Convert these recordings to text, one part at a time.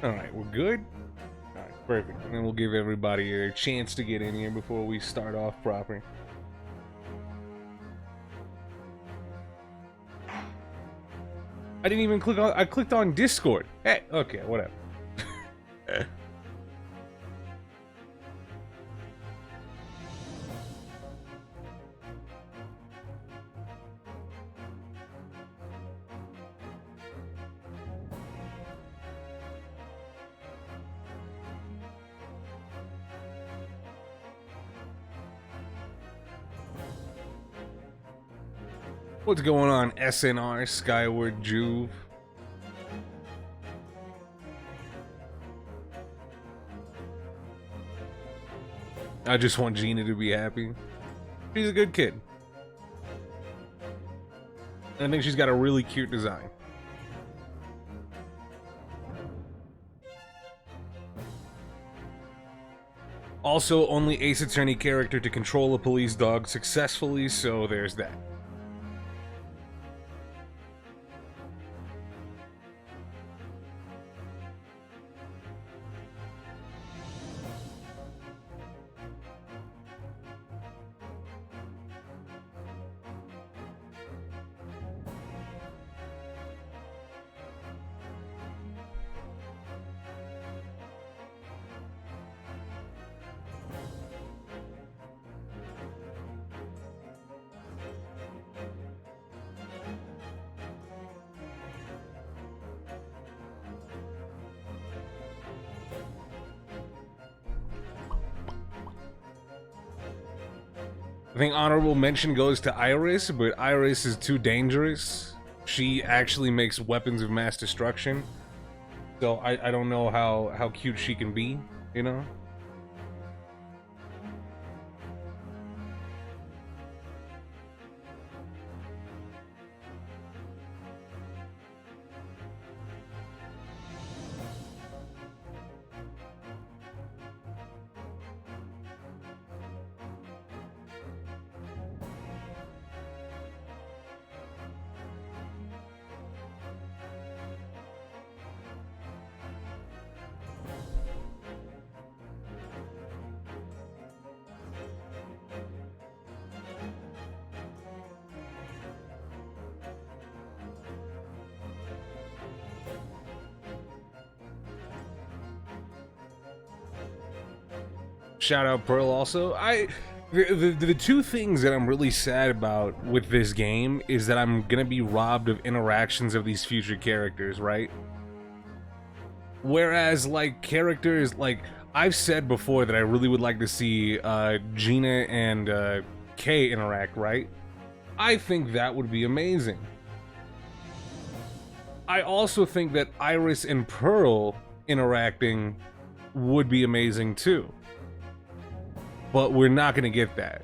All right, we're good. All right, perfect. And then we'll give everybody a chance to get in here before we start off proper. I didn't even click on. I clicked on Discord. Hey, okay, whatever. What's going on, SNR Skyward Juve? I just want Gina to be happy. She's a good kid. I think she's got a really cute design. Also, only Ace Attorney character to control a police dog successfully, so there's that. I think honorable mention goes to Iris, but Iris is too dangerous. She actually makes weapons of mass destruction. So I don't know how cute she can be, you know? Shout out Pearl also. The two things that I'm really sad about with this game is that I'm gonna be robbed of interactions of these future characters, right? Whereas like characters like I've said before that I really would like to see Gina and Kay interact, right? I think that would be amazing. I also think that Iris and Pearl interacting would be amazing too. But we're not gonna get that.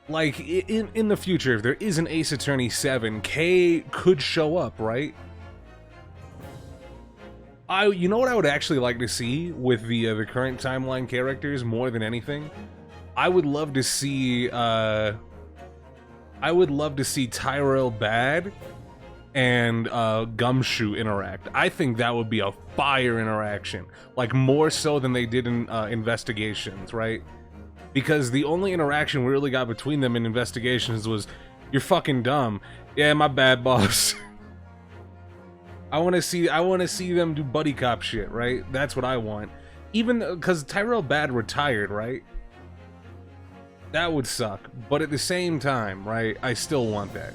Like, in the future, if there is an Ace Attorney 7, Kay could show up, right? You know what I would actually like to see with the current timeline characters more than anything? I would love to see, Tyrell Bad and Gumshoe interact. I think that would be a fire interaction. Like, more so than they did in Investigations, right? Because the only interaction we really got between them in Investigations was, "You're fucking dumb." "Yeah, my bad, boss." I want to see them do buddy cop shit, right? That's what I want. Even because Tyrell Bad retired, right? That would suck. But at the same time, right? I still want that.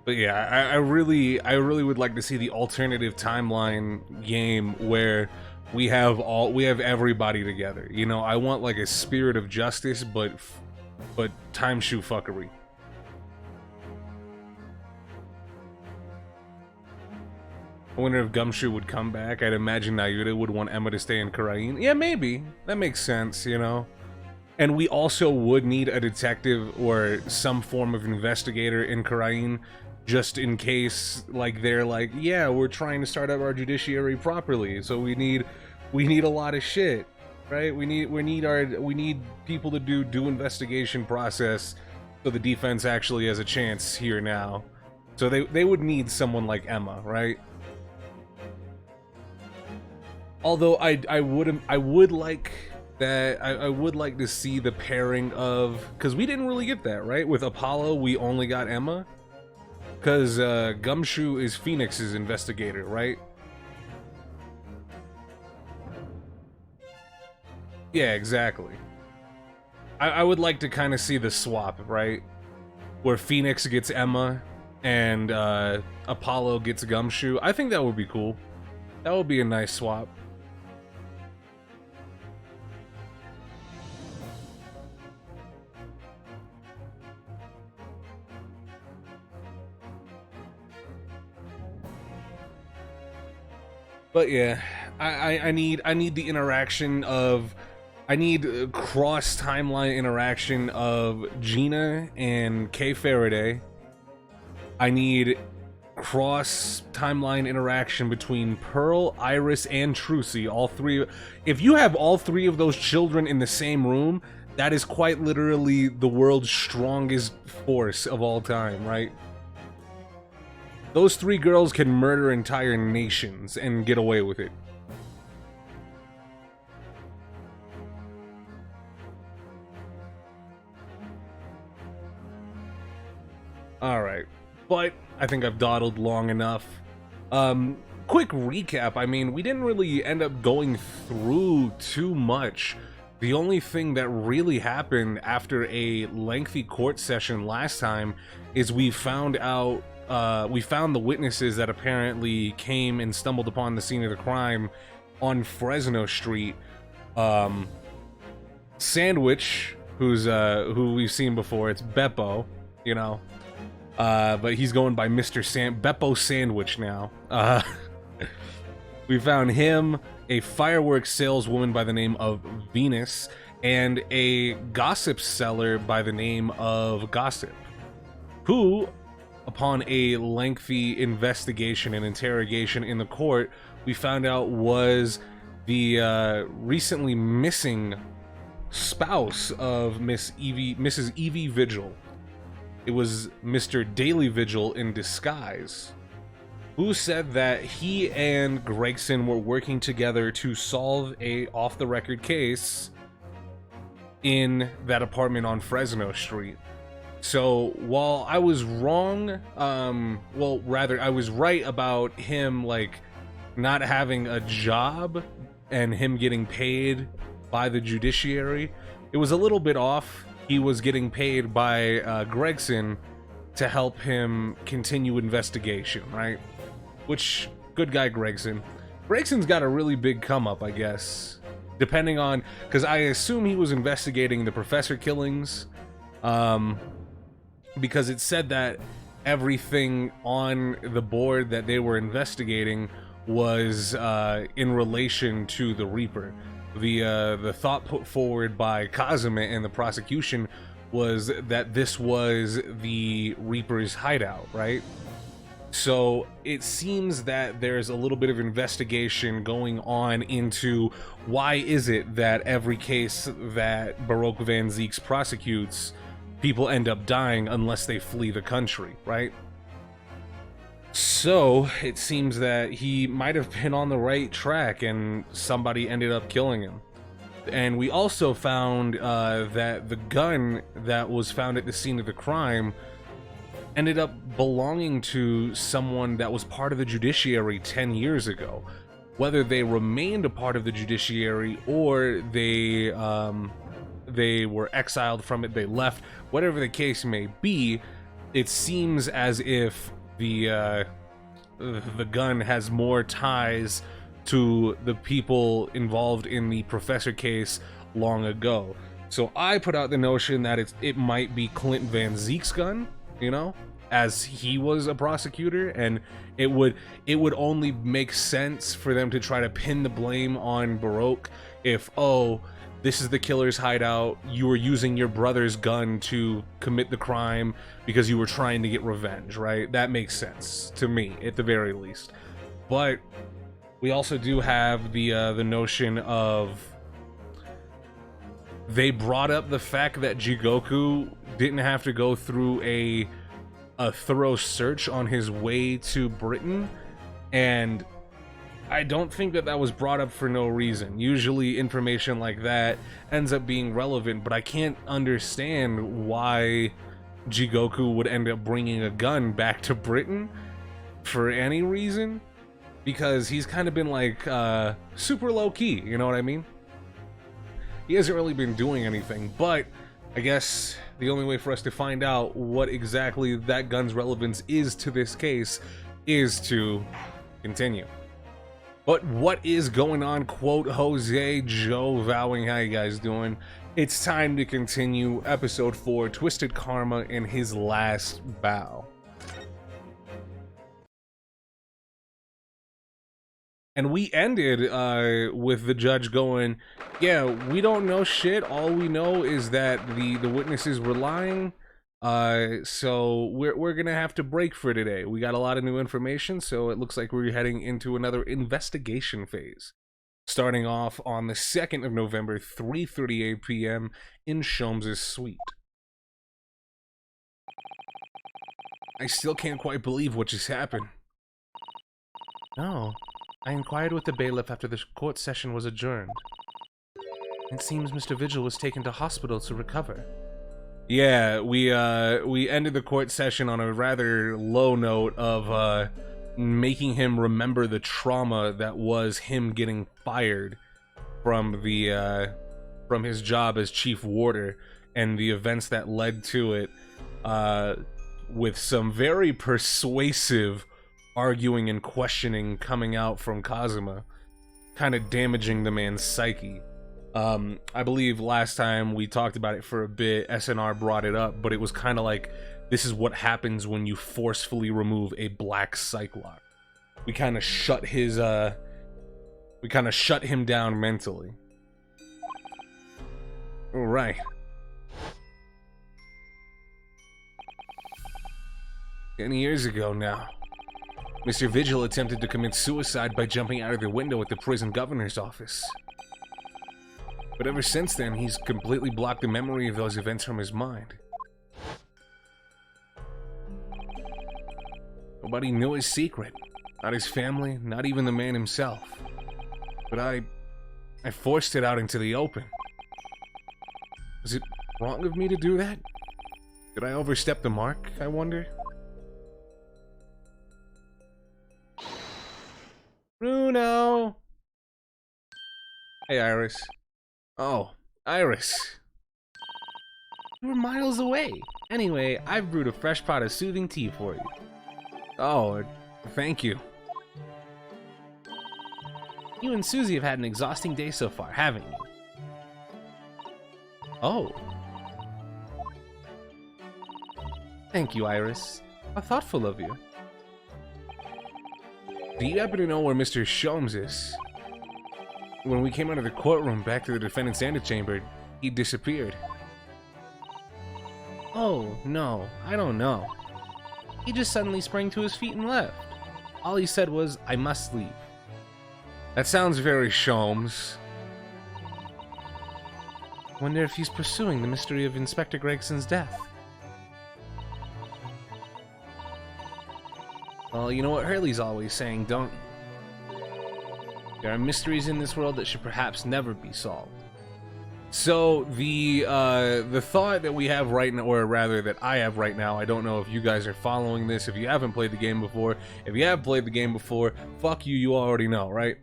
But yeah, I really would like to see the alternative timeline game where we have everybody together. You know, I want like a Spirit of Justice, but time shoe fuckery. I wonder if Gumshoe would come back. I'd imagine Nayuta would want Emma to stay in Karain. Yeah, maybe. That makes sense, you know? And we also would need a detective or some form of investigator in Karain, just in case, like, they're like, yeah, we're trying to start up our judiciary properly, so we need a lot of shit, right? We need people to do investigation process, so the defense actually has a chance here now. So they would need someone like Emma, right? Although I would like to see the pairing of, because we didn't really get that, right? With Apollo, we only got Emma, because Gumshoe is Phoenix's investigator, right? Yeah, exactly. I would like to kind of see the swap, right? Where Phoenix gets Emma and Apollo gets Gumshoe. I think that would be cool. That would be a nice swap. But yeah, I need the interaction of, I need cross timeline interaction of Gina and Kay Faraday. I need cross timeline interaction between Pearl, Iris, and Trucy. All three. If you have all three of those children in the same room, that is quite literally the world's strongest force of all time, right? Those three girls can murder entire nations and get away with it. Alright, but I think I've dawdled long enough. Quick recap, I mean, we didn't really end up going through too much. The only thing that really happened after a lengthy court session last time is we found out, we found the witnesses that apparently came and stumbled upon the scene of the crime on Fresno Street. Sandwich, who we've seen before, it's Beppo, you know. But he's going by Beppo Sandwich now. We found him, a fireworks saleswoman by the name of Venus, and a gossip seller by the name of Gossip, who, upon a lengthy investigation and interrogation in the court, we found out was the recently missing spouse of Mrs. Evie Vigil. It was Mr. Daily Vigil in disguise, who said that he and Gregson were working together to solve a off-the-record case in that apartment on Fresno Street. So while I was wrong, well, rather I was right about him, like, not having a job and him getting paid by the judiciary, it was a little bit off. He was getting paid by Gregson to help him continue investigation, right? Which, good guy Gregson. Gregson's got a really big come up, I guess. Depending on, because I assume he was investigating the professor killings, because it said that everything on the board that they were investigating was in relation to the Reaper. The thought put forward by Kazuma and the prosecution was that this was the Reaper's hideout, right? So it seems that there's a little bit of investigation going on into why is it that every case that Baroque Van Zieks prosecutes, people end up dying unless they flee the country, right? So it seems that he might have been on the right track and somebody ended up killing him. And we also found that the gun that was found at the scene of the crime ended up belonging to someone that was part of the judiciary 10 years ago. Whether they remained a part of the judiciary or they were exiled from it, they left, whatever the case may be, it seems as if the gun has more ties to the people involved in the professor case long ago. So I put out the notion that it might be Clint Van Ziek's gun, you know? as he was a prosecutor, and it would only make sense for them to try to pin the blame on Baroque if, oh, this is the killer's hideout, you were using your brother's gun to commit the crime because you were trying to get revenge, right? That makes sense to me, at the very least. But we also do have the notion of, they brought up the fact that Jigoku didn't have to go through a thorough search on his way to Britain, and I don't think that was brought up for no reason. Usually information like that ends up being relevant, but I can't understand why Jigoku would end up bringing a gun back to Britain for any reason, because he's kind of been like super low-key, you know what I mean? He hasn't really been doing anything, but I guess the only way for us to find out what exactly that gun's relevance is to this case is to continue. But what is going on? Quote Jose, Joe, Vowing, how you guys doing? It's time to continue episode 4, Twisted Karma and His Last Bow. And we ended with the judge going, yeah, we don't know shit. All we know is that the witnesses were lying. So we're gonna have to break for today. We got a lot of new information, so it looks like we're heading into another investigation phase. Starting off on the 2nd of November, 3:38 p.m. in Sholmes' suite. I still can't quite believe what just happened. No. I inquired with the bailiff after the court session was adjourned. It seems Mr. Vigil was taken to hospital to recover. Yeah, we ended the court session on a rather low note of making him remember the trauma that was him getting fired from from his job as chief warder and the events that led to it, with some very persuasive arguing and questioning coming out from Kazuma, kind of damaging the man's psyche. I believe last time we talked about it for a bit, SNR brought it up, but it was kind of like, this is what happens when you forcefully remove a black psych lock. We kind of shut his, we kind of shut him down mentally. Alright. Ten years ago now, Mr. Vigil attempted to commit suicide by jumping out of the window at the prison governor's office. But ever since then, he's completely blocked the memory of those events from his mind. Nobody knew his secret. Not his family, not even the man himself. But I forced it out into the open. Was it wrong of me to do that? Did I overstep the mark, I wonder? Bruno! Hey, Iris. Oh, Iris. You were miles away. Anyway, I've brewed a fresh pot of soothing tea for you. Oh, thank you. You and Susie have had an exhausting day so far, haven't you? Oh. Thank you, Iris. How thoughtful of you. Do you happen to know where Mr. Sholmes is? When we came out of the courtroom back to the defendant's antechamber, he disappeared. Oh, no, I don't know. He just suddenly sprang to his feet and left. All he said was, I must leave. That sounds very Sholmes. Wonder if he's pursuing the mystery of Inspector Gregson's death. Well, you know what Hurley's always saying, don't you? There are mysteries in this world that should perhaps never be solved. So the thought that we have right now, or rather that I have right now, I don't know if you guys are following this, if you haven't played the game before. If you have played the game before, fuck you, you already know, right?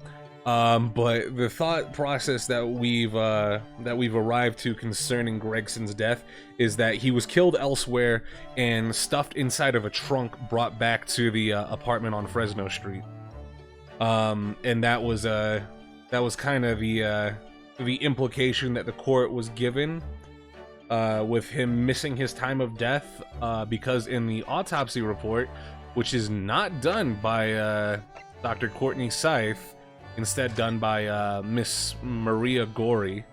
But the thought process that we've arrived to concerning Gregson's death is that he was killed elsewhere and stuffed inside of a trunk brought back to the apartment on Fresno Street. And that was kind of the implication that the court was given. with him missing his time of death, because in the autopsy report, which is not done by Dr. Courtney Scythe, instead done by Miss Maria Gorey.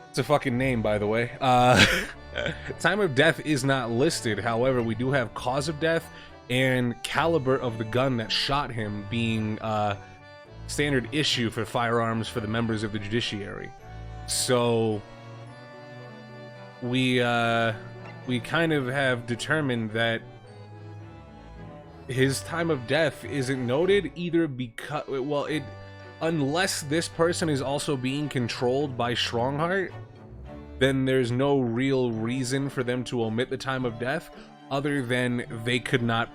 It's a fucking name, by the way. Time of death is not listed. However, we do have cause of death and caliber of the gun that shot him being standard issue for firearms for the members of the judiciary. So we kind of have determined that his time of death isn't noted either because, well, unless this person is also being controlled by Strongheart, then there's no real reason for them to omit the time of death other than they could not,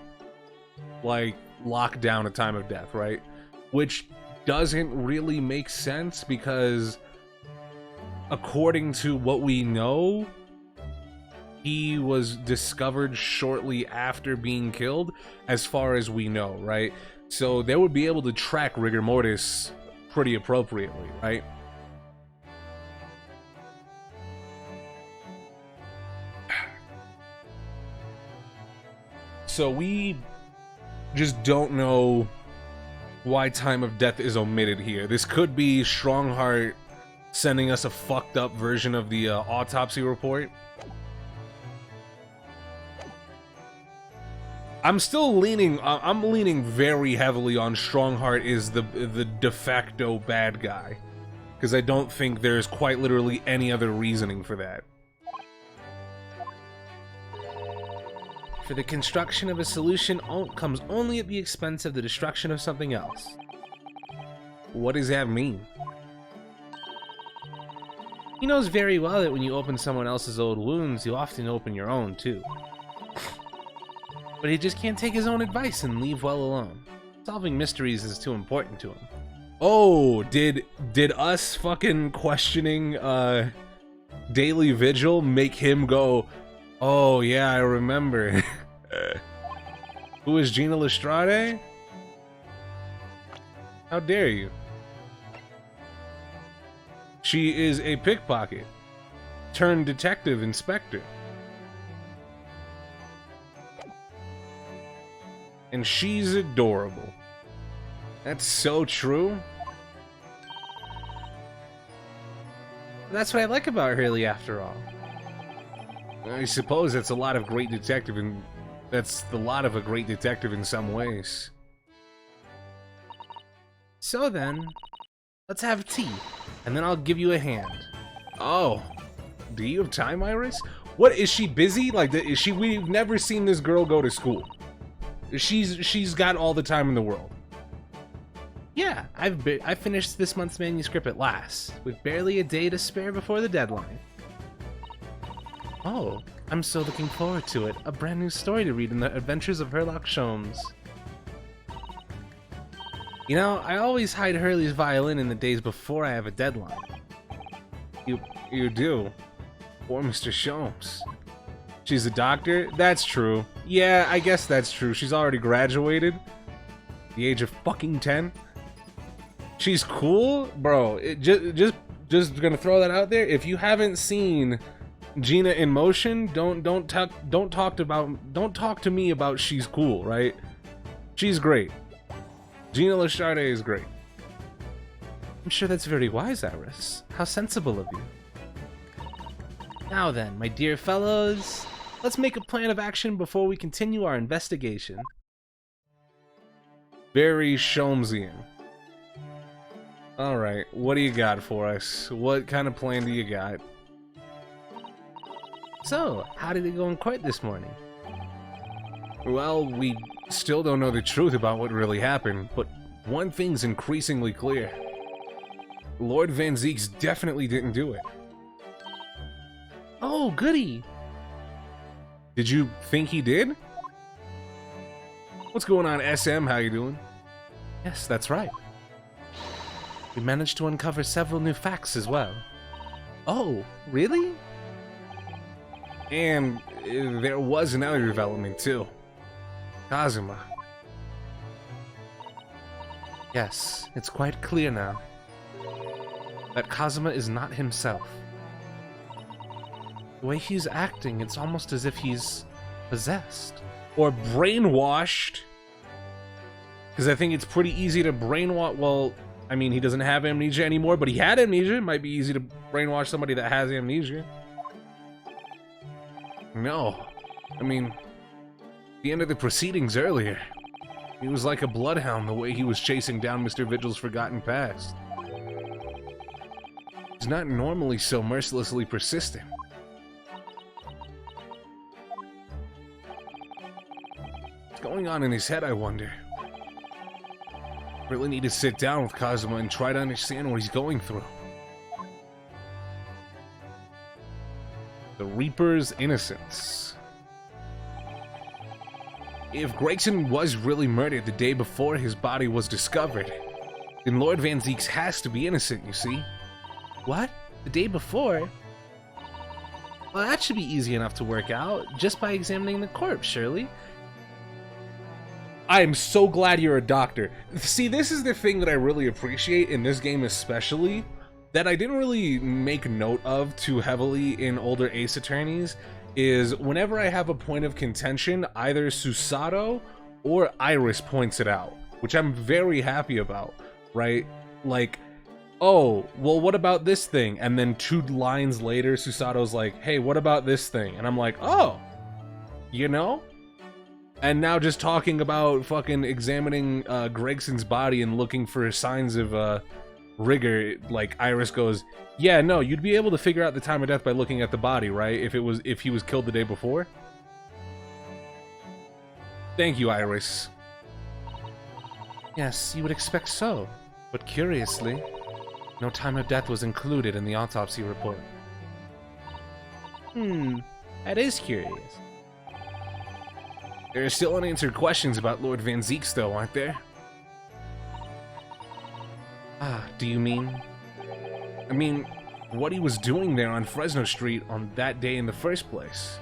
like, lock down a time of death, right? Which doesn't really make sense because according to what we know, he was discovered shortly after being killed, as far as we know, right? So they would be able to track rigor mortis pretty appropriately, right? So we just don't know why time of death is omitted here. This could be Strongheart sending us a fucked up version of the autopsy report. I'm leaning very heavily on Strongheart is the de facto bad guy, because I don't think there's quite literally any other reasoning for that. For the construction of a solution comes only at the expense of the destruction of something else. What does that mean? He knows very well that when you open someone else's old wounds, you often open your own too. But he just can't take his own advice and leave well alone. Solving mysteries is too important to him. Oh, did us fucking questioning Daily Vigil make him go, oh yeah, I remember. Who is Gina Lestrade? How dare you? She is a pickpocket turned detective inspector. And she's adorable. That's so true. That's what I like about Hurley, after all. I suppose that's a lot of great detective, and that's the lot of a great detective in some ways. So then, let's have tea, and then I'll give you a hand. Oh, do you have time, Iris? What, is she busy? Like, is she? We've never seen this girl go to school. She's got all the time in the world. Yeah, I finished this month's manuscript at last, with barely a day to spare before the deadline. Oh, I'm so looking forward to it. A brand new story to read in the adventures of Sherlock Sholmes. You know, I always hide Hurley's violin in the days before I have a deadline. You do? Poor Mr. Sholmes. She's a doctor? That's true. Yeah, I guess that's true. She's already graduated. The age of fucking 10. She's cool? Bro, just gonna throw that out there. If you haven't seen Gina in motion, don't talk to me about she's cool, right? She's great. Gina Lestrade is great. I'm sure that's very wise, Iris. How sensible of you. Now then, my dear fellows, let's make a plan of action before we continue our investigation. Very Sholmesian. Alright, what do you got for us? What kind of plan do you got? So, how did it go in court this morning? Well, we still don't know the truth about what really happened, but one thing's increasingly clear. Lord Van Zeeks definitely didn't do it. Oh, goody! Did you think he did? What's going on, SM? How you doing? Yes, that's right. We managed to uncover several new facts as well. Oh, really? And there was another development too. Kazuma. Yes, it's quite clear now that Kazuma is not himself. The way he's acting, it's almost as if he's possessed. Or brainwashed. Because I think it's pretty easy to brainwash, well, I mean, he doesn't have amnesia anymore, but he had amnesia. It might be easy to brainwash somebody that has amnesia. No. I mean, the end of the proceedings earlier, he was like a bloodhound the way he was chasing down Mr. Vigil's forgotten past. He's not normally so mercilessly persistent. What's going on in his head, I wonder? Really need to sit down with Kazuma and try to understand what he's going through. The Reaper's innocence. If Gregson was really murdered the day before his body was discovered, then Lord Van Zieks has to be innocent, you see. What? The day before? Well, that should be easy enough to work out, just by examining the corpse, surely. I am so glad you're a doctor. See, this is the thing that I really appreciate in this game especially, that I didn't really make note of too heavily in older Ace Attorneys, is whenever I have a point of contention, either Susato or Iris points it out, which I'm very happy about, right? Like, oh, well, what about this thing? And then 2 lines later, Susato's like, hey, what about this thing? And I'm like, oh, you know? And now just talking about fucking examining Gregson's body and looking for signs of rigor, like Iris goes, yeah, no, you'd be able to figure out the time of death by looking at the body, right? If he was killed the day before. Thank you, Iris. Yes, you would expect so. But curiously, no time of death was included in the autopsy report. That is curious. There are still unanswered questions about Lord Van Zieks, though, aren't there? Ah, do you mean? I mean, what he was doing there on Fresno Street on that day in the first place.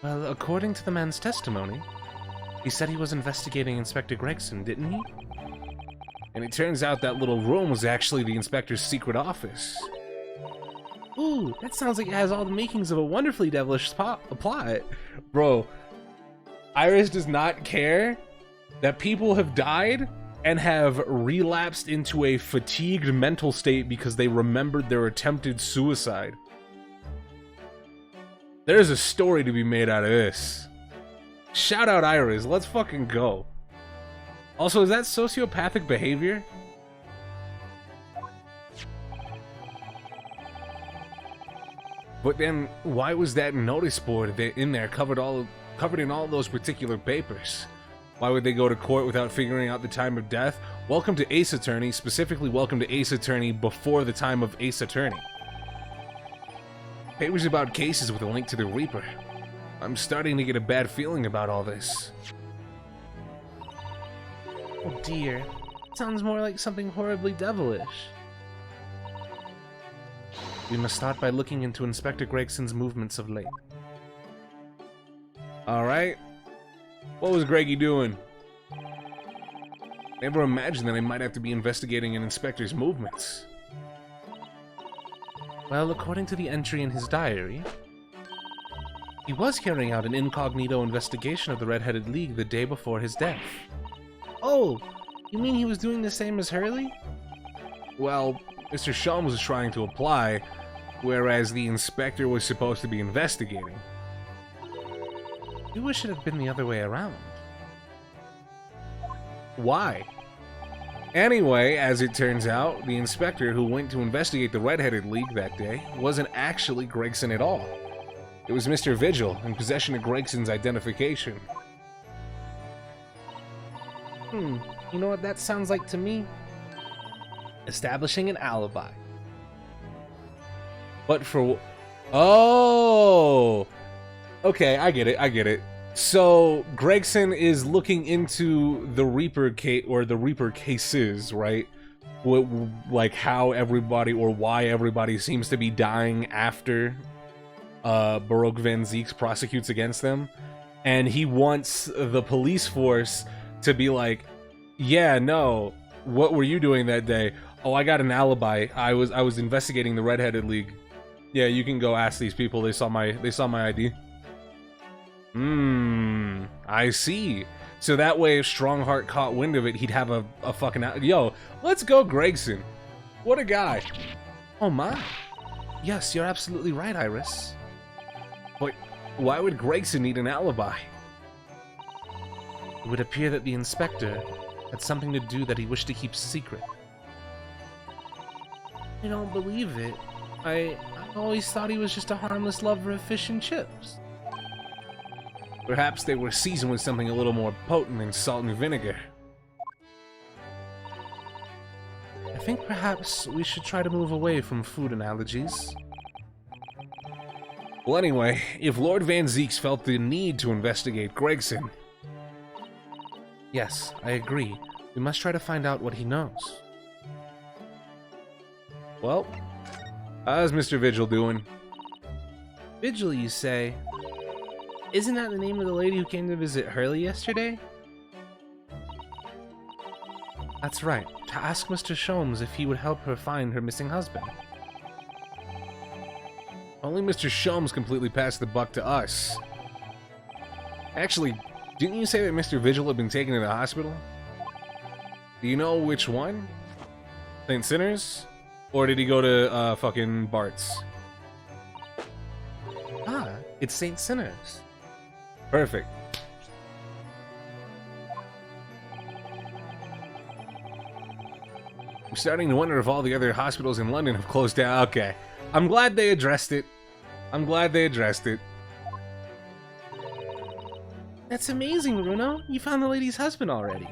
Well, according to the man's testimony, he said he was investigating Inspector Gregson, didn't he? And it turns out that little room was actually the inspector's secret office. Ooh, that sounds like it has all the makings of a wonderfully devilish plot. Bro, Iris does not care that people have died and have relapsed into a fatigued mental state because they remembered their attempted suicide. There's a story to be made out of this. Shout out Iris, let's fucking go. Also, is that sociopathic behavior? But then, why was that notice board in there covered in all those particular papers? Why would they go to court without figuring out the time of death? Welcome to Ace Attorney, specifically welcome to Ace Attorney before the time of Ace Attorney. Papers about cases with a link to the Reaper. I'm starting to get a bad feeling about all this. Oh dear, it sounds more like something horribly devilish. We must start by looking into Inspector Gregson's movements of late. Alright. What was Greggy doing? Never imagined that I might have to be investigating an inspector's movements. Well, according to the entry in his diary, he was carrying out an incognito investigation of the Red-Headed League the day before his death. Oh, you mean he was doing the same as Hurley? Well, Mr. Sholmes was trying to apply, whereas the inspector was supposed to be investigating. You wish it had been the other way around. Why? Anyway, as it turns out, the inspector who went to investigate the Red-Headed League that day wasn't actually Gregson at all. It was Mr. Vigil, in possession of Gregson's identification. You know what that sounds like to me? Establishing an alibi. But for... Oh! Okay, I get it. So, Gregson is looking into the Reaper case, or the Reaper cases, right? Like how everybody, or why everybody seems to be dying after Baroque Van Zieks prosecutes against them. And he wants the police force to be like, yeah, no, what were you doing that day? Oh, I got an alibi. I was investigating the Red-Headed League. Yeah, you can go ask these people. They saw my ID. I see. So that way, if Strongheart caught wind of it, he'd have a fucking... Yo, let's go Gregson. What a guy. Oh my. Yes, you're absolutely right, Iris. But why would Gregson need an alibi? It would appear that the inspector had something to do that he wished to keep secret. I don't believe it. I always thought he was just a harmless lover of fish and chips. Perhaps they were seasoned with something a little more potent than salt and vinegar. I think perhaps we should try to move away from food analogies. Well, anyway, if Lord Van Zeeks felt the need to investigate Gregson... Yes, I agree. We must try to find out what he knows. Well, how's Mr. Vigil doing? Vigil, you say? Isn't that the name of the lady who came to visit Hurley yesterday? That's right. To ask Mr. Sholmes if he would help her find her missing husband. Only Mr. Sholmes completely passed the buck to us. Actually, didn't you say that Mr. Vigil had been taken to the hospital? Do you know which one? St. Sinners? Or did he go to, fucking Bart's? Ah, it's St. Sinners. Perfect. I'm starting to wonder if all the other hospitals in London have closed down. Okay. I'm glad they addressed it. I'm glad they addressed it. That's amazing, Bruno. You found the lady's husband already.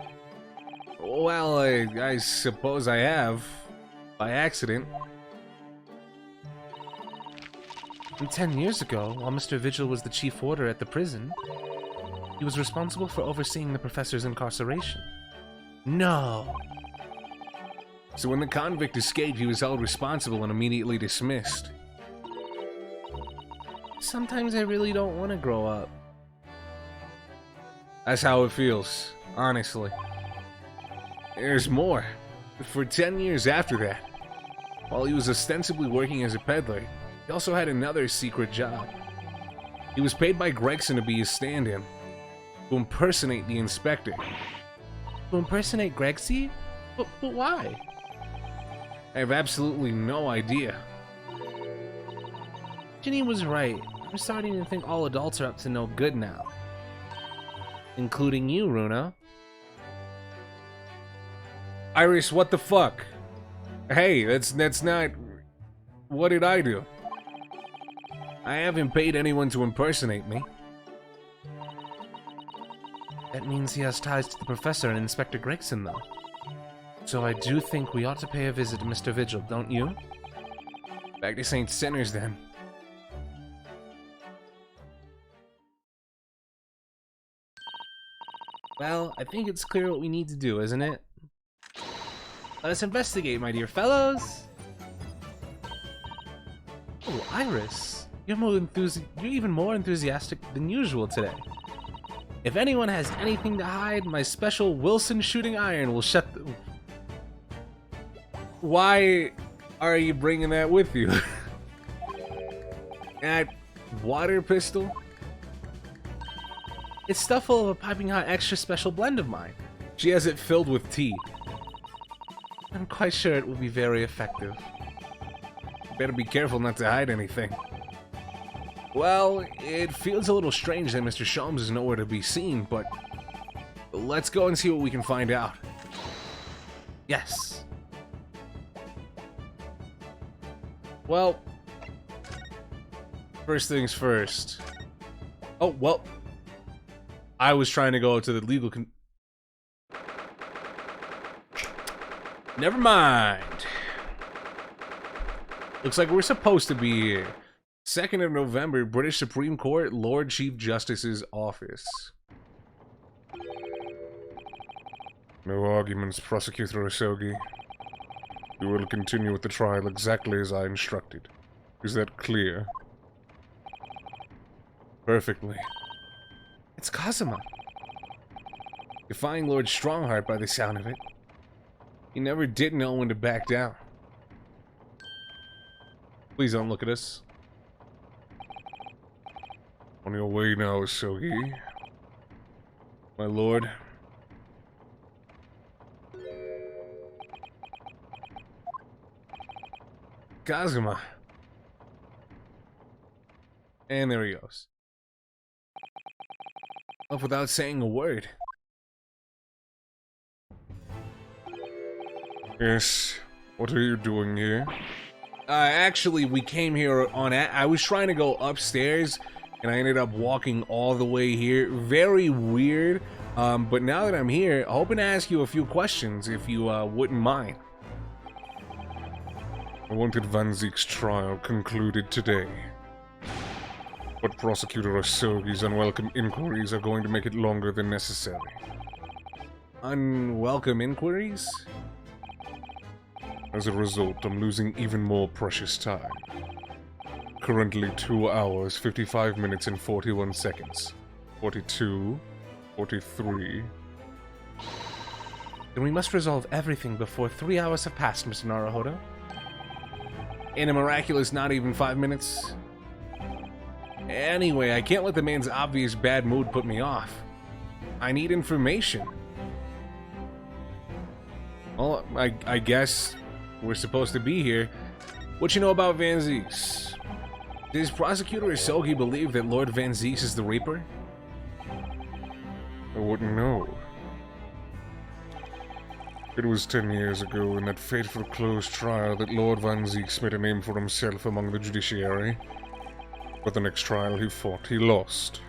Well, I suppose I have. By accident. And 10 years ago, while Mr. Vigil was the chief warder at the prison, he was responsible for overseeing the professor's incarceration. No! So when the convict escaped, he was held responsible and immediately dismissed. Sometimes I really don't want to grow up. That's how it feels, honestly. There's more. For 10 years after that, while he was ostensibly working as a peddler, he also had another secret job. He was paid by Gregson to be his stand-in, to impersonate the inspector. To impersonate Gregsy? But why? I have absolutely no idea. Ginny was right. I'm starting to think all adults are up to no good now. Including you, Runa. Iris, what the fuck? Hey, that's not... What did I do? I haven't paid anyone to impersonate me. That means he has ties to the professor and Inspector Gregson, though. So I do think we ought to pay a visit to Mr. Vigil, don't you? Back to St. Sinners, then. Well, I think it's clear what we need to do, isn't it? Let us investigate, my dear fellows! Oh, Iris! You're even more enthusiastic than usual today. If anyone has anything to hide, my special Wilson shooting iron will shut the... Why are you bringing that with you? That water pistol? It's stuff full of a piping hot extra special blend of mine. She has it filled with tea. I'm quite sure it will be very effective. Better be careful not to hide anything. Well, it feels a little strange that Mr. Sholmes is nowhere to be seen, but let's go and see what we can find out. Yes. Well, first things first. Oh, well, I was trying to go to the legal Never mind. Looks like we're supposed to be here. 2nd of November, British Supreme Court, Lord Chief Justice's office. No arguments, Prosecutor Osogi. We will continue with the trial exactly as I instructed. Is that clear? Perfectly. It's Cosima. Defying Lord Strongheart by the sound of it. He never did know when to back down. Please don't look at us. On your way now, Sogi. My lord. Kazuma. And there he goes. Off without saying a word. Yes. What are you doing here? Actually, we came here on... I was trying to go upstairs, and I ended up walking all the way here. Very weird. But now that I'm here, hoping to ask you a few questions, if you wouldn't mind. I wanted Van Ziek's trial concluded today. But Prosecutor Asogi's unwelcome inquiries are going to make it longer than necessary. Unwelcome inquiries? As a result, I'm losing even more precious time. Currently 2 hours, 55 minutes and 41 seconds. 42, 43... Then we must resolve everything before 3 hours have passed, Mr. Naruhodo. In a miraculous not even 5 minutes. Anyway, I can't let the man's obvious bad mood put me off. I need information. Well, I guess we're supposed to be here. What you know about Van Zieks? Does Prosecutor Asogi believe that Lord Van Zieks is the Reaper? I wouldn't know. It was 10 years ago in that fateful closed trial that Lord Van Zieks made a name for himself among the judiciary. But the next trial he fought, he lost.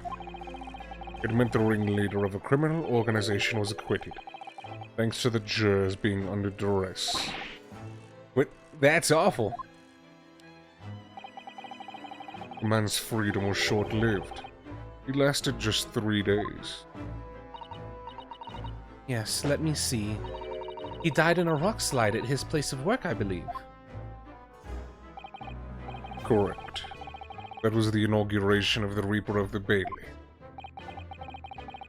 It meant the ringleader of a criminal organization was acquitted, thanks to the jurors being under duress. But that's awful. The man's freedom was short-lived. He lasted just 3 days. Yes, let me see. He died in a rock slide at his place of work, I believe. Correct. That was the inauguration of the Reaper of the Bailey.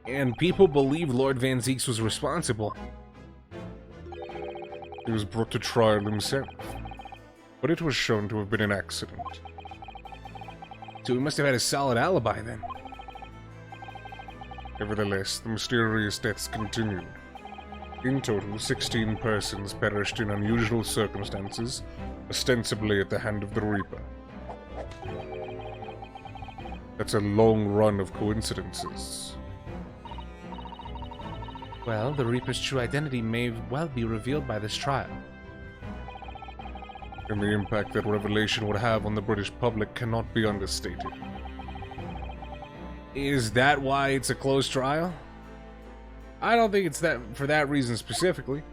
And people believe Lord Van Zieks was responsible. He was brought to trial himself, but it was shown to have been an accident. So he must have had a solid alibi then. Nevertheless, the mysterious deaths continued. In total, 16 persons perished in unusual circumstances, ostensibly at the hand of the Reaper. That's a long run of coincidences. Well, the Reaper's true identity may well be revealed by this trial. And the impact that revelation would have on the British public cannot be understated. Is that why it's a closed trial? I don't think it's that for that reason specifically.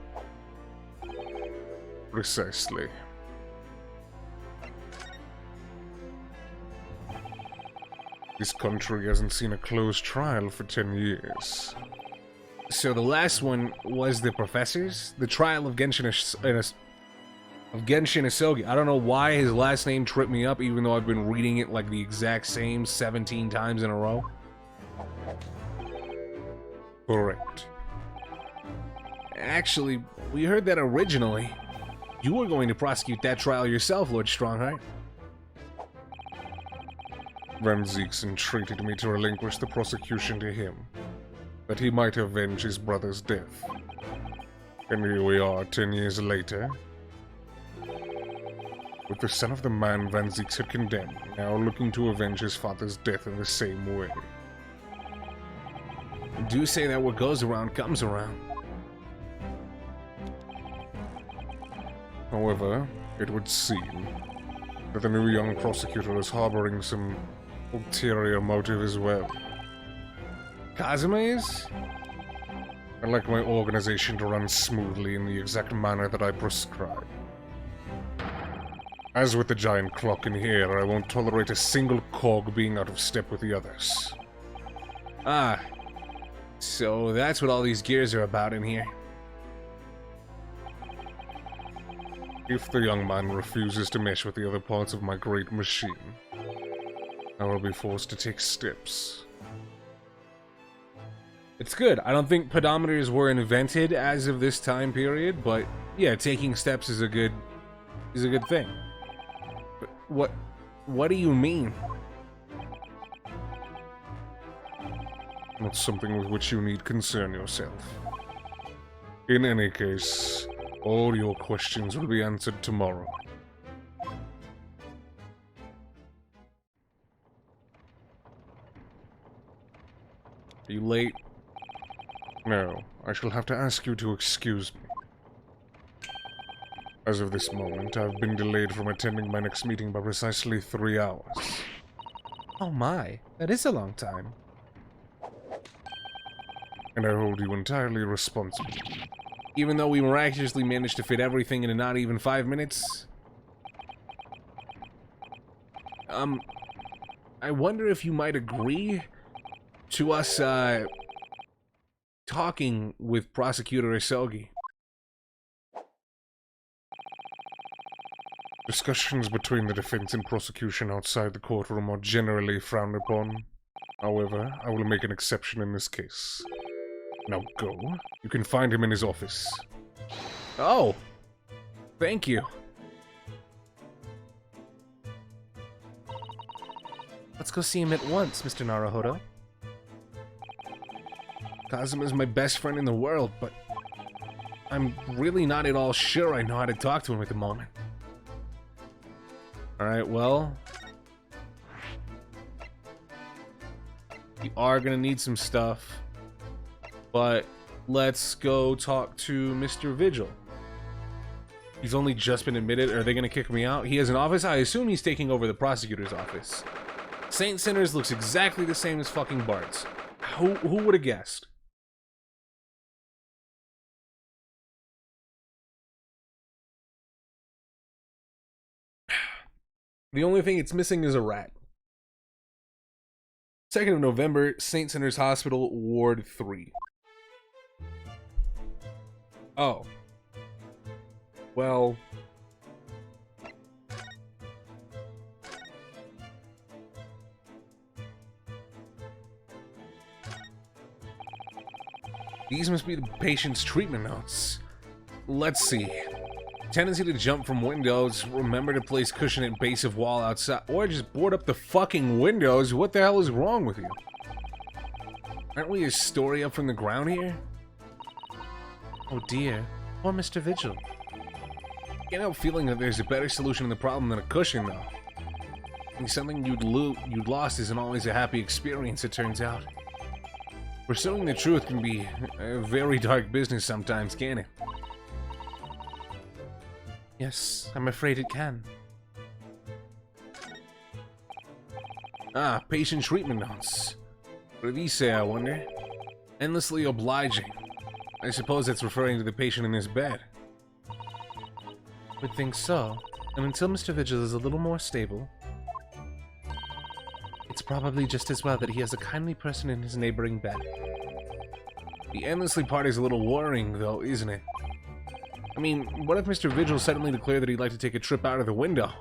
Precisely. This country hasn't seen a closed trial for 10 years. So the last one was the professors? The trial of Genshin Asogi. I don't know why his last name tripped me up, even though I've been reading it like the exact same 17 times in a row. Correct. Actually, we heard that originally you were going to prosecute that trial yourself, Lord Strongheart. Van Zieks entreated me to relinquish the prosecution to him, that he might avenge his brother's death. And here we are 10 years later, with the son of the man Van Zieks had condemned, now looking to avenge his father's death in the same way. Do say that what goes around comes around. However, it would seem that the new young prosecutor is harboring some ulterior motive as well. Kazuma is? I'd like my organization to run smoothly in the exact manner that I prescribe. As with the giant clock in here, I won't tolerate a single cog being out of step with the others. Ah. So that's what all these gears are about in here. If the young man refuses to mesh with the other parts of my great machine, I will be forced to take steps. It's good. I don't think pedometers were invented as of this time period, but yeah, taking steps is a good thing. But what do you mean? Not something with which you need concern yourself. In any case, all your questions will be answered tomorrow. Are you late? No, I shall have to ask you to excuse me. As of this moment, I've been delayed from attending my next meeting by precisely 3 hours. Oh my, that is a long time. And I hold you entirely responsible. Even though we miraculously managed to fit everything into not even 5 minutes? I wonder if you might agree to us, talking with Prosecutor Isogi. Discussions between the defense and prosecution outside the courtroom are generally frowned upon. However, I will make an exception in this case. Now go. You can find him in his office. Oh! Thank you. Let's go see him at once, Mr. Naruhodo. Kazuma is my best friend in the world, but I'm really not at all sure I know how to talk to him at the moment. Alright, well, we are gonna need some stuff, but let's go talk to Mr. Vigil. He's only just been admitted. Are they gonna kick me out? He has an office? I assume he's taking over the prosecutor's office. Saint Sinners looks exactly the same as fucking Bart's. Who would have guessed? The only thing it's missing is a rat. 2nd of November, St. Sinners Hospital, Ward 3. Oh. Well. These must be the patient's treatment notes. Let's see. Tendency to jump from windows, remember to place cushion at base of wall outside, or just board up the fucking windows. What the hell is wrong with you? Aren't we a story up from the ground here? Oh dear, poor Mr. Vigil. Can't help feeling that there's a better solution to the problem than a cushion, though. And something you'd lost isn't always a happy experience, it turns out. Pursuing the truth can be a very dark business sometimes, can't it? Yes, I'm afraid it can. Ah, patient treatment notes. What do these say, I wonder? Endlessly obliging. I suppose that's referring to the patient in this bed. Would think so. And until Mr. Vigil is a little more stable, it's probably just as well that he has a kindly person in his neighboring bed. The endlessly part is a little worrying, though, isn't it? I mean, what if Mr. Vigil suddenly declared that he'd like to take a trip out of the window?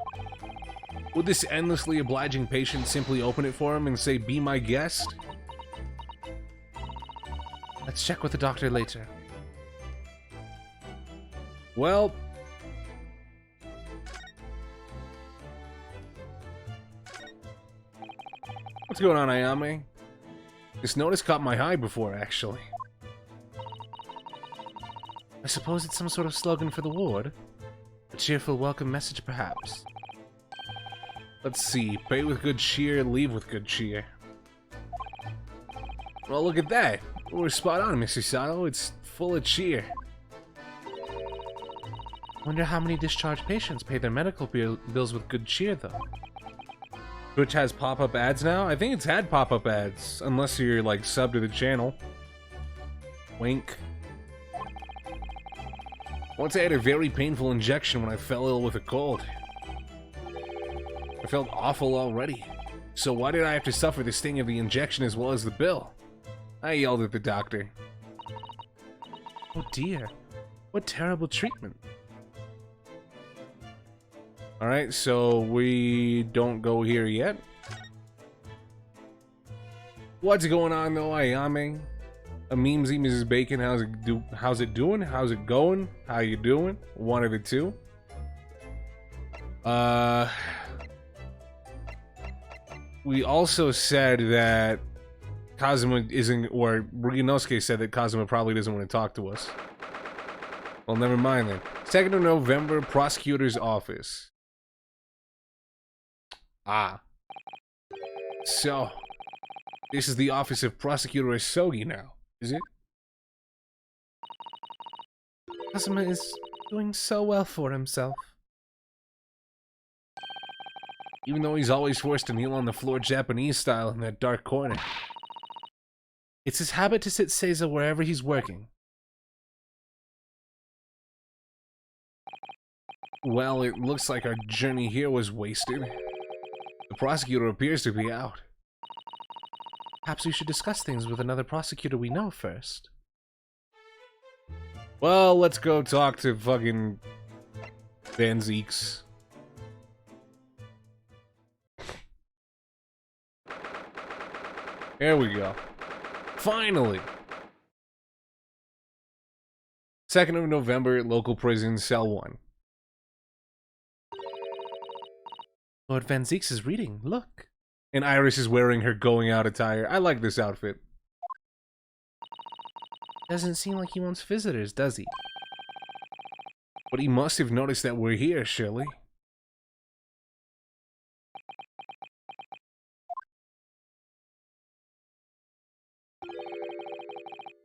Would this endlessly obliging patient simply open it for him and say, "Be my guest"? Let's check with the doctor later. Well... what's going on, Ayame? This notice caught my eye before, actually. I suppose it's some sort of slogan for the ward? A cheerful welcome message, perhaps? Let's see. Pay with good cheer, leave with good cheer. Well, look at that. We're spot on, Mr. Sato. It's full of cheer. Wonder how many discharged patients pay their medical bills with good cheer, though. Twitch has pop-up ads now? I think it's had pop-up ads, unless you're, like, sub to the channel. Wink. Once I had a very painful injection when I fell ill with a cold. I felt awful already. So why did I have to suffer the sting of the injection as well as the bill? I yelled at the doctor. Oh dear. What terrible treatment. Alright, so we don't go here yet. What's going on though, Ayame? A memesy, Mrs. Bacon, how's it doing? How's it going? How you doing? One of the two. We also said that Kazuma isn't, or Ryunosuke said that Kazuma probably doesn't want to talk to us. Well, never mind then. 2nd of November, Prosecutor's Office. Ah. So, this is the office of Prosecutor Asogi now, is it? Kazuma is doing so well for himself. Even though he's always forced to kneel on the floor Japanese style in that dark corner. It's his habit to sit seiza wherever he's working. Well, it looks like our journey here was wasted. The prosecutor appears to be out. Perhaps we should discuss things with another prosecutor we know first. Well, let's go talk to fucking Van Zeeks. There we go. Finally! 2nd of November, local prison, cell 1. Lord Van Zeeks is reading, look. And Iris is wearing her going out attire. I like this outfit. Doesn't seem like he wants visitors, does he? But he must have noticed that we're here, surely.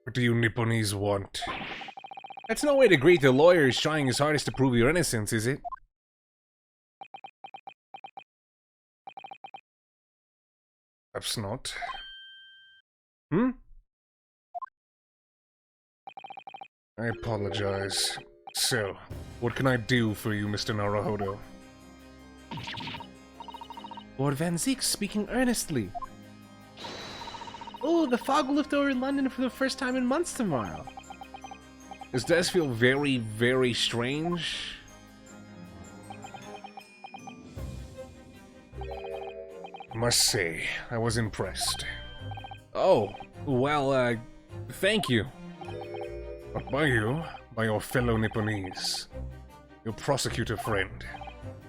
What do you Nipponese want? That's no way to greet the lawyer who's trying his hardest to prove your innocence, is it? Perhaps not. Hmm? I apologize. So, what can I do for you, Mr. Naruhodo? Lord Van Zeeks speaking earnestly. Oh, the fog will lift over London for the first time in months tomorrow. This does feel very, very strange. I must say, I was impressed. Oh, well, thank you. But by you, by your fellow Nipponese. Your prosecutor friend.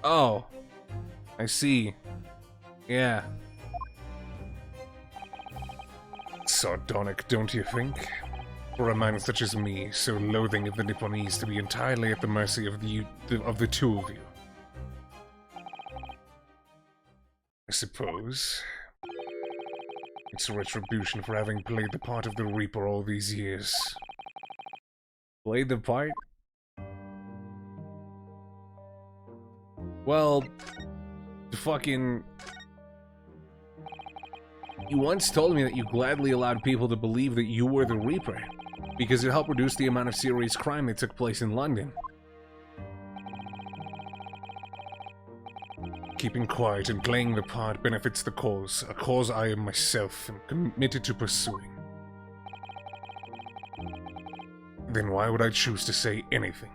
Oh, I see. Yeah. Sardonic, don't you think? For a man such as me, so loathing of the Nipponese to be entirely at the mercy of the two of you. I suppose it's a retribution for having played the part of the Reaper all these years. Played the part? Well, fucking... You once told me that you gladly allowed people to believe that you were the Reaper, because it helped reduce the amount of serious crime that took place in London. Keeping quiet and playing the part benefits the cause, a cause I am myself am committed to pursuing. Then why would I choose to say anything?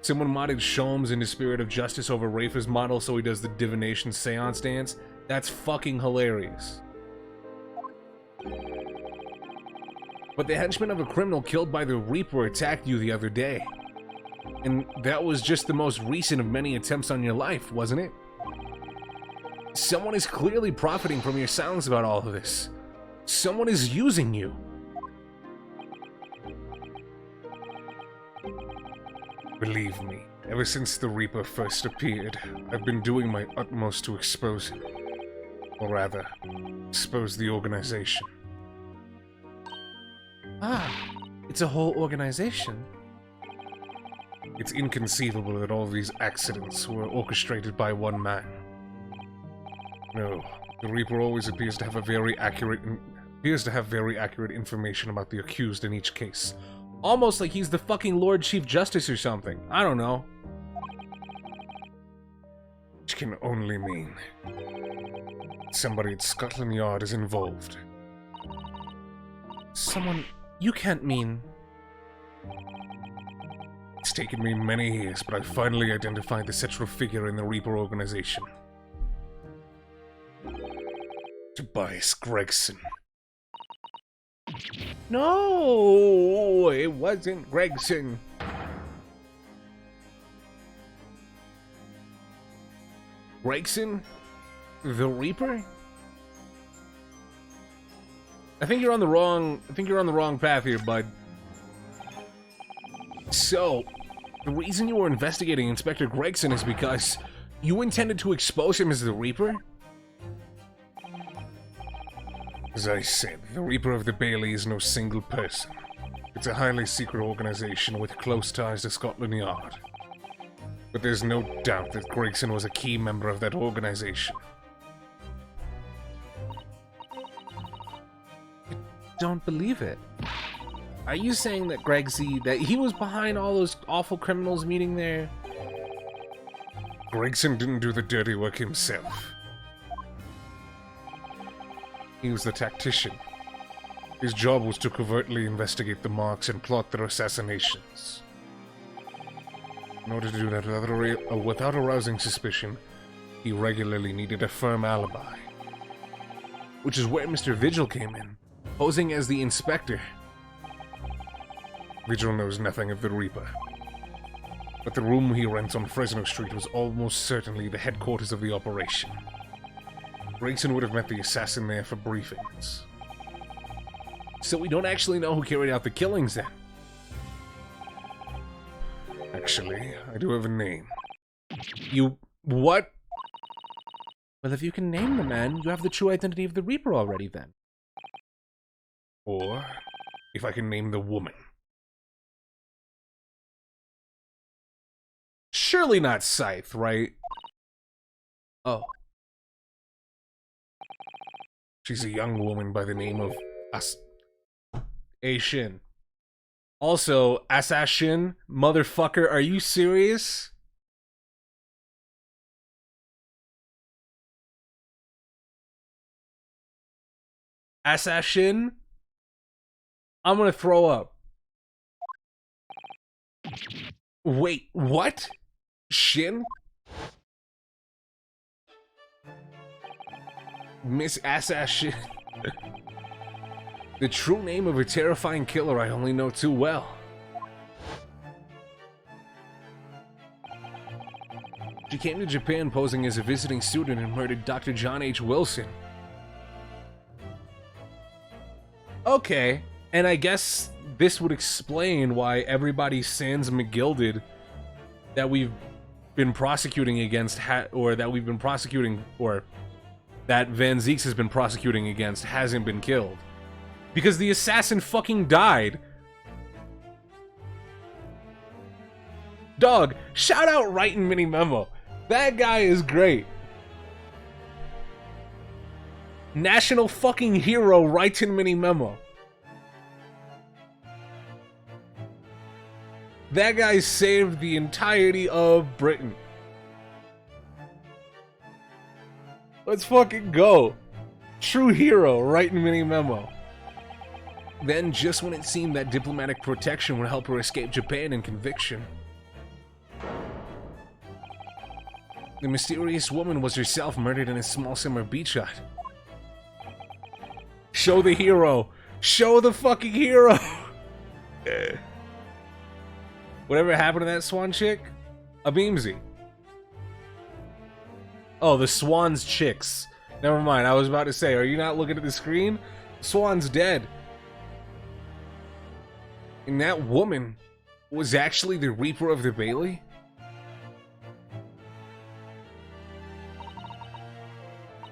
Someone modded Sholmes in the spirit of justice over Rafa's model so he does the divination seance dance. That's fucking hilarious. But the henchman of a criminal killed by the Reaper attacked you the other day. And that was just the most recent of many attempts on your life, wasn't it? Someone is clearly profiting from your silence about all of this. Someone is using you. Believe me, ever since the Reaper first appeared, I've been doing my utmost to expose him. Or rather, expose the organization. Ah, it's a whole organization. It's inconceivable that all these accidents were orchestrated by one man. No, the Reaper always appears to have very accurate information about the accused in each case. Almost like he's the fucking Lord Chief Justice or something. I don't know. Which can only mean somebody at Scotland Yard is involved. Someone you can't mean. It's taken me many years, but I finally identified the central figure in the Reaper organization. Tobias Gregson. No, it wasn't Gregson. Gregson? The Reaper? I think you're on the wrong path here, bud. So, the reason you were investigating Inspector Gregson is because you intended to expose him as the Reaper? As I said, the Reaper of the Bailey is no single person. It's a highly secret organization with close ties to Scotland Yard. But there's no doubt that Gregson was a key member of that organization. I don't believe it. Are you saying that that he was behind all those awful criminals meeting there? Gregson didn't do the dirty work himself. He was the tactician. His job was to covertly investigate the marks and plot their assassinations. In order to do that without arousing suspicion, he regularly needed a firm alibi. Which is where Mr. Vigil came in, posing as the inspector. Vigil knows nothing of the Reaper. But the room he rents on Fresno Street was almost certainly the headquarters of the operation. Gregson would have met the assassin there for briefings. So we don't actually know who carried out the killings then. Actually, I do have a name. You... what? Well, if you can name the man, you have the true identity of the Reaper already then. Or, if I can name the woman. Surely not Scythe, right? Oh. She's a young woman by the name of Shin. Also, Assassin, motherfucker, are you serious? Assassin? I'm gonna throw up. Wait, what? Shin? Miss Assassin. The true name of a terrifying killer I only know too well. She came to Japan posing as a visiting student and murdered Dr. John H. Wilson. Okay, and I guess this would explain why everybody sans McGilded that we've been prosecuting against, that Van Zeeks has been prosecuting against hasn't been killed. Because the assassin fucking died. Dog, shout out Writing Mini Memo. That guy is great. National fucking hero Writing Mini Memo. That guy saved the entirety of Britain. Let's fucking go. True hero Writing Mini Memo. Then, just when it seemed that diplomatic protection would help her escape Japan and conviction, the mysterious woman was herself murdered in a small summer beach hut. Show the hero! Show the fucking hero! Whatever happened to that swan chick? A Beamsy. Oh, the swan's chicks. Never mind, I was about to say, are you not looking at the screen? Swan's dead. And that woman was actually the Reaper of the Bailey?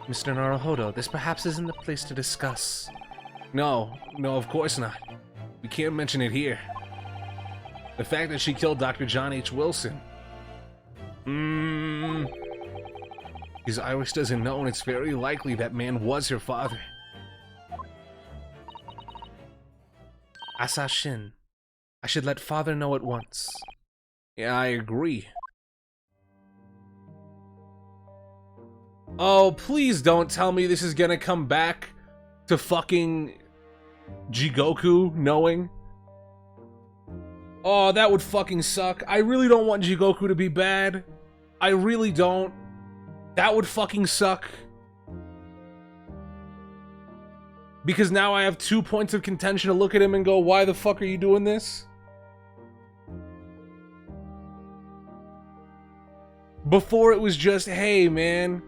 Mr. Naruhodo, this perhaps isn't the place to discuss. No, of course not. We can't mention it here. The fact that she killed Dr. John H. Wilson. Because Iris doesn't know, and it's very likely that man was her father. Assassin. I should let father know at once. Yeah, I agree. Oh, please don't tell me this is gonna come back to fucking Jigoku knowing. Oh, that would fucking suck. I really don't want Jigoku to be bad. I really don't. That would fucking suck. Because now I have 2 points of contention to look at him and go, why the fuck are you doing this? Before it was just, hey man,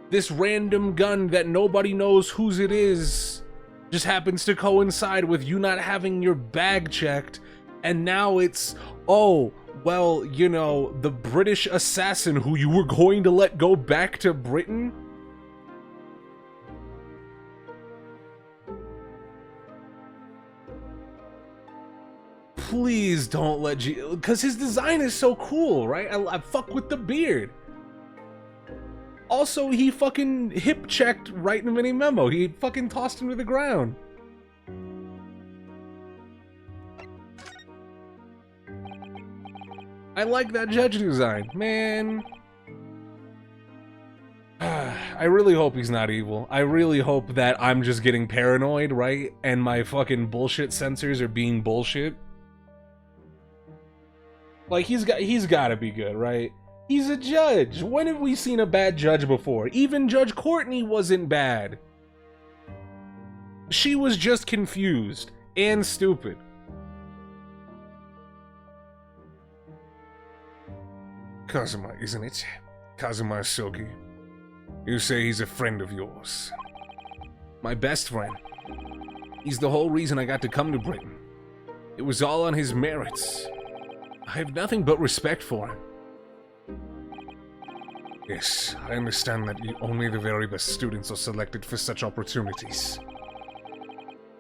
this random gun that nobody knows whose it is just happens to coincide with you not having your bag checked, and now it's, oh, well, you know, the British assassin who you were going to let go back to Britain? Please don't let because his design is so cool, right? I fuck with the beard. Also, he fucking hip-checked right in the mini memo. He fucking tossed him to the ground. I like that judge design, man. I really hope he's not evil. I really hope that I'm just getting paranoid, right? And my fucking bullshit sensors are being bullshit. Like, he's gotta be good, right? He's a judge. When have we seen a bad judge before? Even Judge Courtney wasn't bad. She was just confused and stupid. Kazuma, isn't it? Kazuma Sogi. You say he's a friend of yours. My best friend. He's the whole reason I got to come to Britain. It was all on his merits. I have nothing but respect for him. Yes, I understand that only the very best students are selected for such opportunities.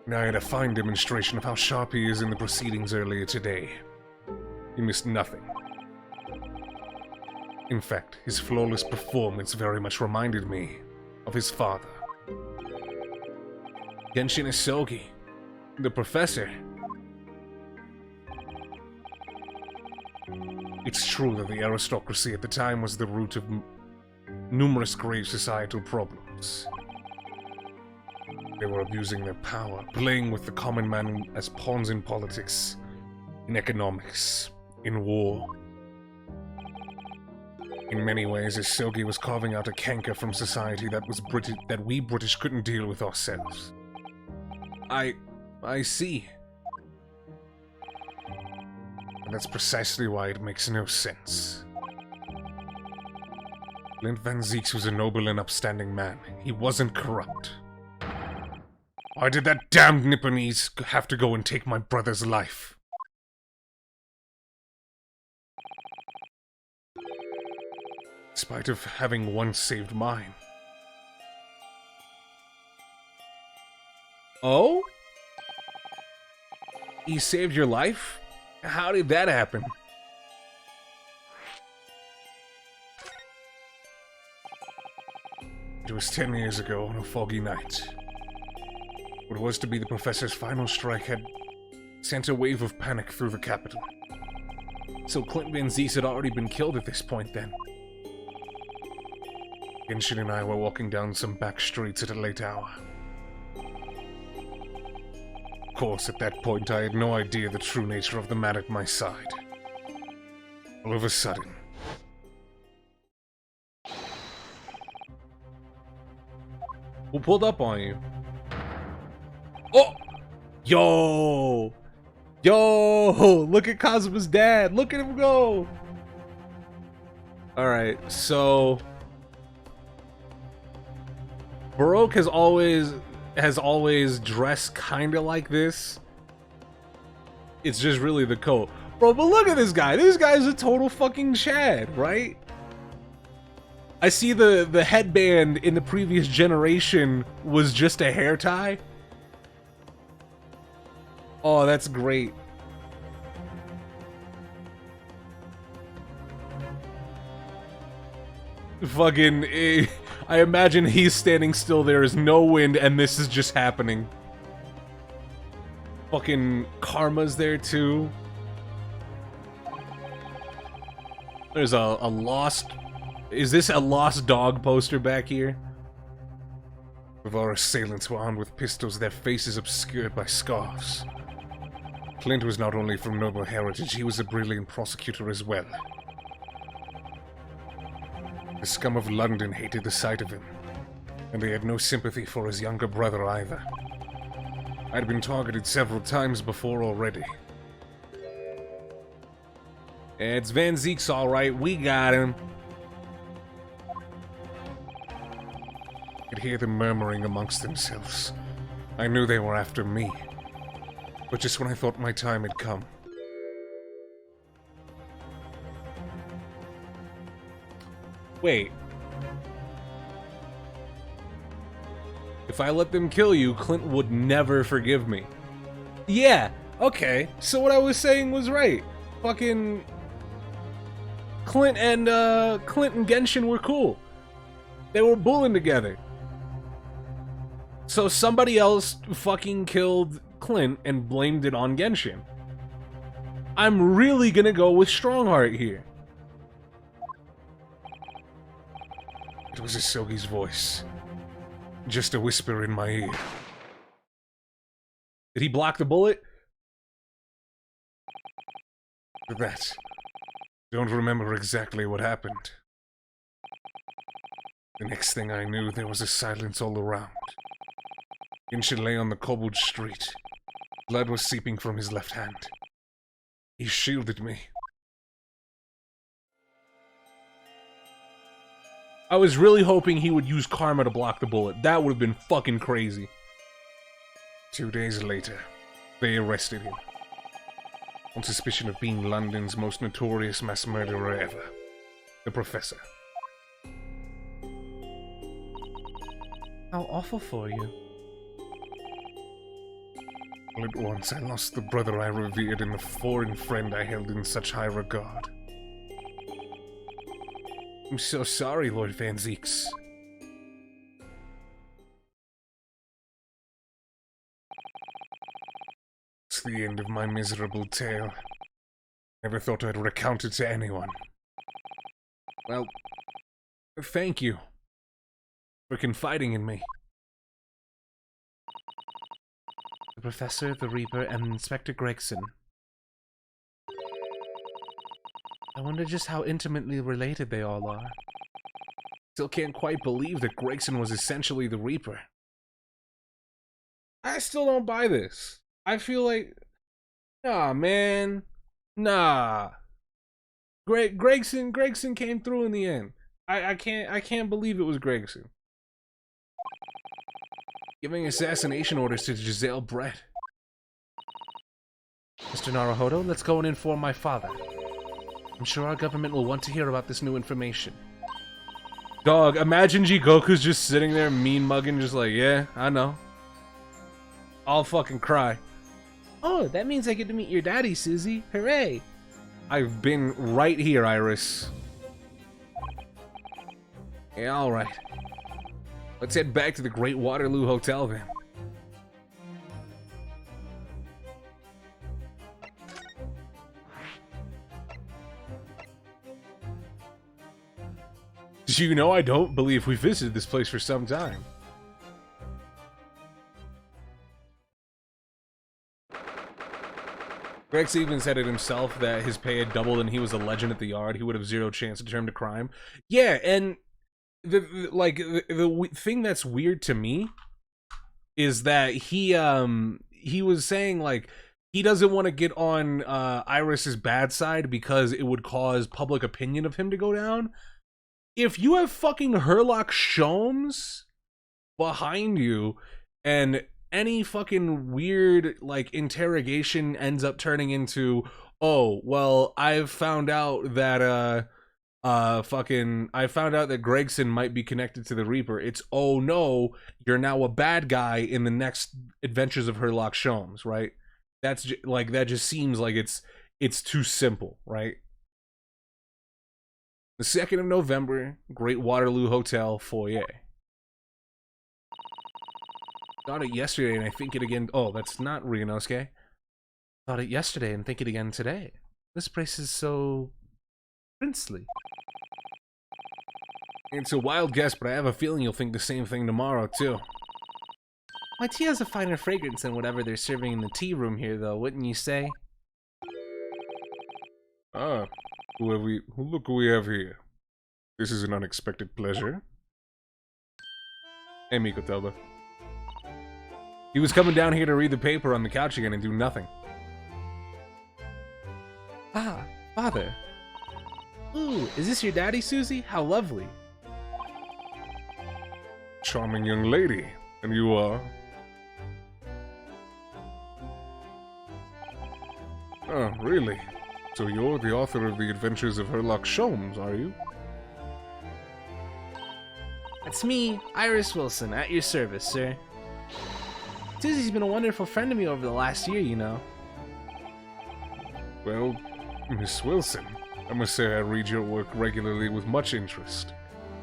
Now I had a fine demonstration of how sharp he is in the proceedings earlier today. He missed nothing. In fact, his flawless performance very much reminded me of his father. Genshin Isogi, the professor. It's true that the aristocracy at the time was the root of numerous grave societal problems. They were abusing their power, playing with the common man as pawns in politics, in economics, in war. In many ways, Isogi was carving out a canker from society that we British couldn't deal with ourselves. I see. And that's precisely why it makes no sense. Clint Van Zieks was a noble and upstanding man. He wasn't corrupt. Why did that damned Nipponese have to go and take my brother's life? In spite of having once saved mine. Oh? He saved your life? How did that happen? It was 10 years ago on a foggy night. What was to be the professor's final strike had sent a wave of panic through the capital. So Clint Van Zieks had already been killed at this point then. Genshin and I were walking down some back streets at a late hour. Of course, at that point I had no idea the true nature of the man at my side. All of a sudden... Who pulled up on you? Oh! Yo! Yo! Look at Kazuma's dad! Look at him go! Alright, so... Baroque has always dressed kinda like this. It's just really the coat. Bro, but look at this guy! This guy's a total fucking Chad, right? I see the headband in the previous generation was just a hair tie. Oh, that's great. Fucking... I imagine he's standing still, there is no wind, and this is just happening. Fucking Karma's there, too. There's a lost... Is this a lost dog poster back here? With our assailants were armed with pistols, their faces obscured by scarves. Clint was not only from noble heritage, he was a brilliant prosecutor as well. The scum of London hated the sight of him, and they had no sympathy for his younger brother either. I'd been targeted several times before already. It's Van Zieks, alright, we got him. I could hear them murmuring amongst themselves. I knew they were after me. But just when I thought my time had come. Wait. If I let them kill you, Clint would never forgive me. Yeah, okay. So what I was saying was right. Fucking... Clint and Genshin were cool. They were bullying together. So somebody else fucking killed Clint and blamed it on Genshin. I'm really gonna go with Strongheart here. It was Isogi's voice. Just a whisper in my ear. Did he block the bullet? That. Don't remember exactly what happened. The next thing I knew, there was a silence all around. Genshin lay on the cobbled street. Blood was seeping from his left hand. He shielded me. I was really hoping he would use karma to block the bullet. That would have been fucking crazy. 2 days later, they arrested him. On suspicion of being London's most notorious mass murderer ever. The Professor. How awful for you. All at once, I lost the brother I revered and the foreign friend I held in such high regard. I'm so sorry, Lord Van Zieks. It's the end of my miserable tale. Never thought I'd recount it to anyone. Well, thank you for confiding in me. The Professor, the Reaper, and Inspector Gregson. I wonder just how intimately related they all are. Still can't quite believe that Gregson was essentially the Reaper. I still don't buy this. I feel like... Nah, man. Nah. Gregson came through in the end. I can't believe it was Gregson. Giving assassination orders to Giselle Brett. Mr. Naruhodo, let's go and inform my father. I'm sure our government will want to hear about this new information. Dog, imagine Jigoku's just sitting there mean mugging, just like, yeah, I know. I'll fucking cry. Oh, that means I get to meet your daddy, Susie. Hooray! I've been right here, Iris. Yeah, alright. Let's head back to the Great Waterloo Hotel then. Do you know I don't believe we visited this place for some time? Grex even said it himself that his pay had doubled and he was a legend at the yard. He would have zero chance to turn to crime. Yeah, and the thing that's weird to me is that he was saying like he doesn't want to get on Iris's bad side because it would cause public opinion of him to go down. If you have fucking Herlock Sholmes behind you and any fucking weird like interrogation ends up turning into, oh well, I've found out that I found out that Gregson might be connected to the Reaper. It's, oh no, you're now a bad guy in the next adventures of Herlock Sholmes, right? That's like, that just seems like it's too simple, right? The 2nd of November, Great Waterloo Hotel foyer. Thought it yesterday and I think it again. Oh, that's not Ryunosuke. Thought it yesterday and think it again today. This place is so princely. It's a wild guess, but I have a feeling you'll think the same thing tomorrow, too. My tea has a finer fragrance than whatever they're serving in the tea room here, though, wouldn't you say? Ah, look who we have here. This is an unexpected pleasure. Hey, Mikotoba. He was coming down here to read the paper on the couch again and do nothing. Ah, father. Ooh, is this your daddy, Susie? How lovely. Charming young lady. And you are? Oh, really? So you're the author of The Adventures of Herlock Sholmes, are you? That's me, Iris Wilson, at your service, sir. Susie's been a wonderful friend to me over the last year, you know. Well, Miss Wilson, I must say I read your work regularly with much interest.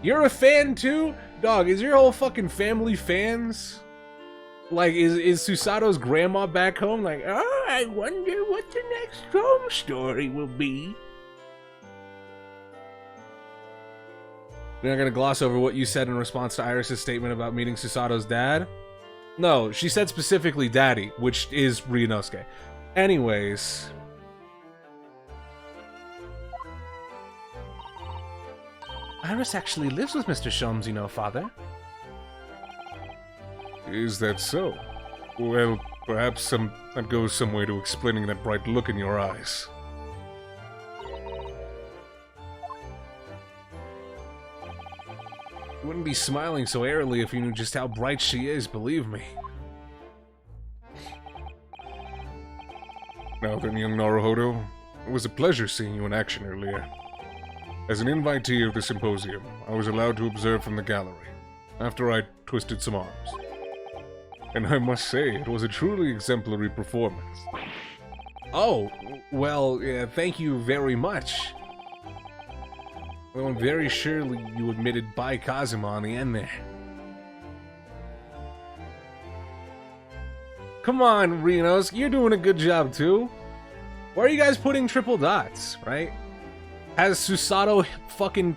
You're a fan too? Dog, is your whole fucking family fans? Like, is Susato's grandma back home like, oh, I wonder what the next home story will be? You're not gonna gloss over what you said in response to Iris' statement about meeting Susato's dad? No, she said specifically daddy, which is Ryunosuke. Anyways... Iris actually lives with Mr. Sholmes, you know, Father. Is that so? Well, perhaps that goes some way to explaining that bright look in your eyes. You wouldn't be smiling so airily if you knew just how bright she is, believe me. Now then, young Naruhodo, it was a pleasure seeing you in action earlier. As an invitee of the symposium, I was allowed to observe from the gallery, after I twisted some arms. And I must say, it was a truly exemplary performance. Oh, well, thank you very much. Well, I'm very sure you admitted by Kazuma on the end there. Come on, Rinos, you're doing a good job too. Why are you guys putting triple dots, right? Has Susato fucking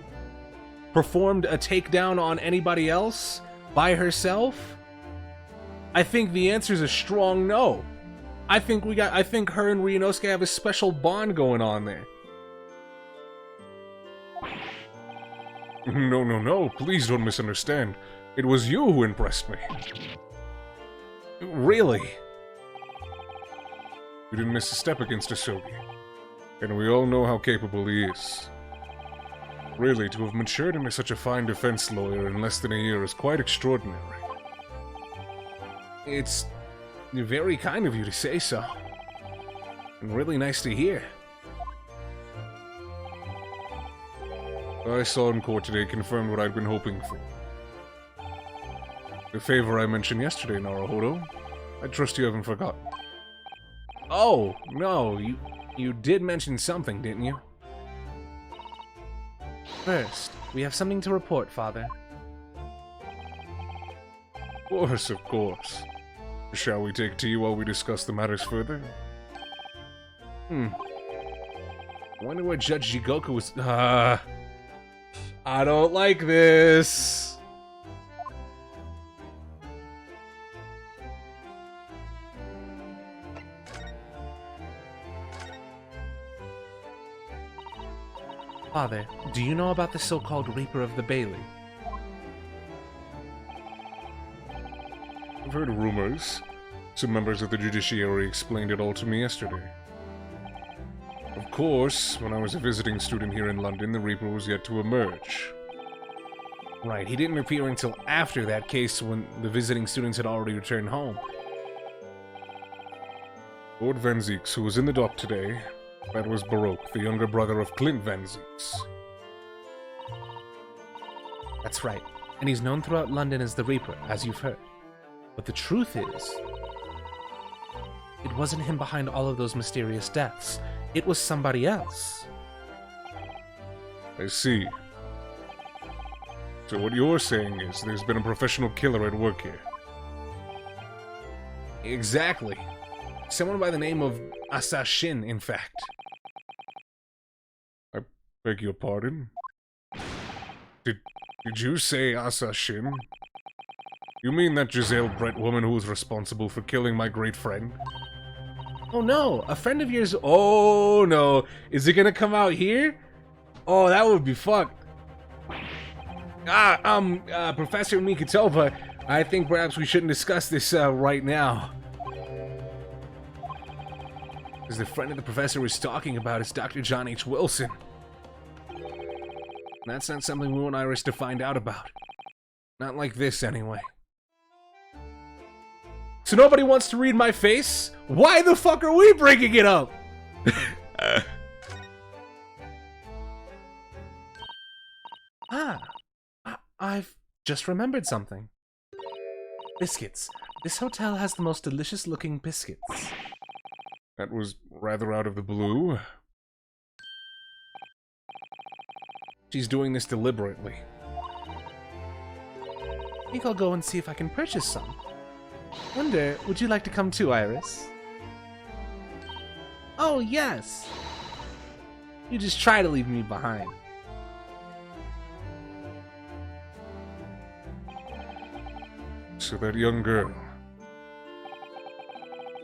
performed a takedown on anybody else by herself? I think the answer is a strong no. I think her and Ryunosuke have a special bond going on there. No, please don't misunderstand. It was you who impressed me. Really? You didn't miss a step against Asogi. And we all know how capable he is. Really, to have matured into such a fine defense lawyer in less than a year is quite extraordinary. It's very kind of you to say so. And really nice to hear. What I saw in court today confirmed what I'd been hoping for. The favor I mentioned yesterday, Naruhodo. I trust you haven't forgotten. Oh, no, you did mention something, didn't you? First, we have something to report, Father. Of course. Shall we take tea while we discuss the matters further? I wonder what Judge Jigoku was... I don't like this. Father, do you know about the so-called Reaper of the Bailey? I've heard rumors. Some members of the judiciary explained it all to me yesterday. Of course, when I was a visiting student here in London, the Reaper was yet to emerge. Right, he didn't appear until after that case when the visiting students had already returned home. Lord Van Zieks, who was in the dock today, that was Baroque, the younger brother of Clint Van Zieks. That's right, and he's known throughout London as the Reaper, as you've heard. But the truth is, it wasn't him behind all of those mysterious deaths. It was somebody else. I see. So what you're saying is there's been a professional killer at work here. Exactly. Someone by the name of Asashin, in fact. I beg your pardon? Did you say Asashin? You mean that Giselle Brett woman who was responsible for killing my great friend? Oh no, a friend of yours. Oh no, is it gonna come out here? Oh, that would be fucked. Professor Mikitoba, I think perhaps we shouldn't discuss this right now. Because the friend of the professor was talking about is Dr. John H. Wilson. That's not something we want Iris to find out about. Not like this, anyway. So nobody wants to read my face? Why the fuck are we bringing it up? I've just remembered something. Biscuits. This hotel has the most delicious-looking biscuits. That was rather out of the blue. She's doing this deliberately. I think I'll go and see if I can purchase some. Wonder, would you like to come too, Iris? Oh, yes! You just try to leave me behind. So that young girl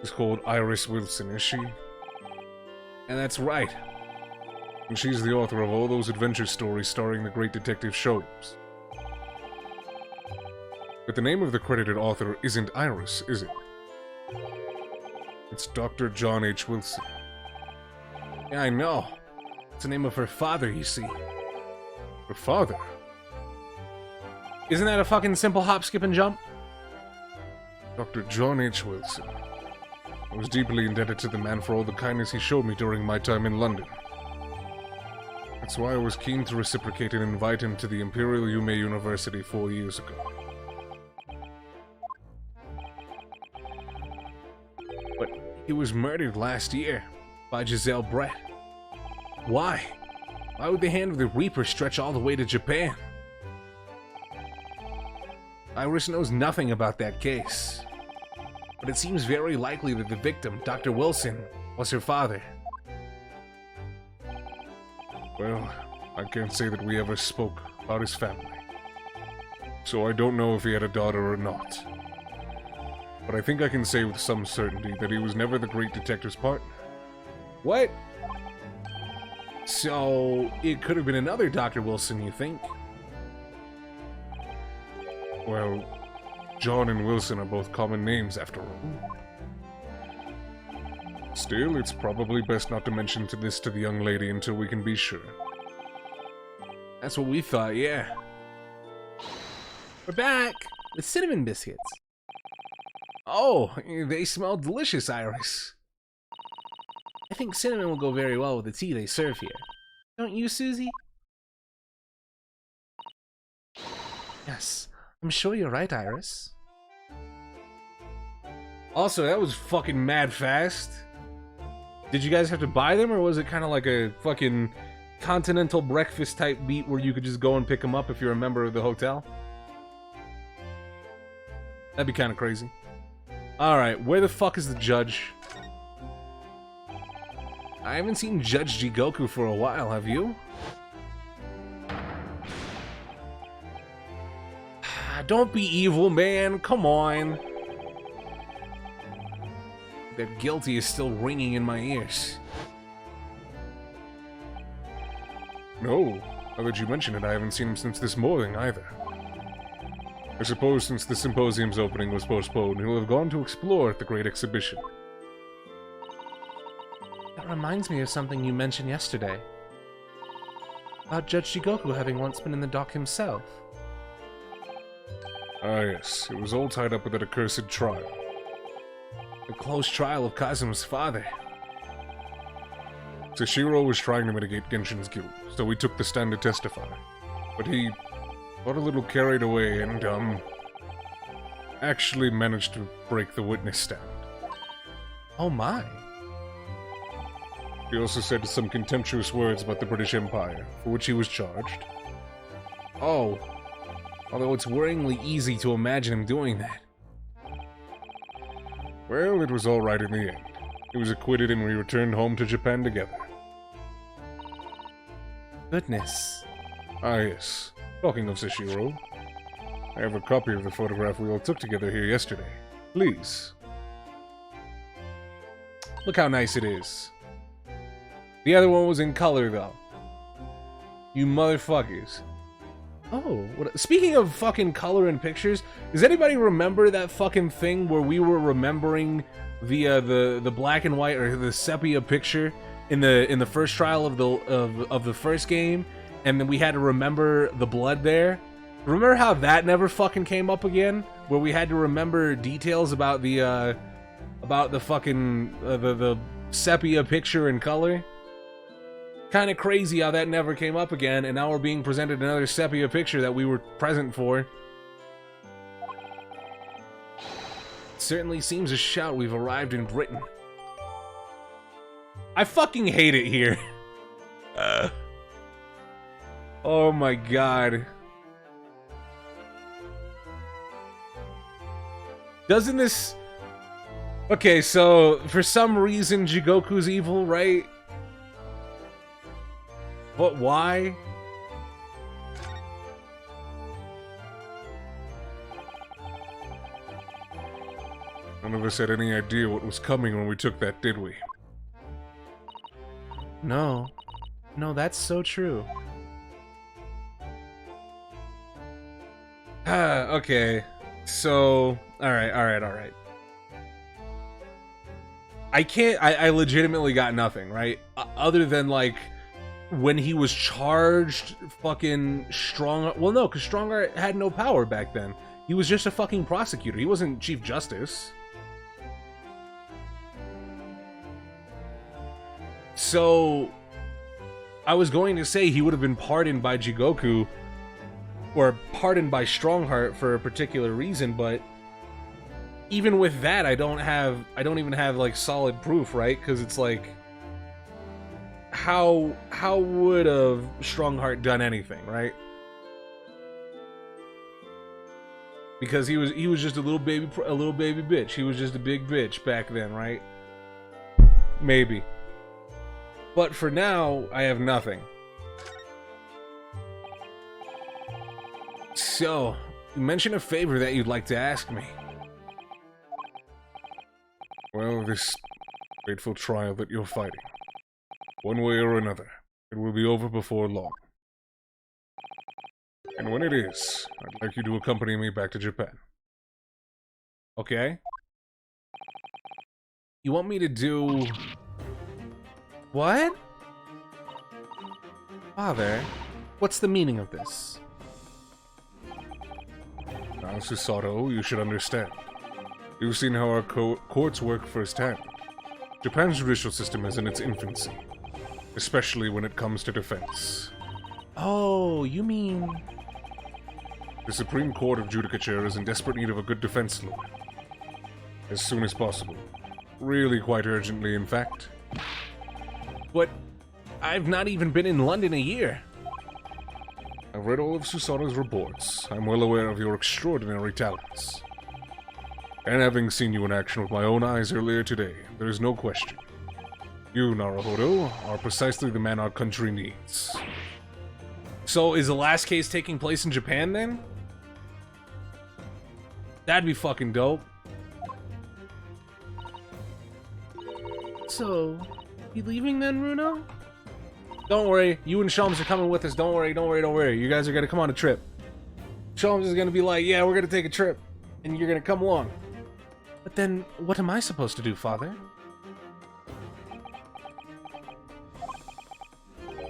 is called Iris Wilson, is she? And that's right. And she's the author of all those adventure stories starring the great detective Sholmes. But the name of the credited author isn't Iris, is it? It's Dr. John H. Wilson. Yeah, I know. It's the name of her father, you see. Her father? Isn't that a fucking simple hop, skip, and jump? Dr. John H. Wilson. I was deeply indebted to the man for all the kindness he showed me during my time in London. That's why I was keen to reciprocate and invite him to the Imperial Yume University 4 years ago. But he was murdered last year by Giselle Brett. Why? Why would the hand of the Reaper stretch all the way to Japan? Iris knows nothing about that case. But it seems very likely that the victim, Dr. Wilson, was her father. Well, I can't say that we ever spoke about his family. So I don't know if he had a daughter or not. But I think I can say with some certainty that he was never the great detective's partner. What? So, it could have been another Dr. Wilson, you think? Well, John and Wilson are both common names, after all. Still, it's probably best not to mention this to the young lady until we can be sure. That's what we thought, yeah. We're back! With cinnamon biscuits. Oh, they smell delicious, Iris. I think cinnamon will go very well with the tea they serve here. Don't you, Susie? Yes, I'm sure you're right, Iris. Also, that was fucking mad fast. Did you guys have to buy them, or was it kind of like a fucking continental breakfast type beat where you could just go and pick them up if you're a member of the hotel? That'd be kind of crazy. Alright, where the fuck is the judge? I haven't seen Judge Jigoku for a while, have you? Don't be evil, man. Come on. That guilty is still ringing in my ears. No, now that you mention it, I haven't seen him since this morning either. I suppose since the symposium's opening was postponed, he'll have gone to explore at the Great Exhibition. That reminds me of something you mentioned yesterday. About Judge Jigoku having once been in the dock himself. Ah yes, it was all tied up with that accursed trial. The close trial of Kazuma's father. Sashiro was trying to mitigate Genshin's guilt, so we took the stand to testify. But he got a little carried away and, actually managed to break the witness stand. Oh my. He also said some contemptuous words about the British Empire, for which he was charged. Oh, although it's worryingly easy to imagine him doing that. Well, it was alright in the end. He was acquitted and we returned home to Japan together. Goodness. Ah yes, talking of Sashiro, I have a copy of the photograph we all took together here yesterday. Please. Look how nice it is. The other one was in color, though. You motherfuckers. Oh, speaking of fucking color in pictures, does anybody remember that fucking thing where we were remembering the black and white or the sepia picture in the first trial of the first game, and then we had to remember the blood there? Remember how that never fucking came up again? Where we had to remember details about the fucking the sepia picture in color. Kind of crazy how that never came up again, and now we're being presented another sepia picture that we were present for. Certainly seems a shout we've arrived in Britain. I fucking hate it here. Oh my god. Doesn't this... Okay, so for some reason Jigoku's evil, right? But why? None of us had any idea what was coming when we took that, did we? No. No, that's so true. Okay. So, alright. I legitimately got nothing, right? Other than, like, when he was charged, fucking Strongheart... Well, no, because Strongheart had no power back then. He was just a fucking prosecutor. He wasn't Chief Justice. So, I was going to say he would have been pardoned by Jigoku, or pardoned by Strongheart for a particular reason, but even with that, I don't even have, like, solid proof, right? Because it's like, how would have Strongheart done anything, right? Because he was just a little baby bitch. He was just a big bitch back then, right? Maybe. But for now, I have nothing. So, you mentioned a favor that you'd like to ask me. Well, this fateful trial that you're fighting, one way or another, it will be over before long. And when it is, I'd like you to accompany me back to Japan. Okay? You want me to do... What? Father, what's the meaning of this? Now, Susato, you should understand. You've seen how our courts work firsthand. Japan's judicial system is in its infancy, especially when it comes to defense. Oh, you mean... The Supreme Court of Judicature is in desperate need of a good defense lawyer. As soon as possible. Really quite urgently, in fact. But I've not even been in London a year. I've read all of Susato's reports. I'm well aware of your extraordinary talents. And having seen you in action with my own eyes earlier today, there is no question. You, Naruhodo, are precisely the man our country needs. So is the last case taking place in Japan then? That'd be fucking dope. So, you leaving then, Runo? Don't worry, you and Shelms are coming with us. Don't worry. You guys are gonna come on a trip. Shelms is gonna be like, yeah, we're gonna take a trip. And you're gonna come along. But then, what am I supposed to do, Father?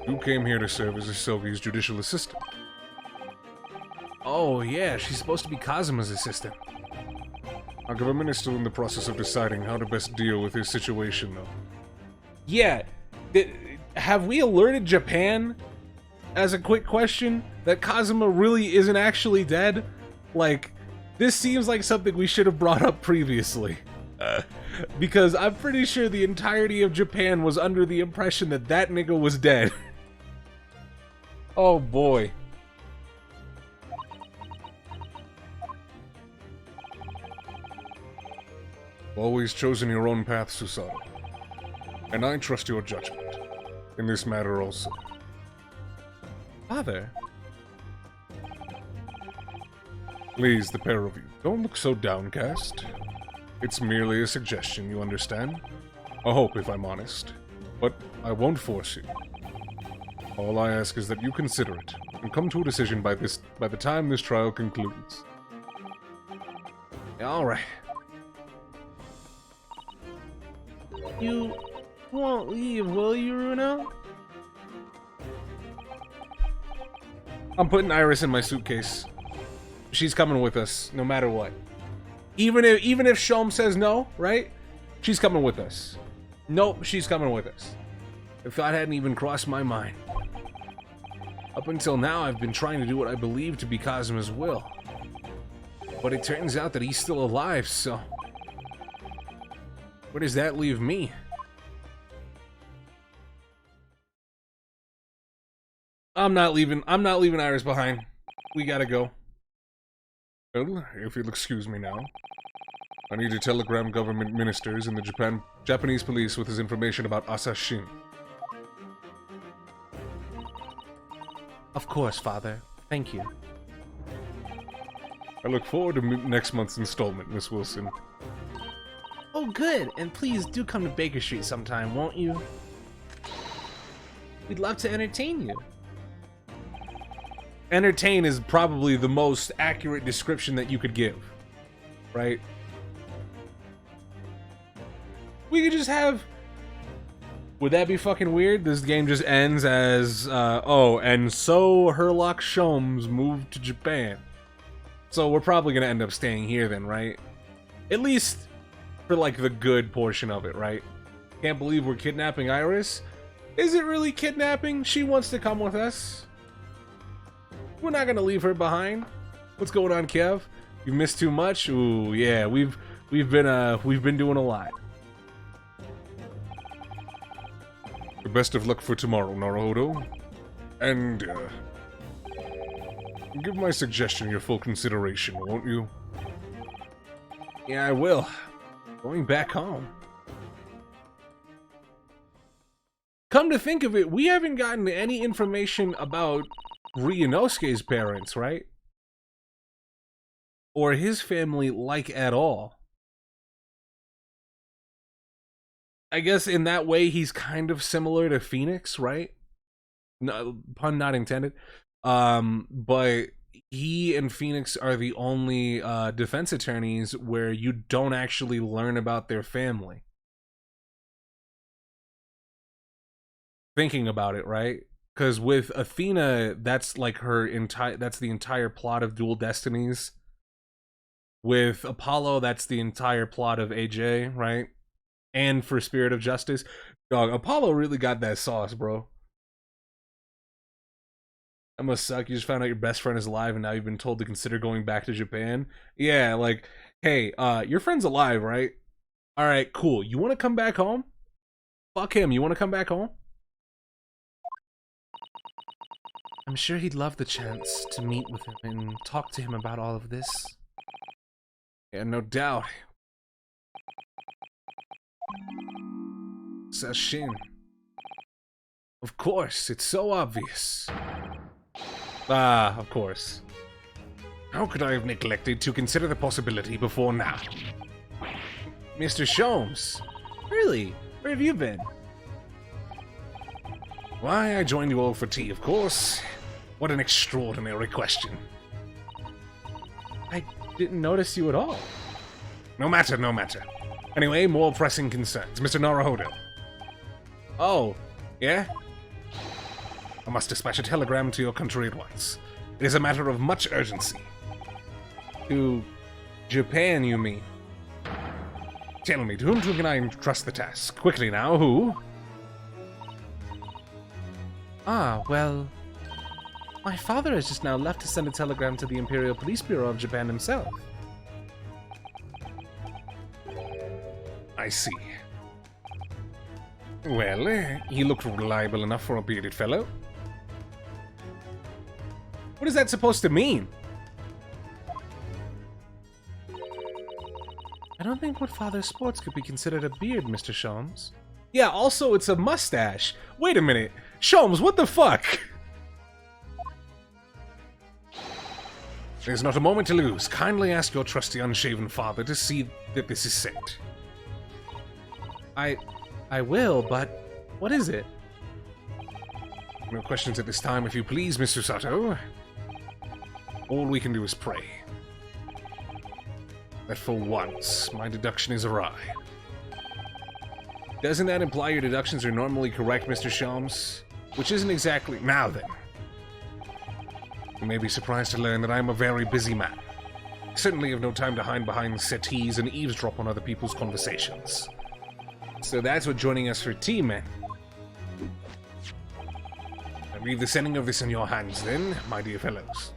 You came here to serve as Isogi's judicial assistant. Oh, yeah, she's supposed to be Kazuma's assistant. Our government is still in the process of deciding how to best deal with his situation, though. Yeah, have we alerted Japan, as a quick question, that Kazuma really isn't actually dead? Like, this seems like something we should have brought up previously. Because I'm pretty sure the entirety of Japan was under the impression that that nigga was dead. Oh boy. Always chosen your own path, Susato. And I trust your judgment. In this matter also. Father? Please, the pair of you, don't look so downcast. It's merely a suggestion, you understand? A hope, if I'm honest. But I won't force you. All I ask is that you consider it, and come to a decision by the time this trial concludes. Alright. You won't leave, will you, Runo? I'm putting Iris in my suitcase. She's coming with us, no matter what. Even if Shom says no, right? She's coming with us. Nope, she's coming with us. The thought hadn't even crossed my mind. Up until now, I've been trying to do what I believe to be Kazuma's will. But it turns out that he's still alive, so... where does that leave me? I'm not leaving Iris behind. We gotta go. Well, if you'll excuse me now. I need to telegram government ministers and the Japanese police with his information about Asashin. Of course, Father. Thank you. I look forward to next month's installment, Miss Wilson. Oh, good. And please do come to Baker Street sometime, won't you? We'd love to entertain you. Entertain is probably the most accurate description that you could give. Right? We could just have... would that be fucking weird? This game just ends as, oh, and so Herlock Sholmes moved to Japan. So we're probably gonna end up staying here then, right? At least for, like, the good portion of it, right? Can't believe we're kidnapping Iris? Is it really kidnapping? She wants to come with us. We're not gonna leave her behind. What's going on, Kev? You missed too much? Ooh, yeah, we've been doing a lot. Best of luck for tomorrow, Naruhodo. And, give my suggestion your full consideration, won't you? Yeah, I will. Going back home. Come to think of it, we haven't gotten any information about Ryunosuke's parents, right? Or his family, like, at all. I guess in that way he's kind of similar to Phoenix, right? No, pun not intended. But he and Phoenix are the only defense attorneys where you don't actually learn about their family. Thinking about it, right? Because with Athena, that's like that's the entire plot of Dual Destinies. With Apollo, that's the entire plot of AJ, right? And for Spirit of Justice. Dog, Apollo really got that sauce, bro. That must suck. You just found out your best friend is alive and now you've been told to consider going back to Japan. Yeah, like, hey, your friend's alive, right? Alright, cool. You want to come back home? Fuck him. You want to come back home? I'm sure he'd love the chance to meet with him and talk to him about all of this. Yeah, no doubt. Sashin. Of course, it's so obvious. Ah, of course. How could I have neglected to consider the possibility before now? Mr. Sholmes. Really? Where have you been? Why, I joined you all for tea, of course. What an extraordinary question. I didn't notice you at all. No matter, no matter. Anyway, more pressing concerns. Mr. Naruhodo. Oh, yeah? I must dispatch a telegram to your country at once. It is a matter of much urgency. To Japan, you mean? Tell me, to whom can I entrust the task? Quickly now, who? Ah, well... my father has just now left to send a telegram to the Imperial Police Bureau of Japan himself. I see. Well, he looked reliable enough for a bearded fellow. What is that supposed to mean? I don't think what father sports could be considered a beard, Mr. Sholmes. Yeah, also it's a mustache. Wait a minute. Sholmes, what the fuck? There's not a moment to lose. Kindly ask your trusty unshaven father to see that this is sent. I will, but what is it? No questions at this time, if you please, Mr. Sato. All we can do is pray. That for once, my deduction is awry. Doesn't that imply your deductions are normally correct, Mr. Sholmes? Which isn't exactly... Now then. You may be surprised to learn that I am a very busy man. I certainly have no time to hide behind settees and eavesdrop on other people's conversations. So that's what joining us for tea meant. I leave the sending of this in your hands then, my dear fellows.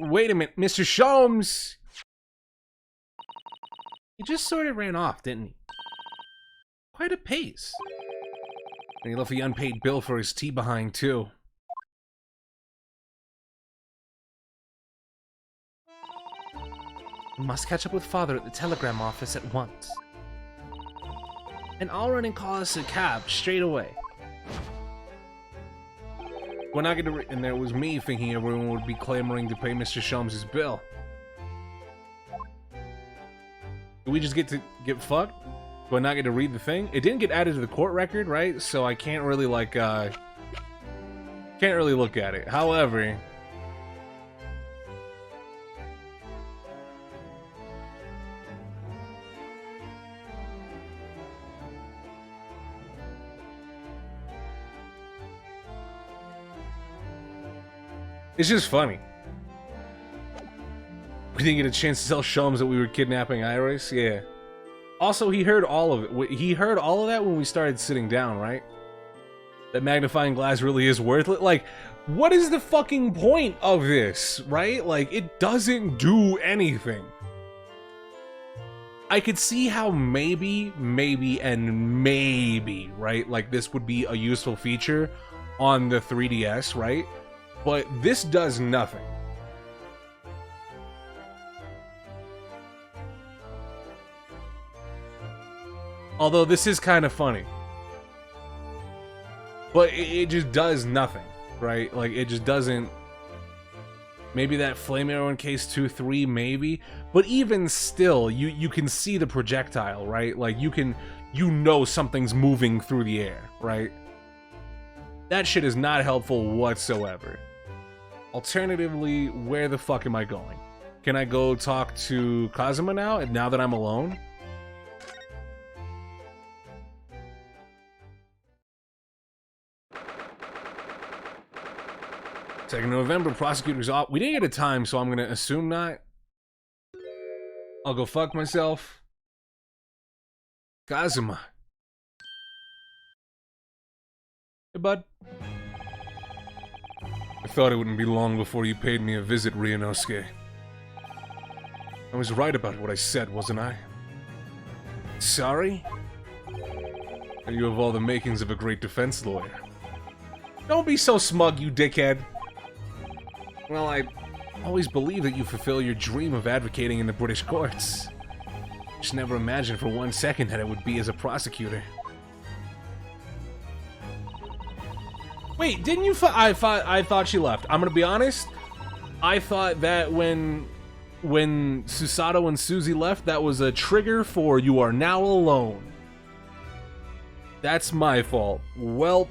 Wait a minute, Mr. Sholmes! He just sort of ran off, didn't he? Quite a pace. And he left the unpaid bill for his tea behind, too. We must catch up with Father at the telegram office at once. And I'll run and call us a cab straight away. We're not gonna and there was me thinking everyone would be clamoring to pay Mr. Sholmes' bill. Do we just get to get fucked? Do I not get to read the thing? It didn't get added to the court record, right? So I can't really, like, can't really look at it. However... It's just funny. We didn't get a chance to tell Sholmes that we were kidnapping Iris? Yeah. Also, he heard all of it. He heard all of that when we started sitting down, right? That magnifying glass really is worthless. Like, what is the fucking point of this, right? Like, it doesn't do anything. I could see how maybe, right? Like, this would be a useful feature on the 3DS, right? But this does nothing. Although this is kind of funny. But it just does nothing, right? Like, it just doesn't... Maybe that flame arrow in case 2-3, maybe. But even still, you can see the projectile, right? Like, you know something's moving through the air, right? That shit is not helpful whatsoever. Alternatively, where the fuck am I going? Can I go talk to Kazuma now that I'm alone? Second November, prosecutors off. We didn't get a time, so I'm gonna assume not. I'll go fuck myself. Kazuma. Hey, bud. I thought it wouldn't be long before you paid me a visit, Ryunosuke. I was right about what I said, wasn't I? Sorry? And you have all the makings of a great defense lawyer. Don't be so smug, you dickhead. Well, I always believe that you fulfill your dream of advocating in the British courts. Just never imagined for 1 second that it would be as a prosecutor. Wait, didn't you I thought she left. I'm gonna be honest. I thought that when Susato and Susie left, that was a trigger for you are now alone. That's my fault. Well...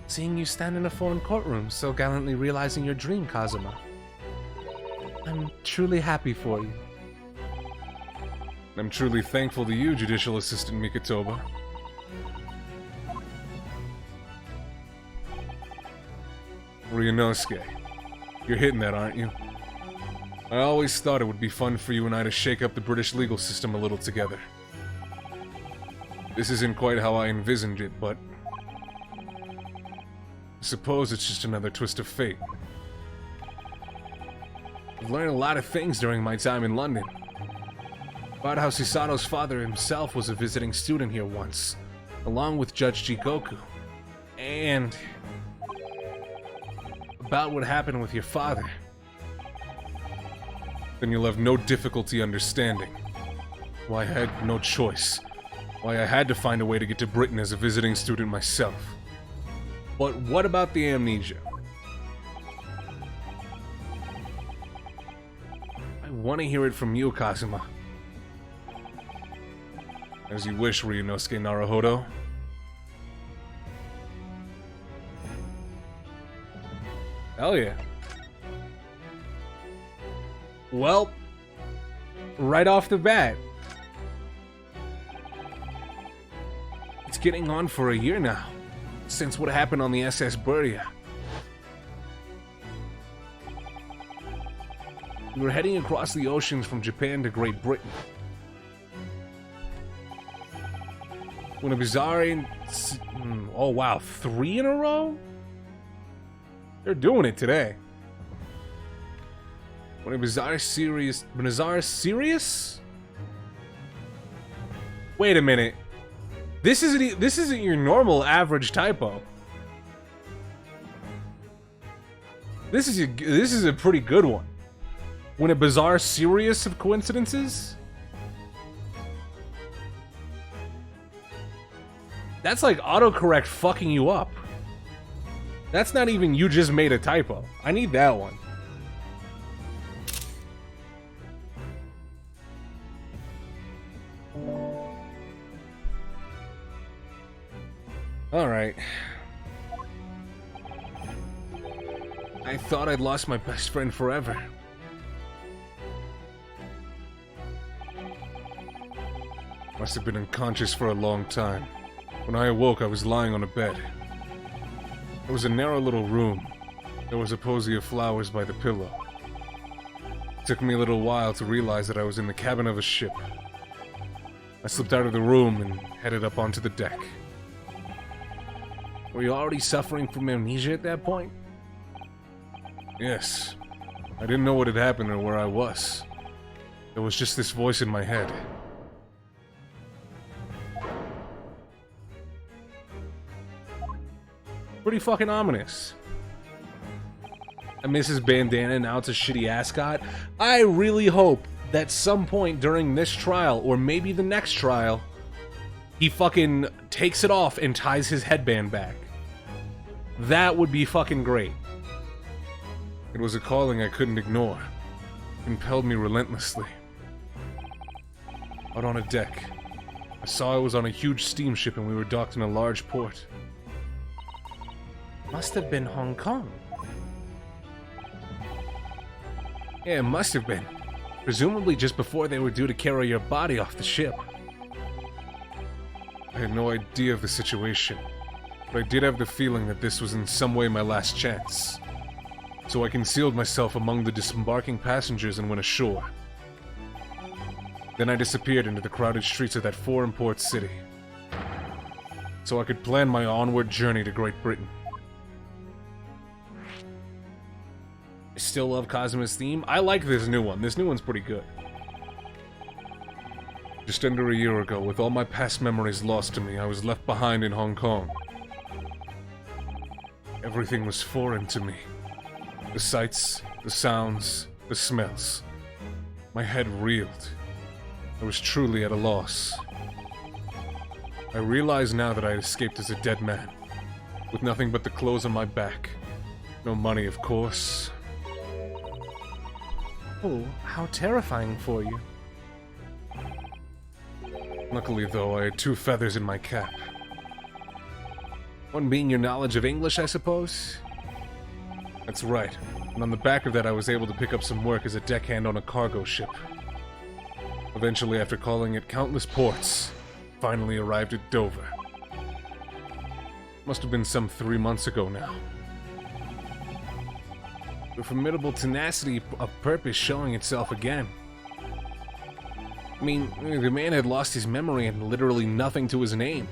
Seeing you stand in a foreign courtroom, so gallantly realizing your dream, Kazuma. I'm truly happy for you. I'm truly thankful to you, Judicial Assistant Mikotoba. Ryunosuke, you're hitting that, aren't you? I always thought it would be fun for you and I to shake up the British legal system a little together. This isn't quite how I envisioned it, but... I suppose it's just another twist of fate. I've learned a lot of things during my time in London. About how Susato's father himself was a visiting student here once, along with Judge Jigoku. And... about what happened with your father. Then you'll have no difficulty understanding why I had no choice. Why I had to find a way to get to Britain as a visiting student myself. But what about the amnesia? I want to hear it from you, Kazuma. As you wish, Ryunosuke Naruhodo. Hell yeah. Well, right off the bat. It's getting on for a year now, since what happened on the SS Burya. We were heading across the oceans from Japan to Great Britain. When a bizarre... Oh wow, 3 in a row? They're doing it today. When a bizarre serious... Wait a minute. This isn't your normal average typo. This is a pretty good one. When a bizarre series of coincidences? That's like autocorrect fucking you up. That's not even you just made a typo. I need that one. Alright. I thought I'd lost my best friend forever. Must have been unconscious for a long time. When I awoke, I was lying on a bed. It was a narrow little room. There was a posy of flowers by the pillow. It took me a little while to realize that I was in the cabin of a ship. I slipped out of the room and headed up onto the deck. Were you already suffering from amnesia at that point? Yes. I didn't know what had happened or where I was. There was just this voice in my head. Pretty fucking ominous. I miss his bandana, now it's a shitty ascot. I really hope that some point during this trial, or maybe the next trial, he fucking takes it off and ties his headband back. That would be fucking great. It was a calling I couldn't ignore. It compelled me relentlessly. Out on a deck, I saw I was on a huge steamship and we were docked in a large port. Must have been Hong Kong. Yeah, it must have been. Presumably just before they were due to carry your body off the ship. I had no idea of the situation, but I did have the feeling that this was in some way my last chance. So I concealed myself among the disembarking passengers and went ashore. Then I disappeared into the crowded streets of that foreign port city, so I could plan my onward journey to Great Britain. I still love Kazuma's theme. I like this new one. This new one's pretty good. Just under a year ago, with all my past memories lost to me, I was left behind in Hong Kong. Everything was foreign to me. The sights, the sounds, the smells. My head reeled. I was truly at a loss. I realize now that I had escaped as a dead man, with nothing but the clothes on my back. No money, of course. Oh, how terrifying for you. Luckily, though, I had 2 feathers in my cap. One being your knowledge of English, I suppose? That's right. And on the back of that, I was able to pick up some work as a deckhand on a cargo ship. Eventually, after calling at countless ports, finally arrived at Dover. Must have been some 3 months ago now. The formidable tenacity of purpose showing itself again. I mean, the man had lost his memory and literally nothing to his name.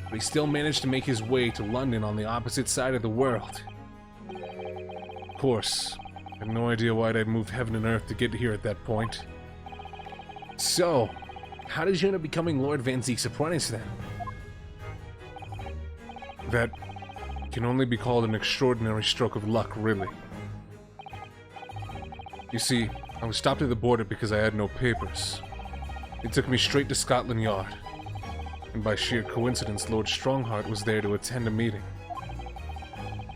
But he still managed to make his way to London on the opposite side of the world. Of course, I had no idea why I'd moved heaven and earth to get here at that point. So, how did you end up becoming Lord Van Zeke's apprentice then? That can only be called an extraordinary stroke of luck, really. You see, I was stopped at the border because I had no papers. They took me straight to Scotland Yard. And by sheer coincidence, Lord Strongheart was there to attend a meeting.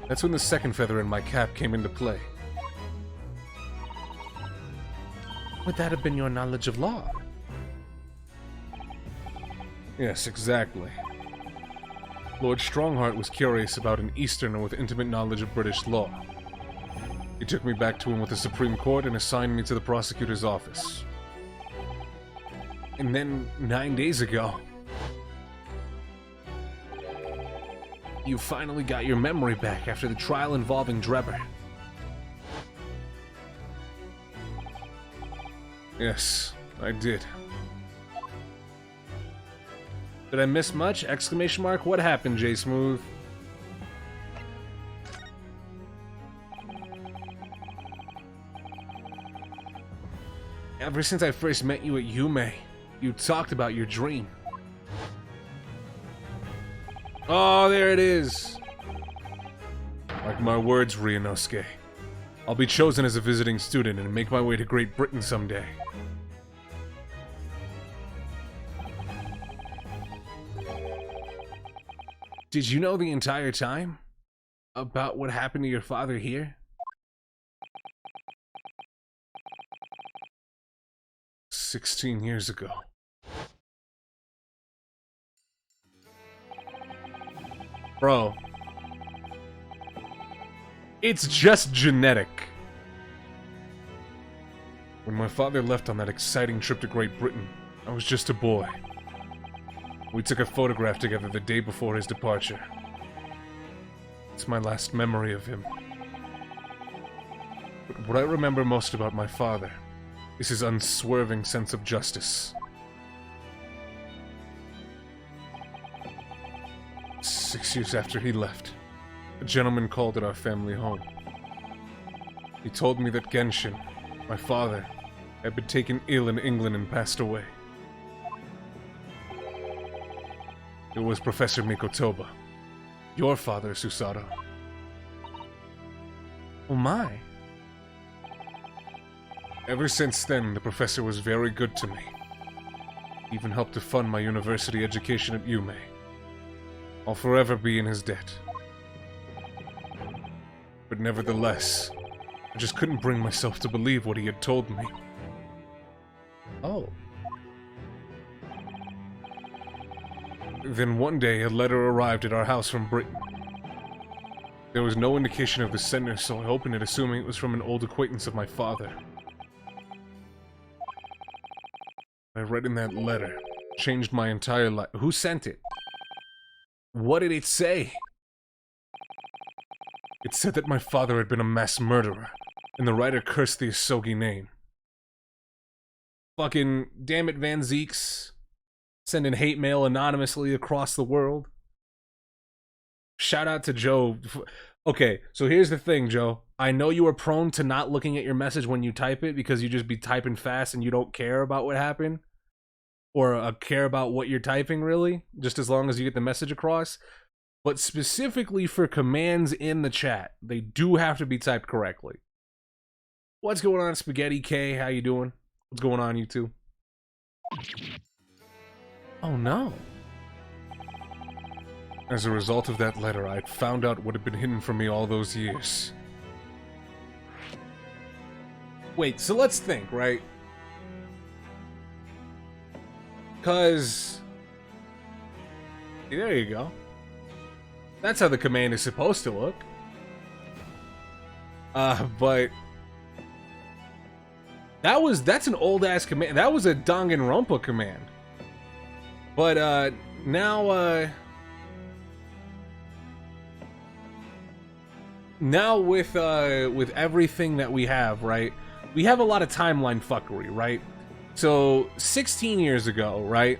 That's when the second feather in my cap came into play. Would that have been your knowledge of law? Yes, exactly. Lord Strongheart was curious about an Easterner with intimate knowledge of British law. He took me back to him with the Supreme Court and assigned me to the prosecutor's office. And then, 9 days ago, you finally got your memory back after the trial involving Drebber. Yes, I did. Did I miss much? Exclamation mark? What happened, J Smooth? Ever since I first met you at Yume, you talked about your dream. Oh, there it is! Like my words, Ryunosuke. I'll be chosen as a visiting student and make my way to Great Britain someday. Did you know the entire time about what happened to your father here? 16 years ago. Bro. It's just genetic. When my father left on that exciting trip to Great Britain, I was just a boy. We took a photograph together the day before his departure. It's my last memory of him. But what I remember most about my father is his unswerving sense of justice. 6 years after he left, a gentleman called at our family home. He told me that Genshin, my father, had been taken ill in England and passed away. It was Professor Mikotoba, your father, Susato. Oh my. Ever since then, the professor was very good to me. Even helped to fund my university education at Yume. I'll forever be in his debt. But nevertheless, I just couldn't bring myself to believe what he had told me. Oh. Then one day, a letter arrived at our house from Britain. There was no indication of the sender, so I opened it assuming it was from an old acquaintance of my father. I read in that letter. Changed my entire life. Who sent it? What did it say? It said that my father had been a mass murderer, and the writer cursed the Asogi name. Fucking damn it, Van Zeeks. Sending hate mail anonymously across the world. Shout out to Joe. Okay, so here's the thing, Joe. I know you are prone to not looking at your message when you type it because you just be typing fast and you don't care about what happened. Or care about what you're typing, really. Just as long as you get the message across. But specifically for commands in the chat, they do have to be typed correctly. What's going on, Spaghetti K? How you doing? What's going on, you two? Oh no. As a result of that letter, I found out what had been hidden from me all those years. Wait, so let's think, right? Because... there you go. That's how the command is supposed to look. But... that's an old-ass command. That was a Danganronpa command. But, now with everything that we have, right? We have a lot of timeline fuckery, right? So, 16 years ago, right?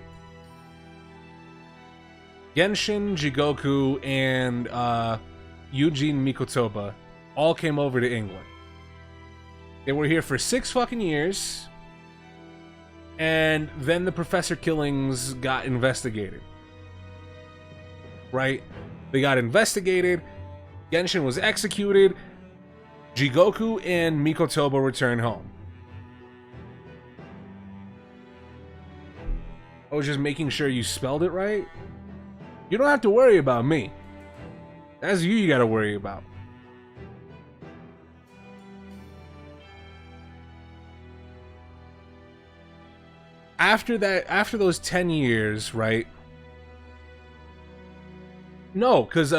Genshin, Jigoku, and Eugene Mikotoba all came over to England. They were here for 6 fucking years, and then the professor killings got investigated. Right? They got investigated, Genshin was executed, Jigoku and Mikotoba returned home. I was just making sure you spelled it right. You don't have to worry about me. That's you gotta worry about. After that, after those 10 years, right? No, because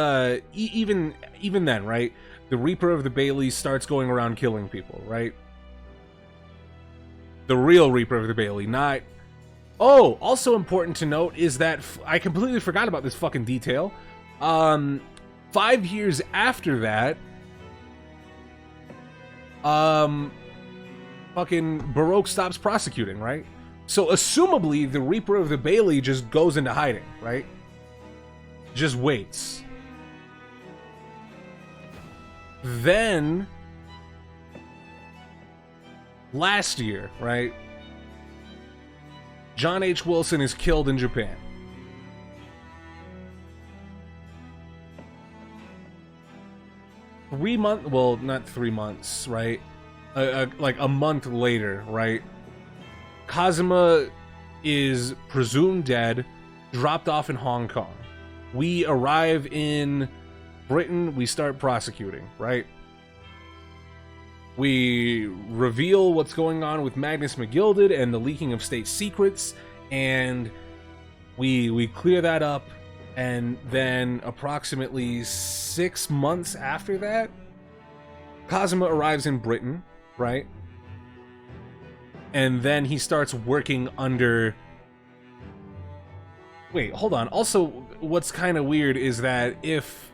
even then, right? The Reaper of the Baileys starts going around killing people, right? The real Reaper of the Bailey, not... Oh, also important to note is that I completely forgot about this fucking detail. 5 years after that, fucking Baroque stops prosecuting, right? So assumably the Reaper of the Bailey just goes into hiding, right? Just waits. Then last year, right? John H. Wilson is killed in Japan. Well, not 3 months, right? Like a month later, right? Kazuma is presumed dead, dropped off in Hong Kong. We arrive in Britain, we start prosecuting, right? We reveal what's going on with Magnus McGilded and the leaking of state secrets, and we clear that up, and then approximately 6 months after that, Kazuma arrives in Britain, right? And then he starts working under... Wait, hold on. Also, what's kind of weird is that if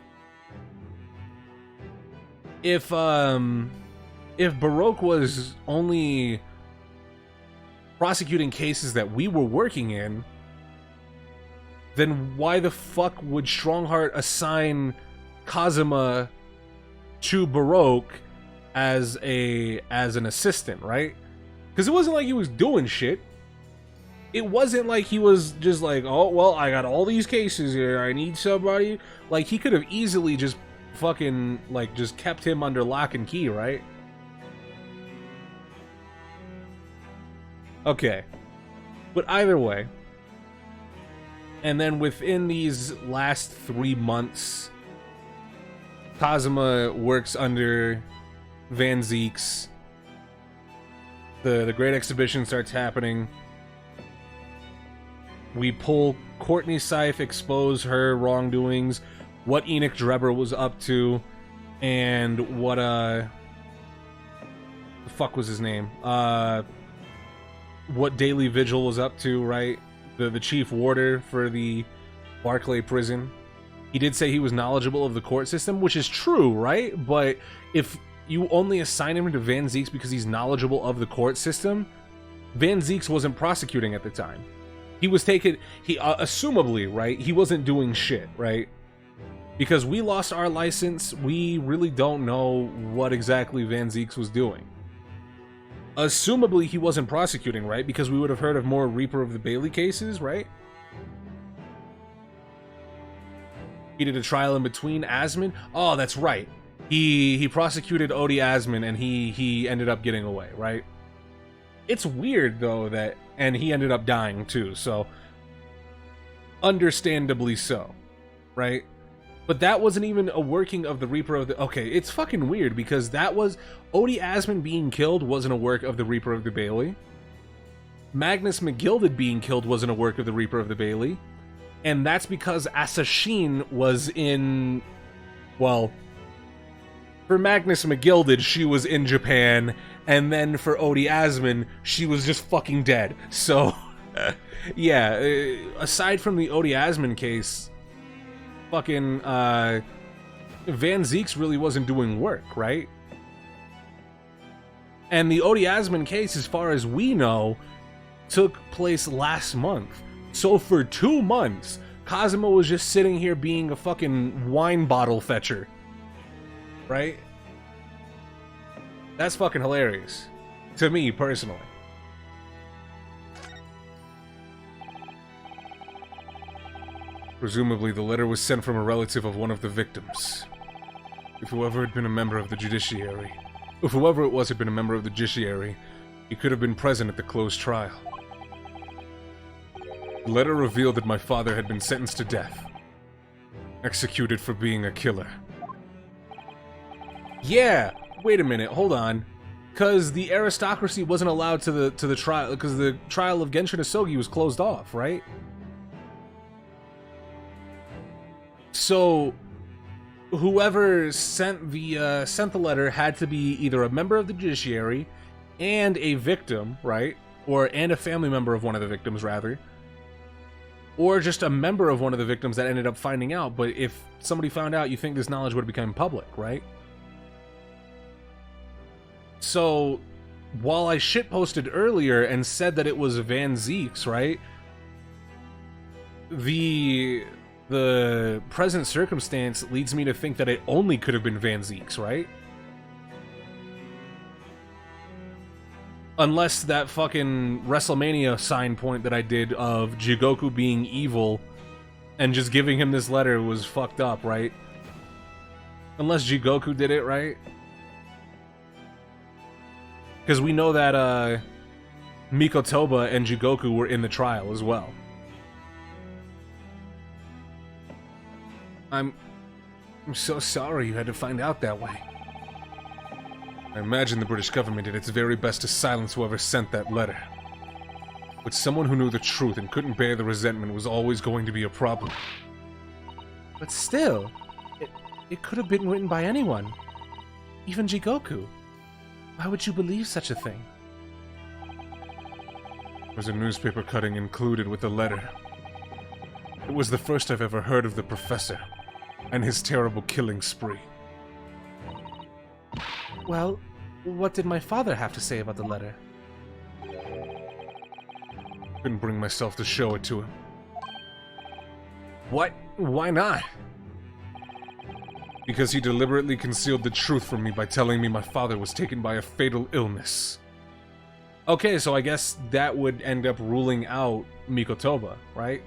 Baroque was only prosecuting cases that we were working in, then why the fuck would Strongheart assign Kazuma to Baroque as an assistant, right? Because it wasn't like he was doing shit. It wasn't like he was just like, oh, well, I got all these cases here, I need somebody. Like, he could have easily just fucking, like, just kept him under lock and key, right? Okay. But either way. And then within these last 3 months, Kazuma works under Van Zeeks. The Great Exhibition starts happening. We pull Courtney Syph, expose her wrongdoings, what Enoch Drebber was up to, and what the fuck was his name? What Daily Vigil was up to, right? The chief warder for the Barclay prison. He did say he was knowledgeable of the court system, which is true, right? But if you only assign him to Van Zeeks because he's knowledgeable of the court system, Van Zeeks wasn't prosecuting at the time. He was taken, assumably, right? He wasn't doing shit, right? Because we lost our license, we really don't know what exactly Van Zeeks was doing. Assumably, he wasn't prosecuting, right? Because we would have heard of more Reaper of the Bailey cases, right? He did a trial in between Asman. Oh, that's right. He prosecuted Odie Asman, and he ended up getting away, right? It's weird, though, that... And he ended up dying, too, so... Understandably so, right? But that wasn't even a working of the Reaper of the... Okay, it's fucking weird, because that was... Odie Asman being killed wasn't a work of the Reaper of the Bailey. Magnus McGilded being killed wasn't a work of the Reaper of the Bailey. And that's because Asashin was in... Well... For Magnus McGilded, she was in Japan, and then for Odie Asman, she was just fucking dead. So, yeah, aside from the Odie Asman case, fucking, Van Zeeks really wasn't doing work, right? And the Odie Asman case, as far as we know, took place last month. So for 2 months, Kazuma was just sitting here being a fucking wine bottle fetcher. Right? That's fucking hilarious. To me, personally. Presumably, the letter was sent from a relative of one of the victims. If whoever had been a member of the judiciary... If whoever it was had been a member of the judiciary, he could have been present at the closed trial. The letter revealed that my father had been sentenced to death. Executed for being a killer. Yeah, wait a minute, hold on. Because the aristocracy wasn't allowed to the trial, because the trial of Genshin Asogi was closed off, right? So, whoever sent the letter had to be either a member of the judiciary and a victim, right? And a family member of one of the victims, rather. Or just a member of one of the victims that ended up finding out. But if somebody found out, you think this knowledge would have become public, right? So, while I shitposted earlier and said that it was Van Zeek's, right? The present circumstance leads me to think that it only could have been Van Zeek's, right? Unless that fucking WrestleMania sign point that I did of Jigoku being evil and just giving him this letter was fucked up, right? Unless Jigoku did it, right? Because we know that Mikotoba and Jigoku were in the trial as well. I'm so sorry you had to find out that way. I imagine the British government did its very best to silence whoever sent that letter. But someone who knew the truth and couldn't bear the resentment was always going to be a problem. But still, it could have been written by anyone. Even Jigoku. Why would you believe such a thing? There was a newspaper cutting included with the letter. It was the first I've ever heard of the professor and his terrible killing spree. Well, what did my father have to say about the letter? Couldn't bring myself to show it to him. What? Why not? Because he deliberately concealed the truth from me by telling me my father was taken by a fatal illness. Okay, so I guess that would end up ruling out Mikotoba, right?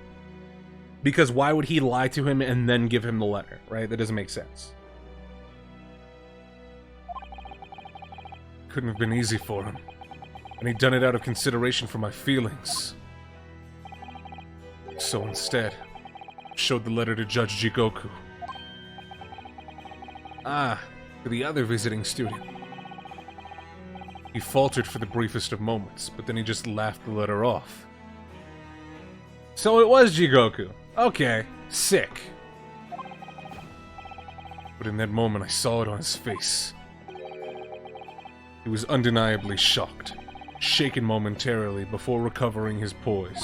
Because why would he lie to him and then give him the letter, right? That doesn't make sense. Couldn't have been easy for him. And he'd done it out of consideration for my feelings. So instead, showed the letter to Judge Jigoku. To the other visiting student. He faltered for the briefest of moments, but then he just laughed the letter off. So it was Jigoku. Okay, sick. But in that moment, I saw it on his face. He was undeniably shocked, shaken momentarily before recovering his poise.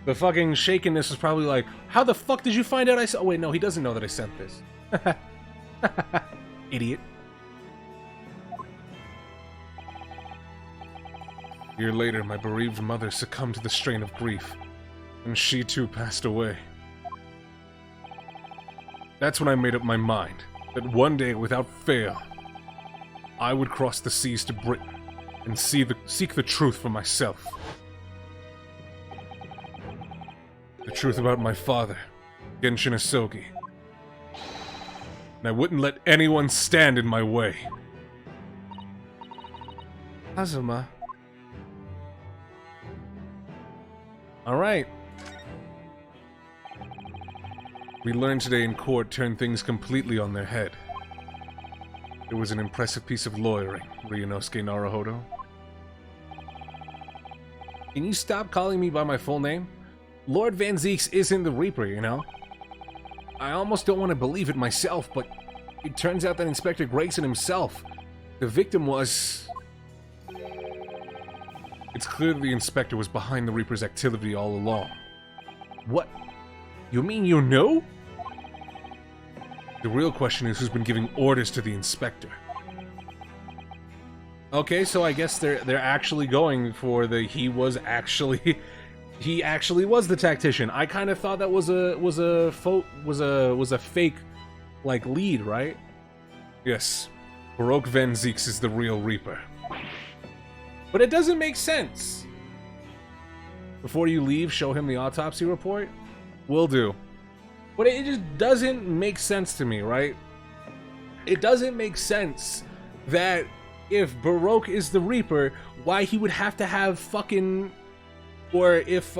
The fucking shakenness was probably like, how the fuck did you find out I sent— oh wait, no, he doesn't know that I sent this. Idiot. A year later, my bereaved mother succumbed to the strain of grief, and she too passed away. That's when I made up my mind that one day, without fail, I would cross the seas to Britain and seek the truth for myself. The truth about my father, Genshin Asogi. And I wouldn't let anyone stand in my way. Azuma. Alright. We learned today in court turned things completely on their head. It was an impressive piece of lawyering, Ryunosuke Naruhodo. Can you stop calling me by my full name? Lord Van Zeeks isn't the Reaper, you know? I almost don't want to believe it myself, but it turns out that Inspector Gregson himself, the victim was... It's clear that the Inspector was behind the Reaper's activity all along. What? You mean you knew? The real question is who's been giving orders to the Inspector. Okay, so I guess they're actually going for the he actually was the tactician. I kind of thought that was a fake like lead, right? Yes. Baroque Van Zeeks is the real Reaper. But it doesn't make sense. Before you leave, show him the autopsy report? Will do. But it just doesn't make sense to me, right? It doesn't make sense that if Baroque is the Reaper, why he would have to have fucking... Or if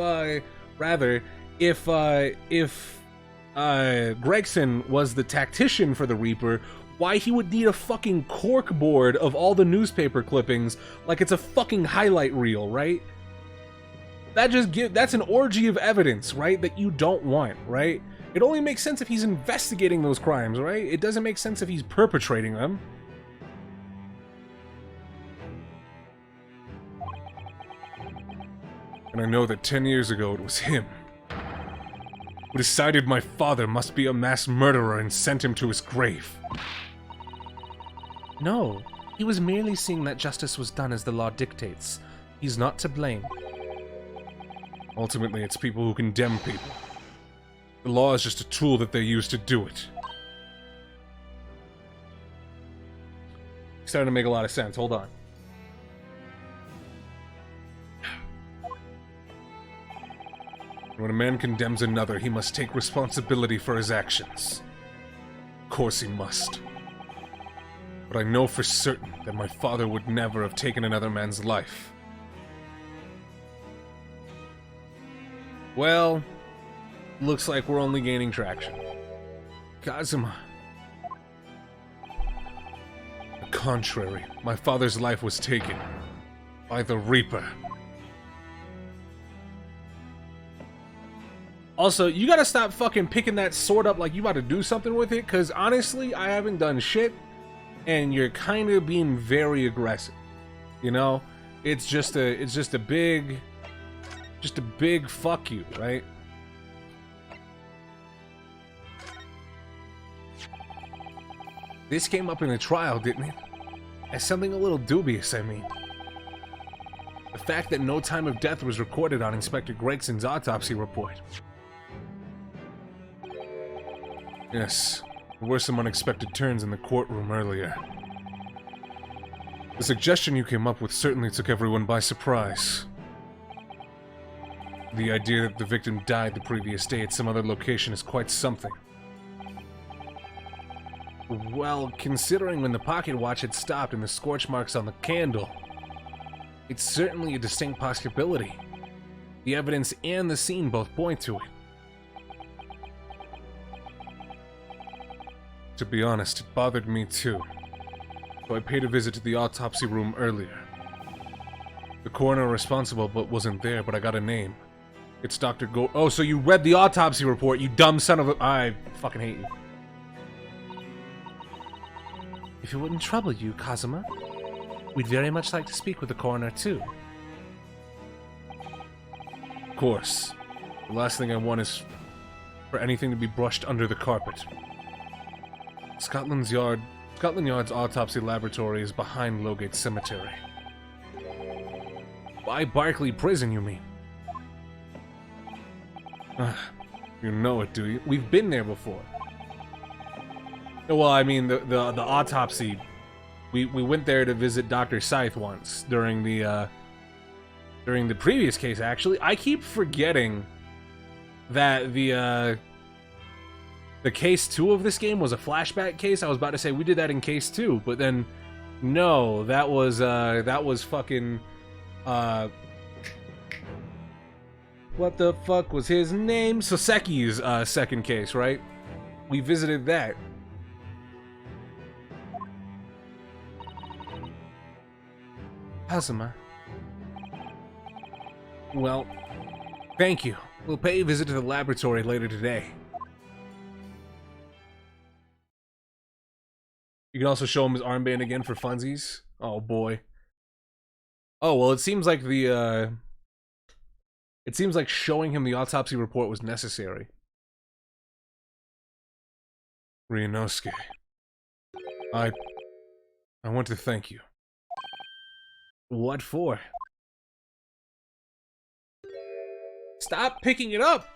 Gregson was the tactician for the Reaper, why he would need a fucking corkboard of all the newspaper clippings like it's a fucking highlight reel, right? That's an orgy of evidence, right? That you don't want, right? It only makes sense if he's investigating those crimes, right? It doesn't make sense if he's perpetrating them. And I know that 10 years ago it was him who decided my father must be a mass murderer and sent him to his grave. No, He was merely seeing that justice was done as the law dictates. He's not to blame. Ultimately, it's people who condemn people. The law is just a tool that they use to do it. Starting to make a lot of sense. Hold on. When a man condemns another, he must take responsibility for his actions. Of course he must. But I know for certain that my father would never have taken another man's life. Well, looks like we're only gaining traction. Kazuma. The contrary, my father's life was taken by the Reaper. Also, you gotta stop fucking picking that sword up like you about to do something with it, because honestly, I haven't done shit, and you're kind of being very aggressive. You know? It's just a big fuck you, right? This came up in the trial, didn't it? As something a little dubious, I mean. The fact that no time of death was recorded on Inspector Gregson's autopsy report. Yes, there were some unexpected turns in the courtroom earlier. The suggestion you came up with certainly took everyone by surprise. The idea that the victim died the previous day at some other location is quite something. Well, considering when the pocket watch had stopped and the scorch marks on the candle, it's certainly a distinct possibility. The evidence and the scene both point to it. To be honest, it bothered me too. So I paid a visit to the autopsy room earlier. The coroner responsible wasn't there, but I got a name. It's Dr. Go- Oh, so you read the autopsy report, you dumb son of a- I fucking hate you. If it wouldn't trouble you, Kazuma, we'd very much like to speak with the coroner too. Of course. The last thing I want is for anything to be brushed under the carpet. Scotland Yard's autopsy laboratory is behind Lowgate Cemetery. By Barclay Prison, you mean? You know it, do you? We've been there before. Well, I mean, the autopsy. We went there to visit Dr. Scythe once during the previous case. Actually, I keep forgetting that the case 2 of this game was a flashback case. I was about to say we did that in case 2, but then no, that was fucking what the fuck was his name? Soseki's second case, right? We visited that. Kazuma. Well, thank you. We'll pay a visit to the laboratory later today. You can also show him his armband again for funsies. Oh boy. Oh, well, it seems like showing him the autopsy report was necessary. Ryunosuke. I want to thank you. What for? Stop picking it up!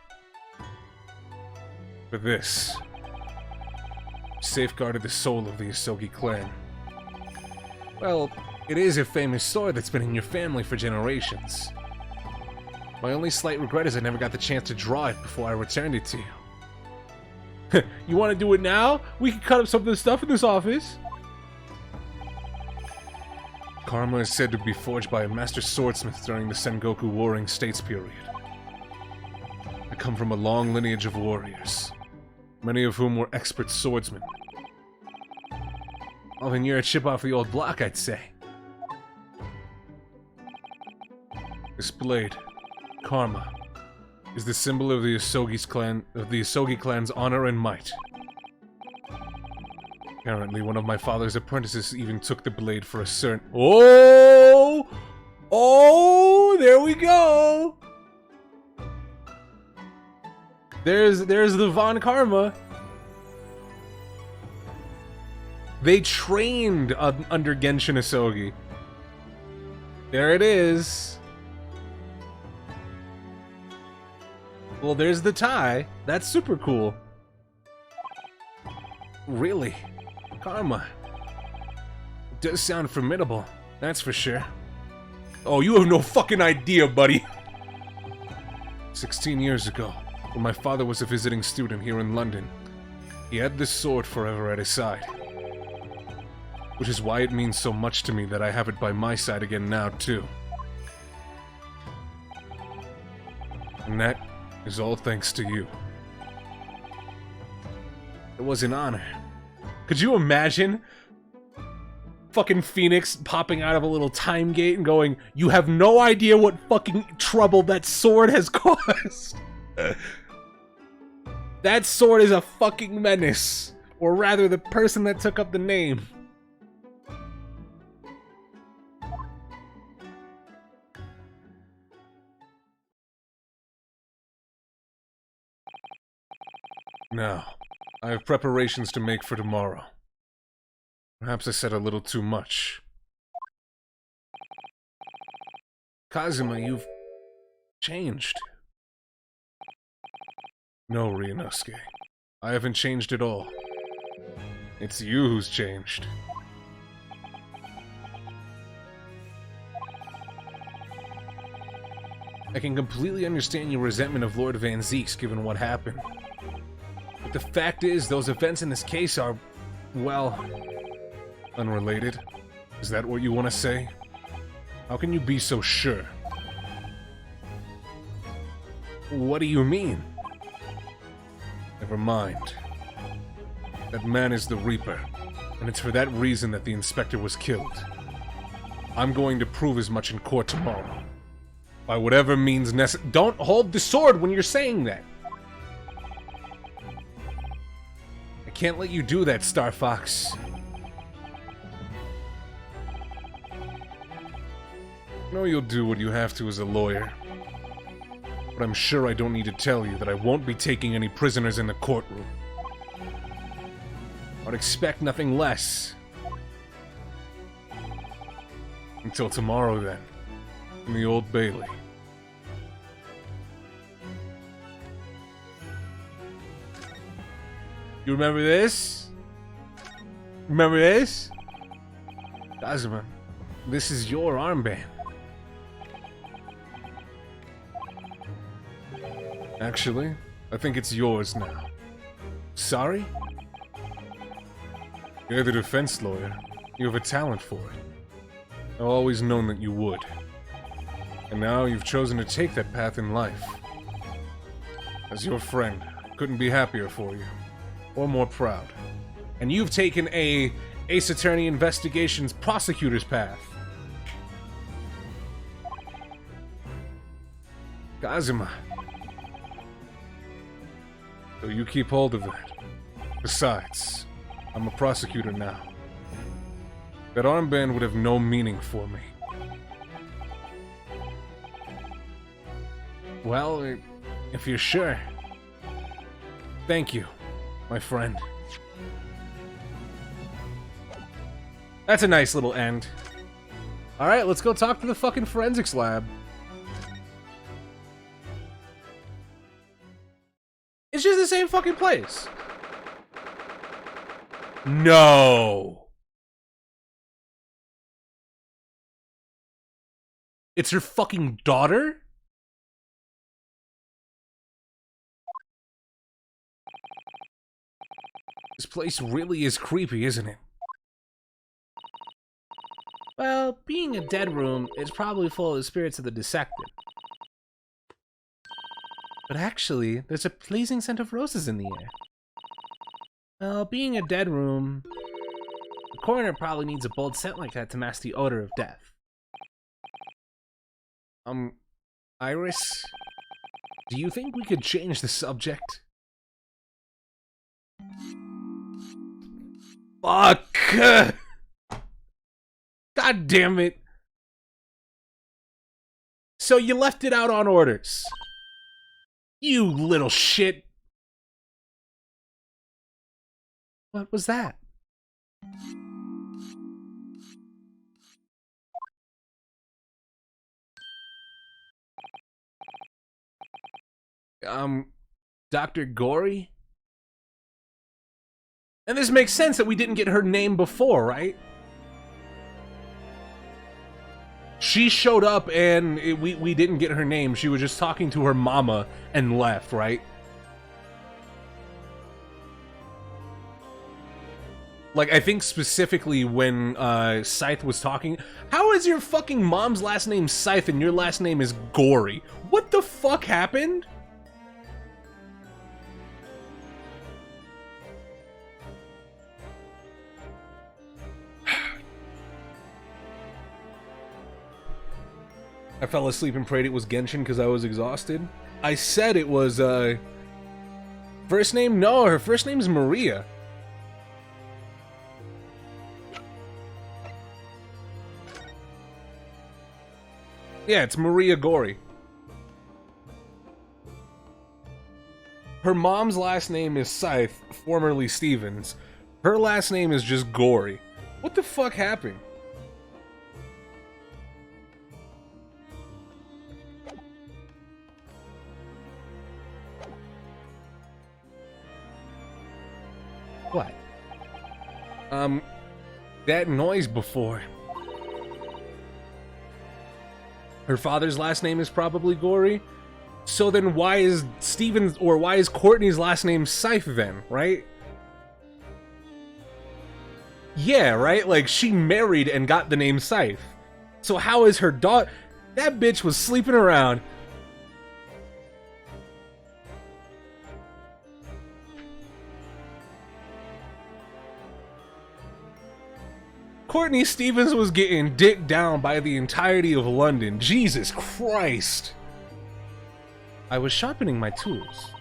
For this. Safeguarded the soul of the Isogi clan. Well, it is a famous sword that's been in your family for generations. My only slight regret is I never got the chance to draw it before I returned it to you. You want to do it now? We can cut up some of the stuff in this office. Karma is said to be forged by a master swordsmith during the Sengoku Warring States period. I come from a long lineage of warriors, many of whom were expert swordsmen. Well, then you're a chip off the old block, I'd say. This blade, Karma, is the symbol of the Isogi clan's honor and might. Apparently, one of my father's apprentices even took the blade for a certain— Oh! Oh! There we go! There's the Von Karma. They trained under Genshin Isogi. There it is. Well, there's the tie. That's super cool. Really? Karma. It does sound formidable, that's for sure. Oh, you have no fucking idea, buddy. 16 years ago, when my father was a visiting student here in London, he had this sword forever at his side. Which is why it means so much to me that I have it by my side again now, too. And that is all thanks to you. It was an honor. Could you imagine fucking Phoenix popping out of a little time gate and going, "You have no idea what fucking trouble that sword has caused." That sword is a fucking menace. Or rather, the person that took up the name. Now, I have preparations to make for tomorrow. Perhaps I said a little too much. Kazuma, you've changed. No, Ryunosuke. I haven't changed at all. It's you who's changed. I can completely understand your resentment of Lord Van Zieks given what happened. But the fact is, those events in this case are, well, unrelated. Is that what you want to say? How can you be so sure? What do you mean? Never mind. That man is the Reaper, and it's for that reason that the Inspector was killed. I'm going to prove as much in court tomorrow. By whatever means necessary. Don't hold the sword when you're saying that! I can't let you do that, Star Fox. I know you'll do what you have to as a lawyer. But I'm sure I don't need to tell you that I won't be taking any prisoners in the courtroom. I'd expect nothing less. Until tomorrow, then. In the Old Bailey. You remember this? Remember this? Kazuma, this is your armband. Actually, I think it's yours now. Sorry? You're the defense lawyer. You have a talent for it. I've always known that you would. And now you've chosen to take that path in life. As your friend, I couldn't be happier for you. Or more proud. And you've taken a Ace Attorney Investigations prosecutor's path. Kazuma. So you keep hold of that. Besides, I'm a prosecutor now. That armband would have no meaning for me. Well, if you're sure. Thank you, my friend. That's a nice little end. Alright, let's go talk to the fucking forensics lab. It's just the same fucking place. No. It's her fucking daughter? This place really is creepy, isn't it? Well, being a dead room, it's probably full of the spirits of the dissected. But actually, there's a pleasing scent of roses in the air. Well, being a dead room, the coroner probably needs a bold scent like that to mask the odor of death. Iris? Do you think we could change the subject? Fuck! God damn it! So you left it out on orders. You little shit. What was that? Dr. Gory? And this makes sense that we didn't get her name before, right? She showed up and we didn't get her name. She was just talking to her mama and left, right? Like, I think specifically when Scythe was talking, how is your fucking mom's last name Scythe and your last name is Gory? What the fuck happened? I fell asleep and prayed it was Genshin because I was exhausted. I said it was, first name? No, her first name's Maria. Yeah, it's Maria Gory. Her mom's last name is Scythe, formerly Stevens. Her last name is just Gory. What the fuck happened? What? That noise before. Her father's last name is probably Gory. So then why is Stevens, or why is Courtney's last name Scythe then, right? Yeah, right? Like, she married and got the name Scythe. So how is her daughter... That bitch was sleeping around. Courtney Stevens was getting dicked down by the entirety of London. Jesus Christ. I was sharpening my tools.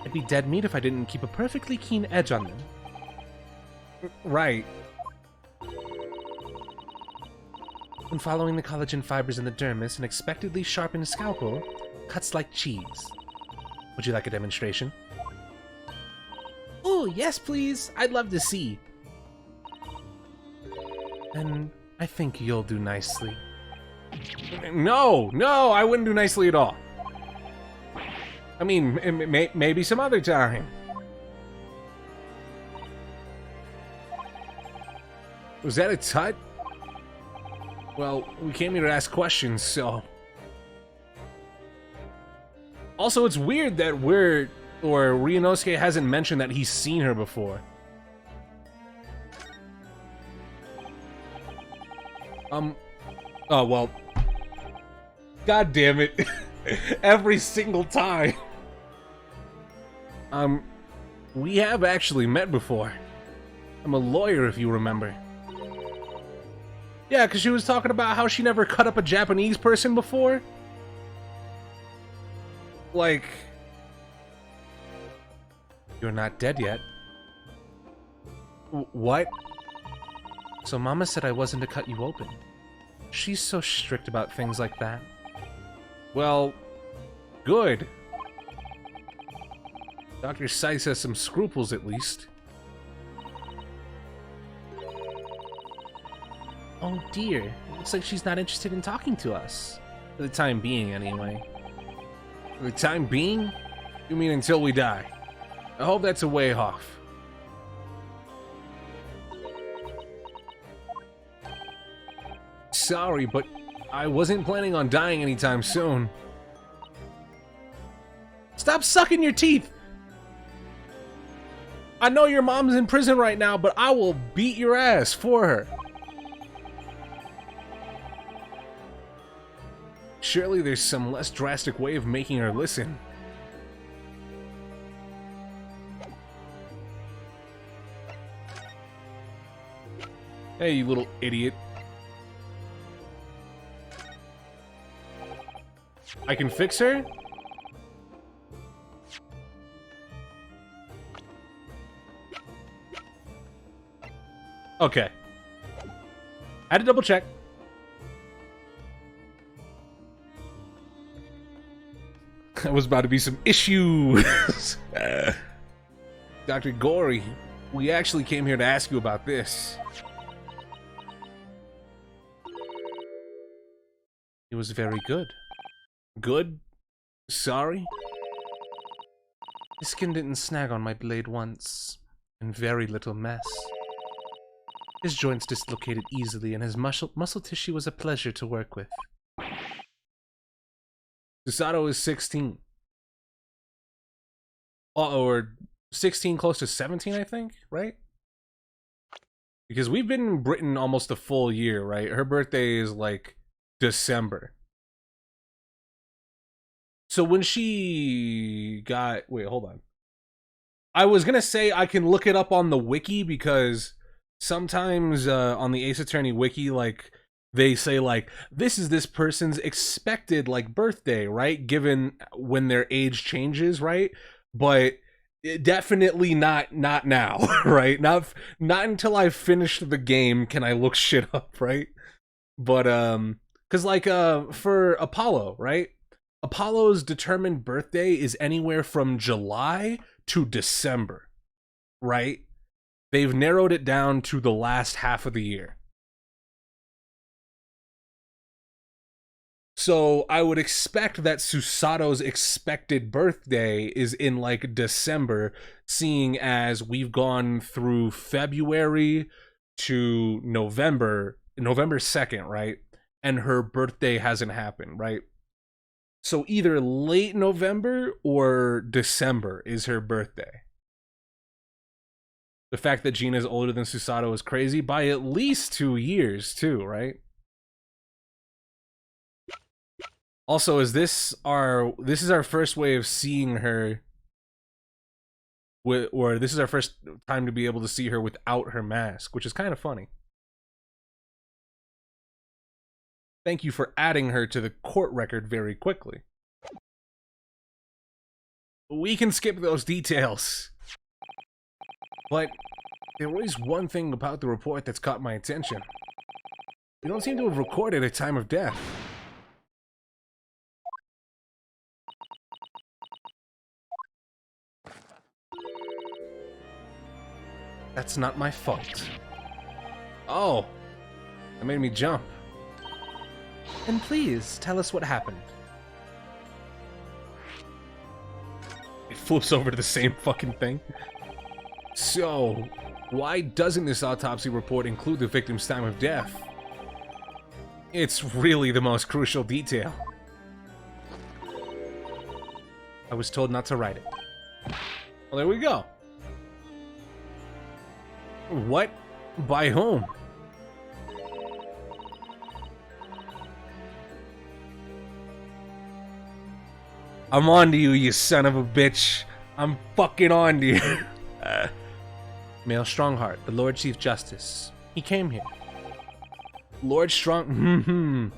I'd be dead meat if I didn't keep a perfectly keen edge on them. Right. When following the collagen fibers in the dermis, an expectedly sharpened scalpel cuts like cheese. Would you like a demonstration? Oh, yes, please. I'd love to see. And I think you'll do nicely. No, I wouldn't do nicely at all. I mean, maybe some other time. Was that a tut? Well, we came here to ask questions, so... Also, it's weird that Ryunosuke hasn't mentioned that he's seen her before. Oh, well... God damn it. Every single time. We have actually met before. I'm a lawyer, if you remember. Yeah, because she was talking about how she never cut up a Japanese person before. Like... You're not dead yet. What? So Mama said I wasn't to cut you open. She's so strict about things like that. Well, good. Dr. Sykes has some scruples, at least. Oh dear, it looks like she's not interested in talking to us. For the time being, anyway. For the time being? You mean until we die? I hope that's a way off. Sorry, but I wasn't planning on dying anytime soon. Stop sucking your teeth! I know your mom's in prison right now, but I will beat your ass for her. Surely there's some less drastic way of making her listen. Hey, you little idiot. I can fix her? Okay. Had to double check. That was about to be some issues. Dr. Gory, We actually came here to ask you about this. It was very good. Good? Sorry? His skin didn't snag on my blade once, and very little mess. His joints dislocated easily, and his muscle tissue was a pleasure to work with. Susato is 16. Or 16, close to 17, I think, right? Because we've been in Britain almost a full year, right? Her birthday is like December. So when she got... Wait, hold on. I was gonna say I can look it up on the wiki, because sometimes on the Ace Attorney wiki, like, they say, like, this is this person's expected, like, birthday, right? Given when their age changes, right? But definitely not now, right? Not until I've finished the game can I look shit up, right? But, because, like, for Apollo, right? Apollo's determined birthday is anywhere from July to December, right? They've narrowed it down to the last half of the year. So I would expect that Susato's expected birthday is in like December, seeing as we've gone through February to November 2nd, right? And her birthday hasn't happened, right? So either late November or December is her birthday. The fact that Gina's older than Susato is crazy by at least 2 years, too, right? Also, is this is our first way of seeing her or this is our first time to be able to see her without her mask, which is kind of funny. Thank you for adding her to the court record very quickly. We can skip those details. But there is one thing about the report that's caught my attention. We don't seem to have recorded a time of death. That's not my fault. Oh, that made me jump. And please, tell us what happened. It flips over to the same fucking thing. So, why doesn't this autopsy report include the victim's time of death? It's really the most crucial detail. I was told not to write it. Well, there we go. What? By whom? I'm on to you, you son of a bitch. I'm fucking on to you. Mail Strongheart, the Lord Chief Justice. He came here. Lord Strong...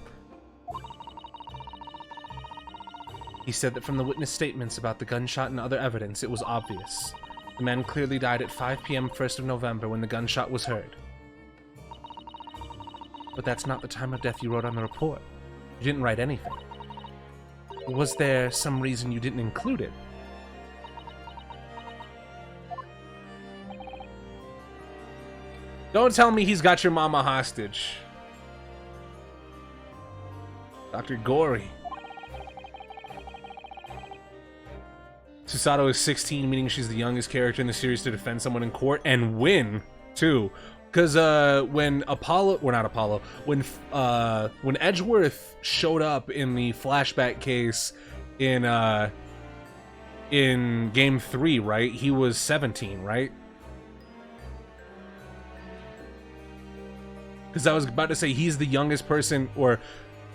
He said that from the witness statements about the gunshot and other evidence, it was obvious. The man clearly died at 5 p.m. 1st of November when the gunshot was heard. But that's not the time of death you wrote on the report. You didn't write anything. Was there some reason you didn't include it? Don't tell me he's got your mama hostage. Dr. Gory. Susato is 16, meaning she's the youngest character in the series to defend someone in court and win, too. Because when when Edgeworth showed up in the flashback case in Game 3, right? He was 17, right? Because I was about to say he's the youngest person, or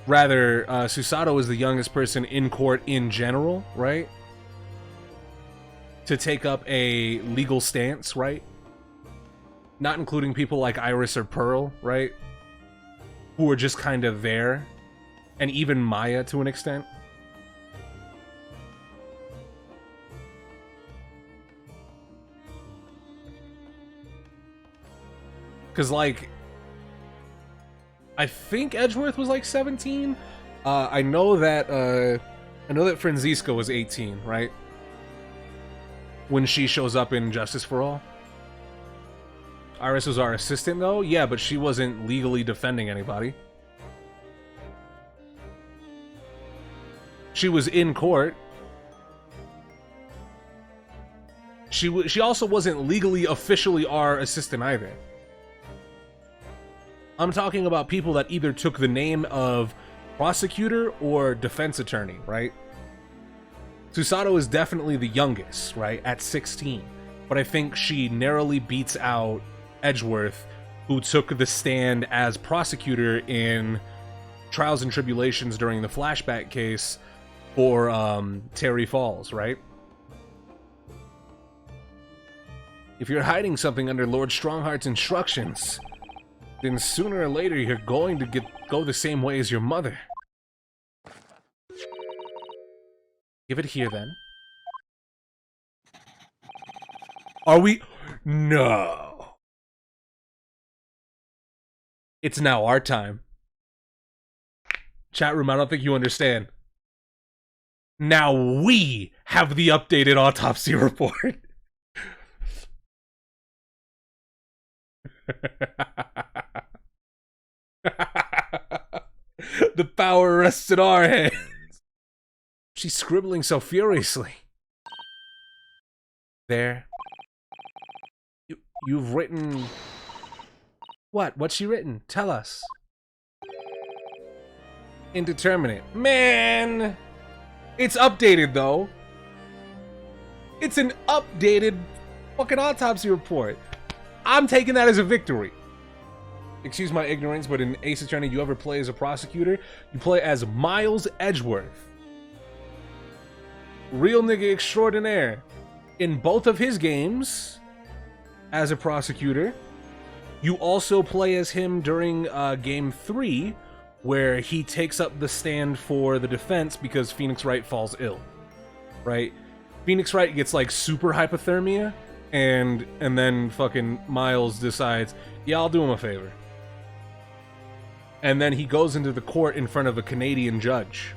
rather, Susato is the youngest person in court in general, right? To take up a legal stance, right? Not including people like Iris or Pearl, right? Who are just kind of there. And even Maya to an extent. Because, like, I think Edgeworth was like 17. I know that Franziska was 18, right? When she shows up in Justice for All. Iris was our assistant, though? Yeah, but she wasn't legally defending anybody. She was in court. She also wasn't legally, officially our assistant either. I'm talking about people that either took the name of prosecutor or defense attorney, right? Susato is definitely the youngest, right, at 16. But I think she narrowly beats out Edgeworth, who took the stand as prosecutor in Trials and Tribulations during the flashback case for Terry Falls, right? If you're hiding something under Lord Strongheart's instructions, then sooner or later you're going to go the same way as your mother. Give it here, then. Are we? No. It's now our time. Chat room, I don't think you understand. Now we have the updated autopsy report. The power rests in our hands. She's scribbling so furiously. There. You've written... What? What's she written? Tell us. Indeterminate. Man! It's updated, though. It's an updated fucking autopsy report. I'm taking that as a victory. Excuse my ignorance, but in Ace Attorney, you ever play as a prosecutor? You play as Miles Edgeworth. Real nigga extraordinaire. In both of his games, as a prosecutor, you also play as him during Game 3, where he takes up the stand for the defense because Phoenix Wright falls ill, right? Phoenix Wright gets like super hypothermia, and then fucking Miles decides, yeah, I'll do him a favor. And then he goes into the court in front of a Canadian judge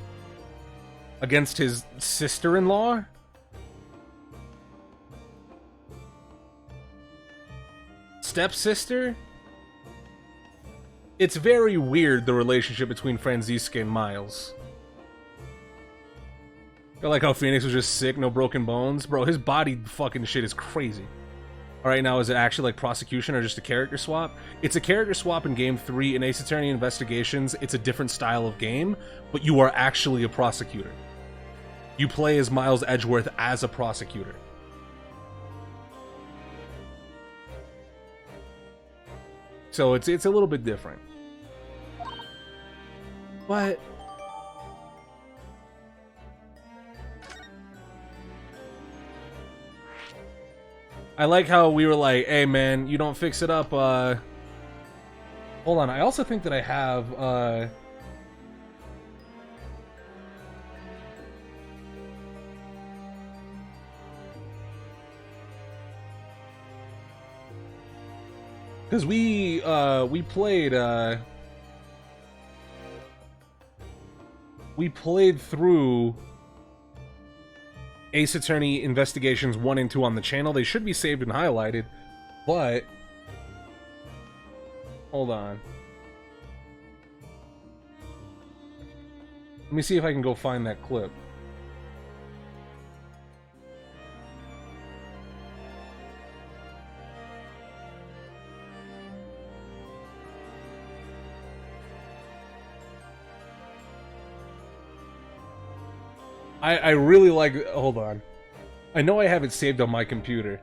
against his sister-in-law. Stepsister? It's very weird, the relationship between Franziska and Miles. I like how Phoenix was just sick, no broken bones. Bro, his body fucking shit is crazy. Alright, now is it actually like prosecution or just a character swap? It's a character swap in Game 3. In Ace Attorney Investigations, it's a different style of game, but you are actually a prosecutor. You play as Miles Edgeworth as a prosecutor. So it's a little bit different. What? I like how we were like, hey man, you don't fix it up, hold on, I also think that I have, because we played through Ace Attorney Investigations 1 and 2 on the channel. They should be saved and highlighted, but... Hold on. Let me see if I can go find that clip. I really like... Hold on. I know I have it saved on my computer.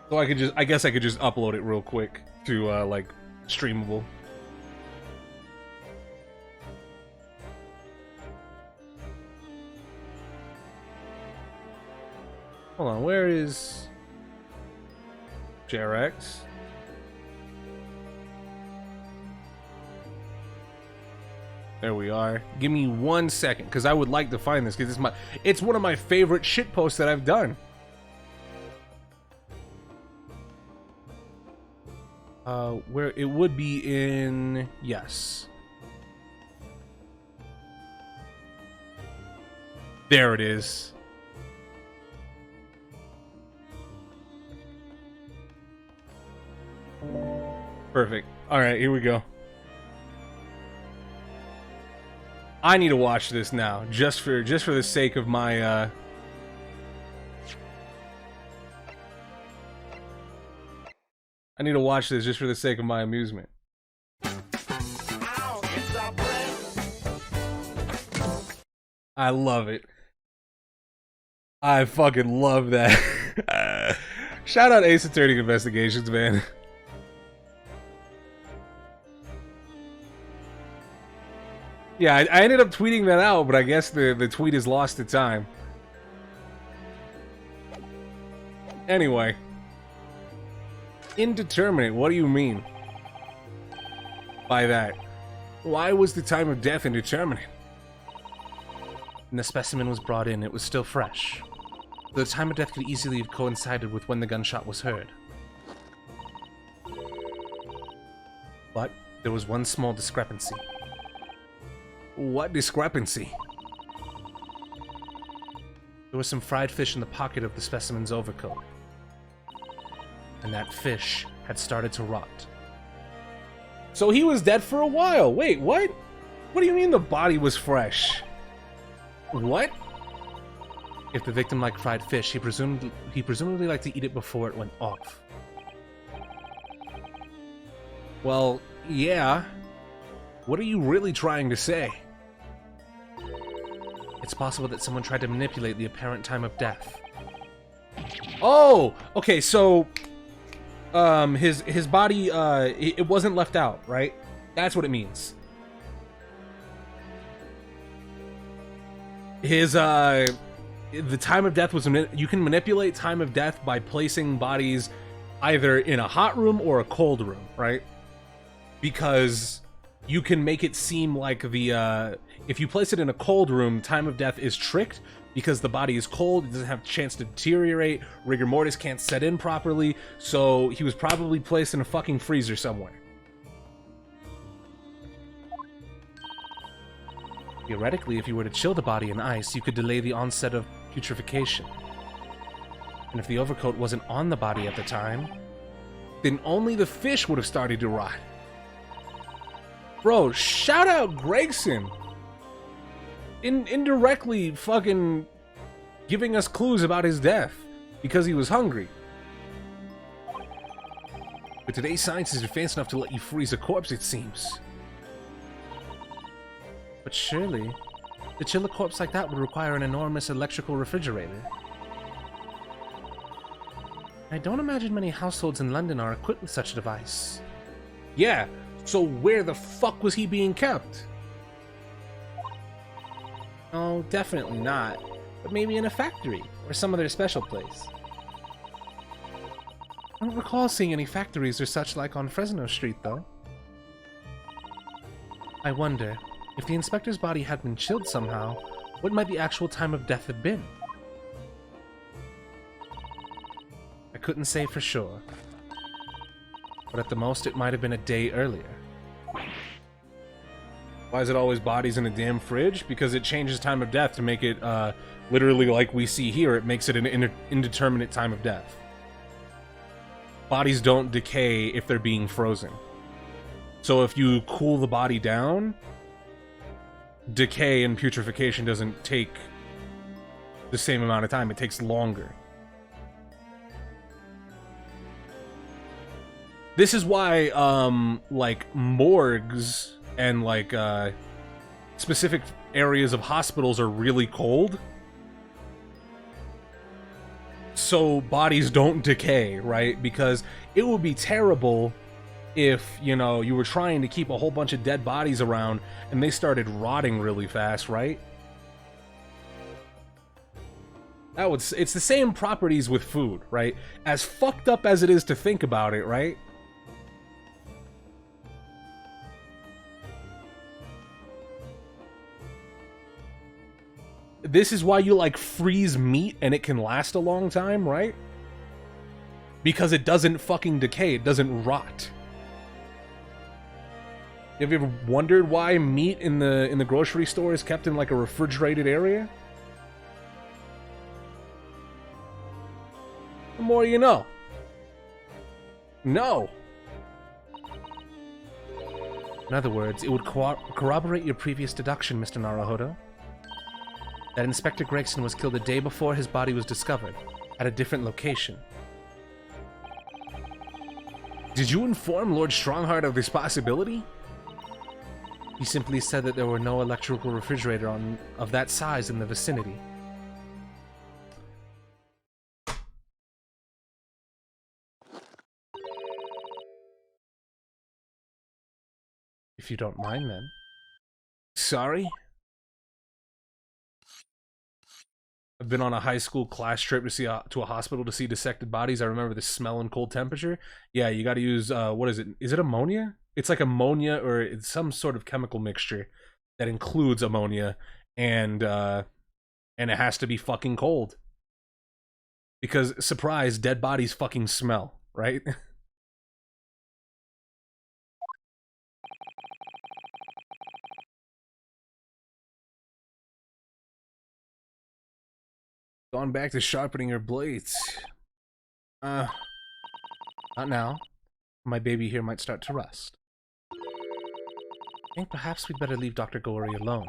So I guess I could just upload it real quick to, like, streamable. Hold on, where is... JRX? There we are. Give me 1 second, because I would like to find this, because it's one of my favorite shitposts that I've done. Where it would be in... Yes. There it is. Perfect. All right, here we go. I need to watch this now, just for the sake of my. I need to watch this just for the sake of my amusement. I love it. I fucking love that. Shout out Ace Attorney Investigations, man. Yeah, I ended up tweeting that out, but I guess the tweet is lost to time. Anyway. Indeterminate, what do you mean by that? Why was the time of death indeterminate? When the specimen was brought in, it was still fresh. The time of death could easily have coincided with when the gunshot was heard. But there was one small discrepancy. What discrepancy? There was some fried fish in the pocket of the specimen's overcoat. And that fish had started to rot. So he was dead for a while. Wait, what? What do you mean the body was fresh? What? If the victim liked fried fish, he presumably liked to eat it before it went off. Well, yeah. What are you really trying to say? It's possible that someone tried to manipulate the apparent time of death. Oh, okay, so his body it wasn't left out, right? That's what it means. His the time of death was you can manipulate time of death by placing bodies either in a hot room or a cold room, right? Because you can make it seem like the if you place it in a cold room, time of death is tricked because the body is cold, it doesn't have a chance to deteriorate, rigor mortis can't set in properly, so he was probably placed in a fucking freezer somewhere. Theoretically, if you were to chill the body in ice, you could delay the onset of putrefaction. And if the overcoat wasn't on the body at the time, then only the fish would have started to rot. Bro, shout out Gregson! Indirectly fucking giving us clues about his death because he was hungry. But today's science is advanced enough to let you freeze a corpse, it seems. But surely, to chill a corpse like that would require an enormous electrical refrigerator. I don't imagine many households in London are equipped with such a device. Yeah, so where the fuck was he being kept? Oh, definitely not. But maybe in a factory, or some other special place. I don't recall seeing any factories or such like on Fresno Street, though. I wonder, if the inspector's body had been chilled somehow, what might the actual time of death have been? I couldn't say for sure. But at the most, it might have been a day earlier. Why is it always bodies in a damn fridge? Because it changes time of death to make it, literally like we see here, it makes it an indeterminate time of death. Bodies don't decay if they're being frozen. So if you cool the body down, decay and putrefaction doesn't take the same amount of time, it takes longer. This is why, like, morgues and, like, specific areas of hospitals are really cold. So bodies don't decay, right? Because it would be terrible if, you know, you were trying to keep a whole bunch of dead bodies around and they started rotting really fast, right? It's the same properties with food, right? As fucked up as it is to think about it, right? This is why you, like, freeze meat and it can last a long time, right? Because it doesn't fucking decay, it doesn't rot. Have you ever wondered why meat in the grocery store is kept in, like, a refrigerated area? The more you know. No. In other words, it would corroborate your previous deduction, Mr. Naruhodo, that Inspector Gregson was killed the day before his body was discovered, at a different location. Did you inform Lord Strongheart of this possibility? He simply said that there were no electrical refrigerator of that size in the vicinity. If you don't mind, then. Sorry? I've been on a high school class trip to a hospital to see dissected bodies. I remember the smell and cold temperature. Yeah, you gotta use, what is it? Is it ammonia? It's like ammonia, or it's some sort of chemical mixture that includes ammonia, and it has to be fucking cold. Because, surprise, dead bodies fucking smell, right? Gone back to sharpening your blades. Not now. My baby here might start to rust. I think perhaps we'd better leave Dr. Gori alone.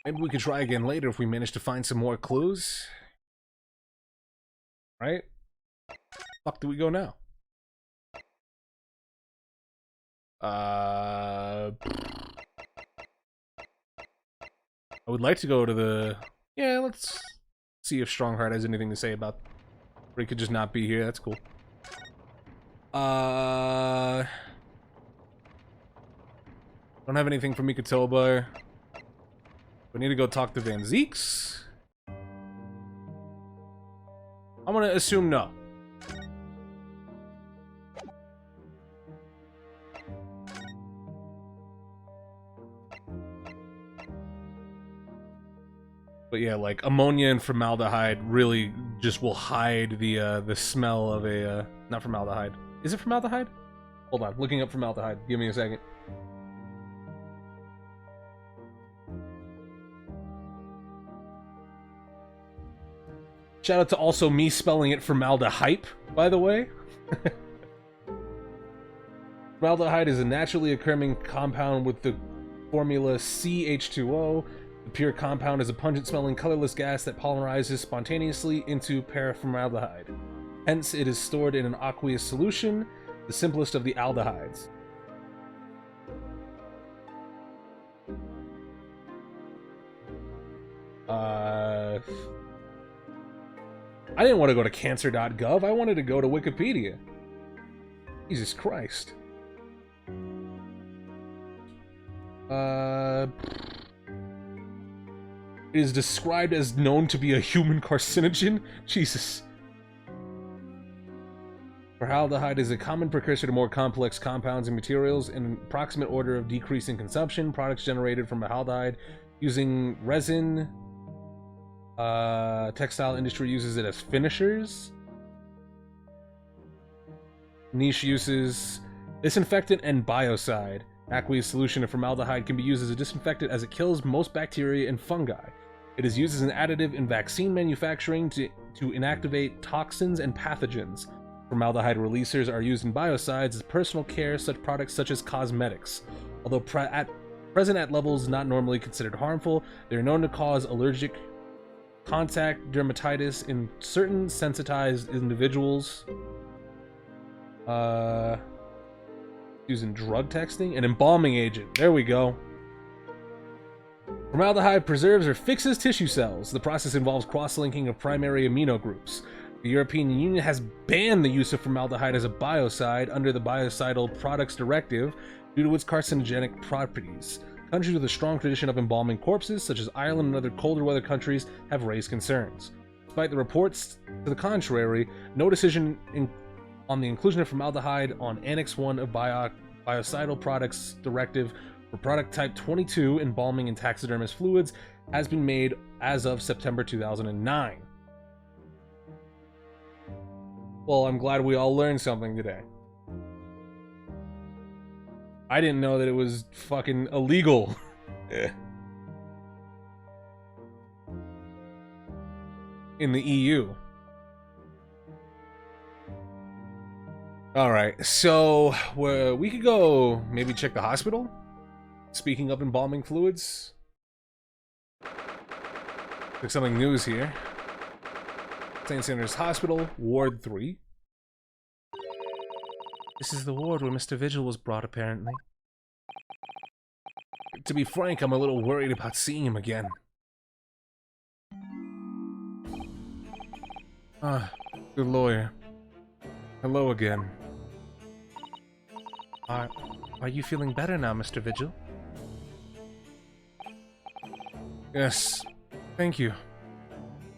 Maybe we could try again later if we manage to find some more clues. Right? Fuck do we go now? I would like to go to the... Yeah, let's see if Strongheart has anything to say about... Or he could just not be here, that's cool. Don't have anything from Mikatoba. We need to go talk to Van Zeeks. I'm gonna assume no. But yeah, like ammonia and formaldehyde really just will hide the smell of a not formaldehyde. Is it formaldehyde? Hold on, looking up formaldehyde. Give me a second. Shout out to also me spelling it formaldehyde, by the way. Formaldehyde is a naturally occurring compound with the formula CH2O. The pure compound is a pungent-smelling, colorless gas that polymerizes spontaneously into paraformaldehyde. Hence, it is stored in an aqueous solution, the simplest of the aldehydes. I didn't want to go to cancer.gov, I wanted to go to Wikipedia. Jesus Christ. It is described as known to be a human carcinogen? Jesus. Formaldehyde is a common precursor to more complex compounds and materials in an approximate order of decrease in consumption. Products generated from formaldehyde using resin. Textile industry uses it as finishers. Niche uses disinfectant and biocide. Aqueous solution of formaldehyde can be used as a disinfectant as it kills most bacteria and fungi. It is used as an additive in vaccine manufacturing to inactivate toxins and pathogens. Formaldehyde releasers are used in biocides as personal care, such products such as cosmetics. Although present at levels not normally considered harmful, they are known to cause allergic contact dermatitis in certain sensitized individuals. Using drug testing, an embalming agent. There we go. Formaldehyde preserves or fixes tissue cells. The process involves cross-linking of primary amino groups. The European Union has banned the use of formaldehyde as a biocide under the Biocidal Products Directive due to its carcinogenic properties. Countries with a strong tradition of embalming corpses, such as Ireland and other colder weather countries, have raised concerns. Despite the reports to the contrary, no decision on the inclusion of formaldehyde on Annex 1 of Biocidal Products Directive for product type 22, embalming and taxidermist fluids, has been made as of September 2009. Well, I'm glad we all learned something today. I didn't know that it was fucking illegal. In the EU. Alright, so we could go maybe check the hospital? Speaking of embalming fluids. There's something news here. St. Sanders Hospital, Ward 3. This is the ward where Mr. Vigil was brought, apparently. To be frank, I'm a little worried about seeing him again. Ah, good lawyer. Hello again. Are you feeling better now, Mr. Vigil? Yes, thank you.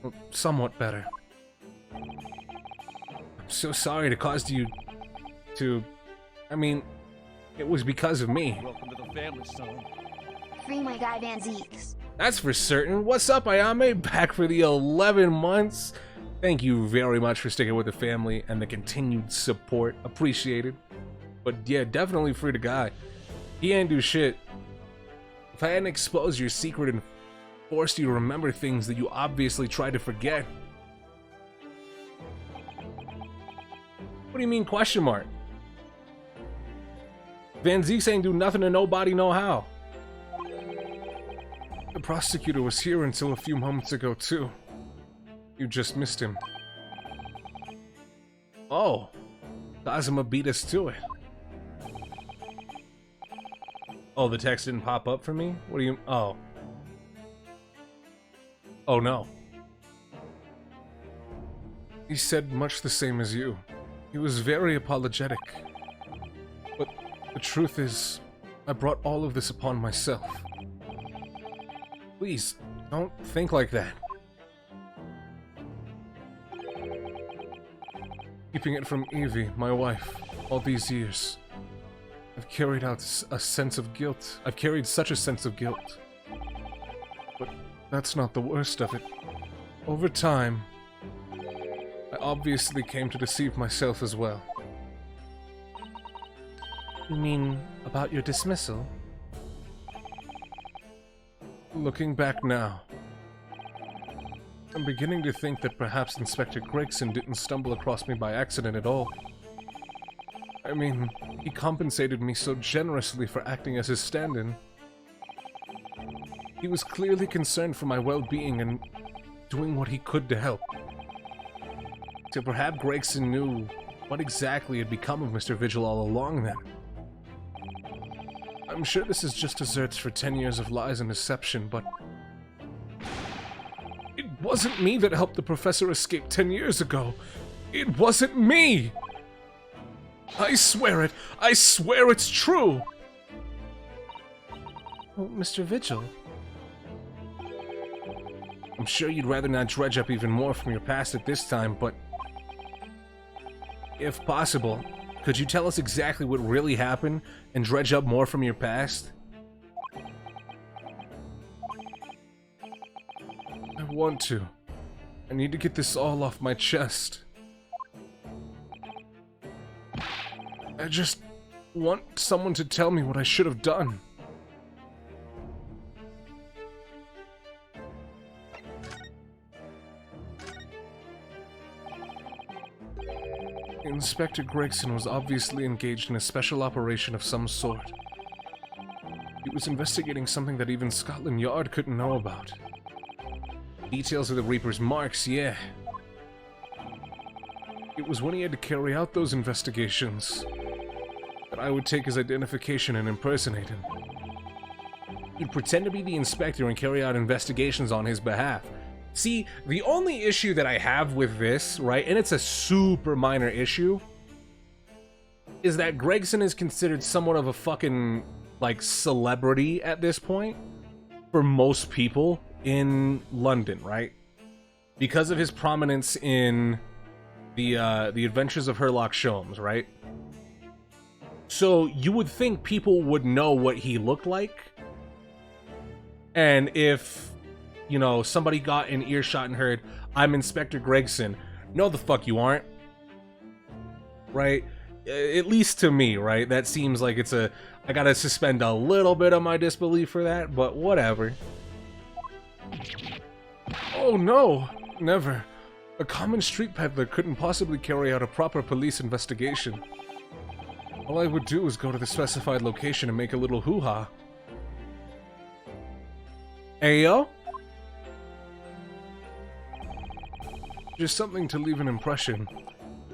Well, somewhat better. I'm so sorry to cause you to... I mean, it was because of me. Welcome to the family, son. Free my guy Van Zeeks. That's for certain. What's up, Ayame? Back for the 11 months. Thank you very much for sticking with the family and the continued support. Appreciated. But yeah, definitely free the guy. He ain't do shit. If I hadn't exposed your secret and forced you to remember things that you obviously tried to forget. What do you mean, question mark? Van Zeeks ain't do nothing to nobody know how. The prosecutor was here until a few moments ago, too. You just missed him. Oh. Kazuma beat us to it. Oh, the text didn't pop up for me? What do you... Oh. Oh, no. He said much the same as you. He was very apologetic. But the truth is, I brought all of this upon myself. Please, don't think like that. Keeping it from Evie, my wife, all these years. I've carried out a sense of guilt. I've carried such a sense of guilt. But that's not the worst of it. Over time, I obviously came to deceive myself as well. You mean about your dismissal? Looking back now, I'm beginning to think that perhaps Inspector Gregson didn't stumble across me by accident at all. I mean, he compensated me so generously for acting as his stand-in. He was clearly concerned for my well-being and doing what he could to help. So perhaps Gregson knew what exactly had become of Mr. Vigil all along then. I'm sure this is just desserts for 10 years of lies and deception, but... It wasn't me that helped the professor escape 10 years ago. It wasn't me! I swear it! I swear it's true! Oh, Mr. Vigil. I'm sure you'd rather not dredge up even more from your past at this time, but... If possible, could you tell us exactly what really happened and dredge up more from your past? I want to. I need to get this all off my chest. I just want someone to tell me what I should have done. Inspector Gregson was obviously engaged in a special operation of some sort. He was investigating something that even Scotland Yard couldn't know about. Details of the Reaper's marks, yeah. It was when he had to carry out those investigations that I would take his identification and impersonate him. He'd pretend to be the inspector and carry out investigations on his behalf. See, the only issue that I have with this, right, and it's a super minor issue, is that Gregson is considered somewhat of a fucking, like, celebrity at this point for most people in London, right? Because of his prominence in the Adventures of Sherlock Holmes, right? So you would think people would know what he looked like, and if, you know, somebody got an earshot and heard, I'm Inspector Gregson, no the fuck you aren't, right? At least to me, right? That seems like it's a, I gotta suspend a little bit of my disbelief for that, but whatever. Oh no, never. A common street peddler couldn't possibly carry out a proper police investigation. All I would do is go to the specified location and make a little hoo-ha. Ayo? Just something to leave an impression,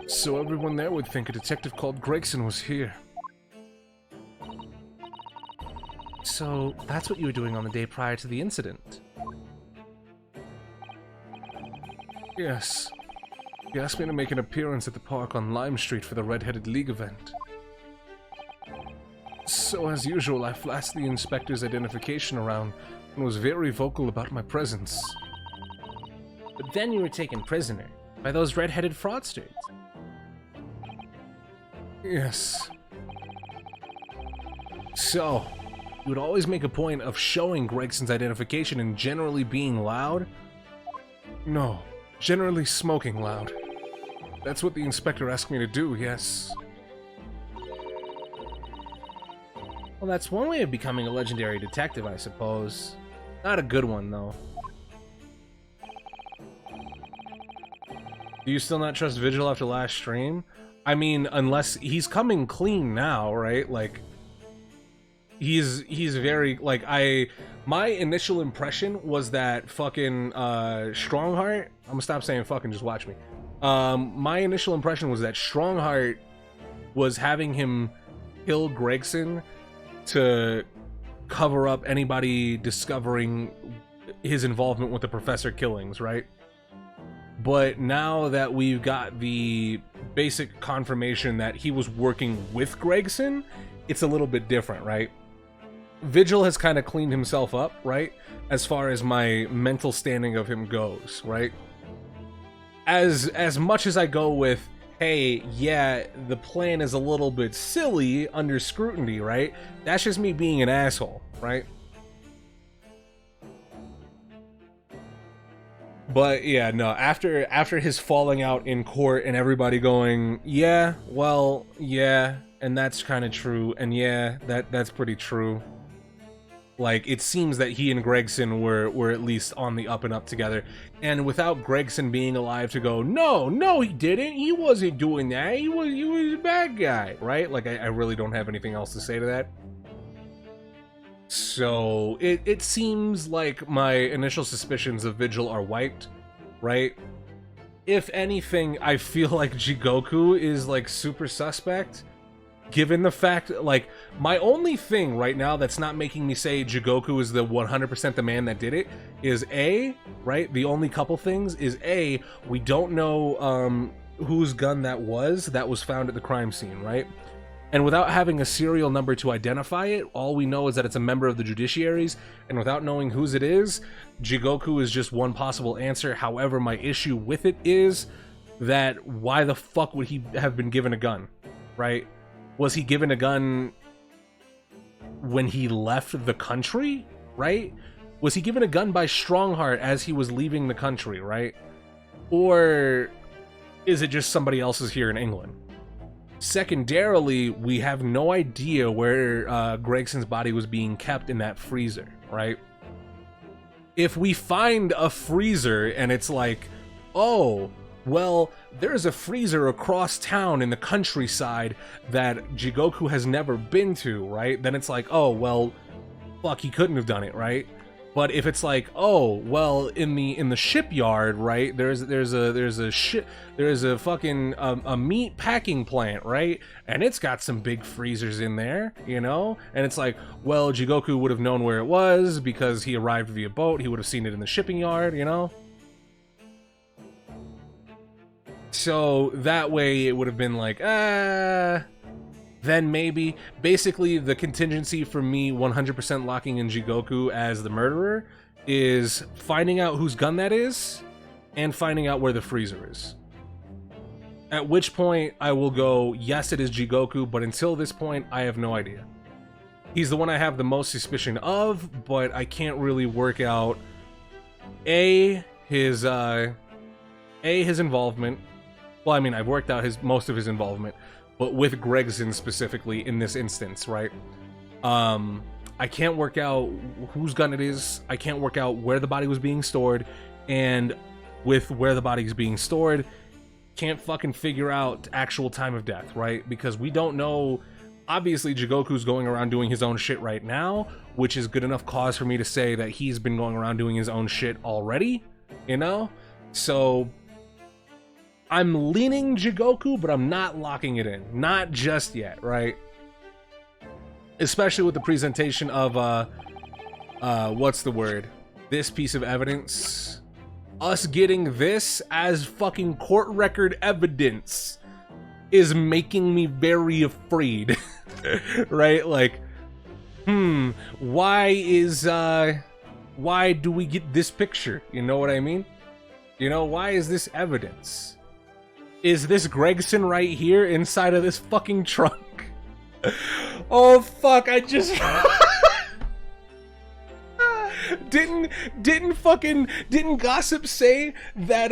so everyone there would think a detective called Gregson was here. So, that's what you were doing on the day prior to the incident? Yes. He asked me to make an appearance at the park on Lime Street for the Red-Headed League event. So, as usual, I flashed the inspector's identification around and was very vocal about my presence. But then you were taken prisoner by those red-headed fraudsters. Yes. So, you would always make a point of showing Gregson's identification and generally being loud? No, generally smoking loud. That's what the inspector asked me to do, yes. Well, that's one way of becoming a legendary detective, I suppose. Not a good one, though. Do you still not trust Vigil after last stream? I mean, unless he's coming clean now, right? Like, he's very, like, my initial impression was that fucking, Strongheart, I'm gonna stop saying fucking, just watch me. My initial impression was that Strongheart was having him kill Gregson to cover up anybody discovering his involvement with the professor killings, right? But now that we've got the basic confirmation that he was working with Gregson, it's a little bit different, right? Vigil has kind of cleaned himself up, right? As far as my mental standing of him goes, right? As much as I go with, hey, yeah, the plan is a little bit silly under scrutiny, right? That's just me being an asshole, right? But yeah, no, after his falling out in court and everybody going, yeah, well, yeah, and that's kind of true, and yeah, that's pretty true. Like, it seems that he and Gregson were at least on the up and up together. And without Gregson being alive to go, no, he didn't. He wasn't doing that. He was a bad guy, right? Like, I really don't have anything else to say to that. So, it seems like my initial suspicions of Vigil are wiped, right? If anything, I feel like Jigoku is, like, super suspect. Given the fact, like, my only thing right now that's not making me say Jigoku is the 100% the man that did it is A, right? The only couple things is A, we don't know whose gun that was found at the crime scene, right? And without having a serial number to identify it, all we know is that it's a member of the judiciaries, and without knowing whose it is, Jigoku is just one possible answer. However, my issue with it is that why the fuck would he have been given a gun, right? Was he given a gun when he left the country, right? Was he given a gun by Strongheart as he was leaving the country, right? Or is it just somebody else's here in England? Secondarily, we have no idea where Gregson's body was being kept in that freezer, right? If we find a freezer and it's like, oh, well, there's a freezer across town in the countryside that Jigoku has never been to, right? Then it's like, oh, well, fuck, he couldn't have done it, right? But if it's like, oh, well, in the shipyard, right? There's a fucking a meat packing plant, right? And it's got some big freezers in there, you know? And it's like, well, Jigoku would have known where it was because he arrived via boat. He would have seen it in the shipping yard, you know? So that way it would have been like, then maybe. Basically, the contingency for me 100% locking in Jigoku as the murderer is finding out whose gun that is and finding out where the freezer is. At which point I will go, yes, it is Jigoku, but until this point, I have no idea. He's the one I have the most suspicion of, but I can't really work out his involvement. Well, I mean, I've worked out most of his involvement, but with Gregson specifically in this instance, right? I can't work out whose gun it is. I can't work out where the body was being stored, and with where the body's being stored. Can't fucking figure out actual time of death, right? Because we don't know. Obviously, Jigoku's going around doing his own shit right now, which is good enough cause for me to say that he's been going around doing his own shit already, you know? So, I'm leaning Jigoku, but I'm not locking it in. Not just yet, right? Especially with the presentation of, what's the word? This piece of evidence. Us getting this as fucking court record evidence is making me very afraid. Right? Like, why do we get this picture? You know what I mean? You know, why is this evidence? Is this Gregson right here inside of this fucking trunk? Oh fuck, I just didn't Gossip say that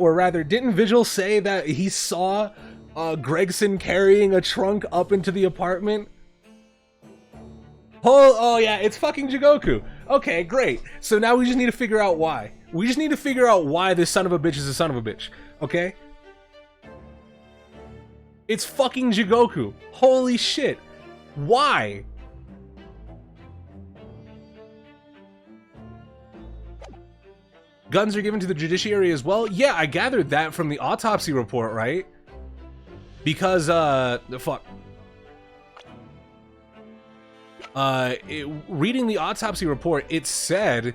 or rather didn't Vigil say that he saw Gregson carrying a trunk up into the apartment? Oh yeah, it's fucking Jigoku. Okay, great. So now we just need to figure out why. We just need to figure out why this son of a bitch is a son of a bitch, okay? It's fucking Jigoku. Holy shit. Why? Guns are given to the judiciary as well? Yeah, I gathered that from the autopsy report, right? Because, reading the autopsy report, it said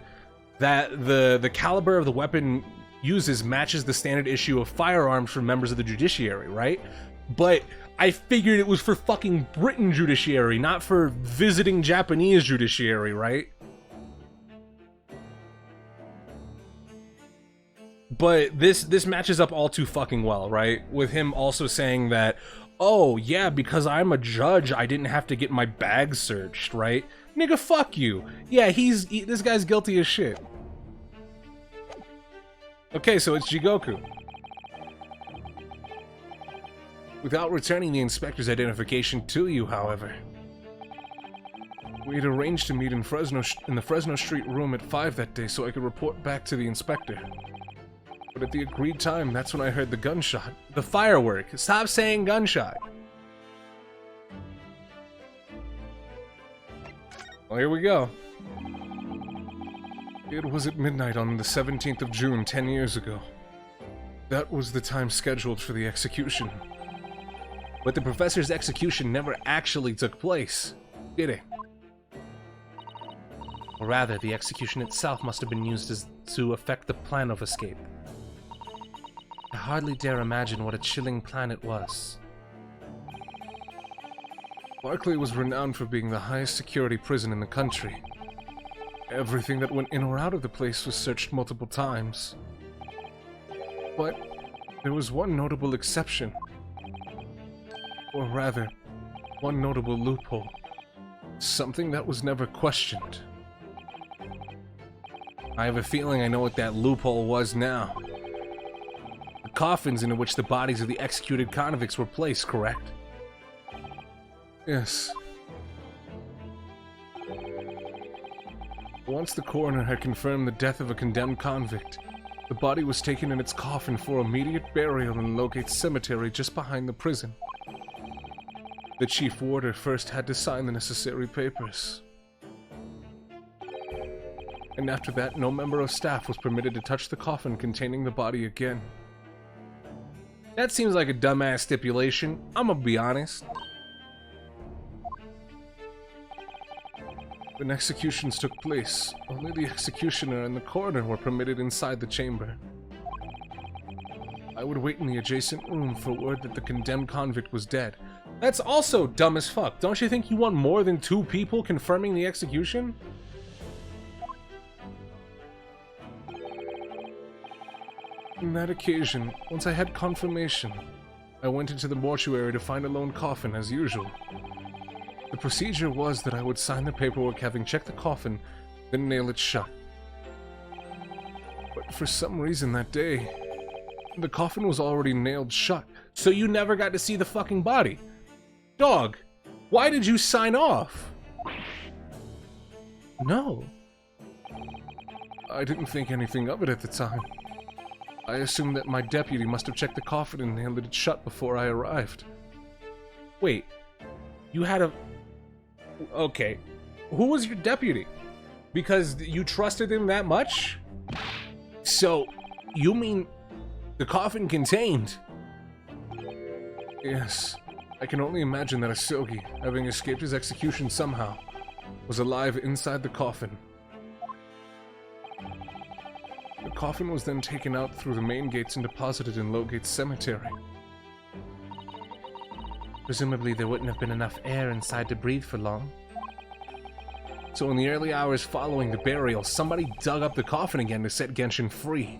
that the caliber of the weapon uses matches the standard issue of firearms for members of the judiciary, right? But I figured it was for fucking Britain judiciary, not for visiting Japanese judiciary, right? But this matches up all too fucking well, right? With him also saying that, oh yeah, because I'm a judge, I didn't have to get my bag searched, right? Nigga, fuck you. Yeah, this guy's guilty as shit. Okay, so it's Jigoku. Without returning the inspector's identification to you, however. We had arranged to meet in the Fresno Street room at 5 that day so I could report back to the inspector. But at the agreed time, that's when I heard the gunshot. The firework. Stop saying gunshot. Well, here we go. It was at midnight on the 17th of June, 10 years ago. That was the time scheduled for the execution. But the professor's execution never actually took place, did it? Or rather, the execution itself must have been used to affect the plan of escape. I hardly dare imagine what a chilling plan it was. Barclay was renowned for being the highest security prison in the country. Everything that went in or out of the place was searched multiple times. But there was one notable exception. Or rather, one notable loophole. Something that was never questioned. I have a feeling I know what that loophole was now. The coffins into which the bodies of the executed convicts were placed, correct? Yes. Once the coroner had confirmed the death of a condemned convict, the body was taken in its coffin for immediate burial in Logate Cemetery just behind the prison. The chief warder first had to sign the necessary papers. And after that, no member of staff was permitted to touch the coffin containing the body again. That seems like a dumbass stipulation, I'm gonna be honest. When executions took place, only the executioner and the coroner were permitted inside the chamber. I would wait in the adjacent room for word that the condemned convict was dead. That's also dumb as fuck. Don't you think you want more than 2 people confirming the execution? On that occasion, once I had confirmation, I went into the mortuary to find a lone coffin as usual. The procedure was that I would sign the paperwork having checked the coffin, then nail it shut. But for some reason that day, the coffin was already nailed shut. So you never got to see the fucking body. Dog, why did you sign off? No. I didn't think anything of it at the time. I assumed that my deputy must have checked the coffin and nailed it shut before I arrived. Wait, you had a... Okay, who was your deputy? Because you trusted him that much? So, you mean the coffin contained? Yes. I can only imagine that Asogi, having escaped his execution somehow, was alive inside the coffin. The coffin was then taken out through the main gates and deposited in Lowgate Cemetery. Presumably there wouldn't have been enough air inside to breathe for long. So in the early hours following the burial, somebody dug up the coffin again to set Genshin free.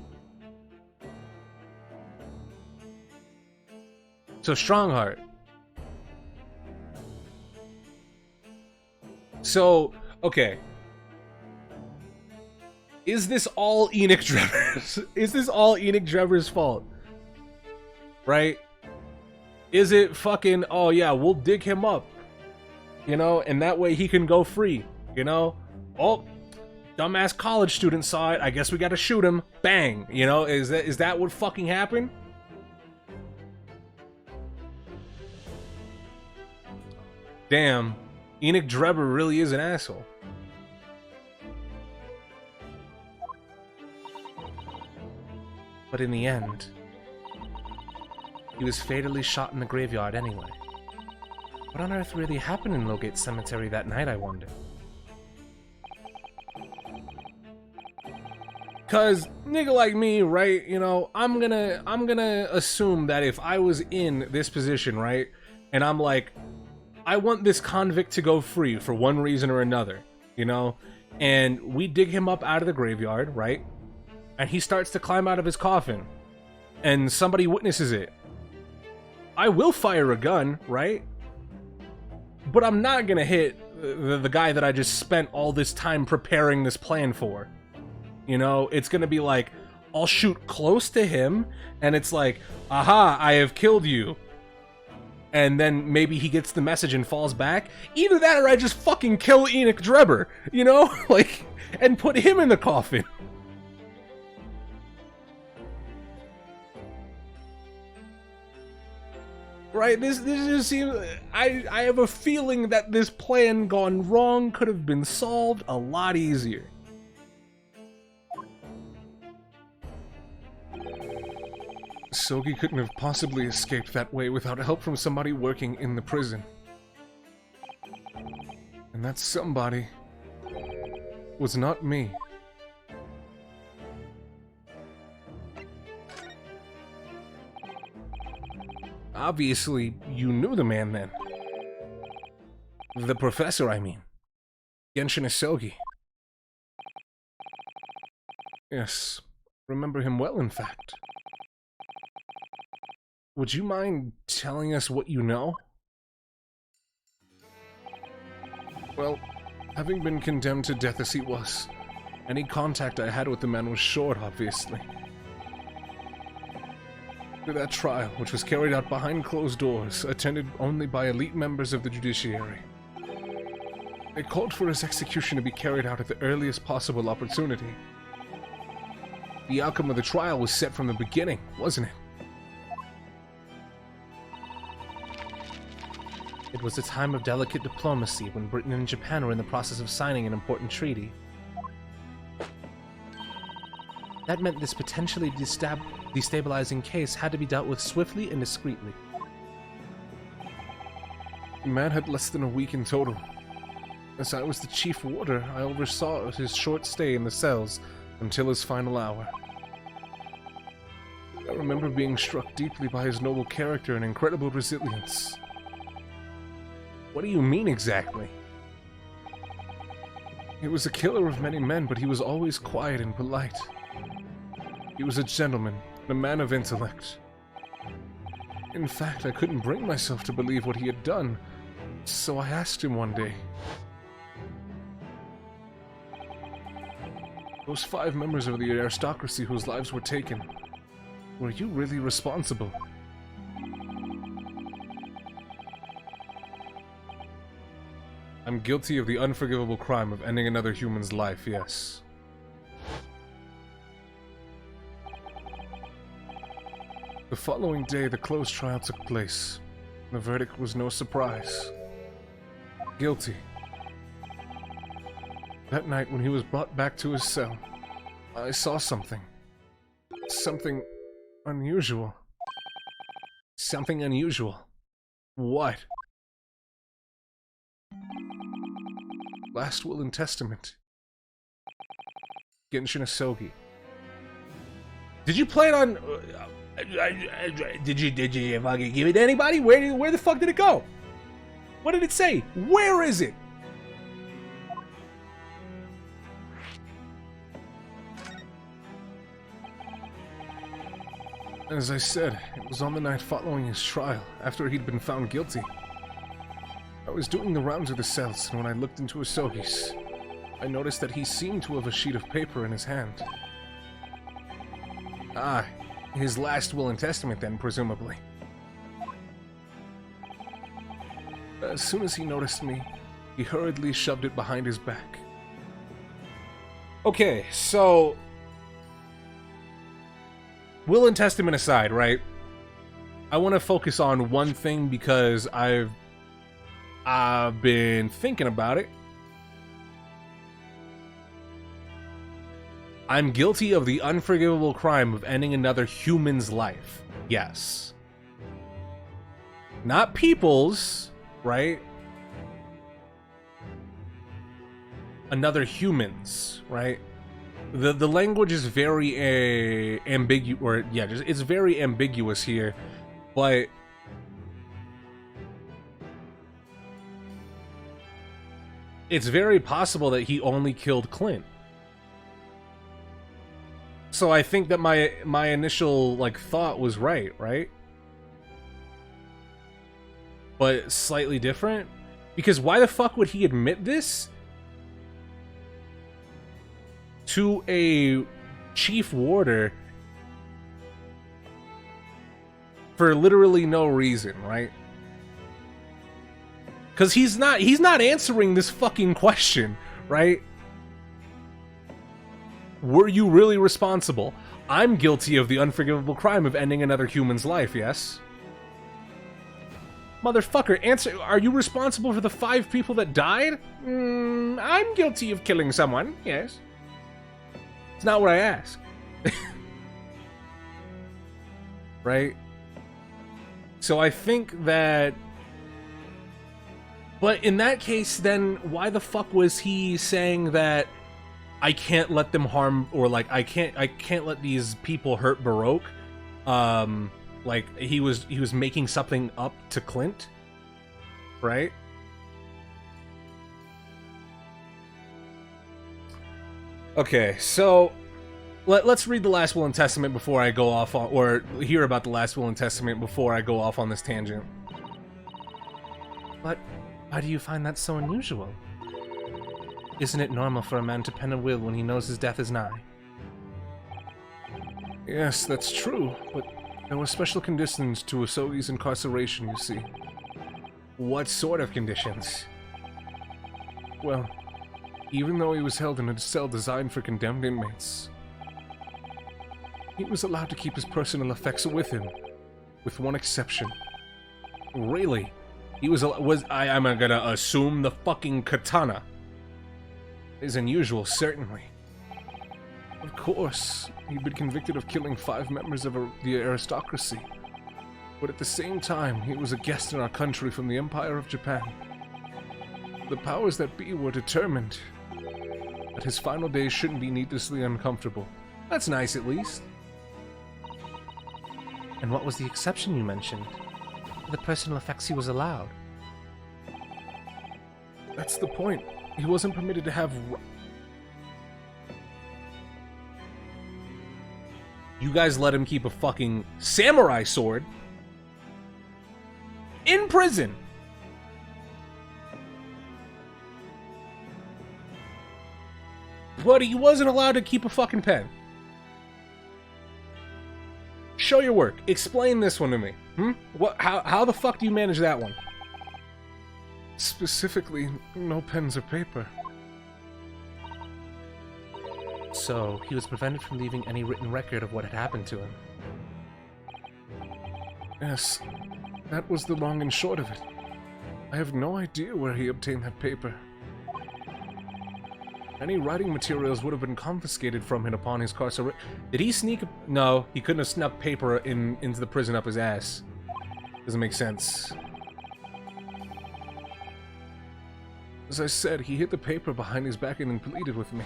So Strongheart. So, okay. Is this all Enoch Drever's? Is this all Enoch Drever's fault? Right? Is it fucking, oh yeah, we'll dig him up, you know, and that way he can go free, you know? Oh, dumbass college student saw it, I guess we gotta shoot him. Bang, you know, is that what fucking happened? Damn, Enoch Drever really is an asshole. But in the end, he was fatally shot in the graveyard anyway. What on earth really happened in Lowgate Cemetery that night, I wonder? Cause nigga like me, right, you know, I'm gonna assume that if I was in this position, right, and I'm like, I want this convict to go free for one reason or another, you know, and we dig him up out of the graveyard, right, and he starts to climb out of his coffin, and somebody witnesses it. I will fire a gun, right? But I'm not gonna hit the guy that I just spent all this time preparing this plan for. You know, it's gonna be like, I'll shoot close to him, and it's like, aha, I have killed you. And then maybe he gets the message and falls back. Either that or I just fucking kill Enoch Drever, you know? Like, and put him in the coffin. Right, this just seems... I have a feeling that this plan gone wrong could have been solved a lot easier. Sogi couldn't have possibly escaped that way without help from somebody working in the prison. And that somebody was not me. Obviously, you knew the man then. The professor, I mean. Genshin Isogi. Yes, remember him well, in fact. Would you mind telling us what you know? Well, having been condemned to death as he was, any contact I had with the man was short, obviously. To that trial, which was carried out behind closed doors, attended only by elite members of the judiciary. They called for his execution to be carried out at the earliest possible opportunity. The outcome of the trial was set from the beginning, wasn't it? It was a time of delicate diplomacy when Britain and Japan were in the process of signing an important treaty. That meant this potentially destabilizing case had to be dealt with swiftly and discreetly. The man had less than a week in total. As I was the chief warder, I oversaw his short stay in the cells until his final hour. I remember being struck deeply by his noble character and incredible resilience. What do you mean exactly? He was a killer of many men, but he was always quiet and polite. He was a gentleman, and a man of intellect. In fact, I couldn't bring myself to believe what he had done, so I asked him one day. Those 5 members of the aristocracy whose lives were taken, were you really responsible? I'm guilty of the unforgivable crime of ending another human's life, yes. The following day, the closed trial took place. The verdict was no surprise. Guilty. That night, when he was brought back to his cell, I saw something. Something unusual. Something unusual. What? Last will and testament. Genshin Asogi. Did you play it on... Did you fucking give it to anybody? Where the fuck did it go? What did it say? Where is it? As I said, it was on the night following his trial, after he'd been found guilty. I was doing the rounds of the cells, and when I looked into Asogi's, I noticed that he seemed to have a sheet of paper in his hand. Ah, his last will and testament then, presumably. As soon as he noticed me, he hurriedly shoved it behind his back. Okay, so... Will and testament aside, right? I want to focus on one thing because I've been thinking about it. I'm guilty of the unforgivable crime of ending another human's life. Yes. Not people's, right? Another human's, right? The language is very ambiguous, or yeah, it's very ambiguous here, but it's very possible that he only killed Clint. So I think that my initial like thought was right? But slightly different, because why the fuck would he admit this to a chief warder for literally no reason, right? Because he's not answering this fucking question, right? Were you really responsible? I'm guilty of the unforgivable crime of ending another human's life, yes? Motherfucker, answer, are you responsible for the 5 people that died? I'm guilty of killing someone, yes. It's not what I asked. Right? So I think that... But in that case, then, why the fuck was he saying that I can't let them harm, or like, I can't let these people hurt Baroque? Like, he was making something up to Clint? Right? Okay, so let's read the last will and testament before I go off on, or hear about the last will and testament before I go off on this tangent. But why do you find that so unusual? Isn't it normal for a man to pen a will when he knows his death is nigh? Yes, that's true, but there were special conditions to Asogi's incarceration, you see. What sort of conditions? Well, even though he was held in a cell designed for condemned inmates, he was allowed to keep his personal effects with him, with one exception. Really? He I'm gonna assume the fucking katana. Is unusual, certainly. Of course, he'd been convicted of killing 5 members of the aristocracy, but at the same time, he was a guest in our country from the Empire of Japan. The powers that be were determined that his final days shouldn't be needlessly uncomfortable. That's nice, at least. And what was the exception you mentioned? The personal effects he was allowed. That's the point. He wasn't permitted to have... You guys let him keep a fucking samurai sword in prison. But he wasn't allowed to keep a fucking pen. Show your work. Explain this one to me. How the fuck do you manage that one? Specifically, no pens or paper. So, he was prevented from leaving any written record of what had happened to him. Yes, that was the long and short of it. I have no idea where he obtained that paper. Any writing materials would have been confiscated from him upon his carceration. Did he sneak? No, he couldn't have snuck paper into the prison up his ass. Doesn't make sense. As I said, he hid the paper behind his back and then pleaded with me.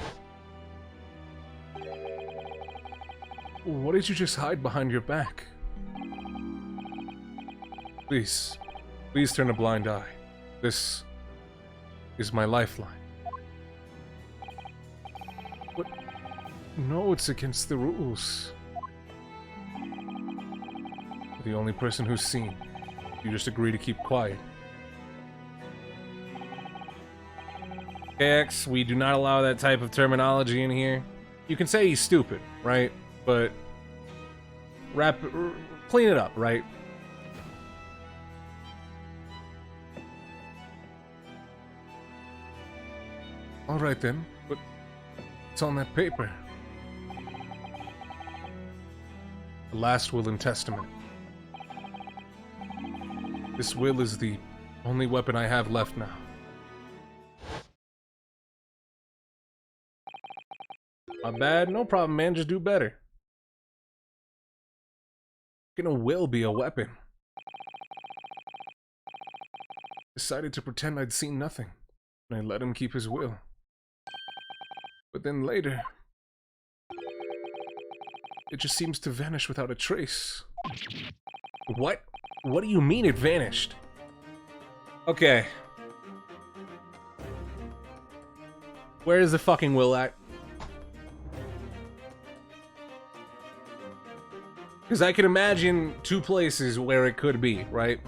What did you just hide behind your back? Please, please turn a blind eye. This is my lifeline. What? No, it's against the rules. You're the only person who's seen. You just agree to keep quiet. X, we do not allow that type of terminology in here. You can say he's stupid, right? But clean it up, right? All right then, but it's on that paper. The last will and testament. This will is the only weapon I have left now. My bad, no problem, man. Just do better. Can a will be a weapon? Decided to pretend I'd seen nothing, and I let him keep his will. But then later, it just seems to vanish without a trace. What? What do you mean it vanished? Okay. Where is the fucking will at? Because I can imagine two places where it could be, right?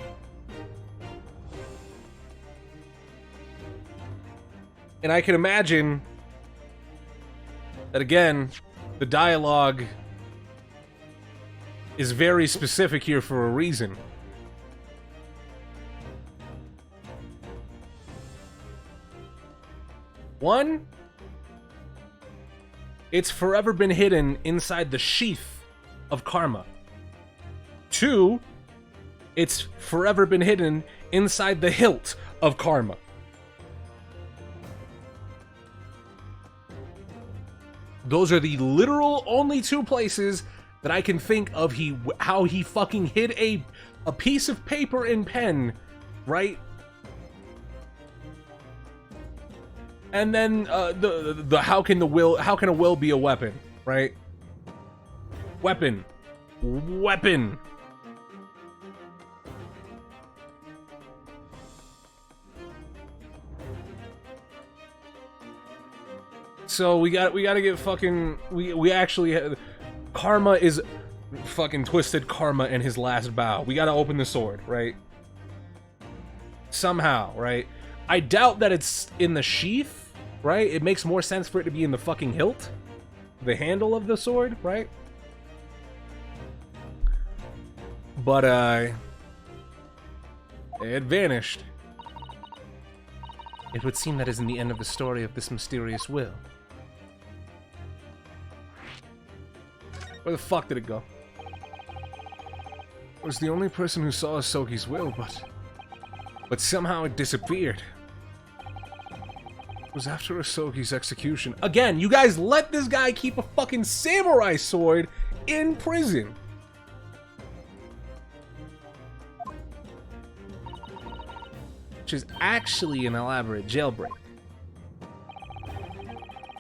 And I can imagine that, again, the dialogue is very specific here for a reason. One, it's forever been hidden inside the sheath of karma. Two, it's forever been hidden inside the hilt of karma. Those are the literal only two places that I can think of how he fucking hid a piece of paper and pen, right? And then the how can a will be a weapon, right? Weapon. So we gotta get fucking we actually have, Karma is fucking twisted karma in his last bow. We gotta open the sword, right? Somehow, right? I doubt that it's in the sheath, right? It makes more sense for it to be in the fucking hilt, the handle of the sword, right? But it vanished. It would seem that isn't the end of the story of this mysterious will. Where the fuck did it go? I was the only person who saw Asogi's will, but somehow it disappeared. It was after Asogi's execution. Again, you guys let this guy keep a fucking samurai sword in prison. Which is actually an elaborate jailbreak.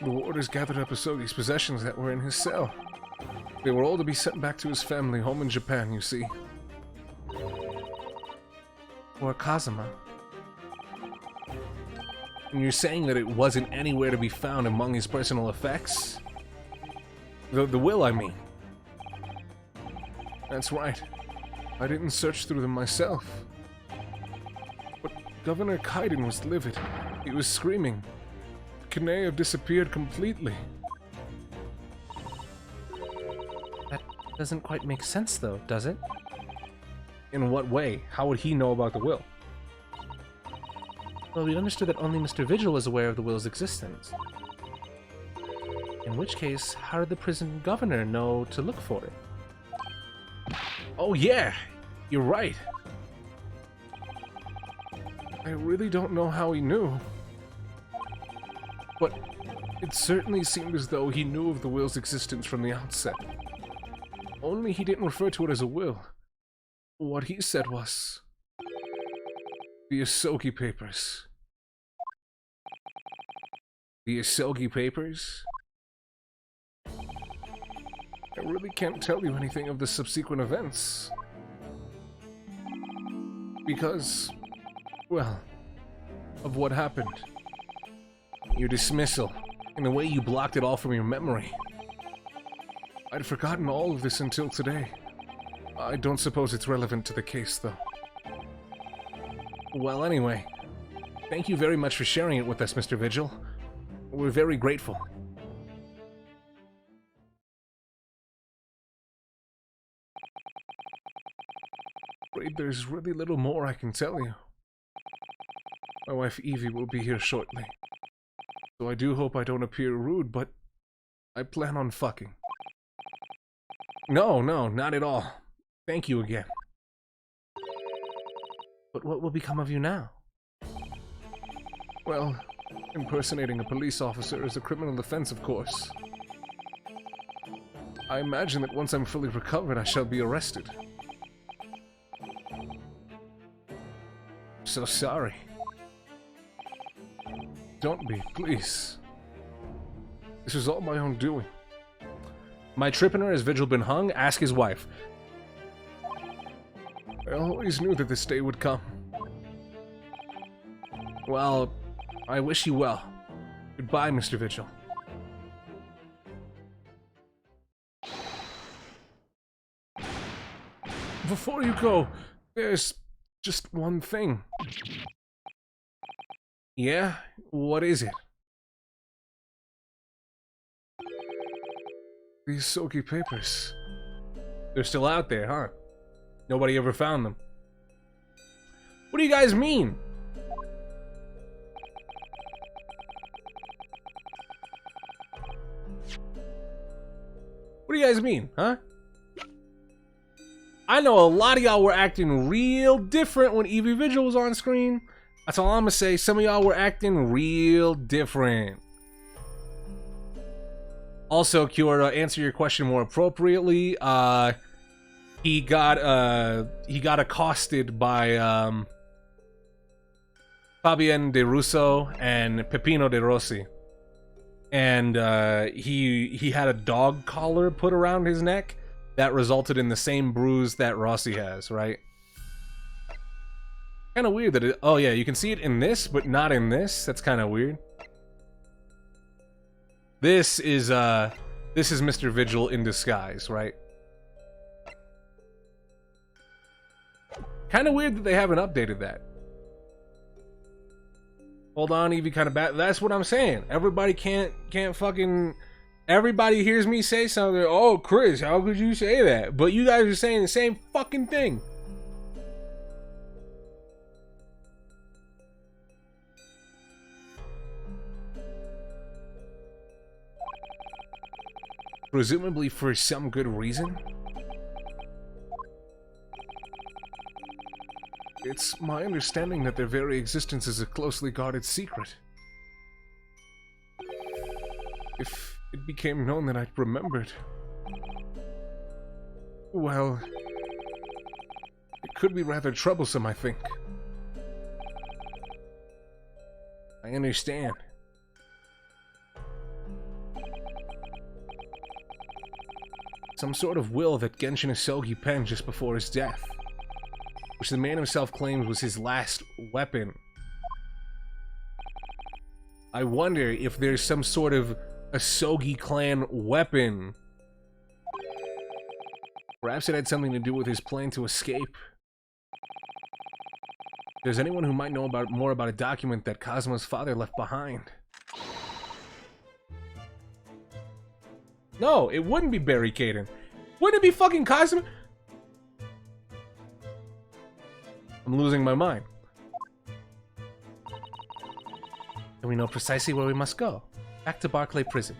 The warders gathered up Asogi's possessions that were in his cell. They were all to be sent back to his family home in Japan, you see. Or Kazuma. And you're saying that it wasn't anywhere to be found among his personal effects? The will, I mean. That's right. I didn't search through them myself. But Governor Kaiden was livid. He was screaming. Kanei have disappeared completely. That doesn't quite make sense, though, does it? In what way? How would he know about the will? Well, we understood that only Mr. Vigil is aware of the will's existence. In which case, how did the prison governor know to look for it? Oh yeah! You're right. I really don't know how he knew. But it certainly seemed as though he knew of the will's existence from the outset. Only he didn't refer to it as a will. What he said was... the Asogi papers. The Asogi papers? I really can't tell you anything of the subsequent events. Because, well, of what happened. Your dismissal, and the way you blocked it all from your memory. I'd forgotten all of this until today. I don't suppose it's relevant to the case, though. Well, anyway, thank you very much for sharing it with us, Mr. Vigil. We're very grateful. Afraid there's really little more I can tell you. My wife Evie will be here shortly. So I do hope I don't appear rude, but I plan on fucking. No, not at all. Thank you again. But what will become of you now? Well, impersonating a police officer is a criminal offense, of course. I imagine that once I'm fully recovered, I shall be arrested. So sorry. Don't be, please. This was all my own doing. My trippener has Vigil been hung? Ask his wife. I always knew that this day would come. Well, I wish you well. Goodbye, Mr. Vigil. Before you go, there's just one thing. Yeah? What is it? These Soki papers. They're still out there, huh? Nobody ever found them. What do you guys mean? What do you guys mean, huh? I know a lot of y'all were acting real different when Evie Vigil was on screen. That's all I'm gonna say. Some of y'all were acting real different. Also, Cure, to answer your question more appropriately, he got accosted by Fabian De Russo and Peppino De Rossi, and he had a dog collar put around his neck that resulted in the same bruise that Rossi has, right? Kind of weird that it... Oh yeah, you can see it in this, but not in this. That's kind of weird. This is Mr. Vigil in disguise, right? Kind of weird that they haven't updated that. Hold on, Evie, kind of bad. That's what I'm saying. Everybody can't fucking... Everybody hears me say something. Oh, Chris, how could you say that? But you guys are saying the same fucking thing. Presumably for some good reason. It's my understanding that their very existence is a closely guarded secret. If it became known that I'd remembered, well, it could be rather troublesome, I think. I understand. Some sort of will that Genshin Isogi penned just before his death, which the man himself claims was his last weapon. I wonder if there's some sort of Isogi clan weapon. Perhaps it had something to do with his plan to escape. If there's anyone who might know more about a document that Cosmo's father left behind. No, it wouldn't be Barry Caden. Wouldn't it be fucking Cosmo? I'm losing my mind. And we know precisely where we must go. Back to Barclay Prison.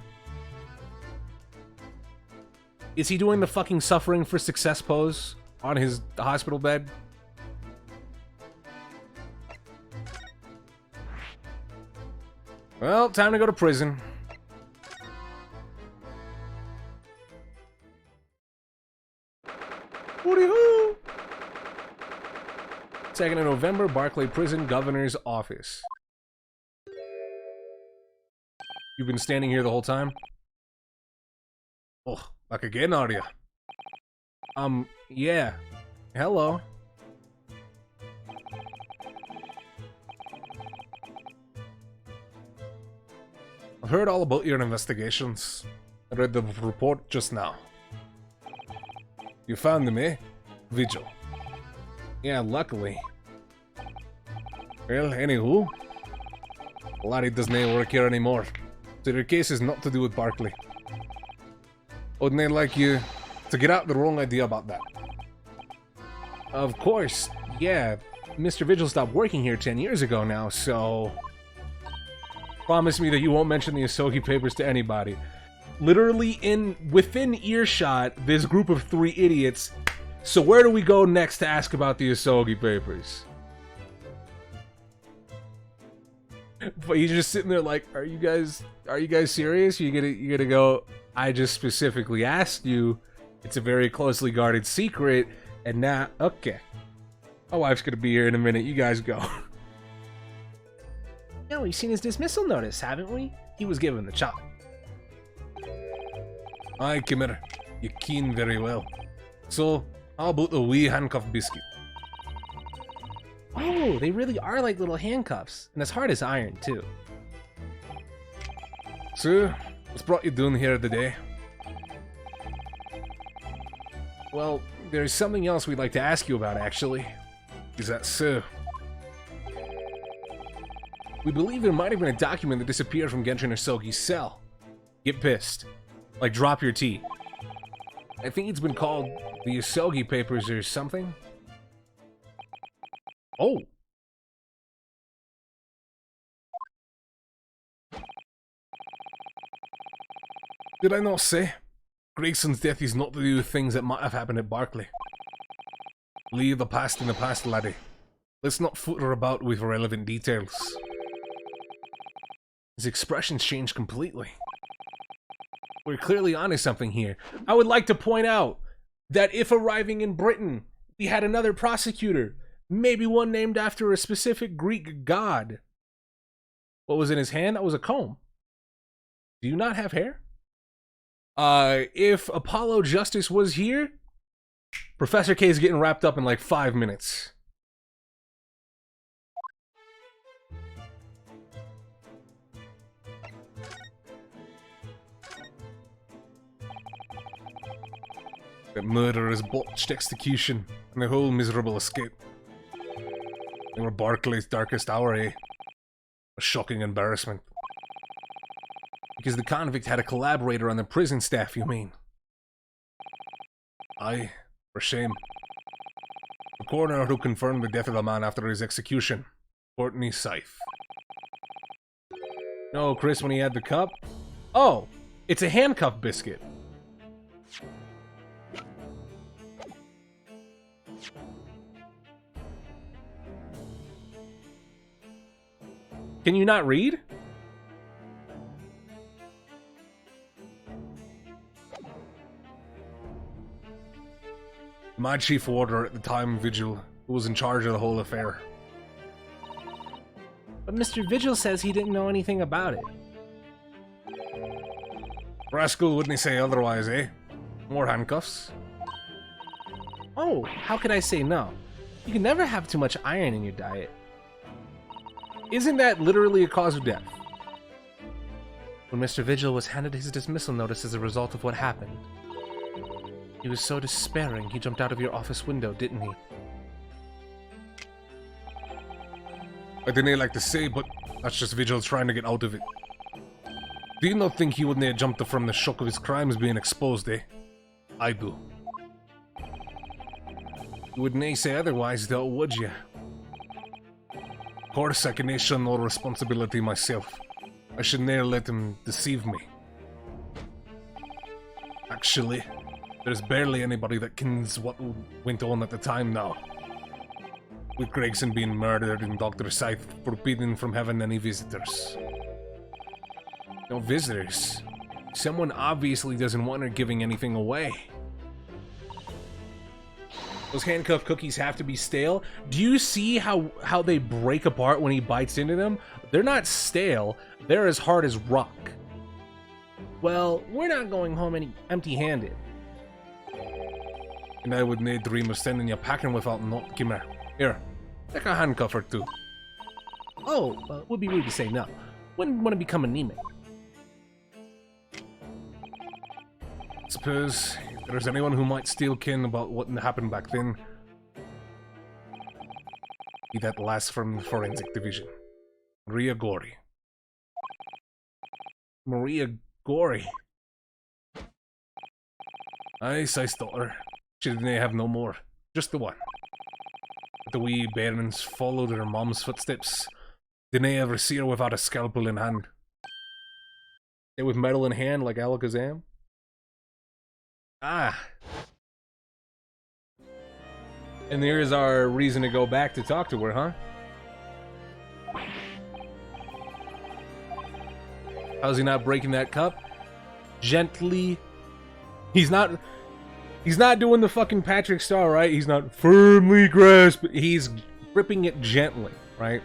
Is he doing the fucking suffering for success pose? on his hospital bed. Well, time to go to prison. Woody-hoo! 2nd of November, Barclay Prison, Governor's Office. You've been standing here the whole time? Oh, back again, are ya? Yeah. Hello. I've heard all about your investigations. I read the report just now. You found them, eh? Vigil. Yeah, luckily. Well, anywho, Larry doesn't work here anymore. So your case is not to do with Barclay. Wouldn't they like you to get out the wrong idea about that? Of course, yeah. Mr. Vigil stopped working here 10 years ago now, so... Promise me that you won't mention the Asogi papers to anybody. Literally within earshot, this group of 3 idiots. So where do we go next to ask about the Asogi papers? But he's just sitting there like, are you guys serious? You gonna go, I just specifically asked you. It's a very closely guarded secret, and now, okay. My wife's gonna be here in a minute, you guys go. No, we've seen his dismissal notice, haven't we? He was given the chop. Aye, Kimmer. You keen very well. So, how about the wee handcuff biscuit? Oh, they really are like little handcuffs, and as hard as iron, too. So, what's brought you down here today? Well, there's something else we'd like to ask you about, actually. Is that so? We believe there might have been a document that disappeared from Genshin Asogi's cell. Get pissed. Like, drop your tea. I think it's been called the Asogi Papers or something. Oh. Did I not say? Gregson's death is not to do with things that might have happened at Barclay. Leave the past in the past, laddie. Let's not footer about with irrelevant details. His expressions changed completely. We're clearly onto something here. I would like to point out that if arriving in Britain, we had another prosecutor, maybe one named after a specific Greek god. What was in his hand? That was a comb. Do you not have hair? If Apollo Justice was here, Professor K is getting wrapped up in like 5 minutes. That murderer's botched execution and the whole miserable escape. They were Barclay's darkest hour, eh? A shocking embarrassment. Because the convict had a collaborator on the prison staff, you mean? Aye, for shame. The coroner who confirmed the death of the man after his execution, Courtney Scythe. No, Chris, when he had the cup? Oh, it's a handcuff biscuit. Can you not read? My chief warder at the time, Vigil, who was in charge of the whole affair. But Mr. Vigil says he didn't know anything about it. Rascal wouldn't he say otherwise, eh? More handcuffs? Oh, how could I say no? You can never have too much iron in your diet. Isn't that literally a cause of death? When Mr. Vigil was handed his dismissal notice as a result of what happened, he was so despairing he jumped out of your office window, didn't he? I didn't like to say, but that's just Vigil trying to get out of it. Do you not think he wouldn't have jumped from the shock of his crimes being exposed, eh? I do. You wouldn't say otherwise, though, would you? Of course, I can show no responsibility myself. I should never let him deceive me. Actually, There's barely anybody that kens what went on at the time now. With Gregson being murdered and Dr. Scythe forbidden from having any visitors. No visitors. Someone obviously doesn't want her giving anything away. Those handcuffed cookies have to be stale. Do you see how they break apart when he bites into them? They're not stale. They're as hard as rock. Well, we're not going home empty-handed. And I would nae dream of sending you packing without not. Come here, take a handcuff or two. Oh, it would be rude to say no. Wouldn't want to become an inmate. Suppose if there's anyone who might still ken about what happened back then, be that last from the forensic division, Maria Gori. Maria Gori. Aye, Scythe's daughter. She didn't have no more, just the one. But the wee bairns followed her mom's footsteps. Didn't ever see her without a scalpel in hand. Stay with metal in hand like Alakazam? Ah. And there's our reason to go back to talk to her, huh? How's he not breaking that cup? Gently. He's not doing the fucking Patrick Star, right? He's not firmly grasping. He's gripping it gently, right?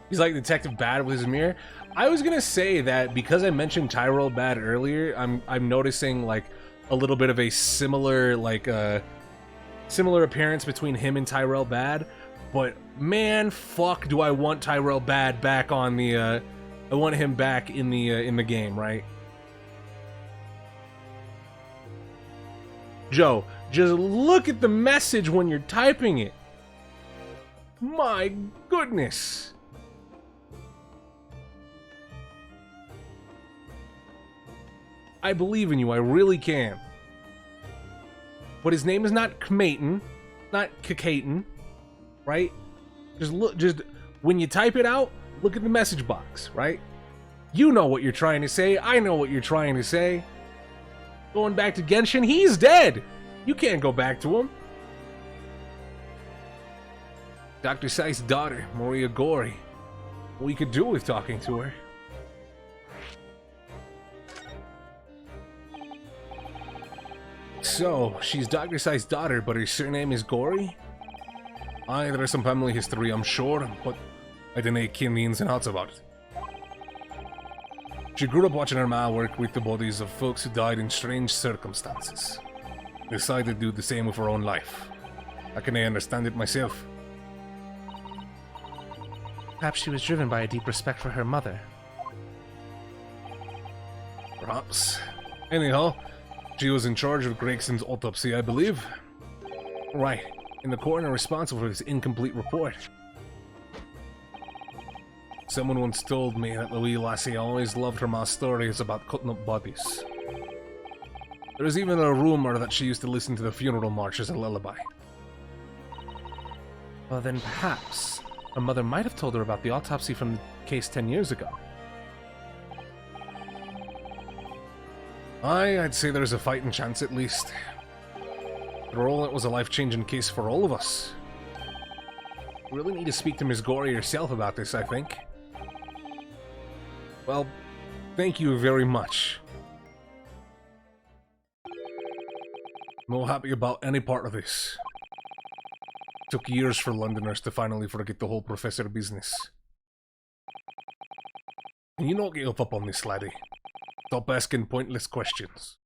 He's like Detective Bad with his mirror. I was gonna say that because I mentioned Tyrell Bad earlier, I'm noticing like a little bit of a similar similar appearance between him and Tyrell Bad. But man, fuck, do I want Tyrell Bad back on the? I want him back in the game, right? Joe, just look at the message when you're typing it. My goodness. I believe in you, I really can. But his name is not Kmaten, not Kakaten, right? Just look, when you type it out, look at the message box, right? You know what you're trying to say, I know what you're trying to say. Going back to Genshin, he's dead! You can't go back to him. Dr. Scythe's daughter, Maria Gori. What we could do with talking to her. So, she's Dr. Scythe's daughter, but her surname is Gori? Aye, there is some family history, I'm sure, but I didn't ken the ins and outs about it. She grew up watching her ma work with the bodies of folks who died in strange circumstances. Decided to do the same with her own life. I can understand it myself. Perhaps she was driven by a deep respect for her mother. Perhaps. Anyhow, she was in charge of Gregson's autopsy, I believe. Right, and the coroner responsible for this incomplete report. Someone once told me that the wee lassie always loved her ma's stories about cutting up bodies. There is even a rumor that she used to listen to the funeral march as a lullaby. Well then perhaps her mother might have told her about the autopsy from the case 10 years ago. Aye, I'd say there's a fighting chance at least. After all, it was a life-changing case for all of us. We really need to speak to Miss Gori herself about this, I think. Well, thank you very much. I'm not happy about any part of this. Took years for Londoners to finally forget the whole professor business. Can you not get up on this, laddie? Stop asking pointless questions.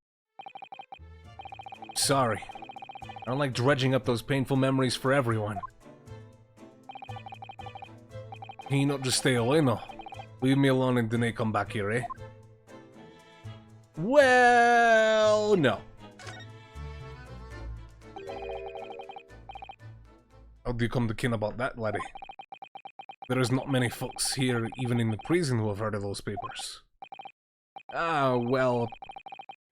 Sorry. I don't like dredging up those painful memories for everyone. Can you not just stay away now? Leave me alone and then come back here, eh? Well, no. How do you come to ken about that, laddie? There is not many folks here, even in the prison, who have heard of those papers. Ah, well,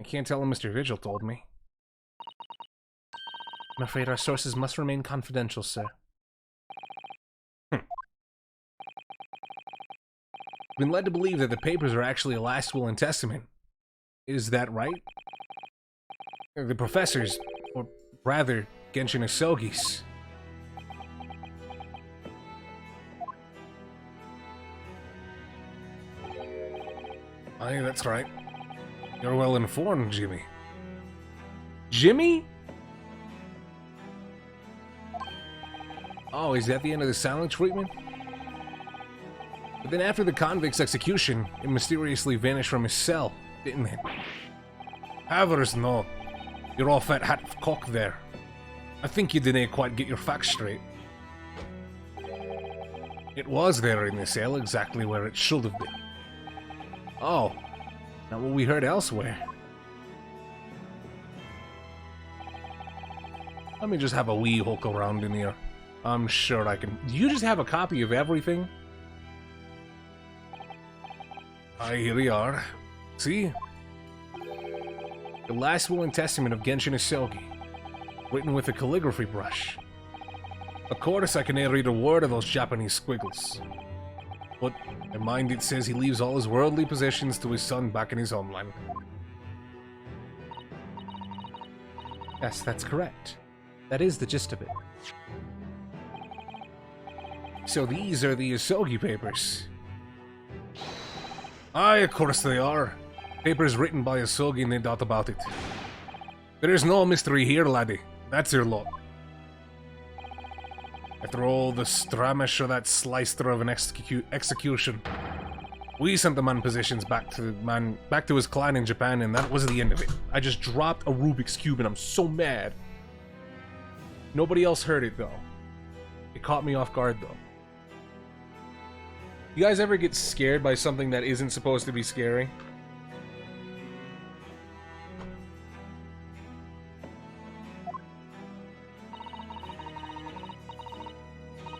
I can't tell him Mr. Vigil told me. I'm afraid our sources must remain confidential, sir. Been led to believe that the papers are actually a last will and testament. Is that right? The professors, or rather, Genshin Asogi's. Aye, that's right. You're well informed, Jimmy. Jimmy? Oh, is that the end of the silent treatment? But then after the convict's execution, it mysteriously vanished from his cell, didn't it? Havers, no. You're all fat hat of cock there. I think you didn't quite get your facts straight. It was there in the cell, exactly where it should have been. Oh, not what we heard elsewhere. Let me just have a wee hook around in here. I'm sure I can. Do you just have a copy of everything? Aye, here we are. See? The last will and testament of Genshin Asogi, written with a calligraphy brush. Of course, I can't read a word of those Japanese squiggles. But in mind it says he leaves all his worldly possessions to his son back in his homeland. Yes, that's correct. That is the gist of it. So these are the Asogi papers. Aye, of course they are. Papers written by Asogi, no doubt about it. There is no mystery here, laddie. That's your lot. After all the stramish of that slicer of an execution, we sent the man positions back to his clan in Japan, and that was the end of it. I just dropped a Rubik's Cube, and I'm so mad. Nobody else heard it, though. It caught me off guard, though. You guys ever get scared by something that isn't supposed to be scary?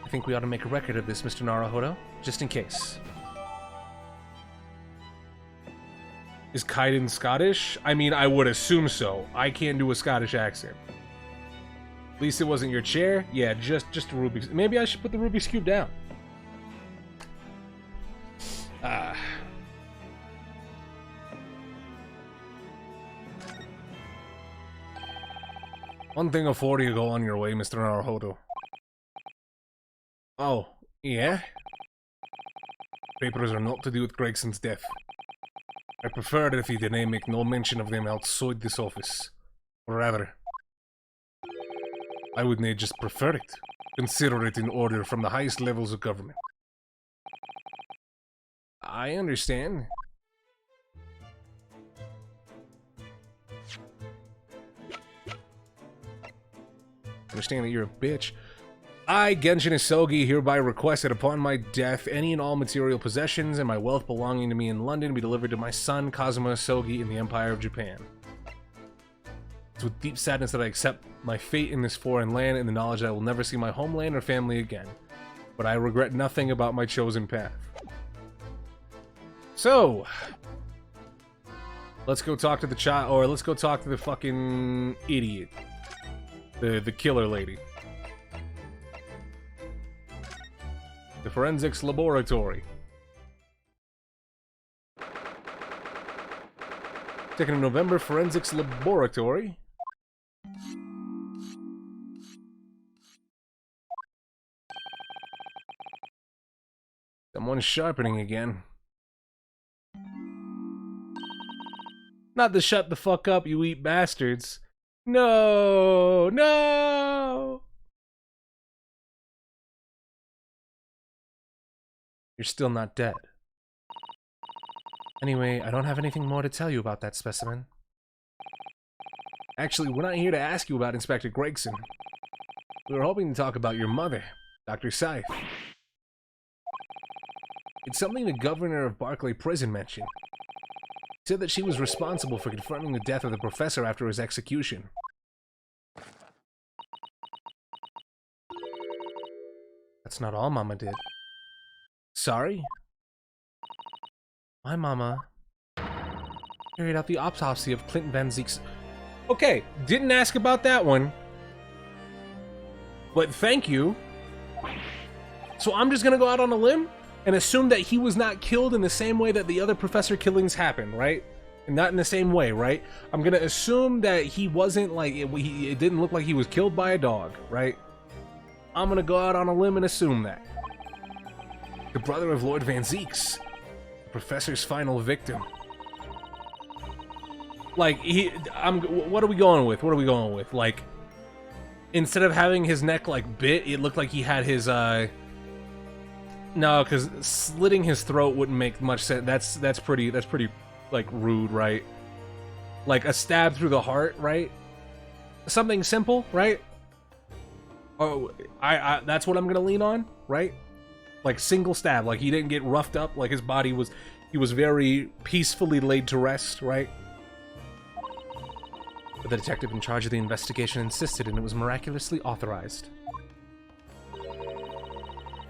I think we ought to make a record of this, Mr. Naruhodo, just in case. Is Kaiden Scottish? I mean, I would assume so. I can't do a Scottish accent. At least it wasn't your chair. Yeah, just a Rubik's. Maybe I should put the Rubik's Cube down. One thing before you go on your way, Mr. Naruhodo. Oh, yeah? Papers are not to do with Gregson's death. I prefer it if he didn't make no mention of them outside this office. Or rather, I would not just prefer it. Consider it in order from the highest levels of government. I understand. Understand that you're a bitch. I, Genshin Asogi, hereby request that upon my death, any and all material possessions and my wealth belonging to me in London be delivered to my son, Kazuma Asogi, in the Empire of Japan. It's with deep sadness that I accept my fate in this foreign land and the knowledge that I will never see my homeland or family again. But I regret nothing about my chosen path. So, let's go talk to the child, or let's go talk to the fucking idiot. The killer lady. The forensics laboratory. Taking a November forensics laboratory. Someone's sharpening again. Not the shut the fuck up, you eat bastards. No, no. You're still not dead. Anyway, I don't have anything more to tell you about that specimen. Actually, we're not here to ask you about Inspector Gregson. We were hoping to talk about your mother, Dr. Scythe. It's something the governor of Barclay Prison mentioned. He said that she was responsible for confirming the death of the professor after his execution. That's not all Mama did. Sorry? My mama carried out the autopsy of Clint Van Zeek's... Okay, didn't ask about that one. But thank you. So I'm just gonna go out on a limb and assume that he was not killed in the same way that the other professor killings happened, right? Not in the same way, right? I'm gonna assume that he wasn't like, it didn't look like he was killed by a dog, right? I'm gonna go out on a limb and assume that. The brother of Lord Van Zeeks, the professor's final victim. Like, what are we going with? What are we going with? Like, instead of having his neck, like, bit, it looked like he had his, no, because slitting his throat wouldn't make much sense. That's pretty, like, rude, right? Like, a stab through the heart, right? Something simple, right? Oh, that's what I'm gonna lean on, right? Like, single stab, like, he didn't get roughed up, like, his body was, he was very peacefully laid to rest, right? But the detective in charge of the investigation insisted, and it was miraculously authorized.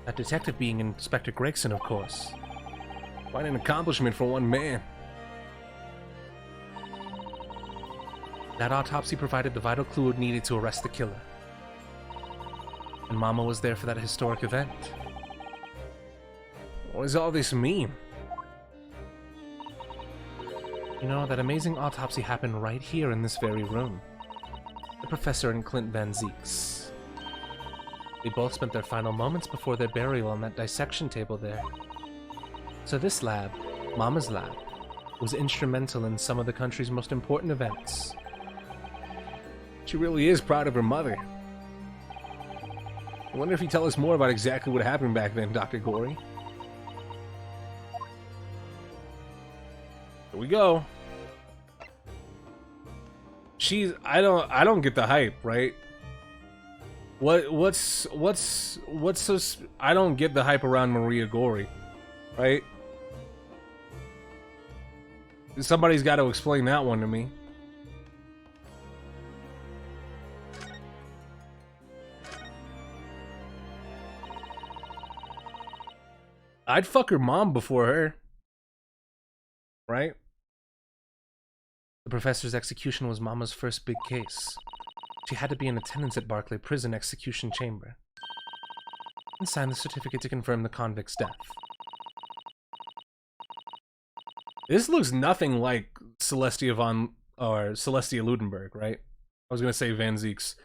That detective being Inspector Gregson, of course. Quite an accomplishment for one man. That autopsy provided the vital clue needed to arrest the killer. And Mama was there for that historic event. What does all this mean? You know, that amazing autopsy happened right here in this very room. The professor and Clint Van Zeeks. They both spent their final moments before their burial on that dissection table there. So this lab, Mama's lab, was instrumental in some of the country's most important events. She really is proud of her mother. I wonder if you tell us more about exactly what happened back then, Dr. Gory. Here we go. I don't get the hype, right? What's so I don't get the hype around Maria Gory, right? Somebody's got to explain that one to me. I'd fuck her mom before her. Right? The professor's execution was Mama's first big case. She had to be in attendance at Barclay Prison execution chamber and sign the certificate to confirm the convict's death. This looks nothing like Celestia Ludenberg, right? I was gonna say Van Zeeks.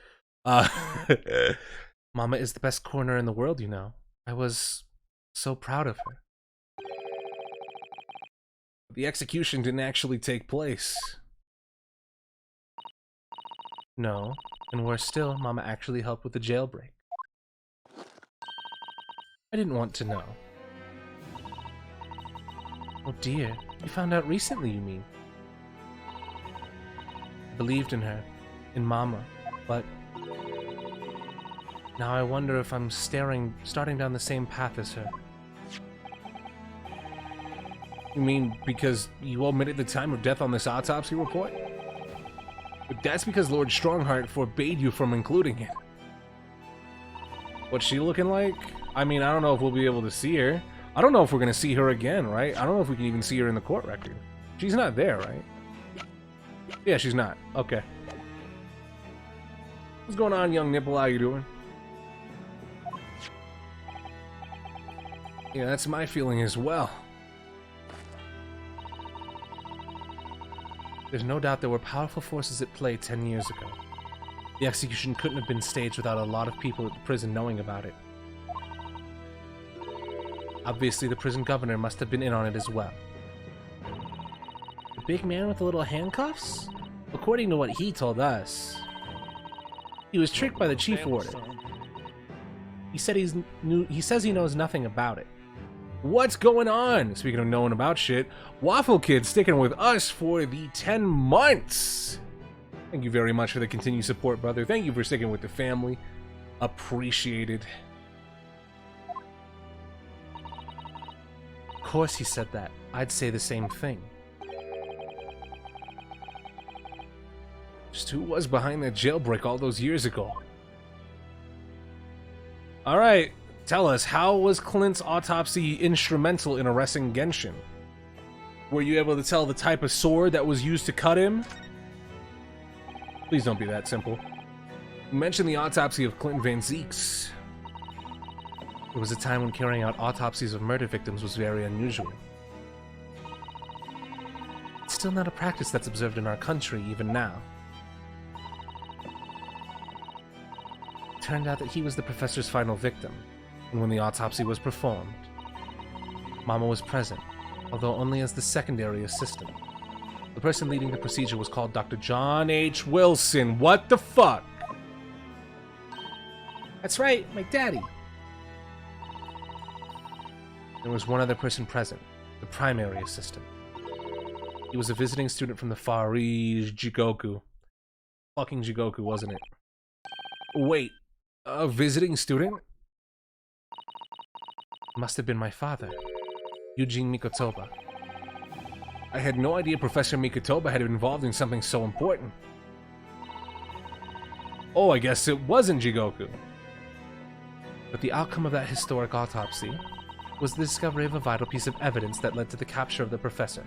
Mama is the best coroner in the world, you know. I was so proud of her. The execution didn't actually take place. No, and worse still, Mama actually helped with the jailbreak. I didn't want to know. Oh dear, you found out recently, you mean? I believed in her, in Mama, but now I wonder if I'm starting down the same path as her. You mean because you omitted the time of death on this autopsy report? But that's because Lord Strongheart forbade you from including it. What's she looking like? I mean, I don't know if we'll be able to see her. I don't know if we're gonna see her again, right? I don't know if we can even see her in the court record. She's not there, right? Yeah, she's not. Okay. What's going on, young nipple? How you doing? Yeah, that's my feeling as well. There's no doubt there were powerful forces at play 10 years ago. The execution couldn't have been staged without a lot of people at the prison knowing about it. Obviously, the prison governor must have been in on it as well. The big man with the little handcuffs? According to what he told us, he was tricked by the chief warden. He says he knows nothing about it. What's going on? Speaking of knowing about shit, Waffle Kid sticking with us for the 10 months. Thank you very much for the continued support, brother. Thank you for sticking with the family. Appreciated. Of course he said that. I'd say the same thing. Just who was behind that jailbreak all those years ago? Alright, tell us, how was Clint's autopsy instrumental in arresting Genshin? Were you able to tell the type of sword that was used to cut him? Please don't be that simple. You mentioned the autopsy of Clint Van Zeeks. It was a time when carrying out autopsies of murder victims was very unusual. still not a practice that's observed in our country even now. It turned out that he was the professor's final victim, and when the autopsy was performed, Mama was present, although only as the secondary assistant. The person leading the procedure was called Dr. John H. Wilson. What the fuck? That's right, my daddy. There was one other person present, the primary assistant. He was a visiting student from the Far East, Jigoku. Fucking Jigoku, wasn't it? Wait, a visiting student? Must have been my father, Eugene Mikotoba. I had no idea Professor Mikotoba had been involved in something so important. Oh, I guess it wasn't Jigoku. But the outcome of that historic autopsy was the discovery of a vital piece of evidence that led to the capture of the professor.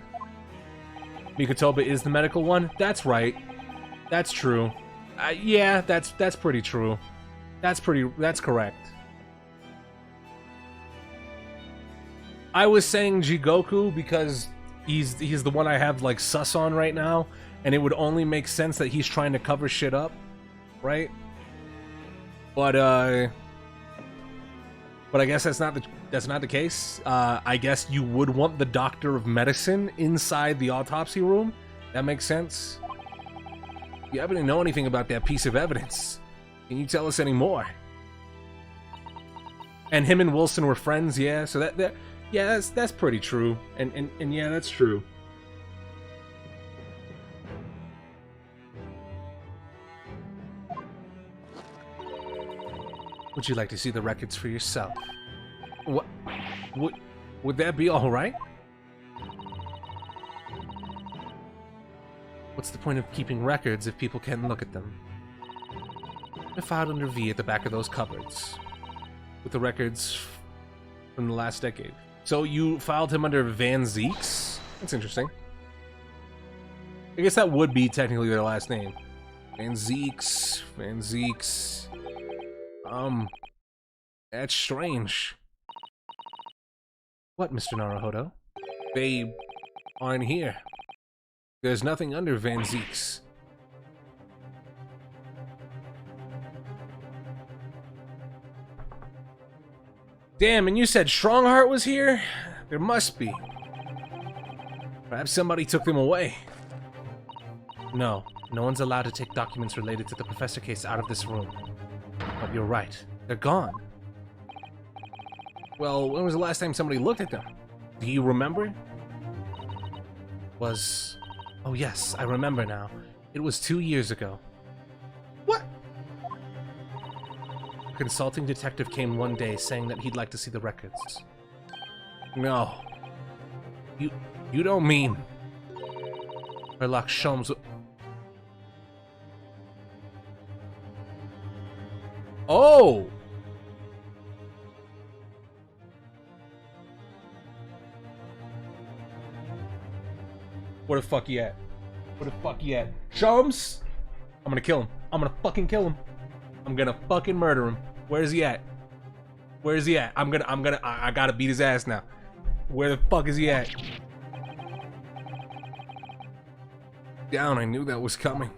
Mikotoba is the medical one? That's right. That's true. Yeah, that's pretty true. That's correct. I was saying Jigoku because he's the one I have like sus on right now, and it would only make sense that he's trying to cover shit up, right? But I guess that's not the case. I guess you would want the doctor of medicine inside the autopsy room. That makes sense. You happen to know anything about that piece of evidence? Can you tell us any more? And him and Wilson were friends, yeah. So yeah, that's pretty true. And yeah, that's true. Would you like to see the records for yourself? What? Would that be all right? What's the point of keeping records if people can't look at them? They're filed under V at the back of those cupboards, with the records from the last decade. So you filed him under Van Zeeks? That's interesting. I guess that would be technically their last name. Van Zeeks. That's strange. What, Mr. Naruhodo? They aren't here. There's nothing under Van Zeeks. Damn, and you said Strongheart was here? There must be. Perhaps somebody took them away. No one's allowed to take documents related to the professor case out of this room. But you're right, they're gone. Well, when was the last time somebody looked at them? Do you remember? Oh yes, I remember now. It was 2 years ago. What? A consulting detective came one day saying that he'd like to see the records. No. You don't mean... Sherlock Sholmes... Oh! Where the fuck he at? Where the fuck he at? Sholmes? I'm gonna kill him. I'm gonna fucking kill him. I'm gonna fucking murder him. Where's he at? Where's he at? I gotta beat his ass now. Where the fuck is he at? Down, I knew that was coming.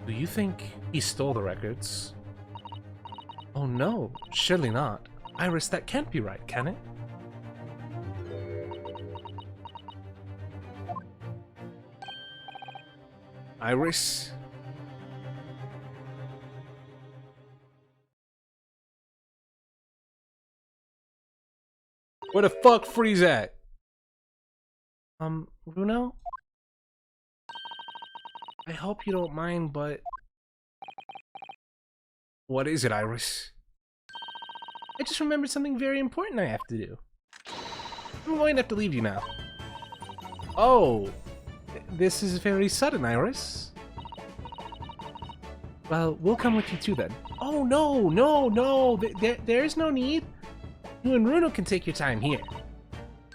Do you think he stole the records? Oh no, surely not. Iris, that can't be right, can it? Iris? Where the fuck Freeze at? Bruno? I hope you don't mind, but... What is it, Iris? I just remembered something very important I have to do. I'm going to have to leave you now. Oh, this is very sudden, Iris. Well, we'll come with you too then. Oh, no. There's no need. You and Bruno can take your time here.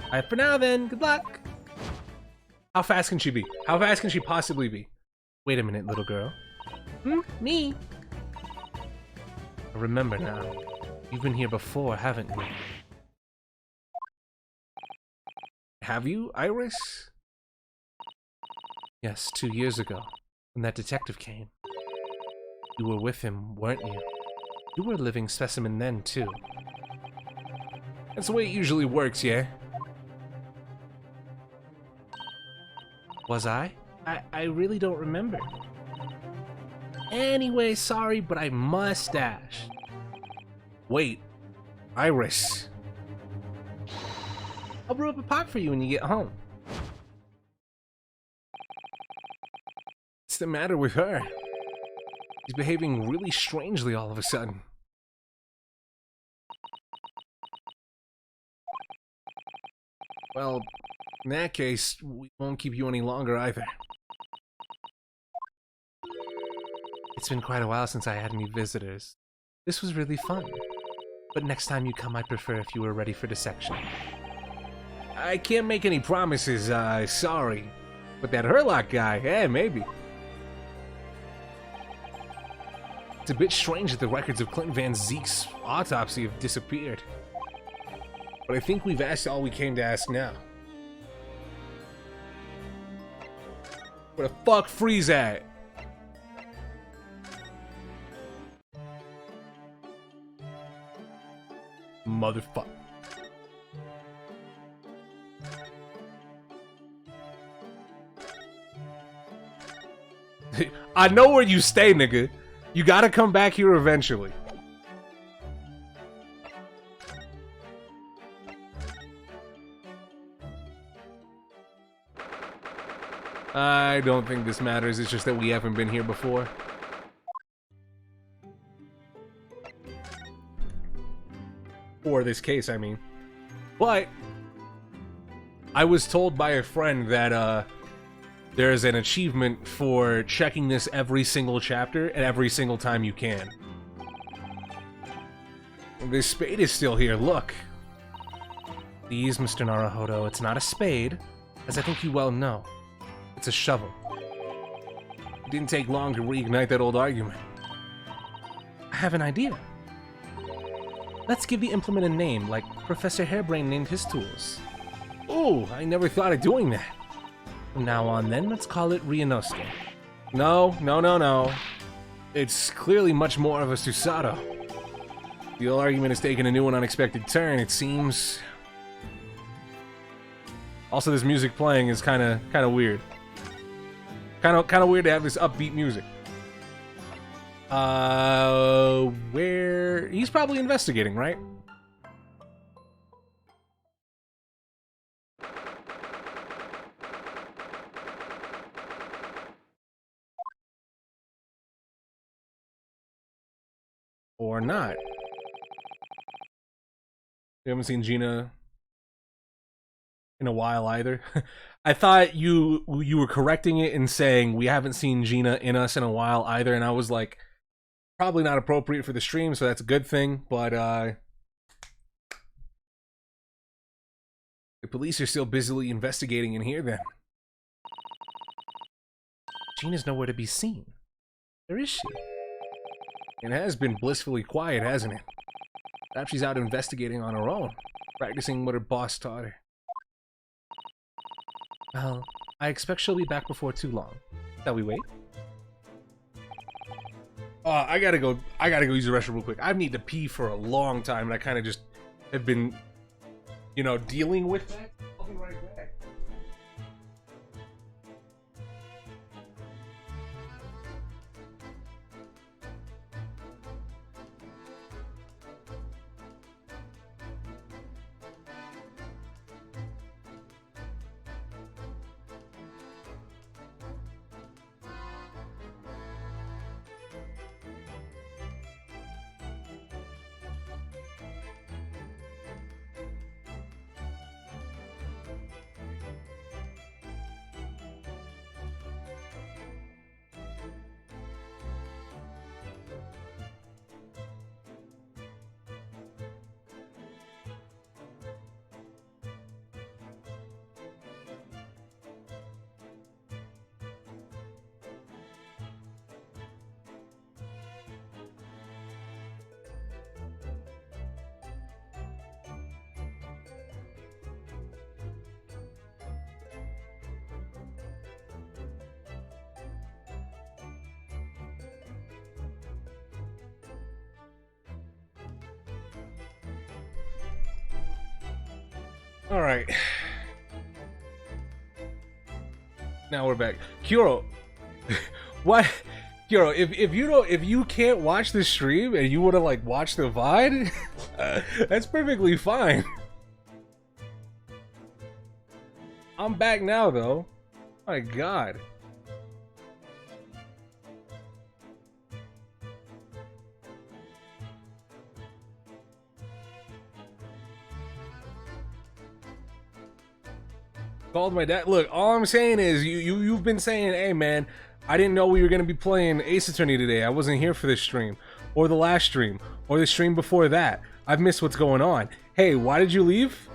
Alright, for now then, good luck. How fast can she be? How fast can she possibly be? Wait a minute, little girl. Me? I remember now. You've been here before, haven't you? I Have you, Iris? Yes, 2 years ago, when that detective came. You were with him, weren't you? You were a living specimen then, too. That's the way it usually works, yeah? Was I? I really don't remember. Anyway, sorry, but I must dash. Wait, Iris. I'll brew up a pot for you when you get home. What's the matter with her? She's behaving really strangely all of a sudden. Well, in that case, we won't keep you any longer either. It's been quite a while since I had any visitors. This was really fun. But next time you come, I'd prefer if you were ready for dissection. I can't make any promises, sorry. But that Herlock guy, yeah, maybe. It's a bit strange that the records of Clint Van Zeek's autopsy have disappeared. But I think we've asked all we came to ask now. Where the fuck Freeze at? Motherfucker. I know where you stay, nigga. You gotta come back here eventually. I don't think this matters, it's just that we haven't been here before. For this case, I mean. But I was told by a friend that there's an achievement for checking this every single chapter and every single time you can. This spade is still here, look. Please, Mr. Naruhodo, it's not a spade, as I think you well know. It's a shovel. It didn't take long to reignite that old argument. I have an idea. Let's give the implement a name, like Professor Hairbrain named his tools. Ooh, I never thought of doing that. From now on, then, let's call it Rianosuke. No. It's clearly much more of a Susato. The old argument has taken a new and unexpected turn, it seems. Also, this music playing is kind of weird. Kind of weird to have this upbeat music. Where he's probably investigating, right? Or not. We haven't seen Gina in a while either. I thought you were correcting it and saying we haven't seen Gina in us in a while either, and I was like, probably not appropriate for the stream, so that's a good thing, but the police are still busily investigating in here then. Gina's nowhere to be seen. Where is she? It has been blissfully quiet, hasn't it? Perhaps she's out investigating on her own, practicing what her boss taught her. Well, I expect she'll be back before too long. Shall we wait? I gotta go use the restroom real quick. I need to pee for a long time, and I kind of just have been, you know, dealing with that. I'll be right back. All right. Now we're back. Kuro, what? Kuro, if you can't watch the stream and you want to like watch the VOD, that's perfectly fine. I'm back now though. My God. Called my dad. Look, all I'm saying is you've been saying, hey man, I didn't know we were gonna be playing Ace Attorney today. I wasn't here for this stream, or the last stream, or the stream before that. I've missed what's going on. Hey, why did you leave?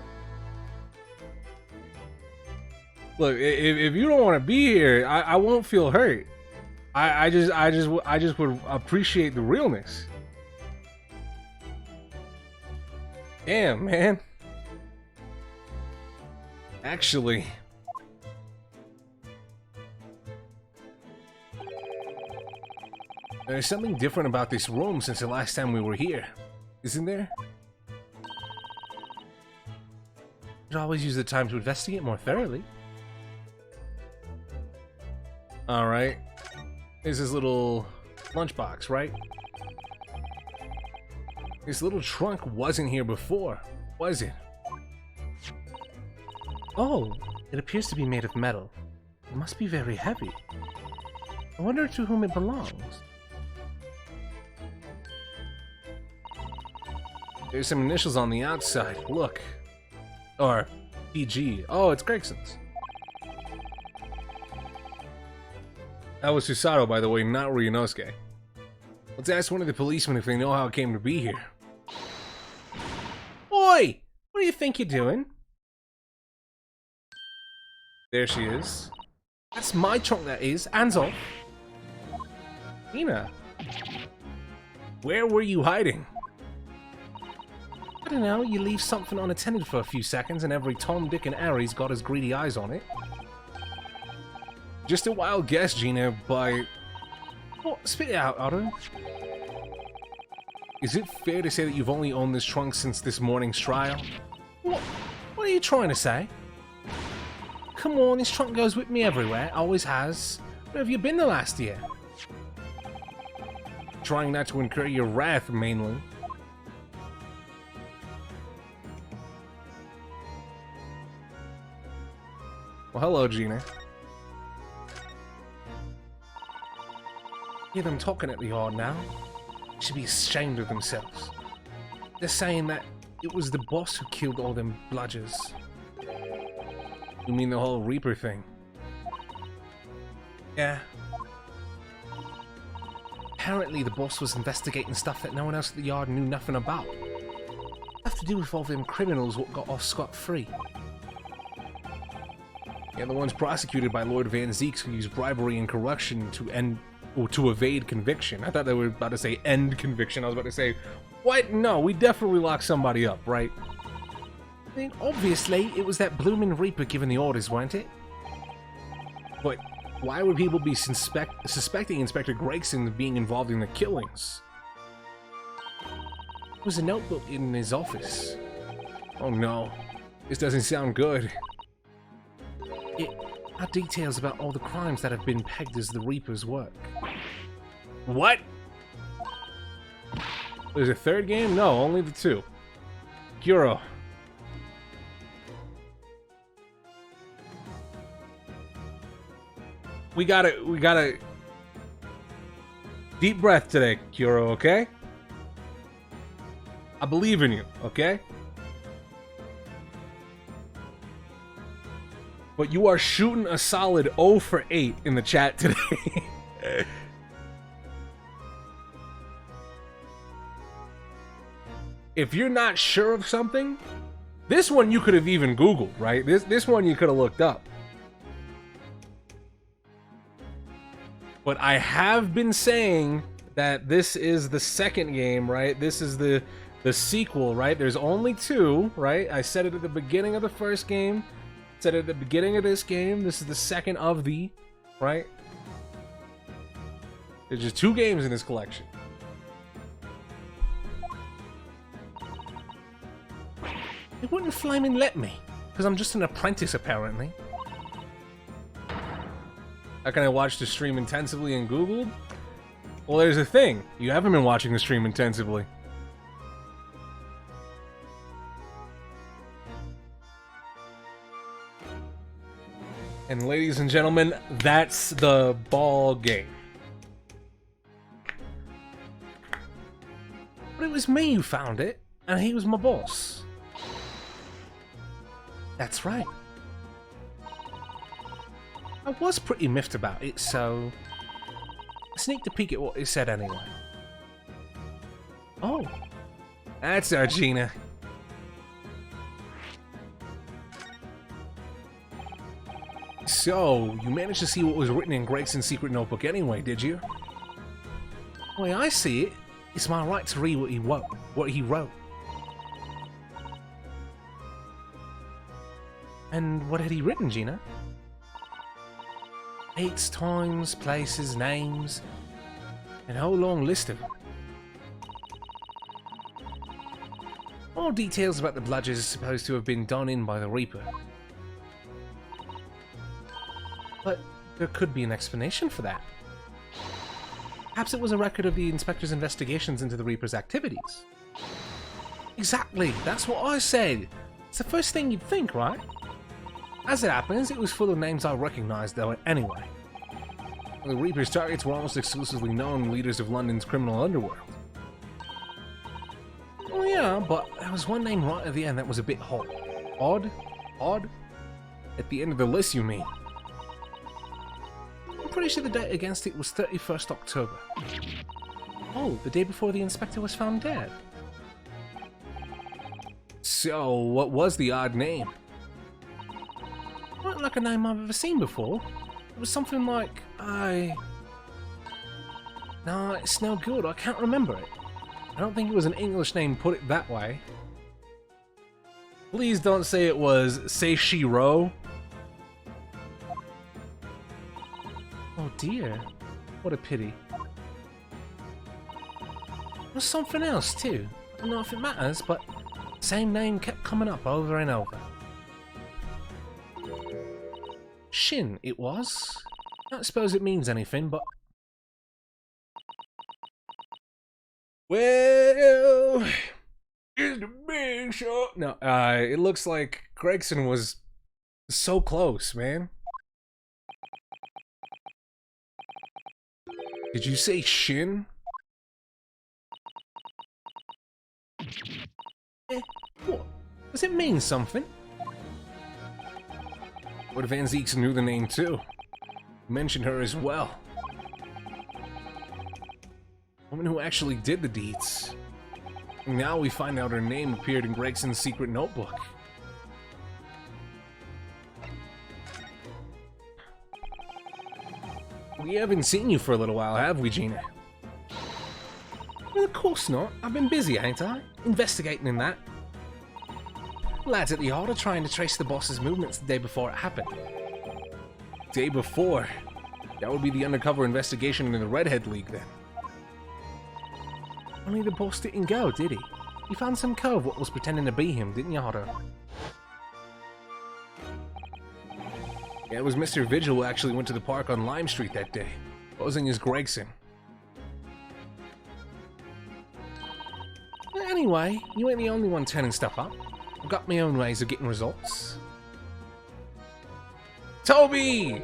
Look, if you don't want to be here, I won't feel hurt. I just would appreciate the realness. Damn, man. Actually, there's something different about this room since the last time we were here, isn't there? Should always use the time to investigate more thoroughly. All right, there's this little lunchbox, right? This little trunk wasn't here before, was it? Oh, it appears to be made of metal. It must be very heavy. I wonder to whom it belongs. There's some initials on the outside. Look. Or PG. Oh, it's Gregson's. That was Susato, by the way, not Ryunosuke. Let's ask one of the policemen if they know how it came to be here. Oi! What do you think you're doing? There she is. That's my trunk, that is. Hands off. Ina. Where were you hiding? I don't know, you leave something unattended for a few seconds and every Tom, Dick, and Harry's got his greedy eyes on it. Just a wild guess, Gina, but... What? Spit it out, Otto. Is it fair to say that you've only owned this trunk since this morning's trial? What are you trying to say? Come on, this trunk goes with me everywhere, always has. Where have you been the last year? Trying not to incur your wrath, mainly. Well, hello, Gina. Hear them talking at the yard now. They should be ashamed of themselves. They're saying that it was the boss who killed all them bludgers. You mean the whole Reaper thing? Yeah. Apparently the boss was investigating stuff that no one else at the yard knew nothing about. Have to do with all them criminals what got off scot-free. Yeah, the ones prosecuted by Lord Van Zeeks who used bribery and corruption to end or to evade conviction. I thought they were about to say end conviction. I was about to say, what? No, we definitely locked somebody up, right? I mean, obviously, it was that blooming Reaper giving the orders, weren't it? But why would people be suspecting Inspector Gregson of being involved in the killings? There was a notebook in his office. Oh no, this doesn't sound good. It had details about all the crimes that have been pegged as the Reaper's work. What? There's a third game? No, only the two. Kuro. We gotta deep breath today, Kuro, okay? I believe in you, okay? But you are shooting a solid 0 for 8 in the chat today. If you're not sure of something, this one you could have even Googled, right? This one you could have looked up. But I have been saying that this is the second game, right? This is the sequel, right? There's only two, right? I said it at the beginning of the first game. Said it at the beginning of this game. This is the second of the, right? There's just two games in this collection. They wouldn't flaming let me. Because I'm just an apprentice, apparently. How can I watch the stream intensively and Googled? Well, there's a thing. You haven't been watching the stream intensively. And ladies and gentlemen, that's the ball game. But it was me who found it, and he was my boss. That's right. I was pretty miffed about it, so I sneaked a peek at what he said anyway. Oh, that's our Gina. So, you managed to see what was written in Gregson's secret notebook anyway, did you? The way I see it, it's my right to read what he wrote. And what had he written, Gina? Dates, times, places, names, and a whole long list of them. All details about the bludgers supposed to have been done in by the Reaper. But there could be an explanation for that. Perhaps it was a record of the Inspector's investigations into the Reaper's activities. Exactly, that's what I said. It's the first thing you'd think, right? As it happens, it was full of names I recognized, though, anyway. The Reaper's targets were almost exclusively known leaders of London's criminal underworld. Well, yeah, but there was one name right at the end that was a bit odd. Odd? Odd? At the end of the list, you mean? I'm pretty sure the date against it was 31st October. Oh, the day before the Inspector was found dead. So, what was the odd name? Not like a name I've ever seen before. It was something like, No, it's no good, I can't remember it. I don't think it was an English name, put it that way. Please don't say it was Seishiro. Oh dear, what a pity. There was something else too. I don't know if it matters, but the same name kept coming up over and over. Shin, it was. I don't suppose it means anything, but... Well, it's the big show. No, it looks like Gregson was so close, man. Did you say Shin? What? Does it mean something? What if Van Zeeks knew the name too? Mentioned her as well. Woman who actually did the deeds. And now we find out her name appeared in Gregson's secret notebook. We haven't seen you for a little while, have we, Gina? Well, of course not. I've been busy, ain't I? Investigating in that. Lads at the Yard are trying to trace the boss's movements the day before it happened. Day before? That would be the undercover investigation into the Redhead League, then. Only the boss didn't go, did he? You found some cove what was pretending to be him, didn't you, Otto? Yeah, it was Mr. Vigil who actually went to the park on Lime Street that day, posing as Gregson. Anyway, you ain't the only one turning stuff up. I've got my own ways of getting results. Toby!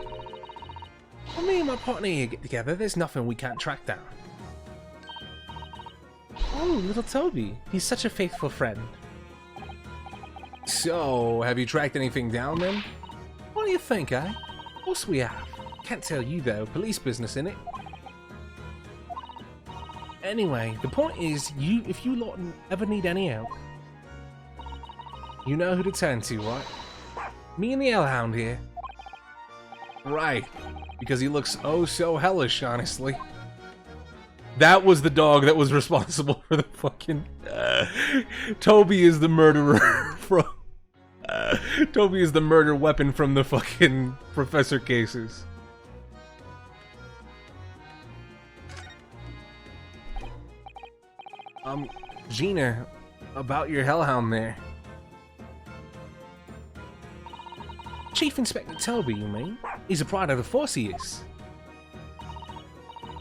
When me and my partner here get together, there's nothing we can't track down. Oh, little Toby. He's such a faithful friend. So, have you tracked anything down then? What do you think, eh? Of course we have. Can't tell you though, police business innit? Anyway, the point is, if you lot ever need any help, you know who to turn to, right? Me and the Hellhound here. Right, because he looks oh so hellish, honestly. That was the dog that was responsible for the fucking... Toby is the murderer from... Toby is the murder weapon from the fucking Professor cases. Gina, about your Hellhound there. Chief Inspector Toby, you mean? He's a pride of the force, he is.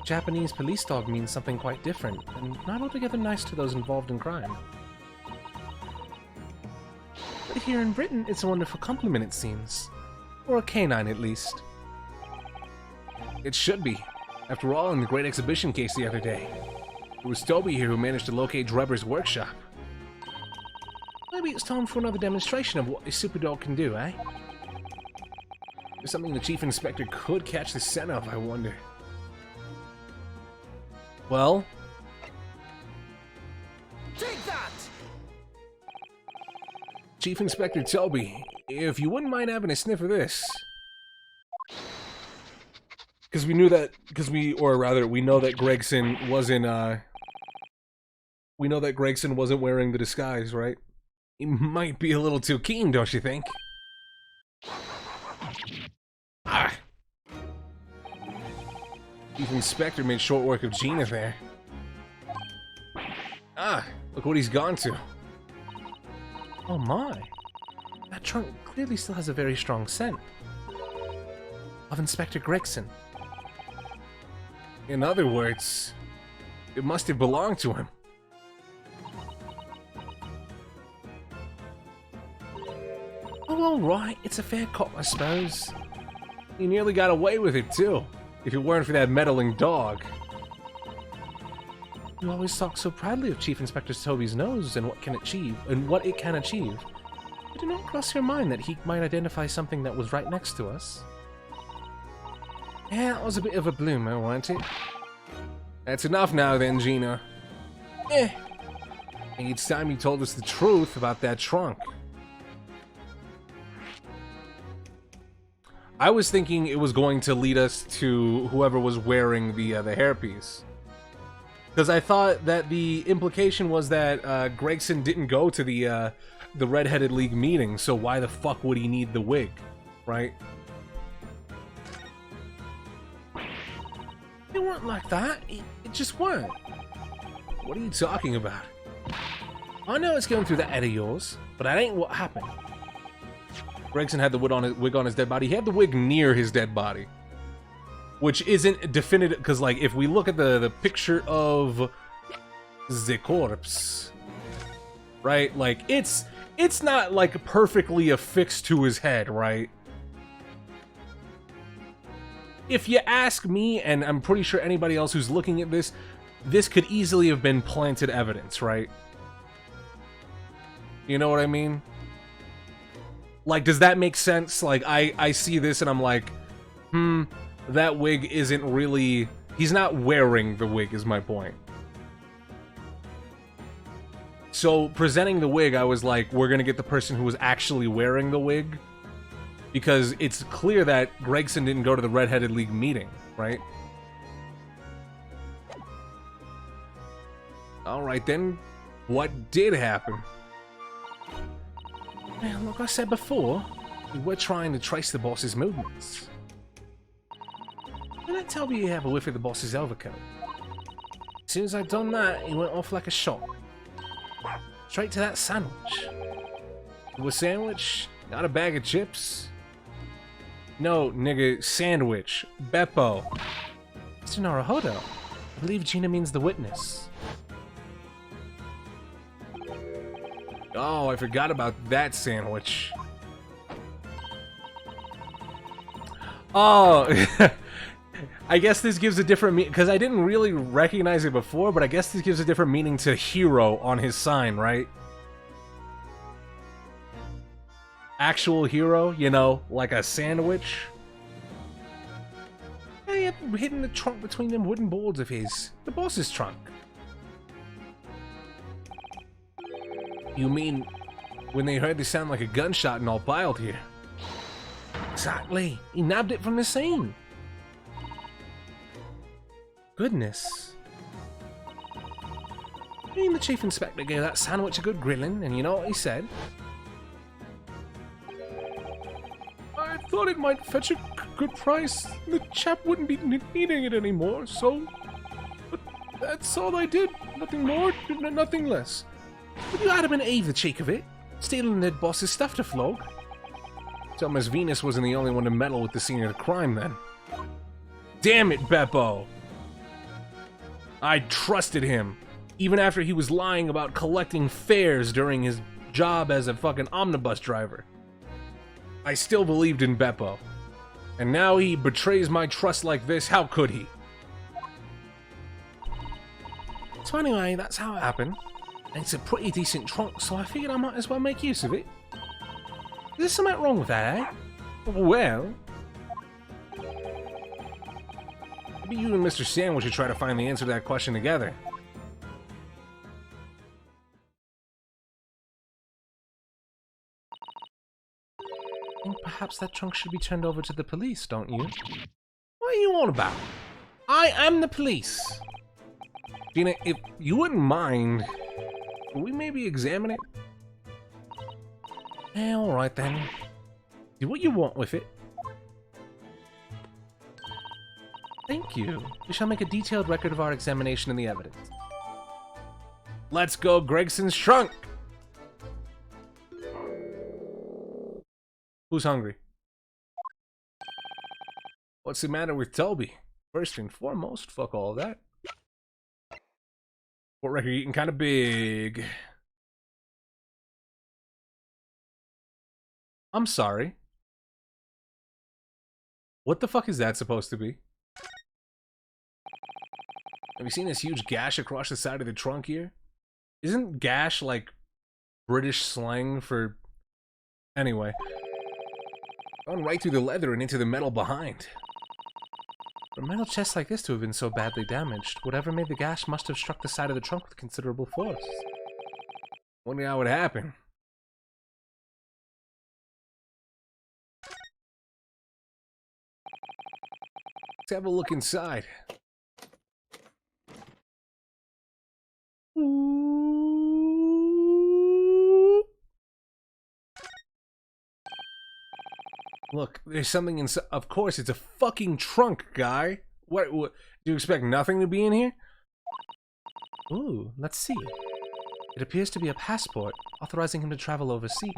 Japanese police dog means something quite different, and not altogether nice to those involved in crime. But here in Britain, it's a wonderful compliment, it seems. Or a canine, at least. It should be. After all, in the great exhibition case the other day, it was Toby here who managed to locate Drebber's workshop. Maybe it's time for another demonstration of what this super dog can do, eh? There's something the Chief Inspector could catch the scent of, I wonder. Well... Take that! Chief Inspector Toby, if you wouldn't mind having a sniff of this. Because we knew that, we know that Gregson wasn't, we know that Gregson wasn't wearing the disguise, right? He might be a little too keen, don't you think? Ah! Chief Inspector made short work of Gina there. Ah, look what he's gone to. Oh my. That trunk clearly still has a very strong scent. Of Inspector Gregson. In other words, it must have belonged to him. Oh, alright, it's a fair cop, I suppose. He nearly got away with it, too, if it weren't for that meddling dog. You always talk so proudly of Chief Inspector Toby's nose and what it can achieve. Did it not cross your mind that he might identify something that was right next to us? Yeah, that was a bit of a bloomer, wasn't it? That's enough now then, Gina. I think it's time you told us the truth about that trunk. I was thinking it was going to lead us to whoever was wearing the hairpiece. Because I thought that the implication was that Gregson didn't go to the Red-Headed League meeting, so why the fuck would he need the wig, right? It weren't like that. It just weren't. What are you talking about? I know it's going through that head of yours, but that ain't what happened. Gregson had the wig on his dead body. He had the wig near his dead body. Which isn't definitive, because, like, if we look at the picture of the corpse, right? Like, it's not, like, perfectly affixed to his head, right? If you ask me, and I'm pretty sure anybody else who's looking at this, this could easily have been planted evidence, right? You know what I mean? Like, does that make sense? Like, I see this and I'm like, that wig isn't really... He's not wearing the wig, is my point. So, presenting the wig, I was like, we're gonna get the person who was actually wearing the wig. Because it's clear that Gregson didn't go to the Red-Headed League meeting, right? Alright then, what did happen? Well, like I said before, we were trying to trace the boss's movements. Didn't I tell you have a whiff of the boss's overcoat? As soon as I'd done that, he went off like a shot. Straight to that sandwich. It was sandwich, not a bag of chips. No, nigga, sandwich. Beppo. Mr. Naruhodo, I believe Gina means the witness. Oh, I forgot about that sandwich. Oh, I guess this gives a different meaning, because I didn't really recognize it before, but I guess this gives a different meaning to hero on his sign, right? Actual hero, you know, like a sandwich. Yeah, he had hidden the trunk between them wooden boards of his. The boss's trunk. You mean when they heard the sound like a gunshot and all piled here? Exactly. He nabbed it from the scene. Goodness. I mean, the Chief Inspector gave that sandwich a good grilling, and you know what he said? I thought it might fetch a good price. The chap wouldn't be needing it anymore, so... But that's all I did. Nothing more, nothing less. But you Adam and Eve the cheek of it, stealing the boss's stuff to flog. So Miss Venus wasn't the only one to meddle with the scene of the crime then. Damn it, Beppo! I trusted him, even after he was lying about collecting fares during his job as a fucking omnibus driver. I still believed in Beppo. And now he betrays my trust like this, how could he? So anyway, that's how it happened. And it's a pretty decent trunk, so I figured I might as well make use of it. Is there something wrong with that, eh? Well... maybe you and Mr. Sandwich should try to find the answer to that question together. I think perhaps that trunk should be turned over to the police, don't you? What are you on about? I am the police! Gina, if you wouldn't mind, will we maybe examine it? Yeah, alright then. Do what you want with it. Thank you. We shall make a detailed record of our examination and the evidence. Let's go Gregson's trunk! Who's hungry? What's the matter with Toby? First and foremost, fuck all that. What record eating kind of big? I'm sorry. What the fuck is that supposed to be? Have you seen this huge gash across the side of the trunk here? Isn't gash like British slang for... Anyway. Gone right through the leather and into the metal behind. For a metal chest like this to have been so badly damaged, whatever made the gash must have struck the side of the trunk with considerable force. Wonder how it happened. Let's have a look inside. Ooh. Look, there's something inside. Of course, it's a fucking trunk, guy. What? Do you expect nothing to be in here? Ooh, let's see. It appears to be a passport, authorizing him to travel overseas.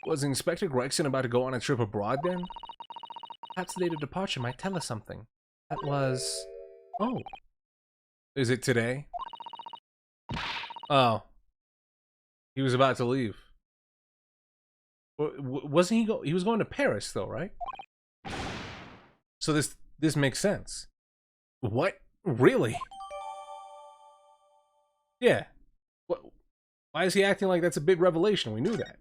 Was Inspector Gregson about to go on a trip abroad then? Perhaps the date of departure might tell us something. That was... Oh. Is it today? Oh. He was about to leave. Wasn't he he was going to Paris though, right? So this makes sense. What? Really? Yeah. What? Why is he acting like that's a big revelation? We knew that.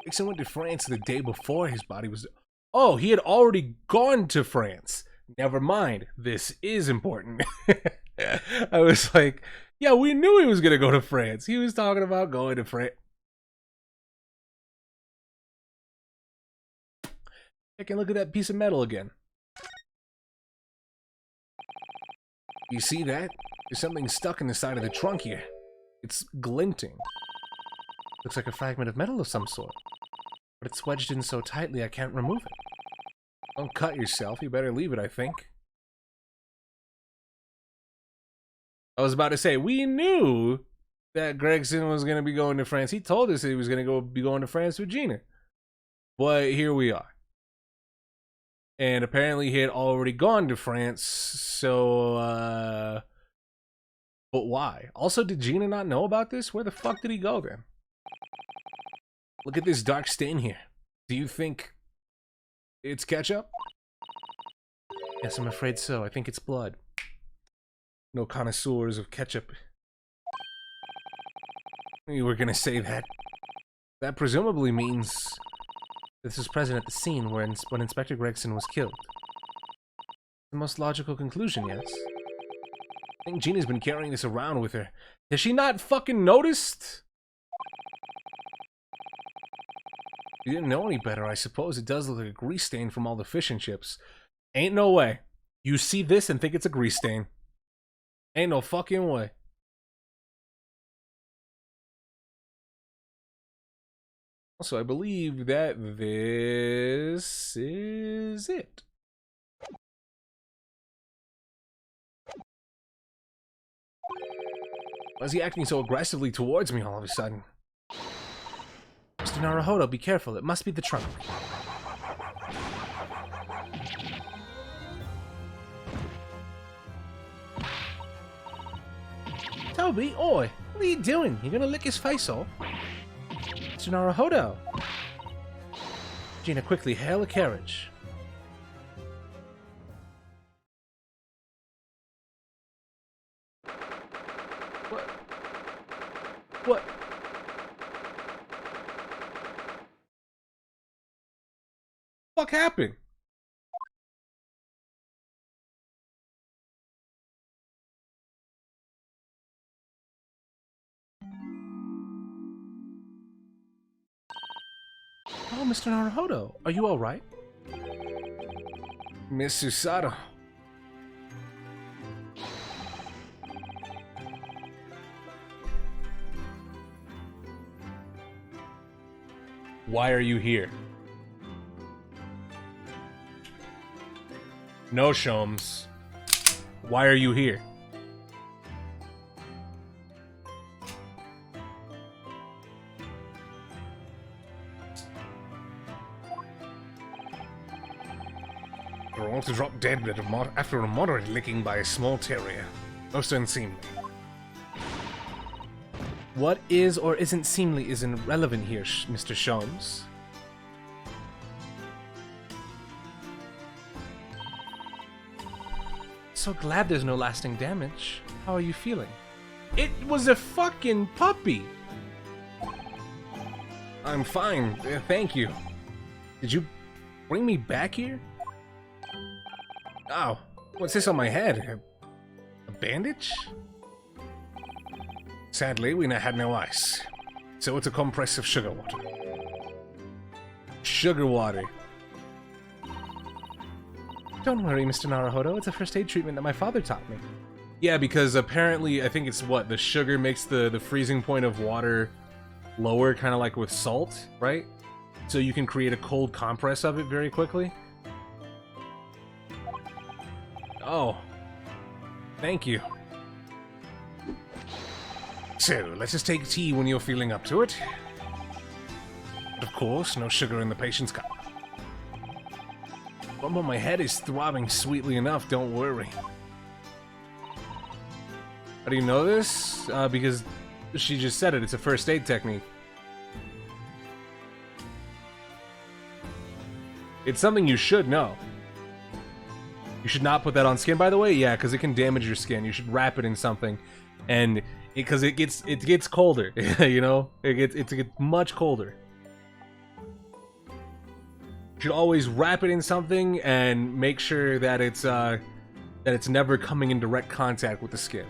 Nixon went to France the day before his body was... Oh, he had already gone to France. Never mind. This is important. I was like, yeah, we knew he was going to go to France. He was talking about going to France. I can look at that piece of metal again. You see that? There's something stuck in the side of the trunk here. It's glinting. Looks like a fragment of metal of some sort. But it's wedged in so tightly I can't remove it. Don't cut yourself. You better leave it, I think. I was about to say, we knew that Gregson was going to be going to France. He told us that he was going to be going to France with Gina. But here we are. And apparently he had already gone to France, so, but why? Also, did Gina not know about this? Where the fuck did he go then? Look at this dark stain here. Do you think it's ketchup? Yes, I'm afraid so. I think it's blood. No connoisseurs of ketchup. You were gonna say that. That presumably means... This is present at the scene when Inspector Gregson was killed. The most logical conclusion, yes? I think Gina's been carrying this around with her. Has she not fucking noticed? You didn't know any better, I suppose. It does look like a grease stain from all the fish and chips. Ain't no way. You see this and think it's a grease stain. Ain't no fucking way. Also, I believe that this is it. Why is he acting so aggressively towards me all of a sudden? Mr. Mr. Naruhodo, be careful. It must be the trunk. Toby, oi! What are you doing? You're gonna lick his face off? Mr. Naruhodo! Gina, quickly, hail a carriage. What? What happened? Oh, Mr. Naruhodo, are you alright? Miss Susato. Why are you here? No, Sholmes. Why are you here? We're all to drop dead after a moderate licking by a small terrier. Most unseemly. What is or isn't seemly is irrelevant here, Mr. Sholmes. So glad there's no lasting damage. How are you feeling? It was a fucking puppy! I'm fine, thank you. Did you bring me back here? Oh, what's this on my head? A bandage? Sadly, we had no ice, so it's a compress of sugar water. Sugar water. Don't worry, Mr. Naruhodo. It's a first aid treatment that my father taught me. Yeah, because apparently, I think it's what, the sugar makes the freezing point of water lower, kind of like with salt, right? So you can create a cold compress of it very quickly. Oh, thank you. So, let's just take tea when you're feeling up to it. But of course, no sugar in the patient's cup. But my head is throbbing sweetly enough, don't worry. How do you know this? Because she just said it, it's a first aid technique. It's something you should know. You should not put that on skin, by the way. Yeah, because it can damage your skin. You should wrap it in something, and because it gets colder. You know, it gets much colder. You should always wrap it in something and make sure that it's never coming in direct contact with the skin.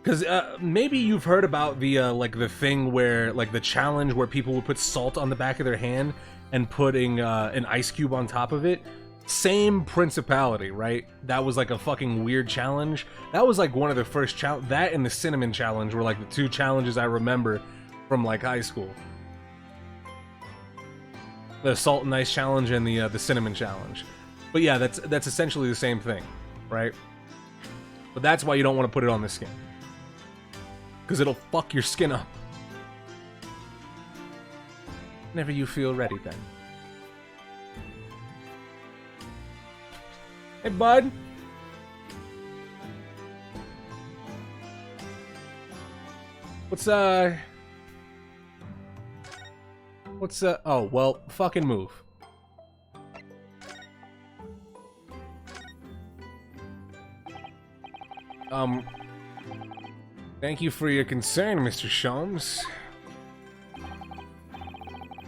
Because maybe you've heard about the like the thing where like the challenge where people would put salt on the back of their hand and putting an ice cube on top of it. Same principality, right? That was like a fucking weird challenge. That was like one of the first that and the cinnamon challenge were like the two challenges I remember from like high school. The salt and ice challenge and the cinnamon challenge. But yeah, that's essentially the same thing, right? But that's why you don't want to put it on the skin. Because it'll fuck your skin up. Whenever you feel ready, then. Hey, bud. What's oh, well, fucking move. Thank you for your concern, Mr. Sholmes.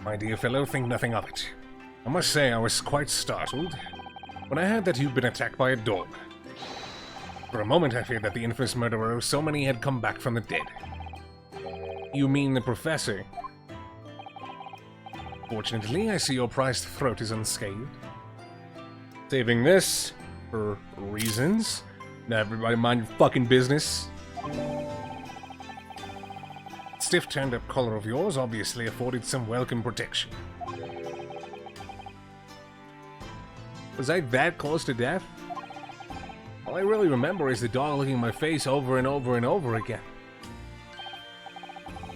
My dear fellow, think nothing of it. I must say I was quite startled when I heard that you'd been attacked by a dog. For a moment I feared that the infamous murderer of so many had come back from the dead. You mean the professor? Fortunately, I see your prized throat is unscathed. Saving this for reasons. Now everybody mind your fucking business. Stiff turned up collar of yours obviously afforded some welcome protection. Was I that close to death? All I really remember is the dog licking my face over and over and over again.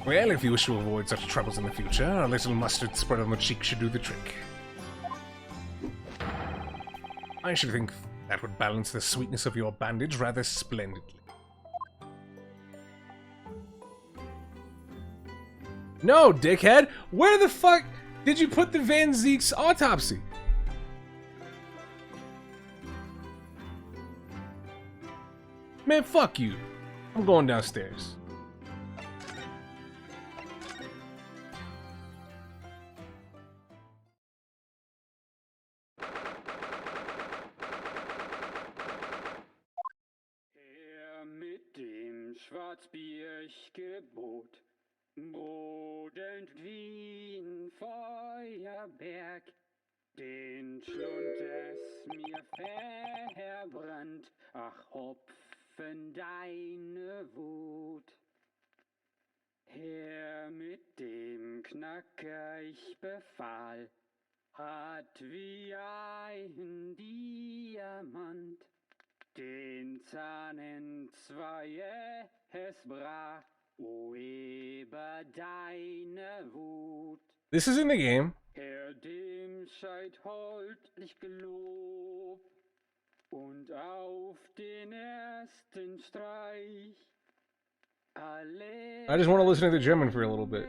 Well, if you wish to avoid such troubles in the future, a little mustard spread on the cheek should do the trick. I should think that would balance the sweetness of your bandage rather splendidly. No, dickhead! Where the fuck did you put the Van Zeek's autopsy? Man, fuck you. I'm going downstairs. Mit dem Schwarzbiergebot, brodelnd wie ein Feuerberg, den Schlund es mir verbrannt, ach Hopfen deine Wut. Herr mit dem Knacker ich befahl, hat wie ein Diamant, den Zahn entzwei es brach, o über deine Wut. This is in the game. Herr dem seid holdlich gelob, und auf den ersten Streich alle I just want to listen to the German for a little bit.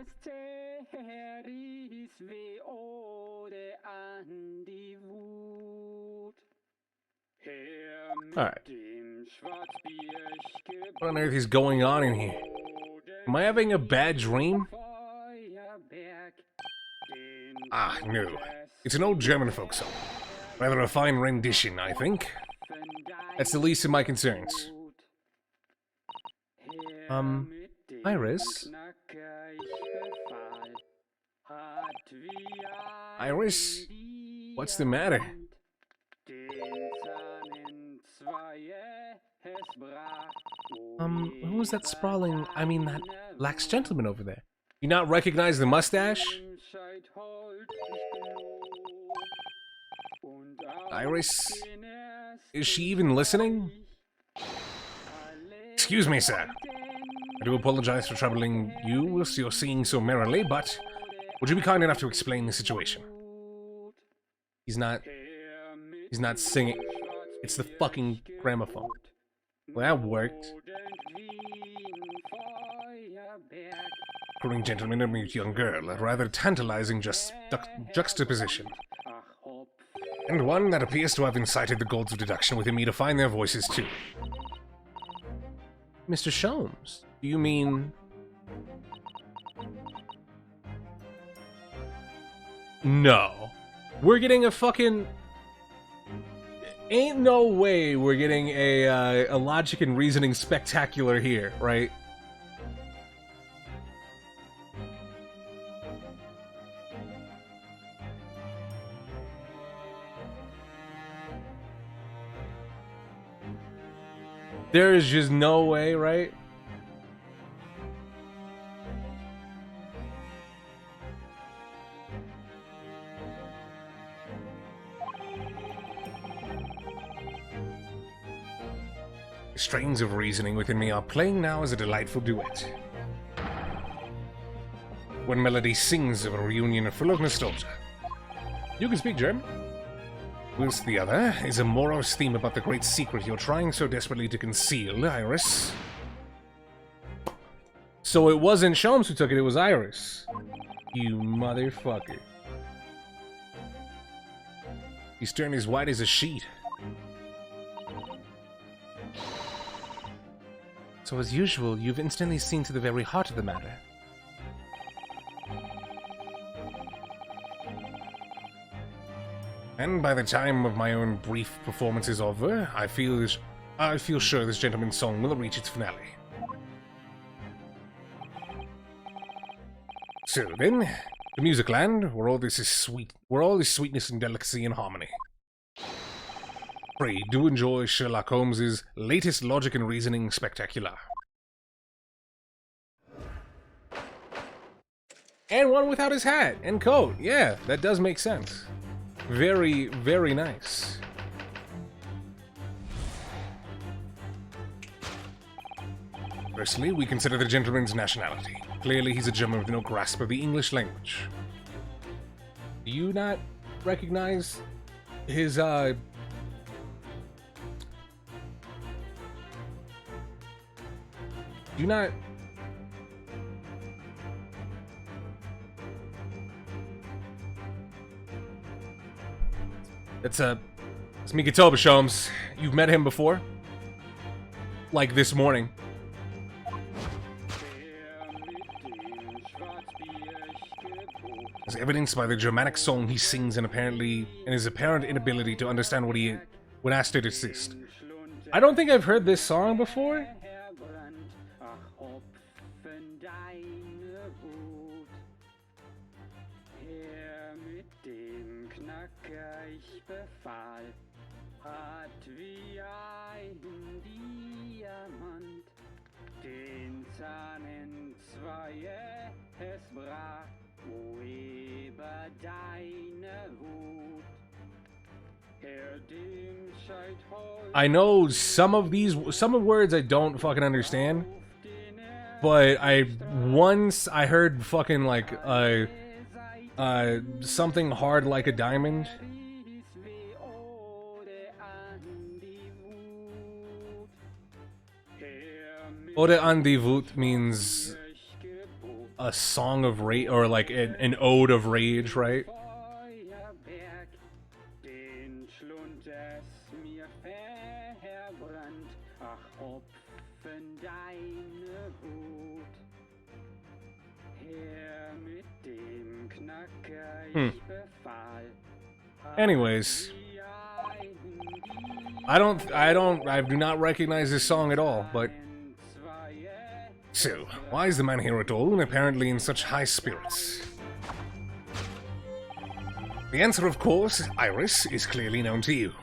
Alright. What on earth is going on in here? Am I having a bad dream? Ah, no. It's an old German folk song. Rather a fine rendition, I think. That's the least of my concerns. Iris? Iris? What's the matter? Who was that sprawling, that lax gentleman over there? You not recognize the mustache? Iris? Is she even listening? Excuse me, sir. I do apologize for troubling you whilst you're singing so merrily, but would you be kind enough to explain the situation? He's not singing. It's the fucking gramophone. Well, that worked. Calling gentleman and a young girl, a rather tantalizing juxtaposition. And one that appears to have incited the gods of deduction within me to find their voices too. Mr. Sholmes, do you mean... No. We're getting a fucking... Ain't no way we're getting a logic and reasoning spectacular here, right? There is just no way, right? The strains of reasoning within me are playing now as a delightful duet. One melody sings of a reunion full of nostalgia. You can speak German? Whilst the other is a morose theme about the great secret you're trying so desperately to conceal, Iris. So it wasn't Sholmes who took it, it was Iris. You motherfucker. He's turned as white as a sheet. So as usual, you've instantly seen to the very heart of the matter. And by the time of my own brief performance is over, I feel sure this gentleman's song will reach its finale. So then, to music land, where all this is sweetness and delicacy and harmony. Pray do enjoy Sherlock Holmes's latest logic and reasoning spectacular. And one without his hat and coat. Yeah, that does make sense. Very, very nice. Firstly, we consider the gentleman's nationality. Clearly, he's a German with no grasp of the English language. Do you not recognize his, Do you not... It's Mika Tobishomes. You've met him before? Like this morning. As evidenced by the Germanic song he sings and his apparent inability to understand when asked to desist. I don't think I've heard this song before. I know some of words I don't fucking understand, but once I heard fucking like something hard like a diamond. Ode an die Wut means a song of rage, or like an ode of rage, right? Anyways, I do not recognize this song at all, but... So, why is the man here at all, and apparently in such high spirits? The answer, of course, Iris, is clearly known to you.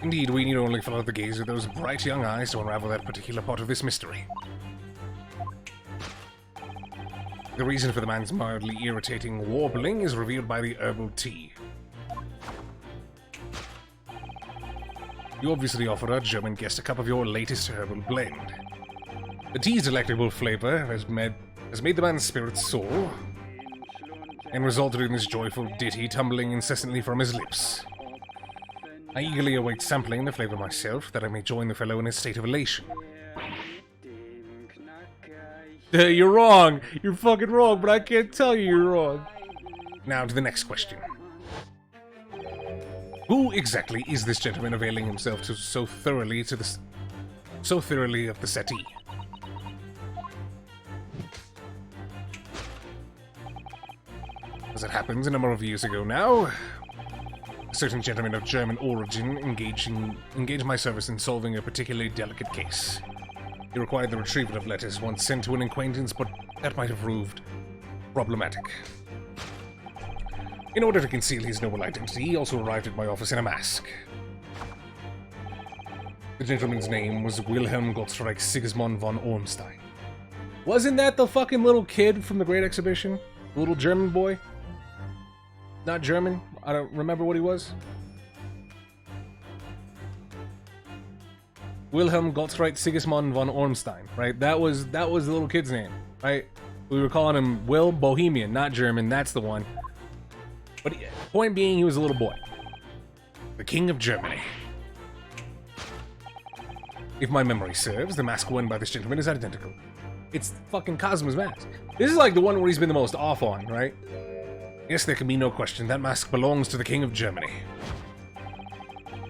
Indeed, we need only follow the gaze of those bright young eyes to unravel that particular part of this mystery. The reason for the man's mildly irritating warbling is revealed by the herbal tea. You obviously offered our German guest a cup of your latest herbal blend. The tea's delectable flavor has made the man's spirits soar, and resulted in this joyful ditty tumbling incessantly from his lips. I eagerly await sampling the flavor myself, that I may join the fellow in a state of elation. You're wrong! You're fucking wrong, but I can't tell you you're wrong. Now to the next question. Who exactly is this gentleman availing himself so thoroughly of the settee? As it happens, a number of years ago now, a certain gentleman of German origin engaged my service in solving a particularly delicate case. He required the retrieval of letters once sent to an acquaintance, but that might have proved problematic. In order to conceal his noble identity, he also arrived at my office in a mask. The gentleman's name was Wilhelm Gottschalk Sigismund von Ormstein. Wasn't that the fucking little kid from the Great Exhibition? The little German boy? Not German? I don't remember what he was. Wilhelm Gottschalk Sigismund von Ormstein, right? That was the little kid's name, right? We were calling him Will Bohemian, not German, that's the one. But point being, he was a little boy. The King of Germany. If my memory serves, the mask worn by this gentleman is identical. It's fucking Cosmo's mask. This is like the one where he's been the most off on, right? Yes, there can be no question, that mask belongs to the King of Germany.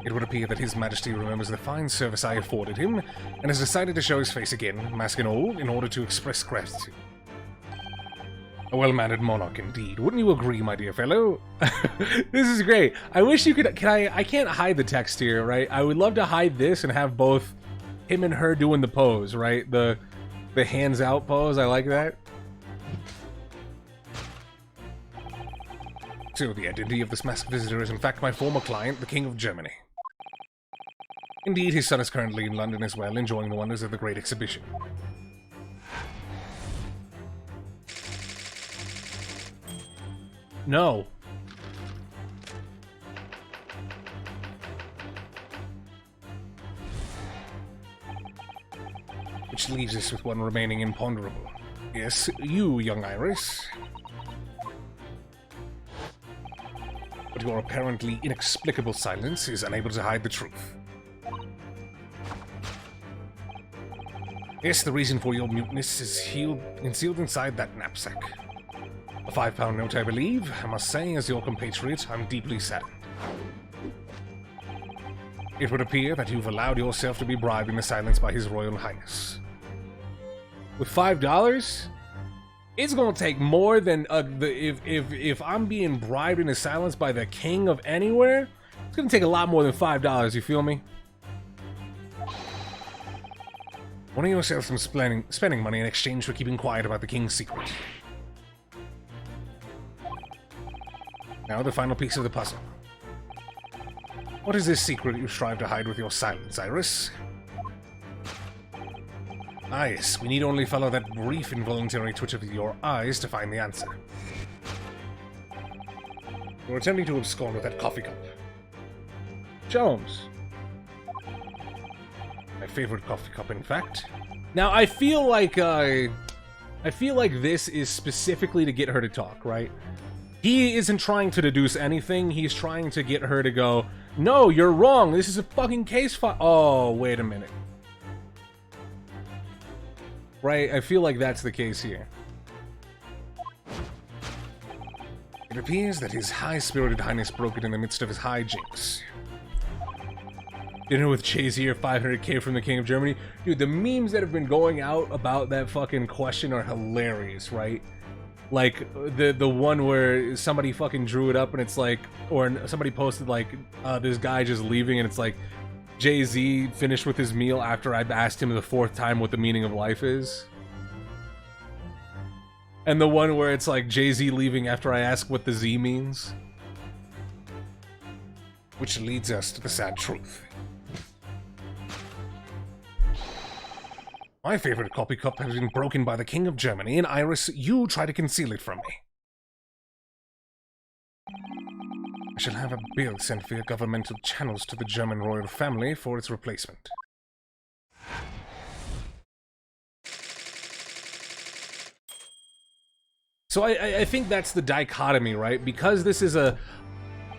It would appear that His Majesty remembers the fine service I afforded him, and has decided to show his face again, mask and all, in order to express gratitude. A well-mannered monarch indeed. Wouldn't you agree, my dear fellow? This is great. I wish you could... I can't hide the text here, right? I would love to hide this and have both him and her doing the pose, right? The hands out pose. I like that. So, the identity of this masked visitor is in fact my former client, the King of Germany. Indeed, his son is currently in London as well, enjoying the wonders of the Great Exhibition. No. Which Which leaves us with one remaining imponderable. Yes, you, young Iris. But your apparently inexplicable silence is unable to hide the truth. Yes, the reason for your muteness is concealed inside that knapsack. A 5-pound note, I believe. I must say, as your compatriot, I'm deeply saddened. It would appear that you've allowed yourself to be bribed into silence by His Royal Highness. With $5, it's gonna take more than if I'm being bribed into silence by the king of anywhere. It's gonna take a lot more than $5. You feel me? Warning yourself from spending money in exchange for keeping quiet about the king's secret. Now the final piece of the puzzle. What is this secret you strive to hide with your silence, Iris? Ah yes, we need only follow that brief involuntary twitch of your eyes to find the answer. You're attempting to abscond with that coffee cup. Jones. My favorite coffee cup, in fact. Now, I feel like this is specifically to get her to talk, right? He isn't trying to deduce anything. He's trying to get her to go, no, you're wrong. This is a fucking case file. Oh, wait a minute. Right? I feel like that's the case here. It appears that His High-Spirited Highness broke it in the midst of his hijinks. Dinner with Jay-Z or 500k from the King of Germany. Dude, the memes that have been going out about that fucking question are hilarious, right? Like, the one where somebody fucking drew it up and it's like, or somebody posted like, this guy just leaving and it's like, Jay-Z finished with his meal after I've asked him the 4th time what the meaning of life is. And the one where it's like, Jay-Z leaving after I ask what the Z means. Which leads us to the sad truth. My favorite coffee cup has been broken by the King of Germany, and Iris, you try to conceal it from me. I shall have a bill sent via governmental channels to the German royal family for its replacement. So I think that's the dichotomy, right? Because this is a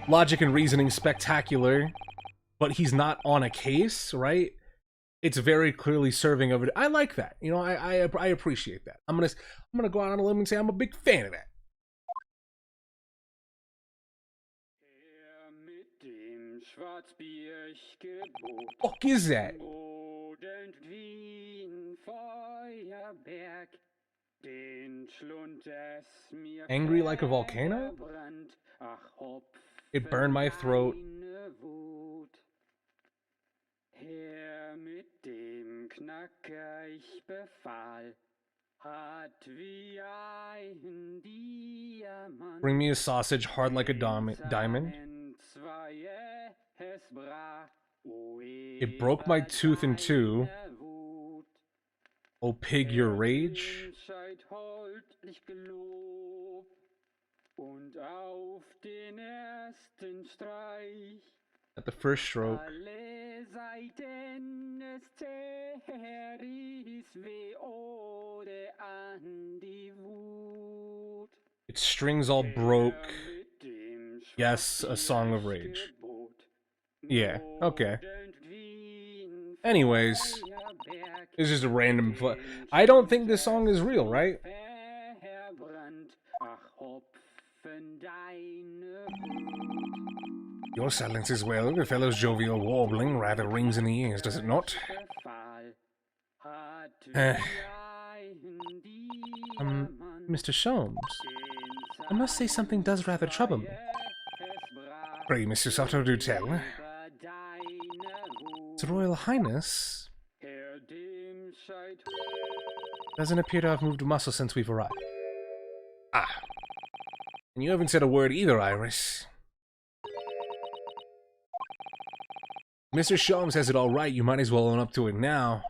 logic and reasoning spectacular, but he's not on a case, right? It's very clearly serving of it. I like that. You know, I appreciate that. I'm gonna go out on a limb and say I'm a big fan of that. Fuck is that? Angry like a volcano? It burned my throat. Herr mit dem Knacker, ich befahl, hat wie ein Diamant. Bring me a sausage hard like a diamond. It broke my tooth in two. Oh pig, your rage. At the first stroke. Its strings all broke. Yes, a song of rage. Yeah, okay. Anyways, this is a random I don't think this song is real, right? Your silence is well. The fellow's jovial warbling rather rings in the ears, does it not? Mr. Sholmes, I must say something does rather trouble me. Pray, Mr. Soto, do tell. His Royal Highness doesn't appear to have moved a muscle since we've arrived. Ah. And you haven't said a word either, Iris. Mr. Sholmes has it all right, you might as well own up to it now.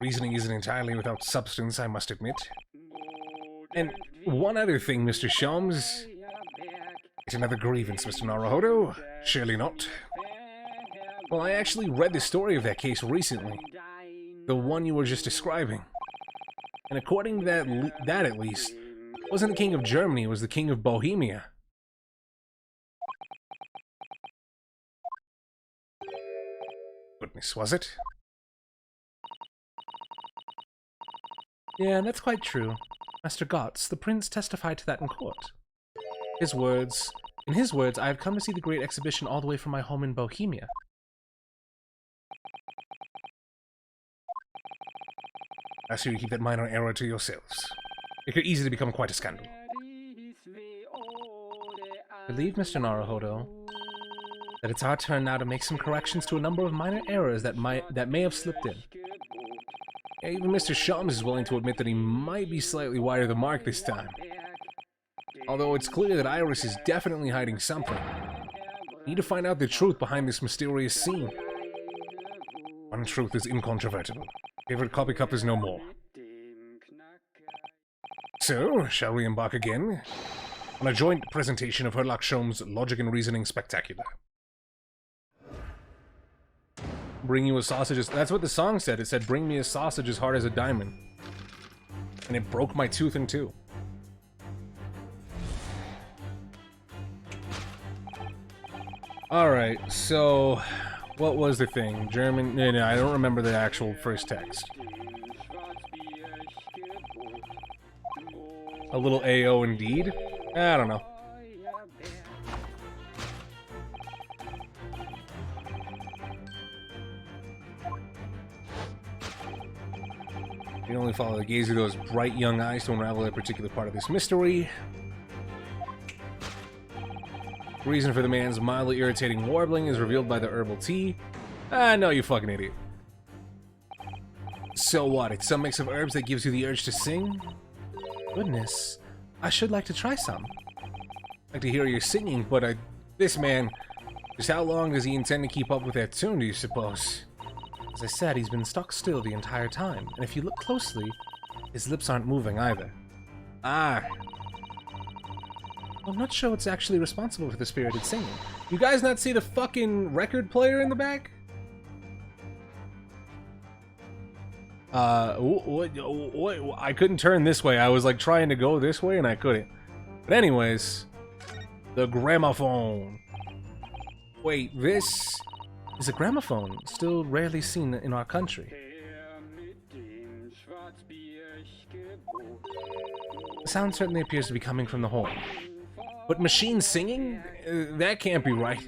Reasoning isn't entirely without substance, I must admit. And one other thing, Mr. Sholmes. It's another grievance, Mr. Naruhodo? Surely not. Well, I actually read the story of that case recently. The one you were just describing. And according to that at least, it wasn't the king of Germany, it was the king of Bohemia. Goodness, was it? Yeah, that's quite true. Master Gotz, the prince testified to that in court. In his words, I have come to see the great exhibition all the way from my home in Bohemia. I ask you to keep that minor error to yourselves. It could easily become quite a scandal. Believe, Mr. Naruhodo, that it's our turn now to make some corrections to a number of minor errors that may have slipped in. Yeah, even Mr. Shums is willing to admit that he might be slightly wide of the mark this time. Although it's clear that Iris is definitely hiding something. We need to find out the truth behind this mysterious scene. One truth is incontrovertible. Favorite coffee cup is no more. So, shall we embark again on a joint presentation of Herlock Sholmes' Logic and Reasoning Spectacular? Bring you a sausage as... That's what the song said. It said, bring me a sausage as hard as a diamond. And it broke my tooth in two. Alright, so... What was the thing? German... No, I don't remember the actual first text. A little AO indeed? I don't know. You only follow the gaze of those bright young eyes to unravel a particular part of this mystery. The reason for the man's mildly irritating warbling is revealed by the herbal tea. Ah, no, you fucking idiot. So what? It's some mix of herbs that gives you the urge to sing? Goodness, I should like to try some. I'd like to hear you singing, but this man, just how long does he intend to keep up with that tune, do you suppose? As I said, he's been stuck still the entire time, and if you look closely, his lips aren't moving either. Ah. I'm not sure what's actually responsible for the spirited singing. You guys not see the fucking record player in the back? I couldn't turn this way. I was like trying to go this way and I couldn't. But anyways, the gramophone. Wait, this is a gramophone, still rarely seen in our country. The sound certainly appears to be coming from the horn. But machine singing? That can't be right.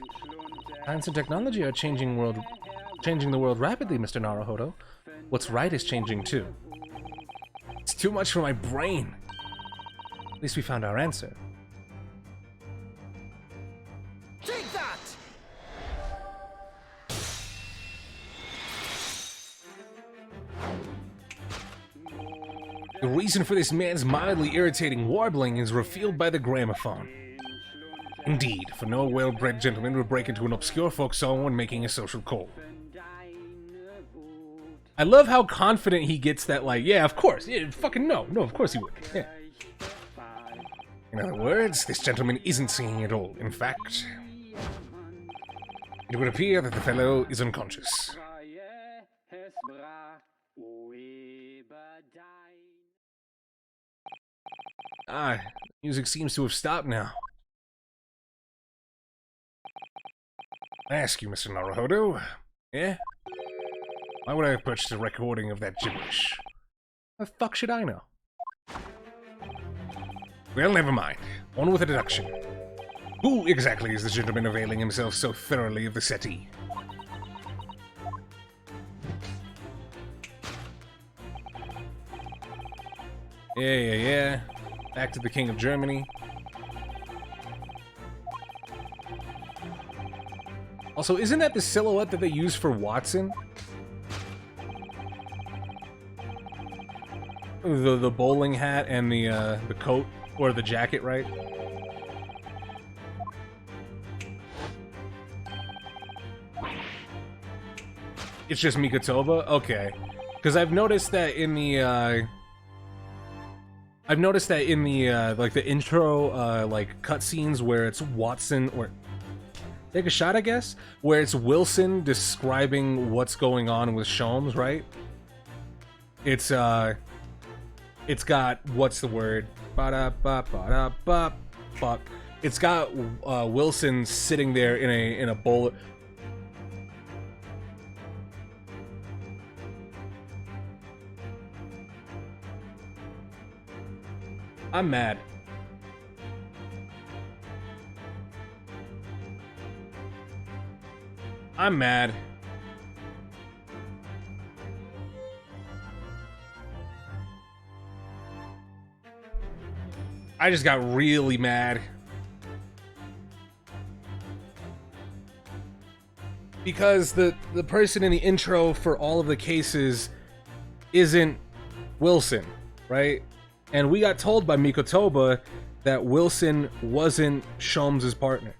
Science and technology are changing the world rapidly, Mr. Naruhodo. What's right is changing too. It's too much for my brain. At least we found our answer. Take that! The reason for this man's mildly irritating warbling is revealed by the gramophone. Indeed, for no well-bred gentleman would break into an obscure folk song when making a social call. I love how confident he gets that, like, yeah, of course, yeah, fucking no, of course he would, yeah. In other words, this gentleman isn't singing at all. In fact, it would appear that the fellow is unconscious. Ah, music seems to have stopped now. I ask you, Mr. Naruhodo, yeah? Why would I have purchased a recording of that gibberish? The fuck should I know? Well, never mind. On with the deduction. Who exactly is the gentleman availing himself so thoroughly of the settee? Yeah. Back to the King of Germany. Also, isn't that the silhouette that they use for Watson? The bowling hat and the coat, or the jacket, right? It's just Mikotoba? Okay. Because I've noticed that in the, like, the intro, like, cutscenes where it's Watson, or... take a shot, I guess, where it's Wilson describing what's going on with Sholmes, right? It's got, what's the word? Ba-da-ba-ba-da-ba-ba. It's got Wilson sitting there in a bowl. I'm mad. I'm mad. I just got really mad. Because the person in the intro for all of the cases isn't Wilson, right? And we got told by Mikotoba that Wilson wasn't Sholmes' partner.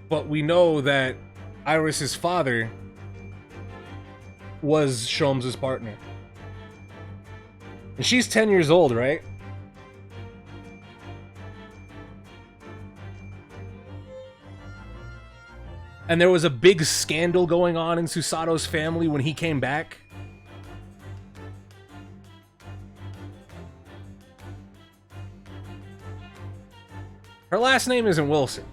But we know that Iris's father was Sholmes' partner. And she's 10 years old, right? And there was a big scandal going on in Susato's family when he came back. Her last name isn't Wilson.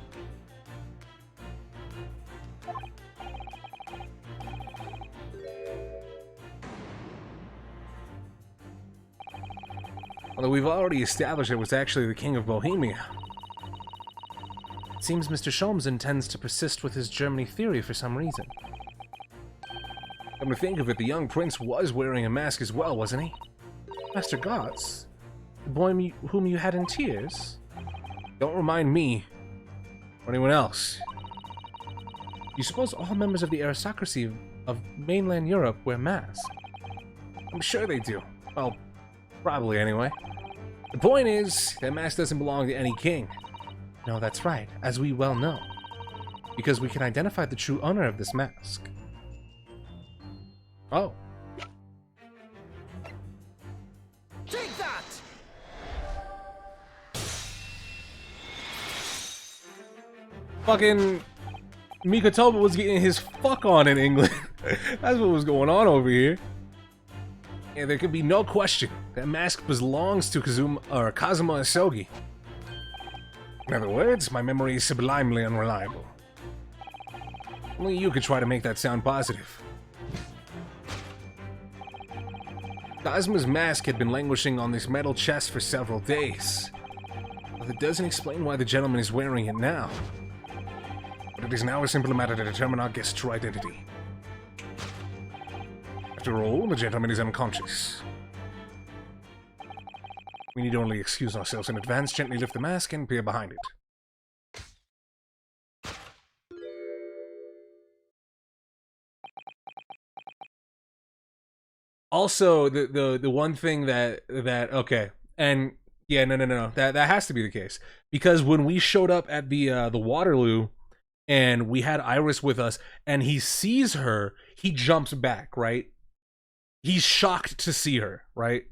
Although we've already established it was actually the King of Bohemia. It seems Mr. Sholmes intends to persist with his Germany theory for some reason. Come to think of it, the young prince was wearing a mask as well, wasn't he? Master Gods? The boy whom you had in tears? Don't remind me or anyone else. You suppose all members of the aristocracy of mainland Europe wear masks? I'm sure they do. Well, probably anyway. The point is, that mask doesn't belong to any king. No, that's right, as we well know. Because we can identify the true owner of this mask. Oh. Take that! Fucking Mikotoba was getting his fuck on in England. That's what was going on over here. And there could be no question that mask belongs to Kazuma Asogi. In other words, my memory is sublimely unreliable. Only you could try to make that sound positive. Kazuma's mask had been languishing on this metal chest for several days. But it doesn't explain why the gentleman is wearing it now. But it is now a simple matter to determine our guest's true identity. After all, the gentleman is unconscious. We need only excuse ourselves in advance, gently lift the mask, and peer behind it. Also, the one thing that okay, and yeah, no, that has to be the case, because when we showed up at the Waterloo, and we had Iris with us, and he sees her, he jumps back, right? He's shocked to see her, right?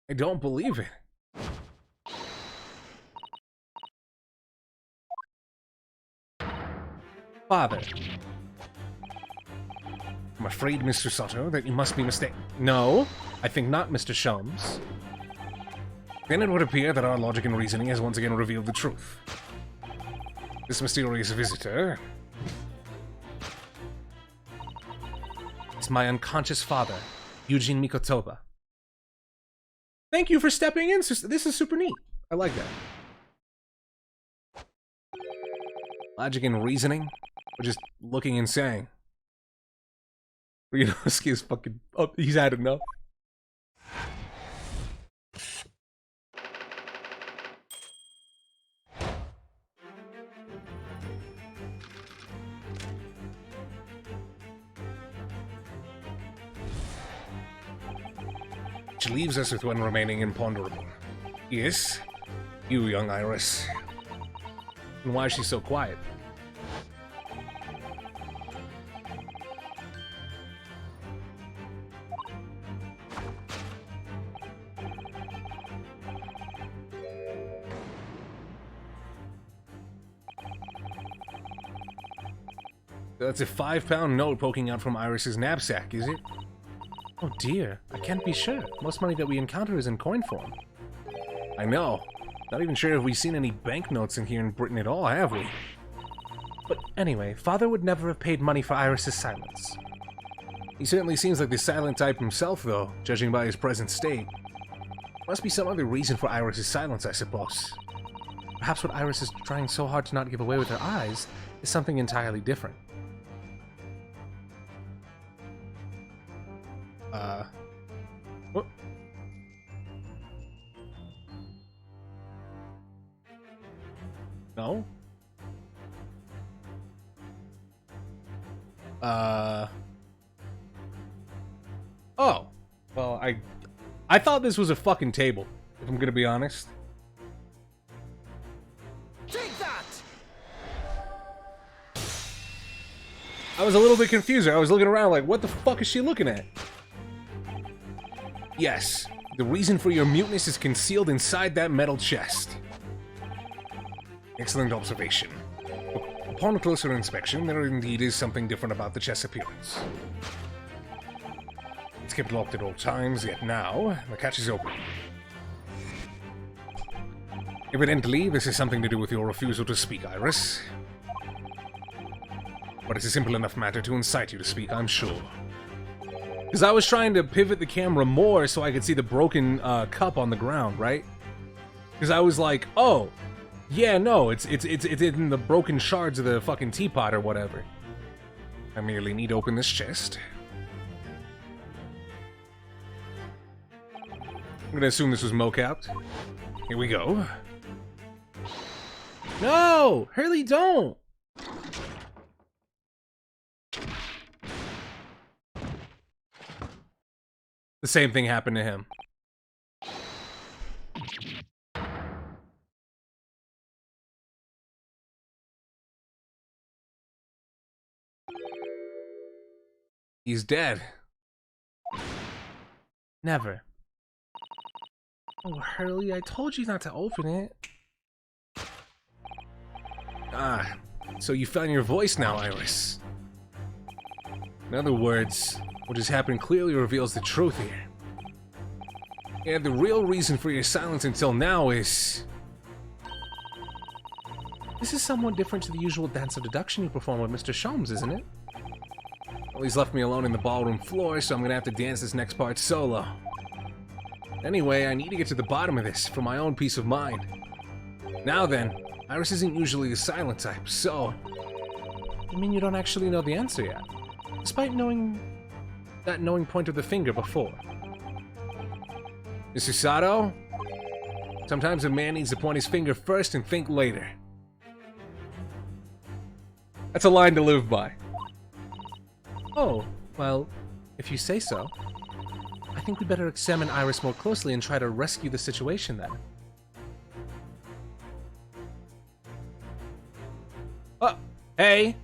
I don't believe it. Father. I'm afraid, Mr. Sutter, that you must be mistaken. No, I think not, Mr. Sholmes. Then it would appear that our logic and reasoning has once again revealed the truth. This mysterious visitor is my unconscious father, Eugene Mikotoba. Thank you for stepping in. This is super neat. I like that. Logic and reasoning? Or just looking and saying? Ryunosuke is fucking up. He's had enough. Which leaves us with one remaining imponderable. Yes, you, young Iris. And why is she so quiet? That's a 5-pound note poking out from Iris's knapsack, is it? Oh dear, I can't be sure. Most money that we encounter is in coin form. I know. Not even sure if we've seen any banknotes in here in Britain at all, have we? But anyway, Father would never have paid money for Iris's silence. He certainly seems like the silent type himself, though, judging by his present state. Must be some other reason for Iris's silence, I suppose. Perhaps what Iris is trying so hard to not give away with her eyes is something entirely different. What? No? Oh. Well, I thought this was a fucking table, if I'm gonna be honest. Take that! I was a little bit confused. I was looking around like, what the fuck is she looking at? Yes, the reason for your muteness is concealed inside that metal chest. Excellent observation. Upon closer inspection, there indeed is something different about the chest's appearance. It's kept locked at all times, yet now, the catch is open. Evidently, this is something to do with your refusal to speak, Iris. But it's a simple enough matter to incite you to speak, I'm sure. Because I was trying to pivot the camera more so I could see the broken cup on the ground, right? Because I was like, oh, yeah, no, it's in the broken shards of the fucking teapot or whatever. I merely need to open this chest. I'm gonna assume this was mocapped. Here we go. No! Hurley, don't! The same thing happened to him. He's dead. Never. Oh, Hurley, I told you not to open it. Ah, so you found your voice now, Iris. In other words, what has happened clearly reveals the truth here. And the real reason for your silence until now is... This is somewhat different to the usual dance of deduction you perform with Mr. Sholmes, isn't it? Well, he's left me alone in the ballroom floor, so I'm gonna have to dance this next part solo. Anyway, I need to get to the bottom of this for my own peace of mind. Now then, Iris isn't usually the silent type, so... You mean you don't actually know the answer yet? Despite knowing point of the finger before. Mr. Sato? Sometimes a man needs to point his finger first and think later. That's a line to live by. Oh, well, if you say so. I think we'd better examine Iris more closely and try to rescue the situation then. Hey!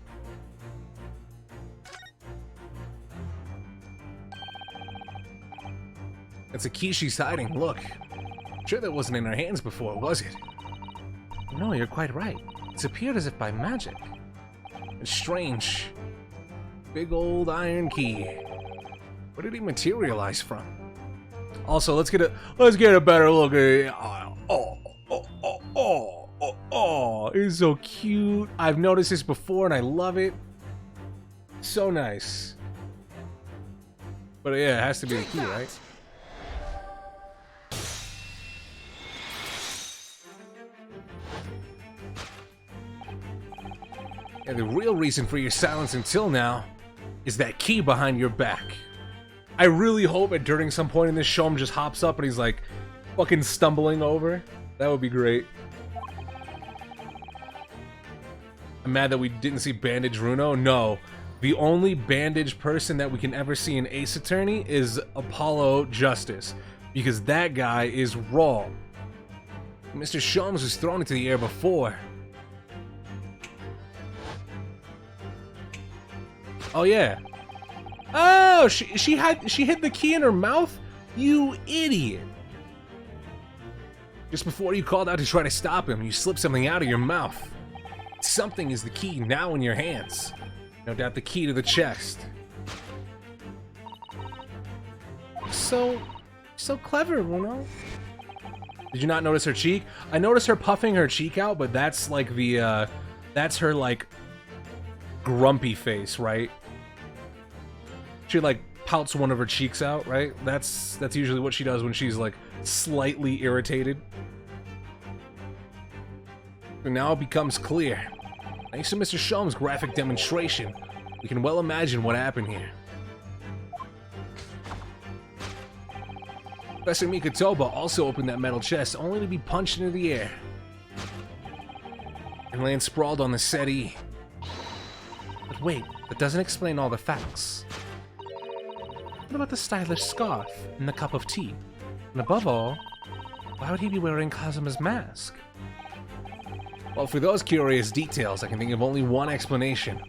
That's a key she's hiding, look. Sure that wasn't in her hands before, was it? No, you're quite right. It's appeared as if by magic. It's strange. Big old iron key. Where did he materialize from? Also, let's get a better look at it. Oh, it's so cute. I've noticed this before and I love it. So nice. But yeah, it has to be the key, right? And the real reason for your silence until now is that key behind your back. I really hope that during some point in this show, just hops up and he's like fucking stumbling over. That would be great. I'm mad that we didn't see Bandage Runo. No, the only bandaged person that we can ever see in Ace Attorney is Apollo Justice, because that guy is raw. Mr. Sholmes was thrown into the air before. Oh yeah. Oh, she hid the key in her mouth? You idiot. Just before you called out to try to stop him, you slipped something out of your mouth. Something is the key now in your hands. No doubt the key to the chest. So clever, Bruno. Did you not notice her cheek? I noticed her puffing her cheek out, but that's like the, that's her, like, grumpy face, right? She, like, pouts one of her cheeks out, right? That's usually what she does when she's, like, slightly irritated. And now it becomes clear. Thanks to Mr. Sholmes' graphic demonstration, we can well imagine what happened here. Professor Mikotoba also opened that metal chest only to be punched into the air and land sprawled on the settee. But wait, that doesn't explain all the facts. What about the stylish scarf and the cup of tea? And above all, why would he be wearing Kazuma's mask? Well, for those curious details, I can think of only one explanation.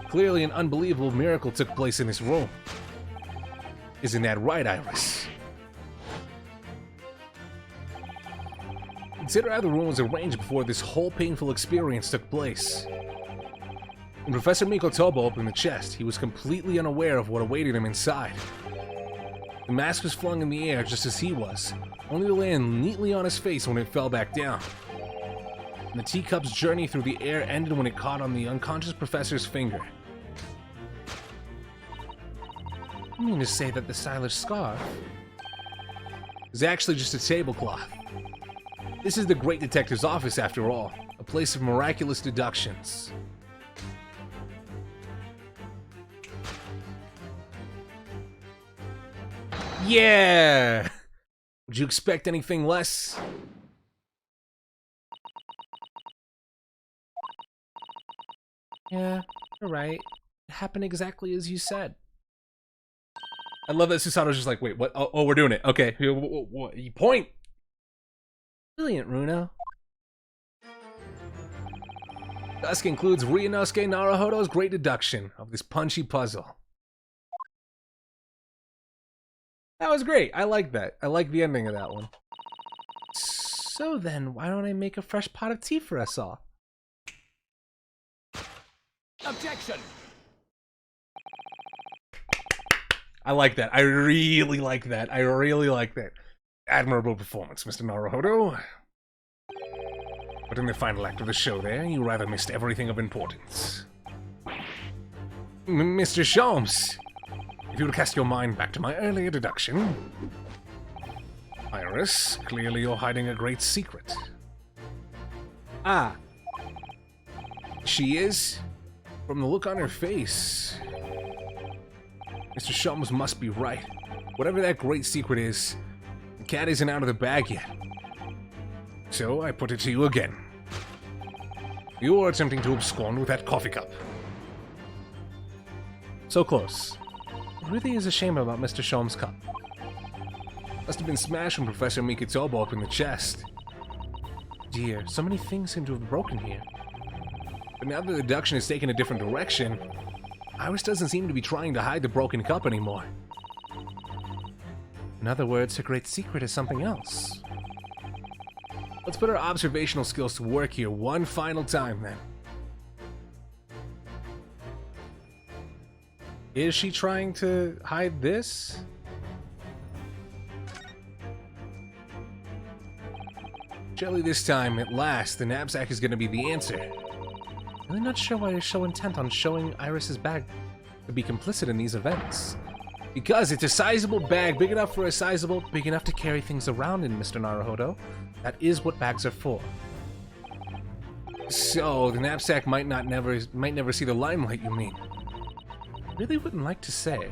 Clearly an unbelievable miracle took place in this room. Isn't that right, Iris? Consider how the room was arranged before this whole painful experience took place. When Professor Mikotoba opened the chest, he was completely unaware of what awaited him inside. The mask was flung in the air just as he was, only to land neatly on his face when it fell back down. And the teacup's journey through the air ended when it caught on the unconscious professor's finger. You mean to say that the stylish scarf is actually just a tablecloth. This is the great detective's office, after all, a place of miraculous deductions. Yeah! Would you expect anything less? Yeah, you're right. It happened exactly as you said. I love that Susano's just like, wait, what? Oh, we're doing it. Okay, what? You point. Brilliant, Runo. Thus concludes Ryunosuke Naruhodo's great deduction of this punchy puzzle. That was great. I like that. I like the ending of that one. So then, why don't I make a fresh pot of tea for us all? Objection! I like that. I really like that. I really like that. Admirable performance, Mr. Naruhodo. But in the final act of the show there, you rather missed everything of importance. Mr. Sholmes, if you would cast your mind back to my earlier deduction... Iris, clearly you're hiding a great secret. Ah. She is? From the look on her face... Mr. Sholmes must be right. Whatever that great secret is, the cat isn't out of the bag yet. So I put it to you again. You are attempting to abscond with that coffee cup. So close. It really is a shame about Mr. Sholmes' cup. Must have been smashed when Professor Mikotoba opened the chest. Dear, so many things seem to have broken here. But now that the deduction has taken a different direction, Iris doesn't seem to be trying to hide the broken cup anymore. In other words, her great secret is something else. Let's put our observational skills to work here one final time, then. Is she trying to hide this? Surely this time, at last, the knapsack is going to be the answer. Really not sure why you're so intent on showing Iris's bag to be complicit in these events. Because it's a sizable bag, big enough for a sizable... Big enough to carry things around in, Mr. Naruhodo. That is what bags are for. So, the knapsack might never see the limelight, you mean? Really wouldn't like to say.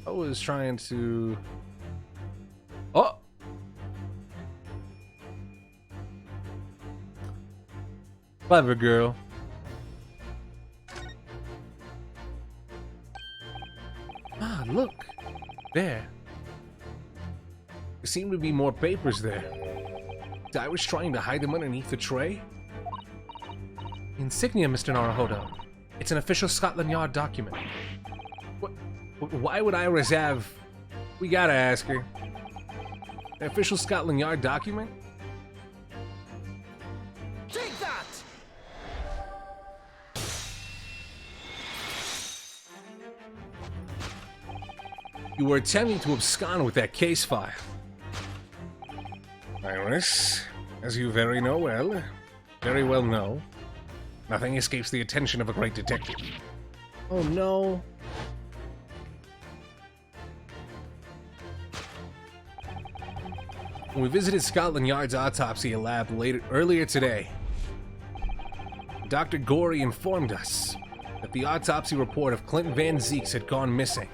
I was trying to... Oh! Clever girl. Ah, look! There. There seem to be more papers there. Is Iris trying to hide them underneath the tray? Insignia, Mr. Naruhodo. It's an official Scotland Yard document. What? Why would Iris have... We gotta ask her. An official Scotland Yard document? Take that! You were attempting to abscond with that case file. Iris, as you very well know, nothing escapes the attention of a great detective. Oh no. When we visited Scotland Yard's autopsy lab earlier today, Dr. Gorey informed us that the autopsy report of Clint Van Zeeks had gone missing.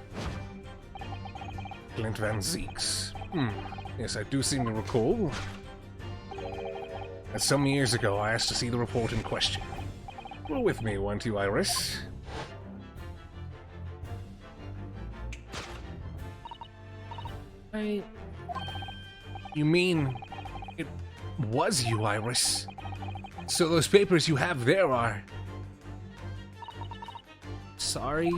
Clint Van Zeeks. Yes, I do seem to recall that some years ago I asked to see the report in question. You were with me, weren't you, Iris? You mean it was you, Iris? So those papers you have there are... Sorry.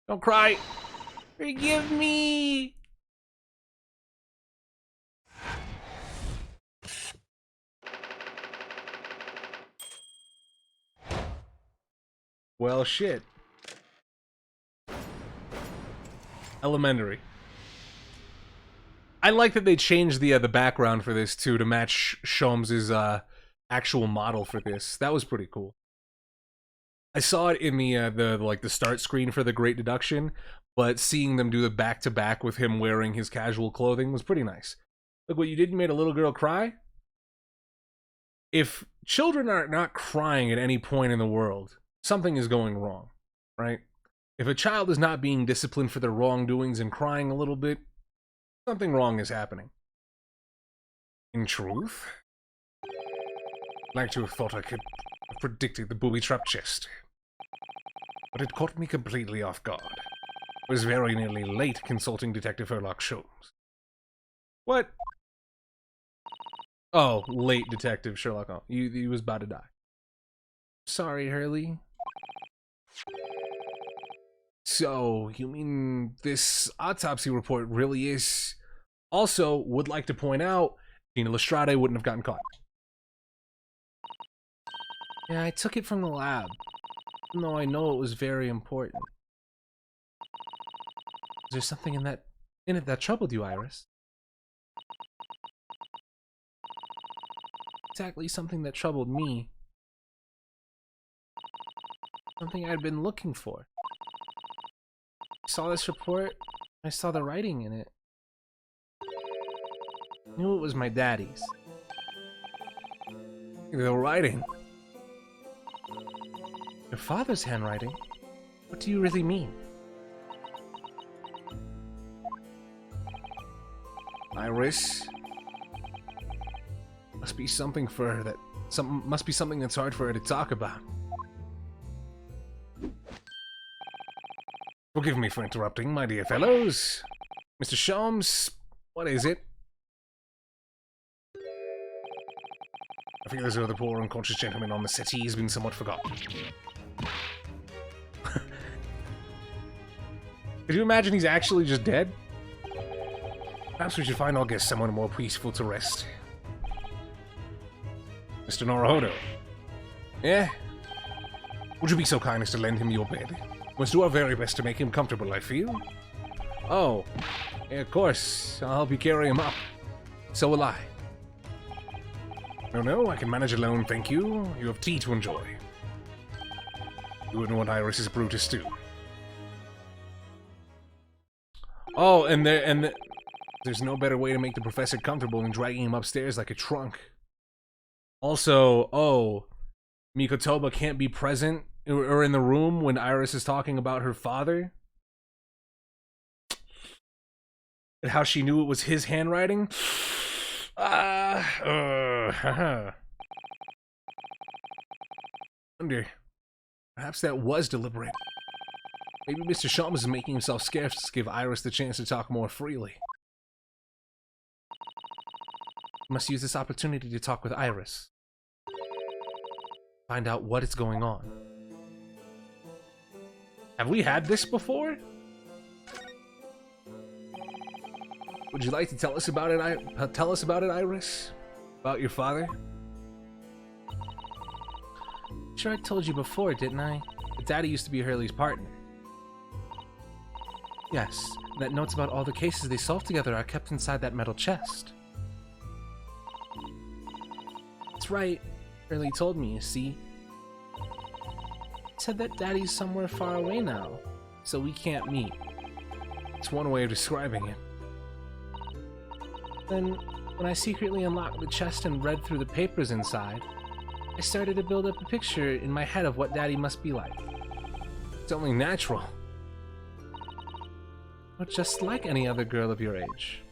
Don't cry! Forgive me! Well, shit. Elementary. I like that they changed the background for this too to match Sholmes's actual model for this. That was pretty cool. I saw it in the start screen for the Great Deduction, but seeing them do the back-to-back with him wearing his casual clothing was pretty nice. Look what you did, you made a little girl cry? If children are not crying at any point in the world, something is going wrong, right? If a child is not being disciplined for their wrongdoings and crying a little bit, something wrong is happening. In truth, I'd like to have thought I could have predicted the booby-trap chest. But it caught me completely off guard. I was very nearly late consulting Detective Sherlock Holmes. What? Oh, late Detective Sherlock Holmes. He was about to die. Sorry, Hurley. So, you mean this autopsy report really is... Also, would like to point out, Gina Lestrade wouldn't have gotten caught. Yeah, I took it from the lab. Even though I know it was very important. Is there something in it that troubled you, Iris? Exactly something that troubled me. Something I'd been looking for. I saw this report, I saw the writing in it. I knew it was my daddy's. The writing? Your father's handwriting? What do you really mean? Iris? Must be something for her that... must be something that's hard for her to talk about. Forgive me for interrupting, my dear fellows. Mr. Sholmes, what is it? I feel as though the poor unconscious gentleman on the settee has been somewhat forgotten. Could you imagine he's actually just dead? Perhaps we should find our guest someone more peaceful to rest. Mr. Norohodo. Yeah? Would you be so kind as to lend him your bed? We must do our very best to make him comfortable, I feel. Oh. Yeah, of course. I'll help you carry him up. So will I. No, I can manage alone, thank you. You have tea to enjoy. You wouldn't want Iris's Brutus too. Oh, and there's no better way to make the professor comfortable than dragging him upstairs like a trunk. Also, Mikotoba can't be present or in the room when Iris is talking about her father. And how she knew it was his handwriting. Wonder, perhaps that was deliberate. Maybe Mr. Sholmes is making himself scarce to give Iris the chance to talk more freely. We must use this opportunity to talk with Iris. Find out what is going on. Have we had this before? Would you like to tell us about it, Iris? About your father? Sure, I told you before, didn't I? But Daddy used to be Hurley's partner. Yes, that notes about all the cases they solved together are kept inside that metal chest. That's right. Hurley told me, you see. He said that Daddy's somewhere far away now, so we can't meet. It's one way of describing it. Then, when I secretly unlocked the chest and read through the papers inside, I started to build up a picture in my head of what Daddy must be like. It's only natural. But just like any other girl of your age.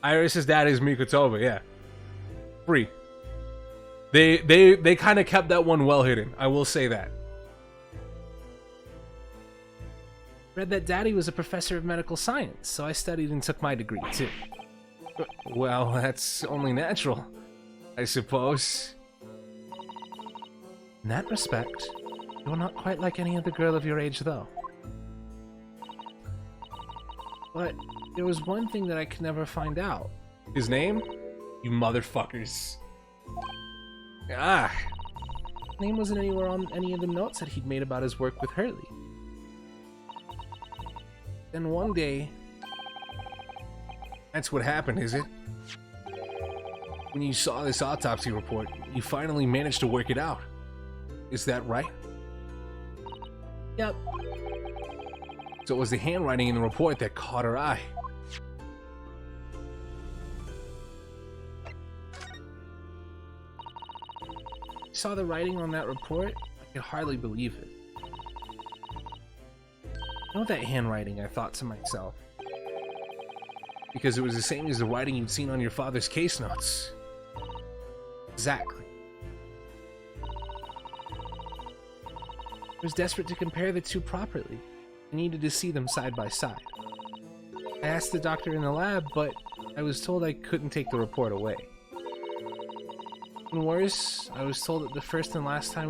Iris's dad is Mikotova, yeah. Free. They kind of kept that one well hidden. I will say that. Read that Daddy was a professor of medical science, so I studied and took my degree too. Well, that's only natural, I suppose. In that respect, you're not quite like any other girl of your age, though. But there was one thing that I could never find out. His name? You motherfuckers. Ah. His name wasn't anywhere on any of the notes that he'd made about his work with Hurley. Then one day... That's what happened, is it? When you saw this autopsy report, you finally managed to work it out. Is that right? Yep. So it was the handwriting in the report that caught her eye. I saw the writing on that report. I could hardly believe it. You know that handwriting, I thought to myself. Because it was the same as the writing you'd seen on your father's case notes. Exactly. I was desperate to compare the two properly. I needed to see them side by side. I asked the doctor in the lab, but I was told I couldn't take the report away. And worse, I was told that the first and last time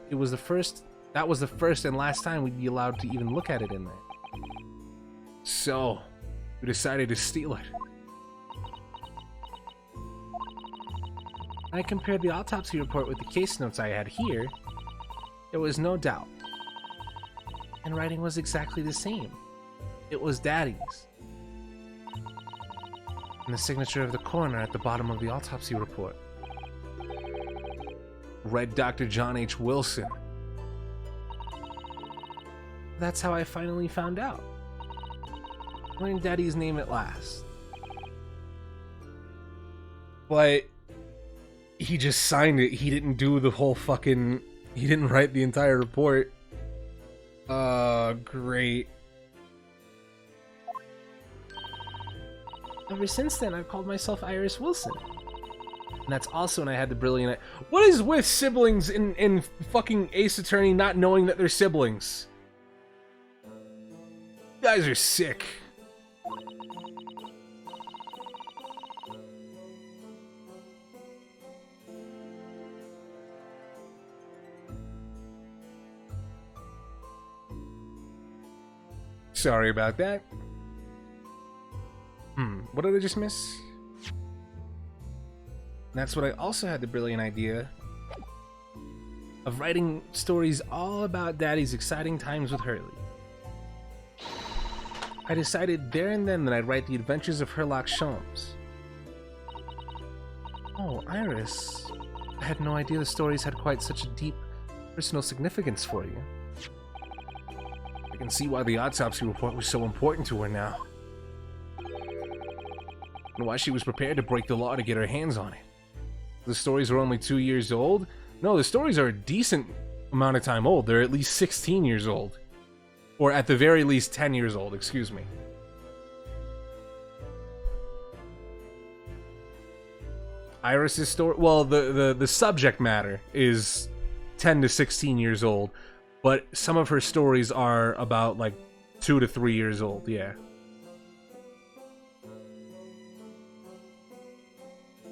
that was the first and last time we'd be allowed to even look at it in there. So, you decided to steal it. When I compared the autopsy report with the case notes I had here, there was no doubt. And writing was exactly the same. It was Daddy's. And the signature of the coroner at the bottom of the autopsy report. Read Dr. John H. Wilson. That's how I finally found out. Learned Daddy's name at last. But he just signed it. He didn't do the whole fucking... He didn't write the entire report. Great. Ever since then, I've called myself Iris Wilson. And that's also when I had the brilliant... What is with siblings in fucking Ace Attorney not knowing that they're siblings? You guys are sick. Sorry about that. What did I just miss? That's what I also had the brilliant idea of writing stories all about Daddy's exciting times with Hurley. I decided there and then that I'd write the adventures of Herlock Sholmes. Oh, Iris. I had no idea the stories had quite such a deep personal significance for you. I can see why the autopsy report was so important to her now. And why she was prepared to break the law to get her hands on it. The stories are only 2 years old? No, the stories are a decent amount of time old. They're at least 16 years old. Or at the very least 10 years old, excuse me. Iris's story, well, the subject matter is 10 to 16 years old, but some of her stories are about like 2 to 3 years old, yeah.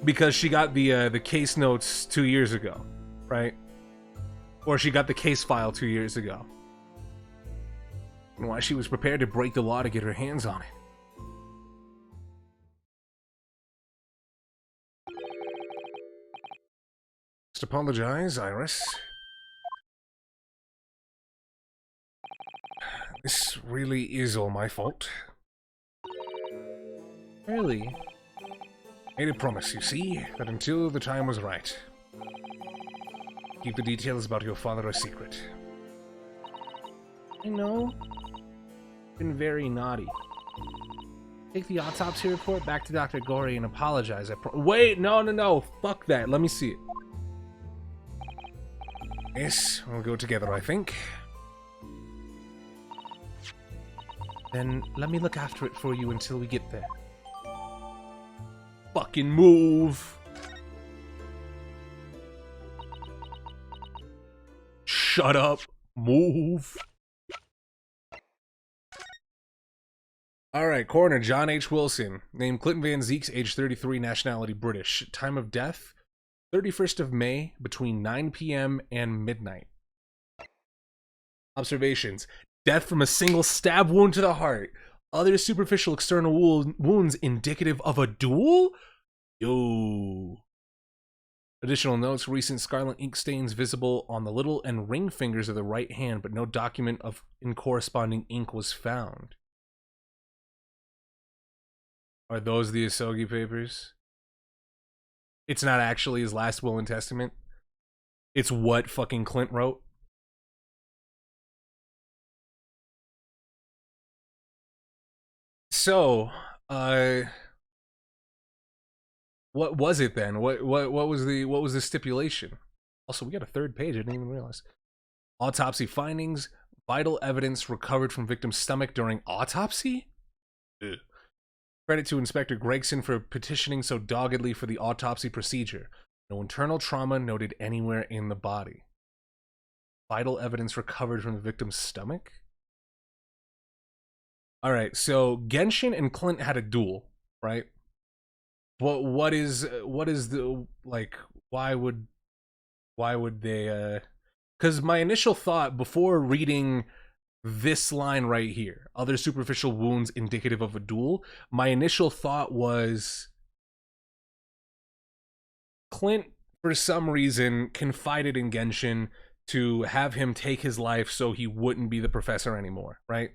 Because she got the case notes 2 years ago, right? Or she got the case file 2 years ago. And why she was prepared to break the law to get her hands on it. apologize, Iris. This really is all my fault. Really? Made a promise, you see, that until the time was right, keep the details about your father a secret. I know. Been very naughty. Take the autopsy report back to Dr. Gorey and apologize. Wait, no. Fuck that. Let me see it. Yes, we'll go together, I think. Then let me look after it for you until we get there. Fucking move. Shut up. Move. Alright, coroner John H. Wilson. Name Clinton Van Zeeks, age 33, nationality British. Time of death, 31st of May, between 9 p.m. and midnight. Observations. Death from a single stab wound to the heart. Other superficial external wounds indicative of a duel? Yo. Additional notes. Recent scarlet ink stains visible on the little and ring fingers of the right hand, but no document in corresponding ink was found. Are those the Asogi papers? It's not actually his last will and testament. It's what fucking Clint wrote. So, what was it then? What was the stipulation? Also, we got a third page. I didn't even realize. Autopsy findings: vital evidence recovered from victim's stomach during autopsy. Ugh. Credit to Inspector Gregson for petitioning so doggedly for the autopsy procedure. No internal trauma noted anywhere in the body. Vital evidence recovered from the victim's stomach? Alright, so Genshin and Clint had a duel, right? What is the, like, why would they, because my initial thought before reading this line right here, other superficial wounds indicative of a duel, my initial thought was Clint, for some reason, confided in Genshin to have him take his life so he wouldn't be the professor anymore, right?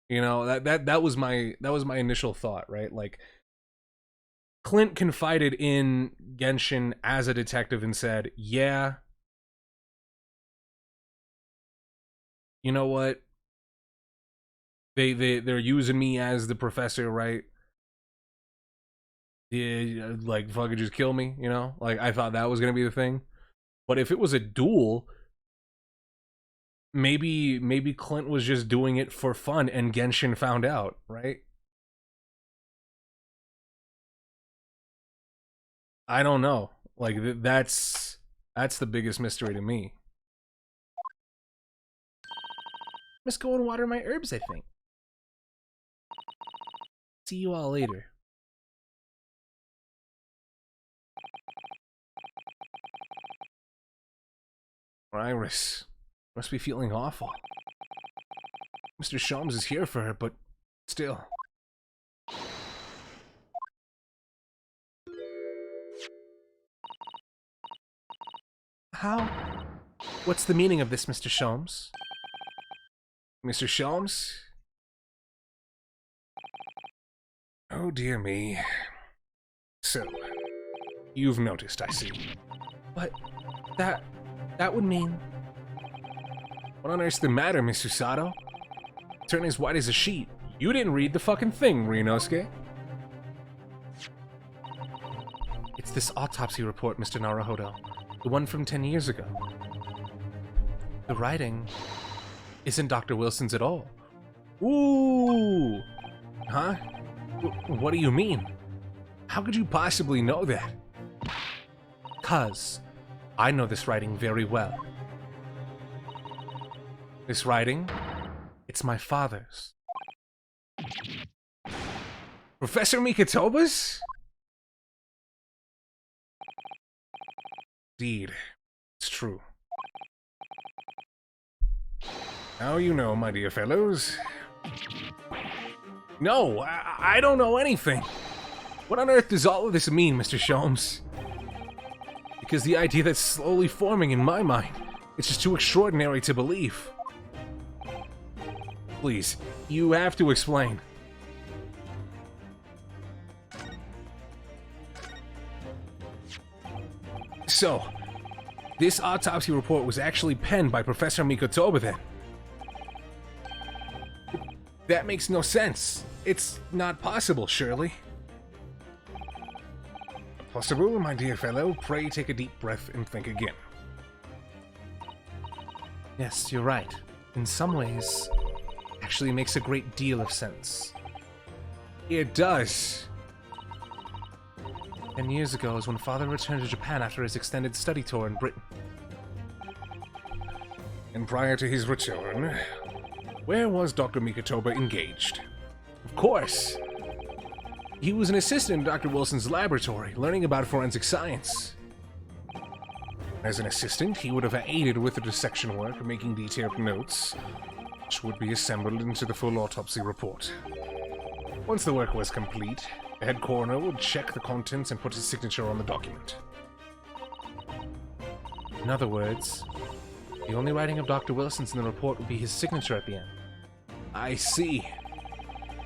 You know, that was my initial thought, right? Like, Clint confided in Genshin as a detective and said, yeah, you know what? They're using me as the professor, right? Yeah, like, fucking just kill me, you know? Like, I thought that was gonna be the thing. But if it was a duel, maybe Clint was just doing it for fun and Genshin found out, right? I don't know. Like, that's the biggest mystery to me. Must go and water my herbs, I think. See you all later. Iris must be feeling awful. Mr. Sholmes is here for her, but still. How? What's the meaning of this, Mr. Sholmes? Mr. Sholmes? Oh dear me. So, you've noticed, I see. What? That would mean... What on earth's the matter, Miss Susato? Turning as white as a sheet. You didn't read the fucking thing, Ryunosuke. It's this autopsy report, Mr. Naruhodo. The one from 10 years ago. The writing isn't Dr. Wilson's at all. Ooh! Huh? What do you mean? How could you possibly know that? 'Cause I know this writing very well. This writing? It's my father's. Professor Mikotoba's? Indeed, it's true. Now you know, my dear fellows. No, I don't know anything. What on earth does all of this mean, Mr. Sholmes? Because the idea that's slowly forming in my mind, it's just too extraordinary to believe. Please, you have to explain. So, this autopsy report was actually penned by Professor Mikotoba then? That makes no sense. It's not possible, surely. Possible, my dear fellow. Pray take a deep breath and think again. Yes, you're right. In some ways, actually makes a great deal of sense. It does. 10 years ago is when Father returned to Japan after his extended study tour in Britain. And prior to his return, where was Dr. Mikotoba engaged? Of course! He was an assistant in Dr. Wilson's laboratory, learning about forensic science. As an assistant, he would have aided with the dissection work, making detailed notes, which would be assembled into the full autopsy report. Once the work was complete, the head coroner would check the contents and put his signature on the document. In other words, the only writing of Dr. Wilson's in the report would be his signature at the end. I see.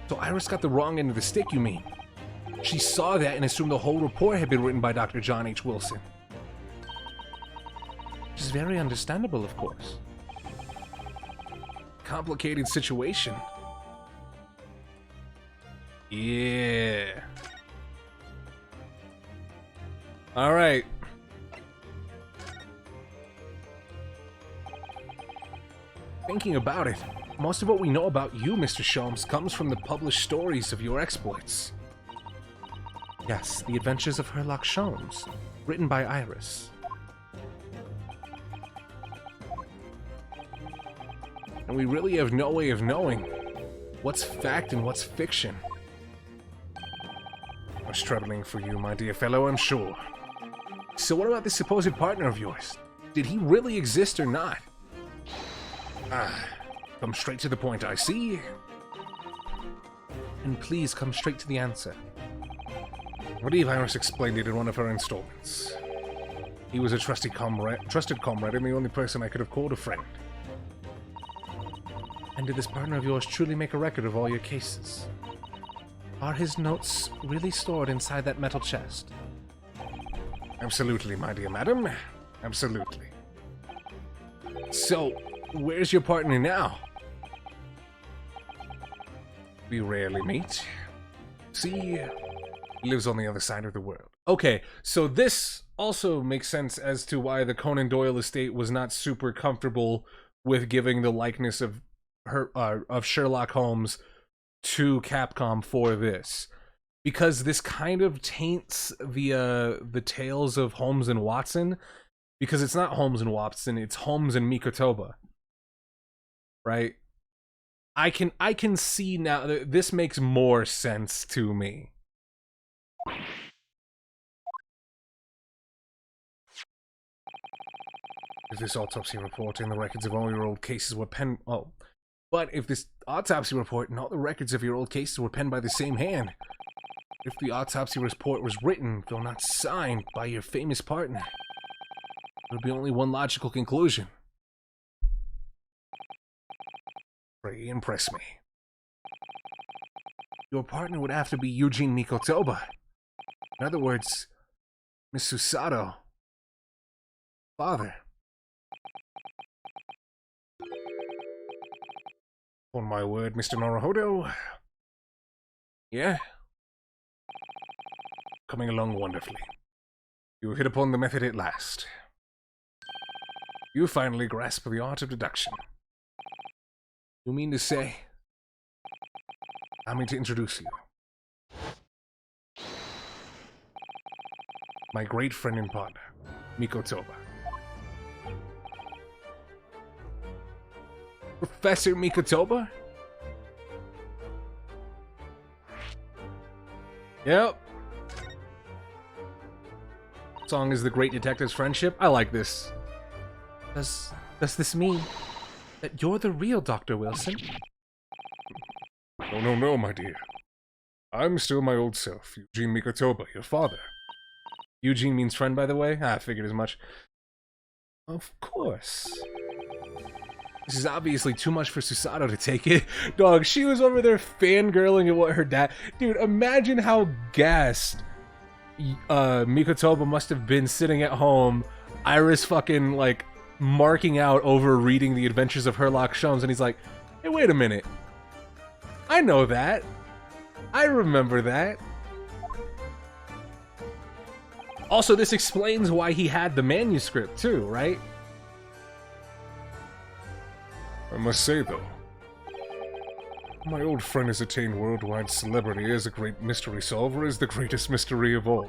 So Iris got the wrong end of the stick, you mean? She saw that and assumed the whole report had been written by Dr. John H. Wilson. Which is very understandable, of course. Complicated situation. Yeah. Alright. Thinking about it, most of what we know about you, Mr. Sholmes, comes from the published stories of your exploits. Yes, the adventures of Herlock Sholmes, written by Iris. And we really have no way of knowing what's fact and what's fiction. I was troubling for you, my dear fellow, I'm sure. So what about this supposed partner of yours? Did he really exist or not? Come straight to the point, I see. And please come straight to the answer. I believe Iris explained it in one of her installments. He was a trusted comrade, and the only person I could have called a friend. And did this partner of yours truly make a record of all your cases? Are his notes really stored inside that metal chest? Absolutely, my dear madam. Absolutely. So, where's your partner now? We rarely meet. See, he lives on the other side of the world. Okay, so this also makes sense as to why the Conan Doyle estate was not super comfortable with giving the likeness of Sherlock Holmes to Capcom for this, because this kind of taints the tales of Holmes and Watson, because it's not Holmes and Watson, it's Holmes and Mikotoba, right? I can see now that this makes more sense to me. If this autopsy report and the records of all your old cases were penned... Oh. But if this autopsy report and all the records of your old cases were penned by the same hand, if the autopsy report was written, though not signed, by your famous partner, there would be only one logical conclusion. Pray impress me. Your partner would have to be Eugene Mikotoba. In other words, Miss Susato. Father. On my word, Mr. Norohodo. Yeah? Coming along wonderfully. You hit upon the method at last. You finally grasp the art of deduction. You mean to say... Allow me to introduce you. My great friend and partner, Mikotoba. Professor Mikotoba? Yep. Song is the great detective's friendship. I like this. Does this mean that you're the real Dr. Wilson? No, my dear. I'm still my old self, Eugene Mikotoba, your father. Eugene means friend, by the way? I figured as much. Of course. This is obviously too much for Susato to take it. Dog, she was over there fangirling at what her dad... Dude, imagine how gassed Mikotoba must have been sitting at home, Iris fucking, like, marking out over reading The Adventures of Herlock Sholmes, and he's like, hey, wait a minute. I know that. I remember that. Also, this explains why he had the manuscript, too, right? I must say, though, my old friend has attained worldwide celebrity as a great mystery solver, as the greatest mystery of all.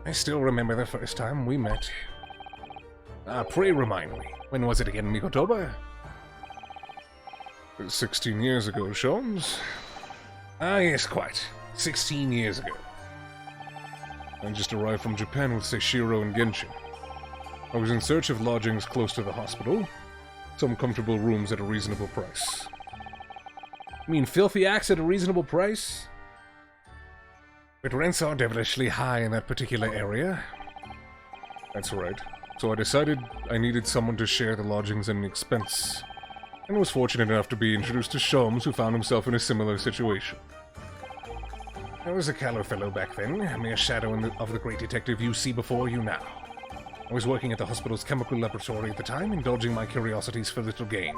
I still remember the first time we met. Pray remind me, when was it again, Mikotoba? 16 years ago, Sholmes. Yes, quite. 16 years ago. I just arrived from Japan with Seishiro and Genshin. I was in search of lodgings close to the hospital. Some comfortable rooms at a reasonable price. You mean filthy acts at a reasonable price? But rents are devilishly high in that particular area. That's right. So I decided I needed someone to share the lodgings and expense. And was fortunate enough to be introduced to Sholmes, who found himself in a similar situation. I was a callow fellow back then, a mere shadow of the great detective you see before you now. I was working at the hospital's chemical laboratory at the time, indulging my curiosities for little gain.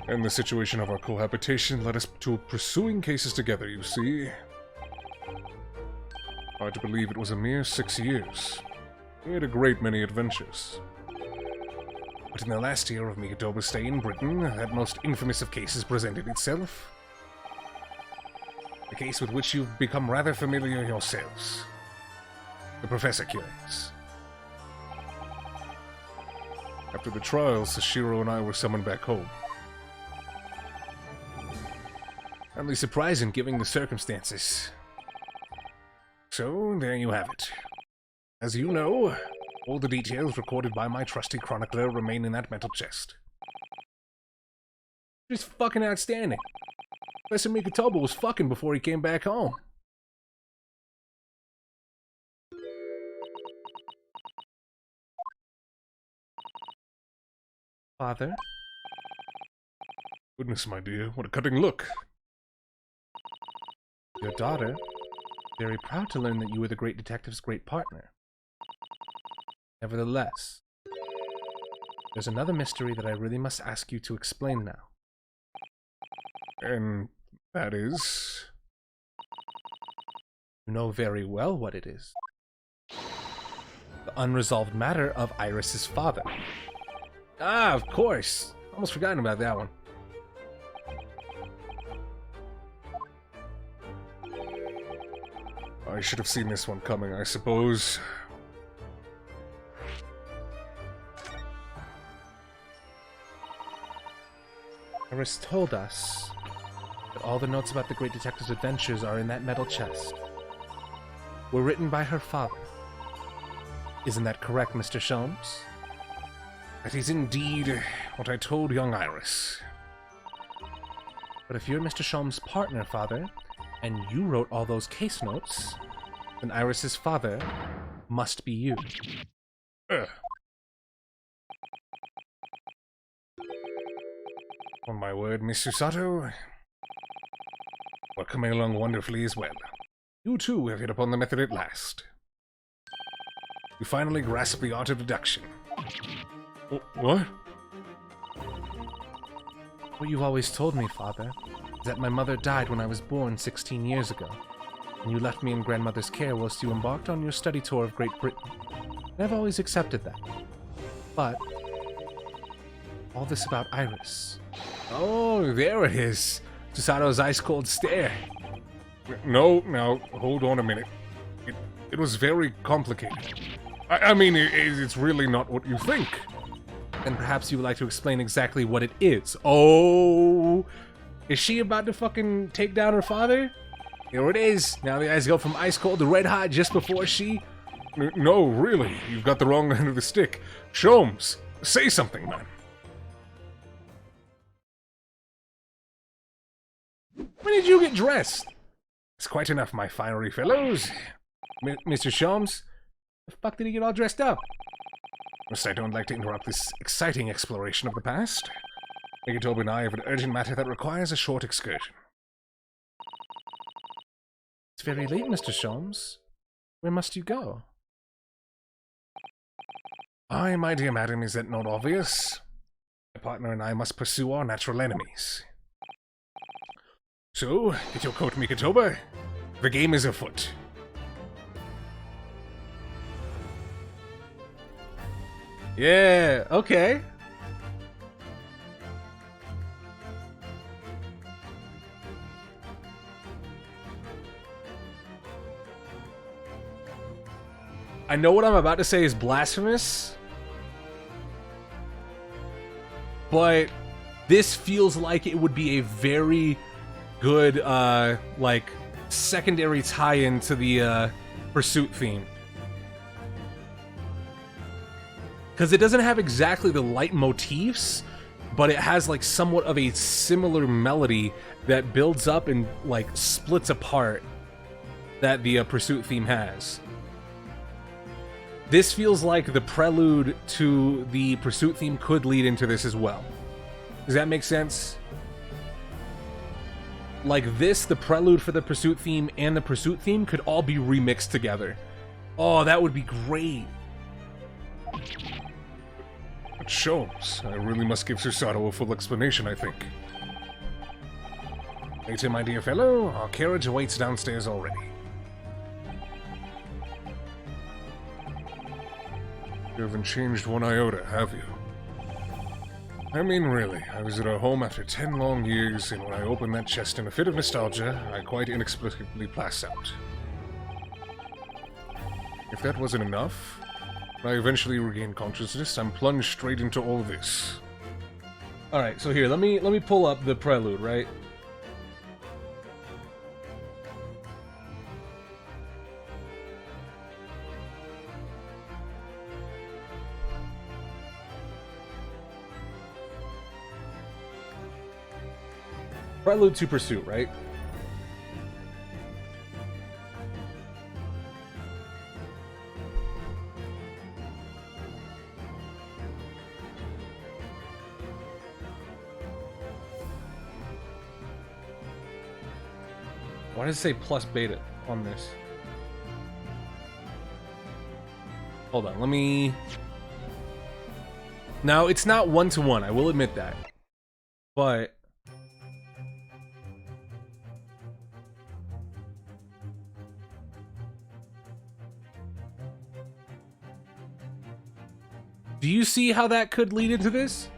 And the situation of our cohabitation led us to pursuing cases together, you see. Hard to believe it was a mere 6 years. We had a great many adventures. But in the last year of Mikotoba's stay in Britain, that most infamous of cases presented itself. A case with which you've become rather familiar yourselves. The Professor killings. After the trial, Seishiro and I were summoned back home. Hardly surprising, given the circumstances. So, there you have it. As you know, all the details recorded by my trusty chronicler remain in that metal chest. Just fucking outstanding. Professor Mikotoba was fucking before he came back home. Father? Goodness, my dear, what a cutting look. Your daughter, very proud to learn that you were the great detective's great partner. Nevertheless, there's another mystery that I really must ask you to explain now. And that is... You know very well what it is. The unresolved matter of Iris's father. Ah, of course! Almost forgotten about that one. I should have seen this one coming, I suppose. Iris told us that all the notes about the great detective's adventures are in that metal chest. Were written by her father. Isn't that correct, Mr. Sholmes? That is indeed what I told young Iris. But if you're Mr. Sholmes' partner, Father, and you wrote all those case notes, then Iris's father must be you. On my word, Miss Susato, we're coming along wonderfully as well. You too have hit upon the method at last. You finally grasp the art of deduction. What? What you've always told me, Father, is that my mother died when I was born 16 years ago, and you left me in grandmother's care whilst you embarked on your study tour of Great Britain. And I've always accepted that. But all this about Iris. Oh, there it is. Susato's ice-cold stare. No, now, hold on a minute. It was very complicated. I mean, it's really not what you think. Then perhaps you would like to explain exactly what it is. Oh, is she about to fucking take down her father? Here it is. Now the eyes go from ice cold to red hot just before she... No, really, you've got the wrong end of the stick. Sholmes, say something, man. When did you get dressed? It's quite enough, my fiery fellows. Mr. Sholmes, the fuck did he get all dressed up? First, I don't like to interrupt this exciting exploration of the past. Megatoba and I have an urgent matter that requires a short excursion. It's very late, Mr. Sholmes. Where must you go? Why, my dear madam, is that not obvious? My partner and I must pursue our natural enemies. So, get your coat, Megatoba. The game is afoot. Yeah, okay. I know what I'm about to say is blasphemous, but this feels like it would be a very good, like, secondary tie-in to the, Pursuit theme. Because it doesn't have exactly the leitmotifs, but it has, like, somewhat of a similar melody that builds up and, like, splits apart that the Pursuit theme has. This feels like the prelude to the Pursuit theme could lead into this as well. Does that make sense? Like this, the prelude for the Pursuit theme and the Pursuit theme could all be remixed together. Oh, that would be great. But Sholmes, I really must give Susato a full explanation, I think. Later, my dear fellow, our carriage awaits downstairs already. You haven't changed one iota, have you? I mean, really, I was at our home after 10 long years, and when I opened that chest in a fit of nostalgia, I quite inexplicably passed out. If that wasn't enough, when I eventually regained consciousness, I'm plunged straight into all this. Alright, so here, let me pull up the prelude, right? Prelude to Pursuit, right? Why does it say plus beta on this? Hold on, let me... Now, it's not one-to-one, I will admit that. But... do you see how that could lead into this?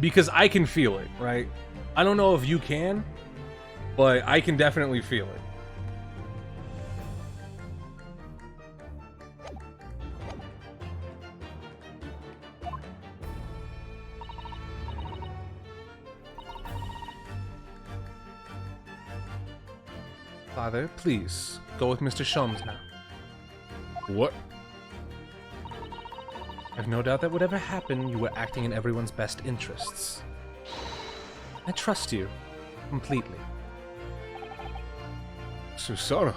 Because I can feel it, right? I don't know if you can, but I can definitely feel it. Father, please, go with Mr. Sholmes now. What? I've no doubt that whatever happened, you were acting in everyone's best interests. I trust you, completely. Susato.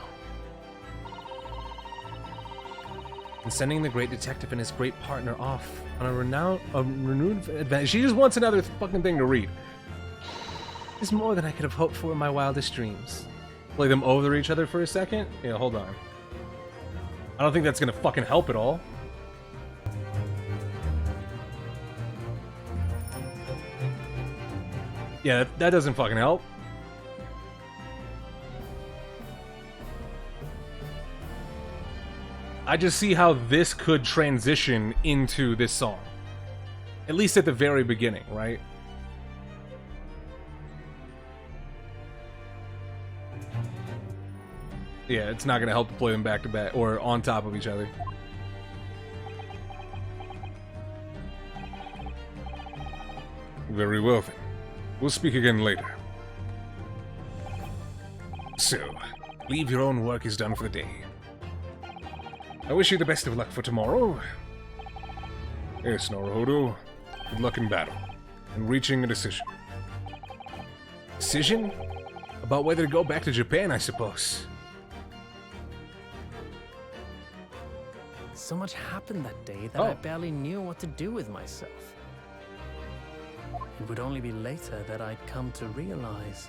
And sending the great detective and his great partner off on a renewed adventure. She just wants another fucking thing to read. Is more than I could have hoped for in my wildest dreams. Play them over each other for a second? Yeah, hold on. I don't think that's gonna fucking help at all. Yeah, that doesn't fucking help. I just see how this could transition into this song. At least at the very beginning, right? Yeah, it's not gonna help to play them back to back or on top of each other. Very well then. We'll speak again later. So, leave your own work is done for the day. I wish you the best of luck for tomorrow. Yes, Naruhodo. Good luck in battle. and reaching a decision. Decision? About whether to go back to Japan, I suppose. So much happened that day that I barely knew what to do with myself. It would only be later that I'd come to realize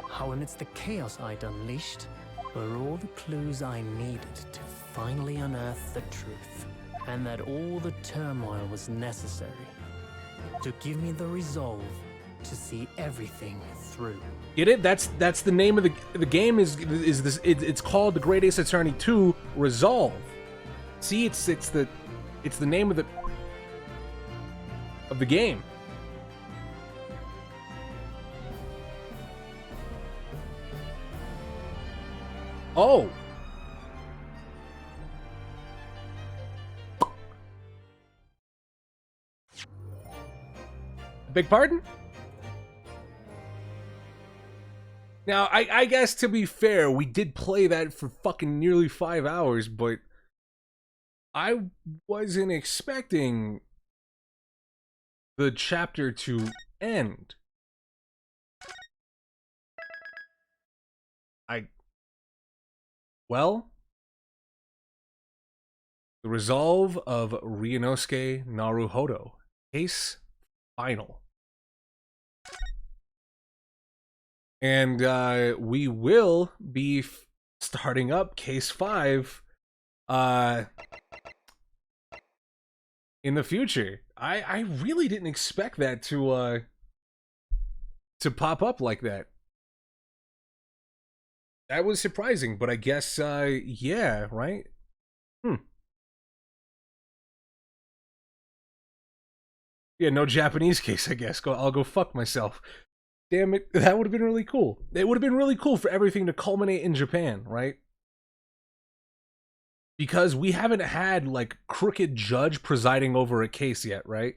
how amidst the chaos I'd unleashed were all the clues I needed to finally unearth the truth, and that all the turmoil was necessary to give me the resolve to see everything through. Get it? That's the name of the game. Is this? It's called The Great Ace Attorney 2 Resolve. See, it's the name of the game. Oh. Beg pardon? Now, I guess to be fair, we did play that for fucking nearly 5 hours, but I wasn't expecting the chapter to end. Well, the resolve of Ryunosuke Naruhodo. Case final. And we will be starting up Case 5 in the future. I really didn't expect that to pop up like that. That was surprising, but I guess yeah, right? Yeah, no Japanese case, I guess. I'll go fuck myself. Damn it, that would have been really cool. It would have been really cool for everything to culminate in Japan, right? Because we haven't had, like, crooked judge presiding over a case yet, right?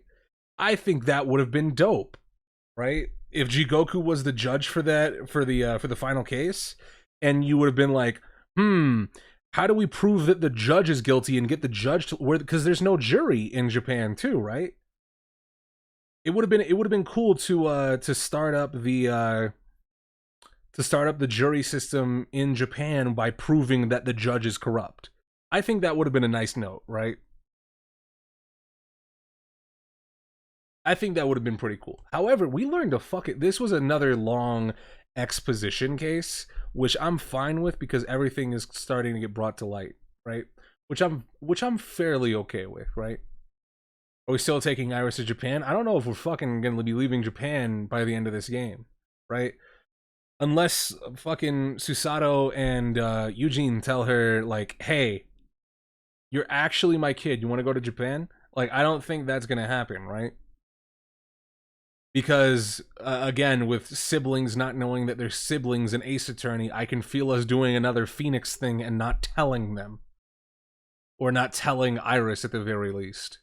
I think that would have been dope, right? If Jigoku was the judge for that, for the final case, and you would have been like, how do we prove that the judge is guilty and get the judge to where, because there's no jury in Japan too, right? It would have been cool to start up the jury system in Japan by proving that the judge is corrupt. I think that would have been a nice note, right? I think that would have been pretty cool. However, we learned to fuck it. This was another long exposition case, which I'm fine with because everything is starting to get brought to light, right? Which I'm fairly okay with, right? Are we still taking Iris to Japan? I don't know if we're fucking gonna be leaving Japan by the end of this game, right? Unless fucking Susato and Eugene tell her, like, hey, you're actually my kid. You want to go to Japan? Like, I don't think that's gonna happen, right? Because, again, with siblings not knowing that they're siblings in Ace Attorney, I can feel us doing another Phoenix thing and not telling them. Or not telling Iris at the very least.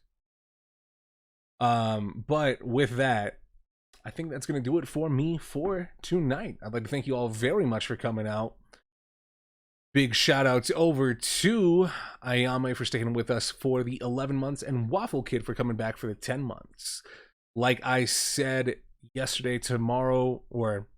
But with that, I think that's going to do it for me for tonight. I'd like to thank you all very much for coming out. Big shout outs over to Ayame for sticking with us for the 11 months and Waffle Kid for coming back for the 10 months. Like I said yesterday, tomorrow, or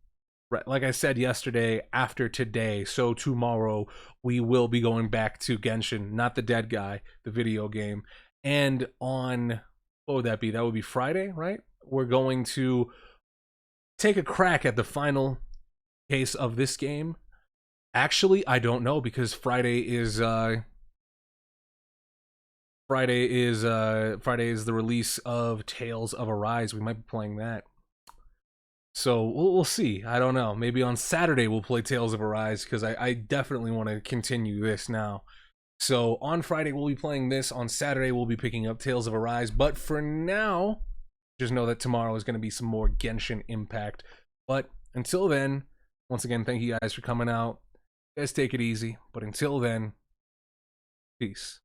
like I said yesterday, after today, so tomorrow, we will be going back to Genshin, not the dead guy, the video game. And on, what would that be? That would be Friday, right? We're going to take a crack at the final case of this game. Actually, I don't know, because Friday is the release of Tales of Arise. We might be playing that. So we'll see. I don't know. Maybe on Saturday we'll play Tales of Arise, because I definitely want to continue this now. So on Friday we'll be playing this. On Saturday we'll be picking up Tales of Arise. But for now, just know that tomorrow is going to be some more Genshin Impact. But until then, once again, thank you guys for coming out. You guys take it easy. But until then, peace.